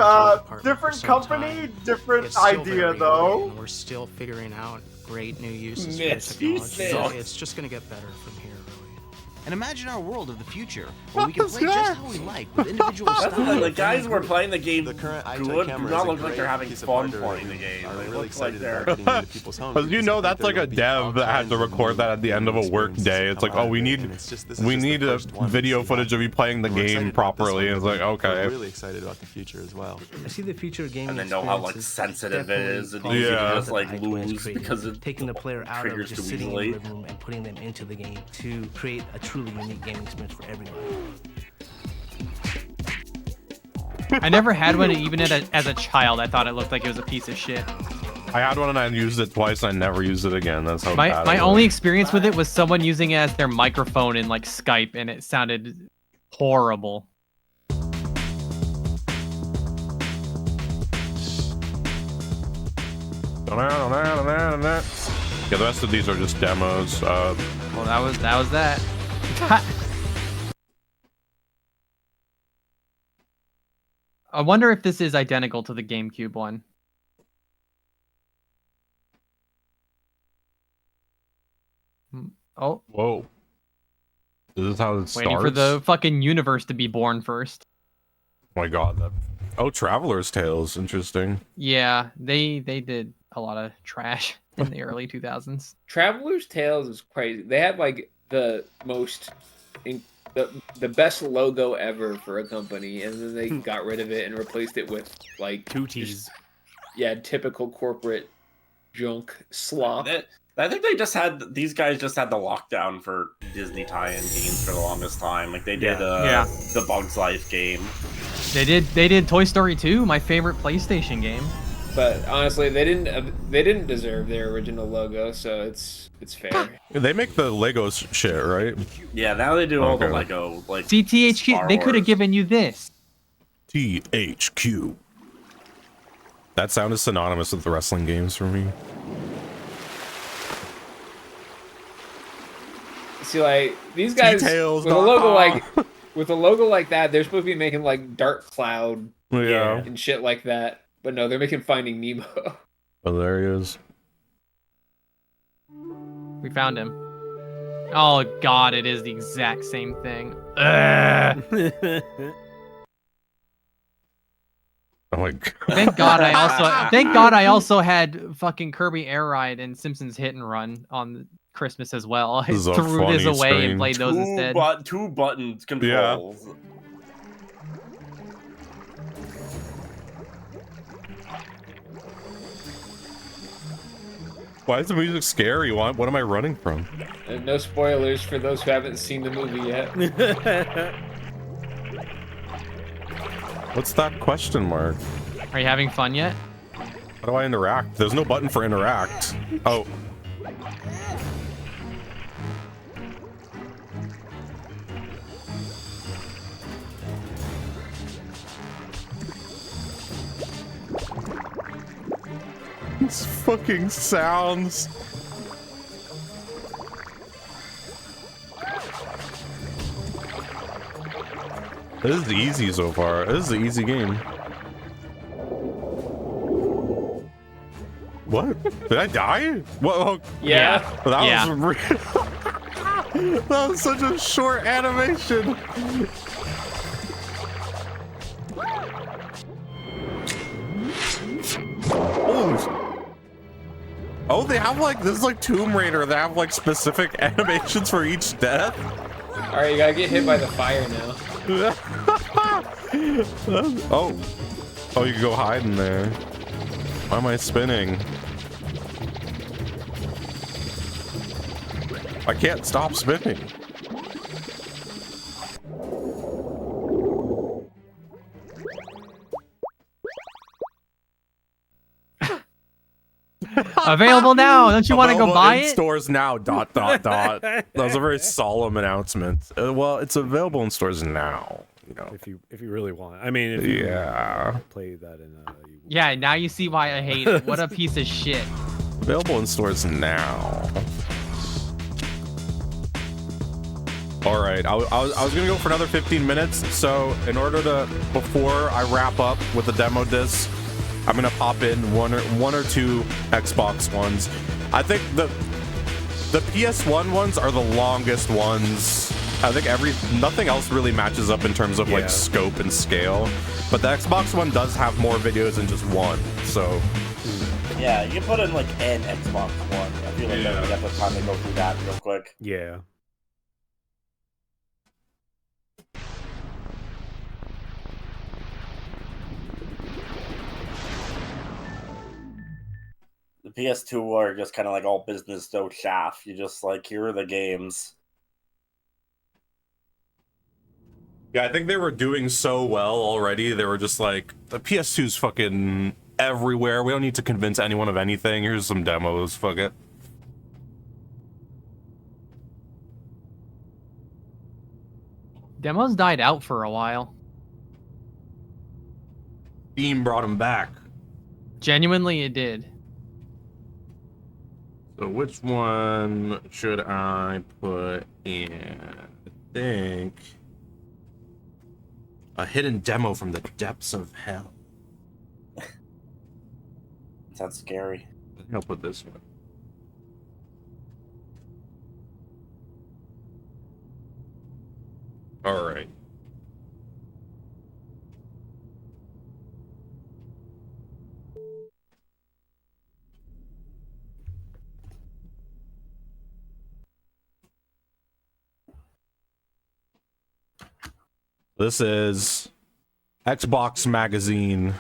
[SPEAKER 14] Different company, different idea, though.
[SPEAKER 17] We're still figuring out great new uses
[SPEAKER 11] Miss,
[SPEAKER 17] for technology.
[SPEAKER 11] suck.
[SPEAKER 17] It's just going to get better from here, really.
[SPEAKER 11] And imagine our world of the future, where we can play just how we like with individual
[SPEAKER 4] That's
[SPEAKER 11] styles.
[SPEAKER 4] the thing, the guys who are playing the game
[SPEAKER 20] The current
[SPEAKER 4] good do not look like they're having fun playing the game.
[SPEAKER 20] Are
[SPEAKER 4] They
[SPEAKER 20] really
[SPEAKER 4] look like
[SPEAKER 20] excited
[SPEAKER 4] they're...
[SPEAKER 20] about getting into people's homes.
[SPEAKER 2] But you know, that's like a dev that had to record that at the end of a work day. It's like, oh, we need a video footage of you playing the game properly. And it's like,
[SPEAKER 20] We're
[SPEAKER 2] okay.
[SPEAKER 20] really excited about the future as well.
[SPEAKER 6] I see the future of gaming
[SPEAKER 4] And they know how like sensitive it is, and easy to just like lose because it
[SPEAKER 6] taking the player out of
[SPEAKER 4] triggers
[SPEAKER 6] just
[SPEAKER 4] too
[SPEAKER 6] sitting in the
[SPEAKER 4] easily.
[SPEAKER 6] living room and putting them into the game to create a truly unique gaming experience for everyone.
[SPEAKER 3] I never had one even as a child. I thought it looked like it was a piece of shit.
[SPEAKER 2] I had one and I used it twice and I never used it again. That's how bad
[SPEAKER 3] My
[SPEAKER 2] it
[SPEAKER 3] only
[SPEAKER 2] was.
[SPEAKER 3] experience with it was someone using it as their microphone in like Skype, and it sounded horrible.
[SPEAKER 2] Yeah, the rest of these are just demos.
[SPEAKER 3] Well, that was that. I wonder if this is identical to the GameCube one. Oh.
[SPEAKER 2] Whoa. This is how it starts?
[SPEAKER 3] Waiting for the fucking universe to be born first.
[SPEAKER 2] Oh my god. Oh, Traveler's Tales. Interesting.
[SPEAKER 3] Yeah, they did a lot of trash in the early 2000s.
[SPEAKER 10] Traveler's Tales is crazy. They had like the most, the best logo ever for a company, and then they got rid of it and replaced it with like
[SPEAKER 5] Tooties.
[SPEAKER 10] Yeah, typical corporate junk slop.
[SPEAKER 4] I think these guys just had the lockdown for Disney tie-in games for the longest time. Like they did the Bugs Life game.
[SPEAKER 3] They did Toy Story 2, my favorite PlayStation game.
[SPEAKER 10] But honestly, they didn't deserve their original logo, so it's fair.
[SPEAKER 2] They make the Lego shit, right?
[SPEAKER 4] Yeah, now they do all the Lego like
[SPEAKER 3] CTHQ,
[SPEAKER 4] Star
[SPEAKER 3] they could have
[SPEAKER 4] Wars.
[SPEAKER 3] given you this.
[SPEAKER 2] THQ. That sound is synonymous with the wrestling games for me.
[SPEAKER 10] See, like these guys
[SPEAKER 2] Details,
[SPEAKER 10] with a logo like that, they're supposed to be making like Dark Cloud
[SPEAKER 2] Yeah.
[SPEAKER 10] and shit like that. But no, they're making Finding Nemo.
[SPEAKER 2] Oh, there he is.
[SPEAKER 3] We found him. Oh god, it is the exact same thing. Ugh.
[SPEAKER 2] Oh my god.
[SPEAKER 3] Thank God I also had fucking Kirby Air Ride and Simpsons Hit and Run on Christmas as well. I
[SPEAKER 2] This is a
[SPEAKER 3] threw this
[SPEAKER 2] funny
[SPEAKER 3] away
[SPEAKER 2] screen.
[SPEAKER 3] and played those instead.
[SPEAKER 4] Two buttons controls.
[SPEAKER 2] Why is the music scary? What am I running from?
[SPEAKER 10] And no spoilers for those who haven't seen the movie yet.
[SPEAKER 2] What's that question mark?
[SPEAKER 3] Are you having fun yet?
[SPEAKER 2] How do I interact? There's no button for interact. Oh. These fucking sounds. This is easy so far. This is an easy game. What? Did I die? What?
[SPEAKER 10] Yeah.
[SPEAKER 2] That was real. That was such a short animation. Oh, they have like, this is like Tomb Raider. They have like specific animations for each death.
[SPEAKER 10] Alright, you gotta get hit by the fire now.
[SPEAKER 2] Oh. Oh, you can go hide in there. Why am I spinning? I can't stop spinning.
[SPEAKER 3] Available now. Don't you want to go buy it?
[SPEAKER 2] Stores now. ... That was a very solemn announcement. Well, it's available in stores now. You know,
[SPEAKER 5] if you really want. I mean, if you play that in.
[SPEAKER 3] Yeah. Now you see why I hate it. What a piece of shit.
[SPEAKER 2] Available in stores now. All right, I was gonna go for another 15 minutes. So in order to, before I wrap up with the demo disc, I'm gonna pop in one or two Xbox ones. I think the PS1 ones are the longest ones. I think nothing else really matches up in terms of like scope and scale. But the Xbox one does have more videos than just one. So
[SPEAKER 4] yeah, you can put in like an Xbox One. I feel like we have the time to go through that real quick.
[SPEAKER 5] Yeah.
[SPEAKER 4] The PS2 are just kind of like all business, no chaff. You just like, here are the games.
[SPEAKER 2] yeah, I think they were doing so well already. They were just like, the PS2's fucking everywhere. We don't need to convince anyone of anything. Here's some demos. Fuck it.
[SPEAKER 3] Demos died out for a while.
[SPEAKER 2] Steam brought them back.
[SPEAKER 3] Genuinely, it did.
[SPEAKER 2] So which one should I put in? I think a hidden demo from the depths of hell.
[SPEAKER 4] Sounds scary.
[SPEAKER 2] I think I'll put this one. All right. This is Xbox Magazine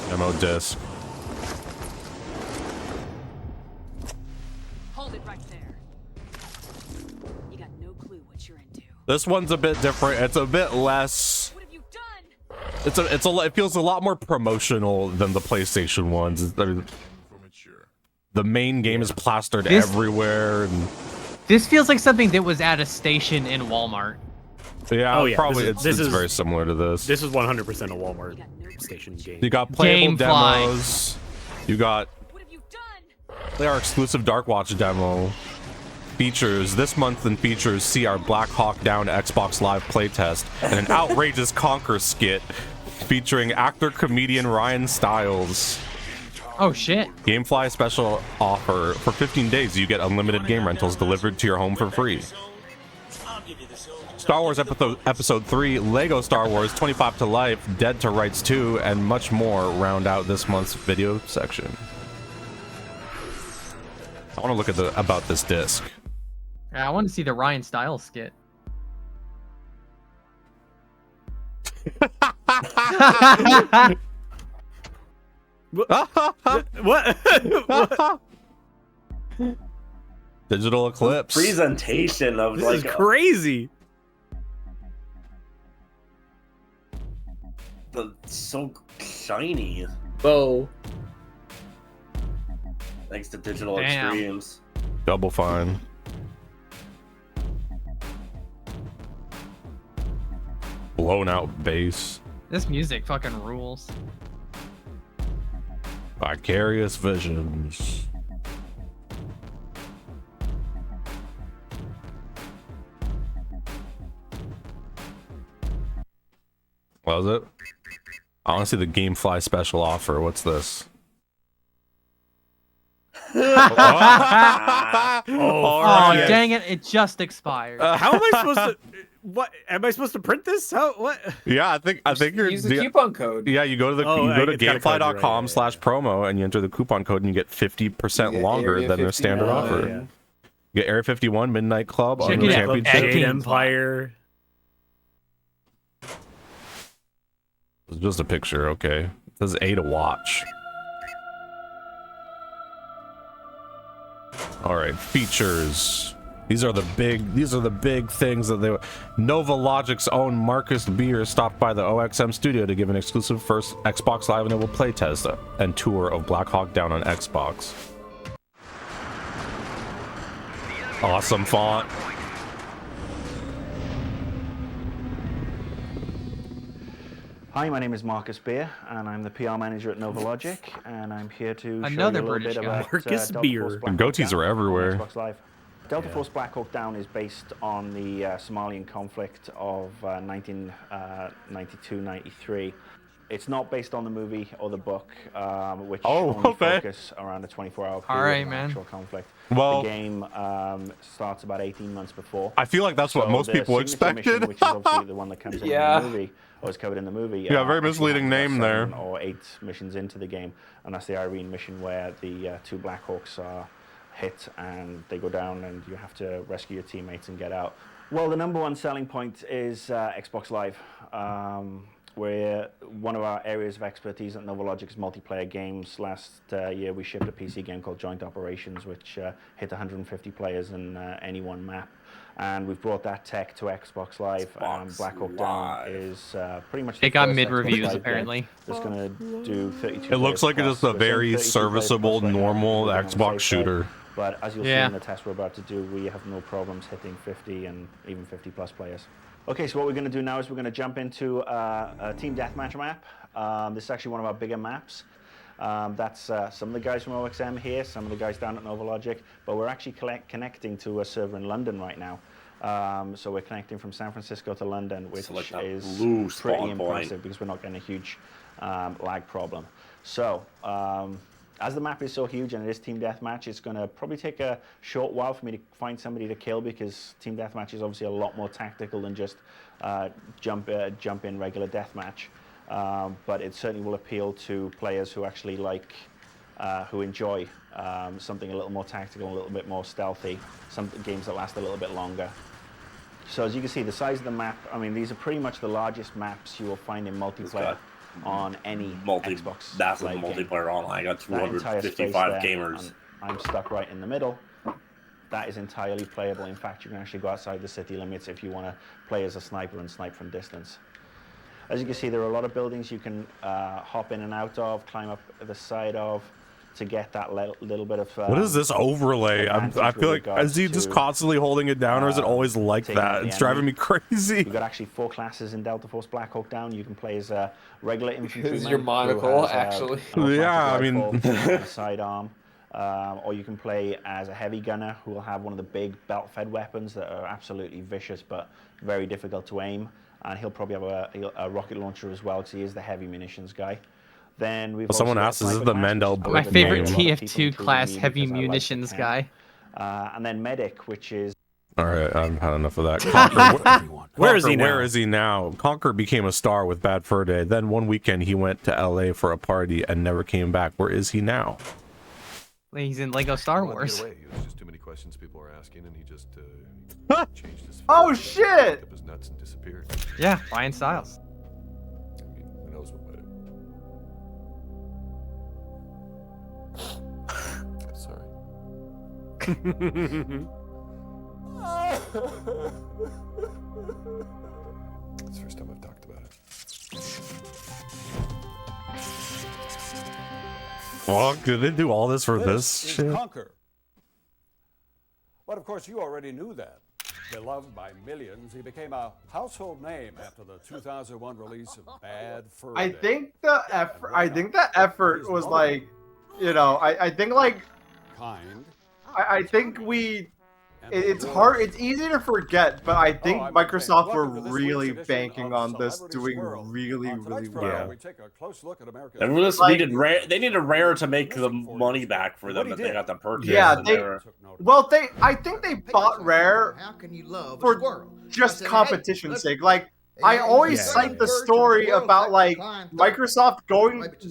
[SPEAKER 2] demo disc.
[SPEAKER 1] Hold it right there. You got no clue what you're into.
[SPEAKER 2] This one's a bit different. It's a bit less.
[SPEAKER 1] What have you done?
[SPEAKER 2] It feels a lot more promotional than the PlayStation ones. I mean, the main game is plastered everywhere, and
[SPEAKER 3] this feels like something that was at a station in Walmart.
[SPEAKER 2] Yeah, probably it's very similar to this.
[SPEAKER 5] This is 100% a Walmart station game.
[SPEAKER 2] You got playable demos. You got our exclusive Dark Watch demo. Features this month in features see our Black Hawk Down Xbox Live playtest and an outrageous Conquer skit featuring actor comedian Ryan Stiles.
[SPEAKER 3] Oh shit.
[SPEAKER 2] Gamefly special offer. For 15 days you get unlimited game rentals delivered to your home for free. Star Wars Episode 3, Lego Star Wars 25 to Life, Dead to Rights 2, and much more round out this month's video section. I want to look at about this disc.
[SPEAKER 3] I want to see the Ryan Stiles skit.
[SPEAKER 5] What?
[SPEAKER 2] Digital Eclipse.
[SPEAKER 4] Presentation of
[SPEAKER 5] this is crazy.
[SPEAKER 4] So shiny.
[SPEAKER 10] Whoa.
[SPEAKER 4] Thanks to Digital Extremes.
[SPEAKER 2] Double Fine. Blown out bass.
[SPEAKER 3] This music fucking rules.
[SPEAKER 2] Vicarious Visions. What was it? I want to see the Gamefly special offer. What's this?
[SPEAKER 3] Dang it! It just expired.
[SPEAKER 5] How am I supposed to? What am I supposed to print this? How? What?
[SPEAKER 2] Yeah, I think you're
[SPEAKER 10] use the coupon code.
[SPEAKER 2] Yeah, you go to gamefly.com/promo and you enter the coupon code and you get 50% longer than their standard offer.
[SPEAKER 5] Yeah.
[SPEAKER 2] You get Area 51, Midnight Club,
[SPEAKER 5] Check
[SPEAKER 2] Unreal
[SPEAKER 5] it out.
[SPEAKER 2] Championship,
[SPEAKER 5] Jade Empire.
[SPEAKER 2] It's just a picture, okay. It says A to watch. Alright, features. These are the big things that they Nova Logic's own Marcus Beer stopped by the OXM studio to give an exclusive first Xbox Live enabled playtest and tour of Black Hawk Down on Xbox. Awesome font.
[SPEAKER 9] Hi, my name is Marcus Beer, and I'm the PR manager at Nova Logic, and I'm here to
[SPEAKER 3] Another
[SPEAKER 9] show you a little
[SPEAKER 3] British
[SPEAKER 9] bit
[SPEAKER 3] guy.
[SPEAKER 9] about
[SPEAKER 2] Marcus
[SPEAKER 9] Delta
[SPEAKER 2] Beer.
[SPEAKER 9] Force Black Hawk
[SPEAKER 2] Goatees
[SPEAKER 9] Down
[SPEAKER 2] are everywhere.
[SPEAKER 9] on Xbox Live. Delta Force Black Hawk Down is based on the Somalian conflict of 1992-93. It's not based on the movie or the book, which only focus around a 24-hour period of actual conflict.
[SPEAKER 2] Well,
[SPEAKER 9] the game starts about 18 months before.
[SPEAKER 2] I feel like that's what most people
[SPEAKER 9] signature
[SPEAKER 2] expected.
[SPEAKER 9] Mission, which is obviously the one that comes in the movie, or is covered in the movie.
[SPEAKER 2] Yeah, very misleading name there.
[SPEAKER 9] 7 or 8 missions into the game, and that's the Irene mission where the 2 Black Hawks are hit and they go down, and you have to rescue your teammates and get out. Well, the number one selling point is Xbox Live. Where one of our areas of expertise at Nova Logic is multiplayer games. Last year we shipped a PC game called Joint Operations, which hit 150 players in any one map. And we've brought that tech to Xbox Live. Black Hawk Down is pretty much
[SPEAKER 3] It got mid-reviews, apparently.
[SPEAKER 9] It's going to do 32
[SPEAKER 2] It looks like it's just a very serviceable, normal Xbox shooter.
[SPEAKER 9] But as you'll see in the test we're about to do, we have no problems hitting 50 and even 50 plus players. Okay, so what we're going to do now is we're going to jump into a Team Deathmatch map. This is actually one of our bigger maps. That's some of the guys from OXM here, some of the guys down at Nova Logic, but we're actually connecting to a server in London right now. So we're connecting from San Francisco to London, which is pretty impressive because we're not getting a huge lag problem. So as the map is so huge and it is Team Deathmatch, it's going to probably take a short while for me to find somebody to kill because Team Deathmatch is obviously a lot more tactical than just jump in regular deathmatch. But it certainly will appeal to players who actually like, who enjoy something a little more tactical, a little bit more stealthy, some games that last a little bit longer. So as you can see, the size of the map, I mean, these are pretty much the largest maps you will find in multiplayer on any Xbox.
[SPEAKER 4] That's a
[SPEAKER 9] Live
[SPEAKER 4] multiplayer
[SPEAKER 9] game.
[SPEAKER 4] online. I got
[SPEAKER 9] That entire space
[SPEAKER 4] 255
[SPEAKER 9] there,
[SPEAKER 4] gamers.
[SPEAKER 9] and I'm stuck right in the middle. That is entirely playable. In fact, you can actually go outside the city limits if you want to play as a sniper and snipe from distance. As you can see, there are a lot of buildings you can hop in and out of, climb up the side of, to get that little bit of...
[SPEAKER 2] What is this overlay? I feel like, is he just constantly holding it down, or is it always like that? It's driving me crazy.
[SPEAKER 9] You've got actually 4 classes in Delta Force Black Hawk Down. You can play as a regular infantryman.
[SPEAKER 10] This is your monocle, actually.
[SPEAKER 9] Yeah,
[SPEAKER 2] I mean...
[SPEAKER 9] sidearm. Or you can play as a heavy gunner who will have one of the big belt-fed weapons that are absolutely vicious but very difficult to aim. And he'll probably have a rocket launcher as well because he is the heavy munitions guy. Then we've
[SPEAKER 2] someone asked, is this the Mendel?
[SPEAKER 3] My favorite TF2 class heavy munitions guy.
[SPEAKER 9] And then Medic, which is...
[SPEAKER 2] All right, I've had enough of that. Conquer,
[SPEAKER 5] Where is he now?
[SPEAKER 2] Where is he now? Conquer became a star with Bad Fur Day. Then one weekend he went to LA for a party and never came back. Where is he now?
[SPEAKER 3] He's in Lego Star Wars.
[SPEAKER 13] It was just too many questions people were asking, and he just changed his.
[SPEAKER 14] Oh shit!
[SPEAKER 13] Up his nuts and disappeared.
[SPEAKER 3] Yeah, Ryan Stiles.
[SPEAKER 13] I mean, who knows what might have. Sorry. It's the first time I've talked about it.
[SPEAKER 2] Fuck, did they do all this for this
[SPEAKER 18] is
[SPEAKER 2] shit?
[SPEAKER 18] Conquer. But of course, you already knew that. Beloved by millions, he became a household name after the 2001 release of Bad Fur Day.
[SPEAKER 14] I think the effort was like, you know, I think like,
[SPEAKER 18] Kind.
[SPEAKER 14] I think it's hard, it's easy to forget, but I think Microsoft were really banking on this doing really well.
[SPEAKER 4] They really needed Rare. They needed Rare to make the money back for them that they got the purchase.
[SPEAKER 14] Yeah, I think they bought Rare for just competition's sake. Like, I always cite the story about like Microsoft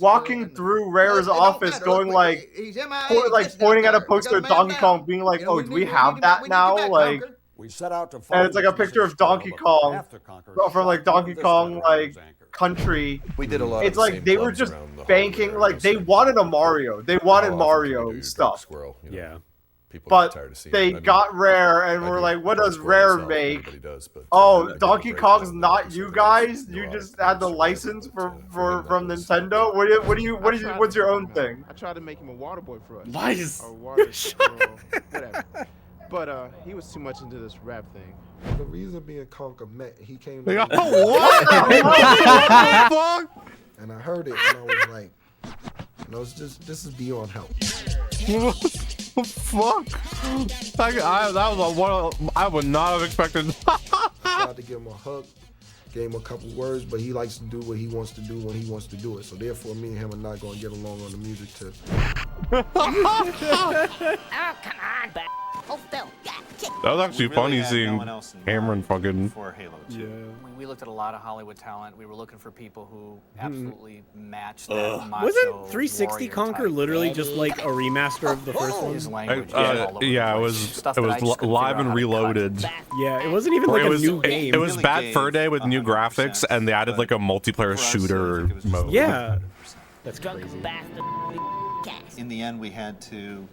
[SPEAKER 14] walking through Rare's office, going like pointing at a poster of Donkey Kong, being like, "Oh, do we have that now?" Like,
[SPEAKER 18] We set out to
[SPEAKER 14] and it's like a picture of Donkey Kong from like Donkey Kong like Country.
[SPEAKER 13] We did a lot.
[SPEAKER 14] It's like they were just banking, like they wanted a Mario. They wanted Mario stuff.
[SPEAKER 5] Yeah.
[SPEAKER 14] But they got Rare and were like, what does Rare make? Oh, Donkey Kong's not you guys? You just had the license from Nintendo? What's your own thing?
[SPEAKER 15] I tried to make him a water boy for us.
[SPEAKER 4] Nice.
[SPEAKER 15] Or water whatever. But he was too much into this rap thing.
[SPEAKER 16] The reason me and Conker met, he came
[SPEAKER 2] They
[SPEAKER 16] to
[SPEAKER 2] got,
[SPEAKER 16] me.
[SPEAKER 2] what the fuck?
[SPEAKER 16] And I heard it and I was like, it's just, this is beyond help.
[SPEAKER 2] Fuck. I would not have expected.
[SPEAKER 16] Tried to give him a hug, gave him a couple words, but he likes to do what he wants to do when he wants to do it. So therefore, me and him are not going to get along on the music tip.
[SPEAKER 22] Oh, come on,
[SPEAKER 2] That was actually funny seeing Cameron fucking.
[SPEAKER 24] For Halo 2. We looked at a lot of Hollywood talent. We were looking for people who absolutely matched that macho
[SPEAKER 5] Wasn't 360
[SPEAKER 24] warrior
[SPEAKER 5] Conquer
[SPEAKER 24] type.
[SPEAKER 5] literally just like a remaster of the first one?
[SPEAKER 24] His language
[SPEAKER 2] Yeah, it was live and reloaded.
[SPEAKER 5] Yeah, it wasn't even like a new game.
[SPEAKER 2] It was Bad Fur Day with new graphics, and they added like a multiplayer shooter mode.
[SPEAKER 5] Yeah, that's crazy.
[SPEAKER 24] In the end, we had to,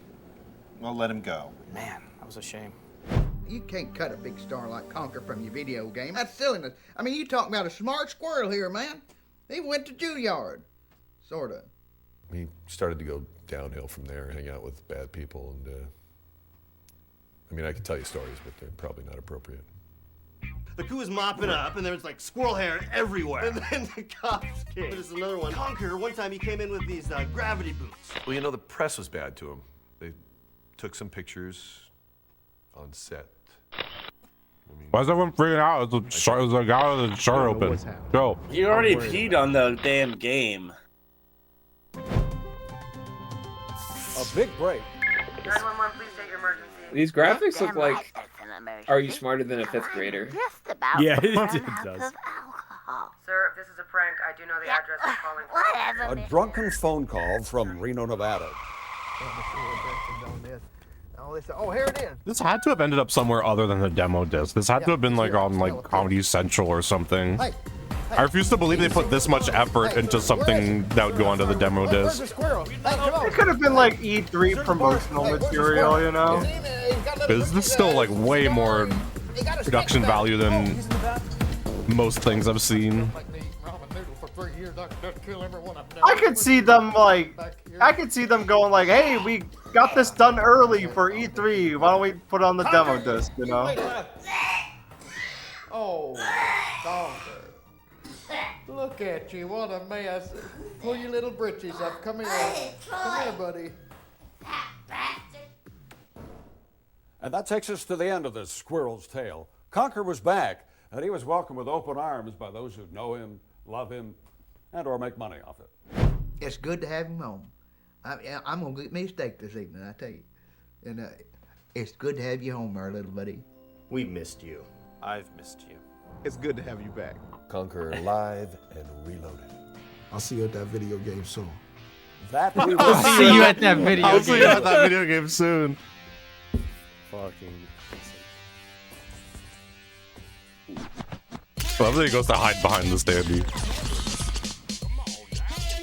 [SPEAKER 24] well, let him go. Man, that was a shame.
[SPEAKER 25] You can't cut a big star like Conker from your video game. That's silliness. I mean, you talking about a smart squirrel here, man. He went to Juilliard. Sorta.
[SPEAKER 13] He started to go downhill from there, hang out with bad people, and I mean, I can tell you stories, but they're probably not appropriate.
[SPEAKER 26] The crew was mopping up, and there was like squirrel hair everywhere. And then the cops came. There's another one. Conker, one time he came in with these gravity boots.
[SPEAKER 13] Well, the press was bad to him. They took some pictures on set.
[SPEAKER 2] Why is everyone freaking out? It was a guy with a shirt open. Go.
[SPEAKER 4] You already peed on the damn game.
[SPEAKER 18] A big break.
[SPEAKER 27] 911, please take your emergency.
[SPEAKER 10] These graphics look like Are You Smarter Than a Fifth Grader?
[SPEAKER 5] Yeah, it does.
[SPEAKER 27] Sir, if this is a prank, I do know the address I'm calling for.
[SPEAKER 18] A drunken phone call from Reno, Nevada.
[SPEAKER 25] Oh, here it is.
[SPEAKER 2] This had to have ended up somewhere other than the demo disc. This had to have been like on like Comedy Central or something. I refuse to believe they put this much effort into something that would go onto the demo disc.
[SPEAKER 14] It could have been like E3 promotional material, you know?
[SPEAKER 2] Because this is still like way more production value than most things I've seen.
[SPEAKER 14] I could see them going like, hey, we got this done early for E3. Why don't we put it on the demo disc, you know?
[SPEAKER 25] Oh, Conker. Look at you, what a mess. Pull your little britches up. Come here. Come here, buddy.
[SPEAKER 18] And that takes us to the end of this squirrel's tale. Conker was back, and he was welcomed with open arms by those who know him, love him, and or make money off it.
[SPEAKER 25] It's good to have him home. I'm going to get me a steak this evening, I tell you. And it's good to have you home, our little buddy.
[SPEAKER 26] We've missed you.
[SPEAKER 24] I've missed you.
[SPEAKER 15] It's good to have you back.
[SPEAKER 13] Conquer live and reloaded.
[SPEAKER 16] I'll see you at that video game soon.
[SPEAKER 18] That
[SPEAKER 2] we will
[SPEAKER 3] see you at that video game.
[SPEAKER 2] I'll see you at that video game soon.
[SPEAKER 5] Fucking.
[SPEAKER 2] I love that he goes to hide behind the standee.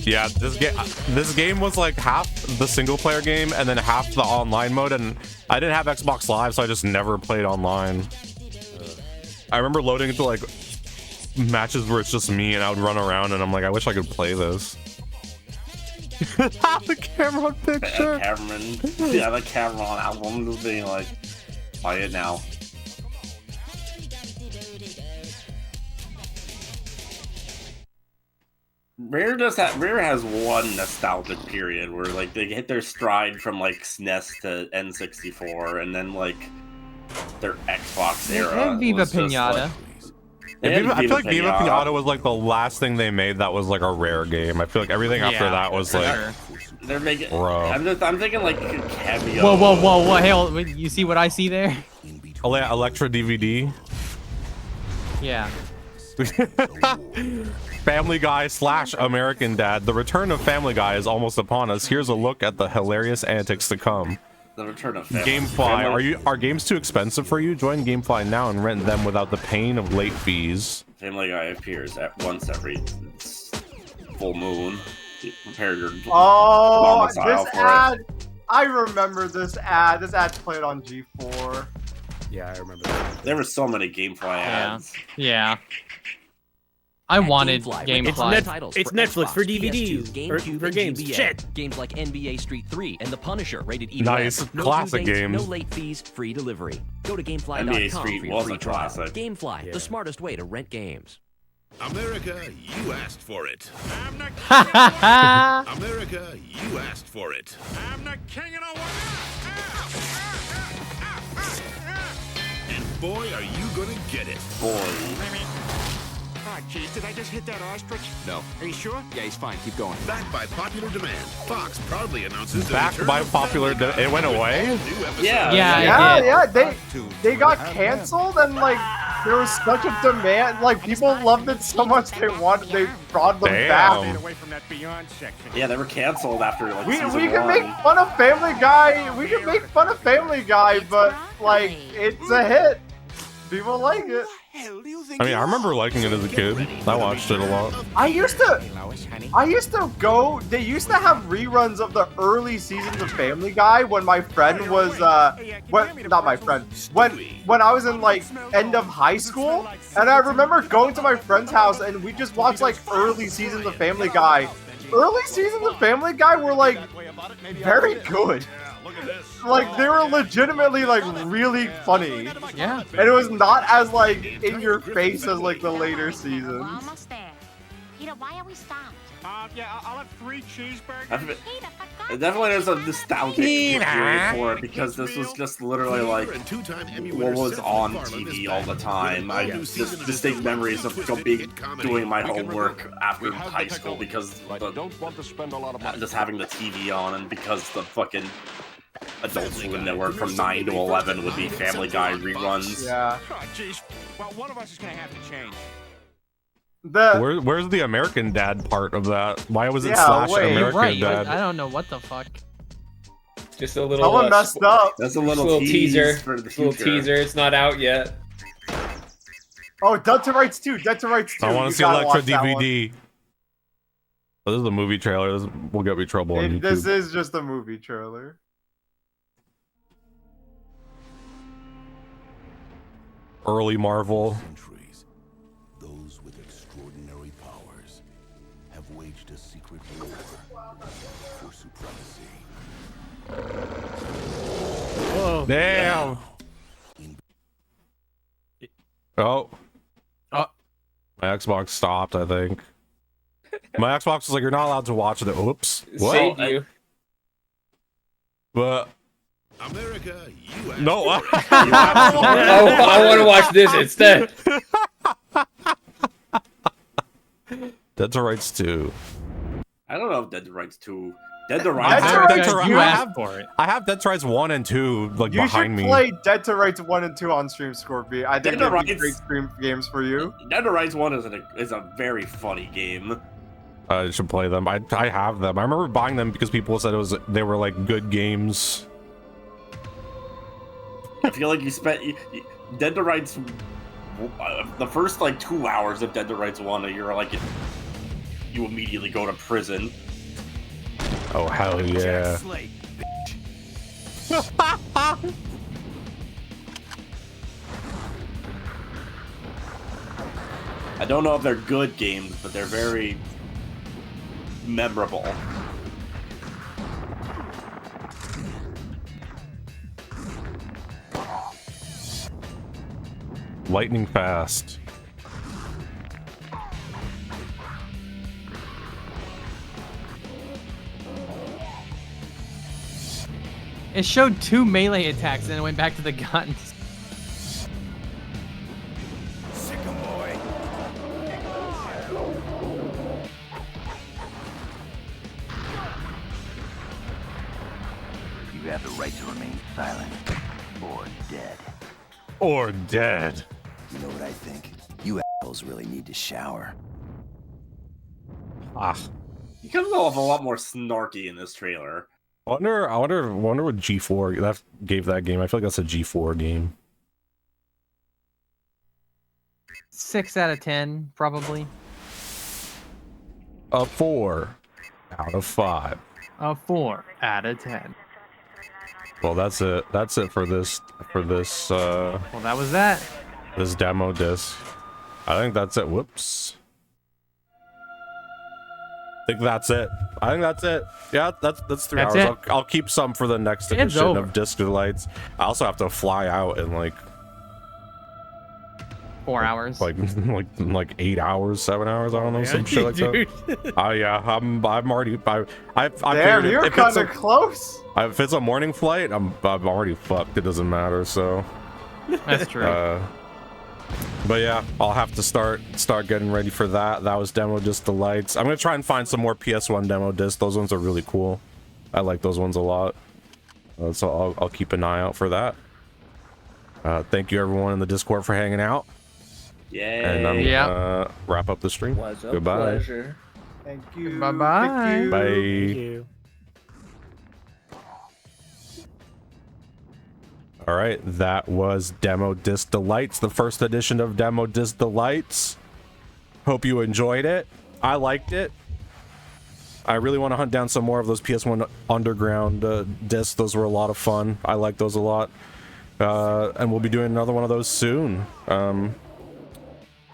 [SPEAKER 2] Yeah, this game was like half the single player game and then half the online mode, and I didn't have Xbox Live, so I just never played online. I remember loading into like matches where it's just me and I would run around and I'm like, I wish I could play this. The Cameron picture.
[SPEAKER 4] The Cameron album just being like, play it now. Rare has one nostalgic period where like they hit their stride from like SNES to N64 and then like their Xbox era.
[SPEAKER 3] Viva Pinata.
[SPEAKER 2] I feel like Viva Pinata was like the last thing they made that was like a Rare game. I feel like everything after that was like
[SPEAKER 4] they're making.
[SPEAKER 2] Bro.
[SPEAKER 4] I'm thinking like Cameo.
[SPEAKER 3] Whoa! Hey, you see what I see there?
[SPEAKER 2] Electra DVD.
[SPEAKER 3] Yeah.
[SPEAKER 2] Family Guy / American Dad. The return of Family Guy is almost upon us. Here's a look at the hilarious antics to come.
[SPEAKER 4] The return of family.
[SPEAKER 2] GameFly, are games too expensive for you? Join GameFly now and rent them without the pain of late fees.
[SPEAKER 4] Family Guy appears once every full moon. Prepare your
[SPEAKER 14] this
[SPEAKER 4] for
[SPEAKER 14] ad. I remember this ad. This ad's played on G4.
[SPEAKER 5] Yeah, I remember that.
[SPEAKER 4] There were so many GameFly ads.
[SPEAKER 3] Yeah. I wanted GameFly.
[SPEAKER 5] It's Netflix for DVDs.
[SPEAKER 7] GameCube,
[SPEAKER 5] for games.
[SPEAKER 7] GBA.
[SPEAKER 5] Shit.
[SPEAKER 7] Games like NBA Street 3 and The Punisher, rated E.
[SPEAKER 2] Nice.
[SPEAKER 7] No
[SPEAKER 2] Classic
[SPEAKER 7] due dates,
[SPEAKER 2] games.
[SPEAKER 7] No late fees, free delivery. Go to GameFly.com
[SPEAKER 4] NBA
[SPEAKER 7] for
[SPEAKER 4] Street
[SPEAKER 7] your
[SPEAKER 4] was
[SPEAKER 7] free
[SPEAKER 4] a
[SPEAKER 7] trial.
[SPEAKER 4] classic.
[SPEAKER 7] GameFly, the smartest way to rent games.
[SPEAKER 8] America, you asked for it. I'm the America, you asked for it. I'm the king of the world. And boy, are you gonna get it.
[SPEAKER 12] Oh, jeez, did I just hit that ostrich?
[SPEAKER 8] No.
[SPEAKER 12] Are you sure?
[SPEAKER 8] Yeah, he's fine. Keep going. Backed by popular demand, Fox proudly announces the
[SPEAKER 2] Backed
[SPEAKER 8] return
[SPEAKER 2] by
[SPEAKER 8] of
[SPEAKER 2] popular,
[SPEAKER 8] Family
[SPEAKER 2] it went away?
[SPEAKER 14] Yeah. They got canceled, and like there was such a demand. Like people loved it so much they brought them back.
[SPEAKER 12] Away from that Beyond section.
[SPEAKER 4] Yeah, they were canceled after like
[SPEAKER 14] We
[SPEAKER 4] season
[SPEAKER 14] can
[SPEAKER 4] 1.
[SPEAKER 14] make fun of Family Guy. We can make fun of Family Guy, but like it's a hit. People like it.
[SPEAKER 2] I mean, I remember liking it as a kid. I watched it a lot.
[SPEAKER 14] I used to go. They used to have reruns of the early seasons of Family Guy when my friend was not my friend. When I was in like end of high school, and I remember going to my friend's house and we just watched like early seasons of Family Guy. Early seasons of Family Guy were like very good. Like they were legitimately like really funny.
[SPEAKER 3] Yeah.
[SPEAKER 14] And it was not as like in your face as like the later seasons.
[SPEAKER 19] Almost there. Peter, why are we stopped?
[SPEAKER 12] Yeah, I'll have 3 cheeseburgers.
[SPEAKER 4] Definitely there's a nostalgic period for it because this was just literally like what was on TV all the time. I just distinct memories of doing my homework after high school because just having the TV on and because the fucking Adult Swim Network from 9 to 11 would be Family Guy reruns.
[SPEAKER 14] Yeah.
[SPEAKER 12] Oh, jeez. Well, one of us is gonna have to change.
[SPEAKER 2] Where's the American Dad part of that? Why was it
[SPEAKER 14] Yeah,
[SPEAKER 2] slash
[SPEAKER 14] wait,
[SPEAKER 2] American
[SPEAKER 3] Right,
[SPEAKER 2] Dad?
[SPEAKER 3] I don't know what the fuck.
[SPEAKER 10] Just a little.
[SPEAKER 14] Someone messed up.
[SPEAKER 4] That's a
[SPEAKER 10] Just
[SPEAKER 4] little
[SPEAKER 10] teaser.
[SPEAKER 4] for the
[SPEAKER 10] Little
[SPEAKER 4] future.
[SPEAKER 10] teaser. It's not out yet.
[SPEAKER 14] Oh, Dead to Rights 2. Dead to Rights 2.
[SPEAKER 2] I want
[SPEAKER 14] You
[SPEAKER 2] to see
[SPEAKER 14] gotta
[SPEAKER 2] Electra
[SPEAKER 14] watch that one.
[SPEAKER 2] DVD. Oh, this is the movie trailer. This will get me trouble on YouTube.
[SPEAKER 14] This is just a movie trailer.
[SPEAKER 2] Early Marvel.
[SPEAKER 8] Those with extraordinary powers have waged a secret war for supremacy.
[SPEAKER 5] Whoa.
[SPEAKER 2] Damn. Oh. My Xbox stopped, I think. My Xbox was like, you're not allowed to watch it. Oops. What?
[SPEAKER 10] Saved you.
[SPEAKER 2] But
[SPEAKER 8] America, you
[SPEAKER 2] no.
[SPEAKER 10] I want to watch this instead.
[SPEAKER 2] Dead to Rights 2.
[SPEAKER 4] I don't know if Dead to Rights 2.
[SPEAKER 2] I have Dead to Rights 1 and 2 like
[SPEAKER 14] You
[SPEAKER 2] behind
[SPEAKER 14] should
[SPEAKER 2] me.
[SPEAKER 14] play Dead to Rights 1 and 2 on stream, Scorpy. I think
[SPEAKER 4] Dead to
[SPEAKER 14] they'd be
[SPEAKER 4] Rights-
[SPEAKER 14] great stream games for you.
[SPEAKER 4] Dead to Rights 1 is a very funny game.
[SPEAKER 2] I should play them. I have them. I remember buying them because people said they were like good games.
[SPEAKER 4] I feel like Dead to Rights the first like 2 hours of Dead to Rights 1 you're like you immediately go to prison.
[SPEAKER 2] Oh hell yeah.
[SPEAKER 4] I don't know if they're good games, but they're very memorable.
[SPEAKER 2] Lightning fast.
[SPEAKER 3] It showed 2 melee attacks and then it went back to the guns.
[SPEAKER 21] You have the right to remain silent or dead.
[SPEAKER 2] Or dead.
[SPEAKER 21] You know what I think? You assholes really need to shower.
[SPEAKER 2] Ah.
[SPEAKER 4] He comes off a lot more snarky in this trailer.
[SPEAKER 2] I wonder what G4 that gave that game. I feel like that's a G4 game.
[SPEAKER 3] 6 out of 10, probably.
[SPEAKER 2] A 4 out of 5.
[SPEAKER 3] A 4 out of 10.
[SPEAKER 2] Well, that's it. That's it for this.
[SPEAKER 3] Well, that was that.
[SPEAKER 2] This demo disc. I think that's it. Whoops. I think that's it. Yeah, that's 3
[SPEAKER 3] That's
[SPEAKER 2] hours.
[SPEAKER 3] it.
[SPEAKER 2] I'll keep some for the next
[SPEAKER 3] It's
[SPEAKER 2] edition
[SPEAKER 3] over.
[SPEAKER 2] of Disc Delights. I also have to fly out in like
[SPEAKER 3] 4 hours.
[SPEAKER 2] like 8 hours, 7 hours. I don't know,
[SPEAKER 3] Yeah,
[SPEAKER 2] some shit like
[SPEAKER 3] dude.
[SPEAKER 2] that. Yeah, I'm already. I
[SPEAKER 14] Damn,
[SPEAKER 2] figured
[SPEAKER 14] you're
[SPEAKER 2] if it's
[SPEAKER 14] kind of close.
[SPEAKER 2] if it's a morning flight, I'm already fucked. It doesn't matter. So
[SPEAKER 3] That's true.
[SPEAKER 2] but yeah, I'll have to start getting ready for that. That was Demo Disc Delights. I'm gonna try and find some more PS1 demo discs. Those ones are really cool. I like those ones a lot. So I'll keep an eye out for that. Thank you everyone in the Discord for hanging out.
[SPEAKER 4] Yay.
[SPEAKER 2] And I'm gonna wrap up the stream.
[SPEAKER 4] Was a
[SPEAKER 2] Goodbye.
[SPEAKER 4] pleasure.
[SPEAKER 14] Thank you.
[SPEAKER 3] Bye-bye.
[SPEAKER 14] Thank you.
[SPEAKER 2] Bye.
[SPEAKER 5] Thank you.
[SPEAKER 2] All right, that was Demo Disc Delights, the first edition of Demo Disc Delights. Hope you enjoyed it. I liked it. I really want to hunt down some more of those PS1 Underground discs. Those were a lot of fun. I like those a lot. And we'll be doing another one of those soon.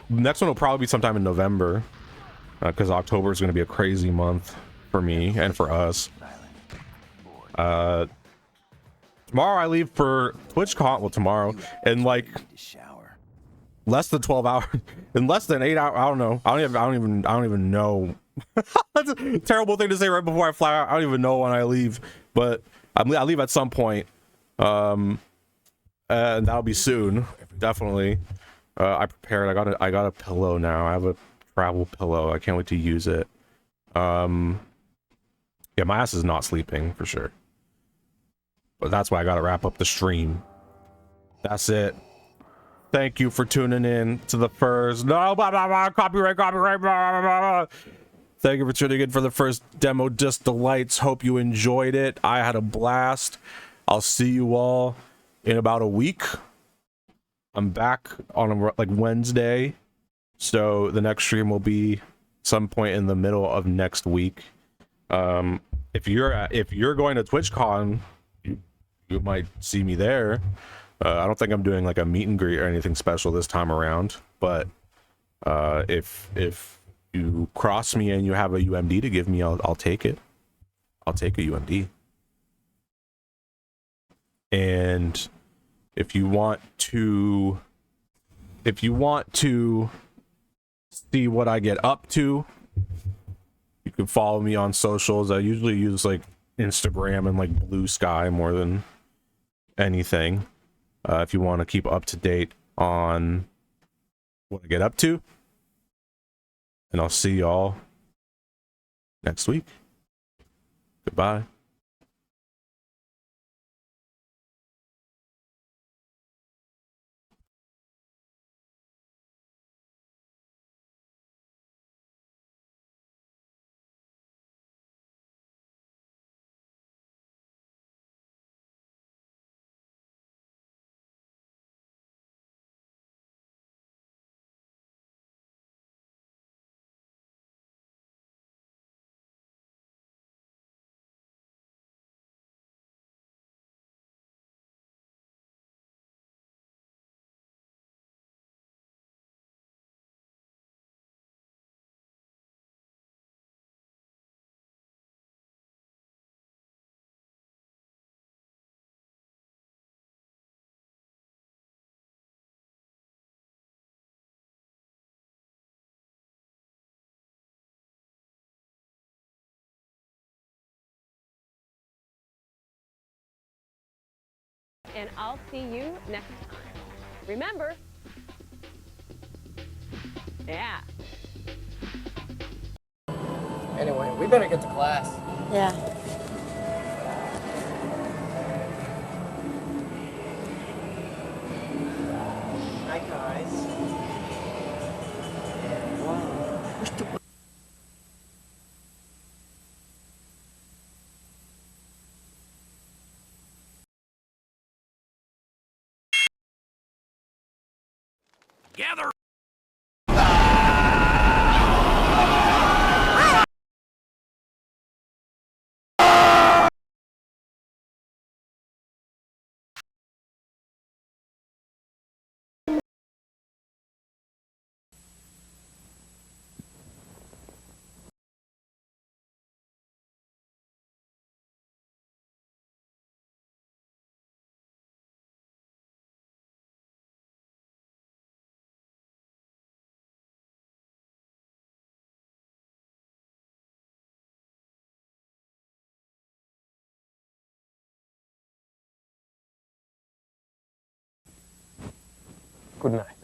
[SPEAKER 2] Next one will probably be sometime in November, because October is going to be a crazy month for me and for us. Tomorrow I leave for TwitchCon. Well, tomorrow in like less than 12 hours, in less than 8 hours. I don't know. I don't even know. That's a terrible thing to say right before I fly out. I don't even know when I leave, but I leave at some point. And that'll be soon, definitely. I prepared. I got a pillow now. I have a travel pillow. I can't wait to use it. Yeah, my ass is not sleeping for sure. But that's why I gotta wrap up the stream. That's it. Thank you for tuning in to the first. No, blah, blah, blah, copyright, blah, blah, blah. Thank you for tuning in for the first Demo Disc Delights. Hope you enjoyed it. I had a blast. I'll see you all in about a week. I'm back on like Wednesday, so the next stream will be some point in the middle of next week. If you're going to TwitchCon, you might see me there. I don't think I'm doing like a meet and greet or anything special this time around, but if you cross me and you have a UMD to give me, I'll take it. I'll take a UMD. And if you want to see what I get up to, you can follow me on socials. I usually use like Instagram and like Blue Sky more than anything. If you want to keep up to date on what I get up to. And I'll see y'all next week. Goodbye.
[SPEAKER 1] And I'll see you next time. Remember, yeah.
[SPEAKER 6] Anyway, we better get to class.
[SPEAKER 1] Yeah.
[SPEAKER 6] Hi, guys.
[SPEAKER 7] together.
[SPEAKER 6] Good night.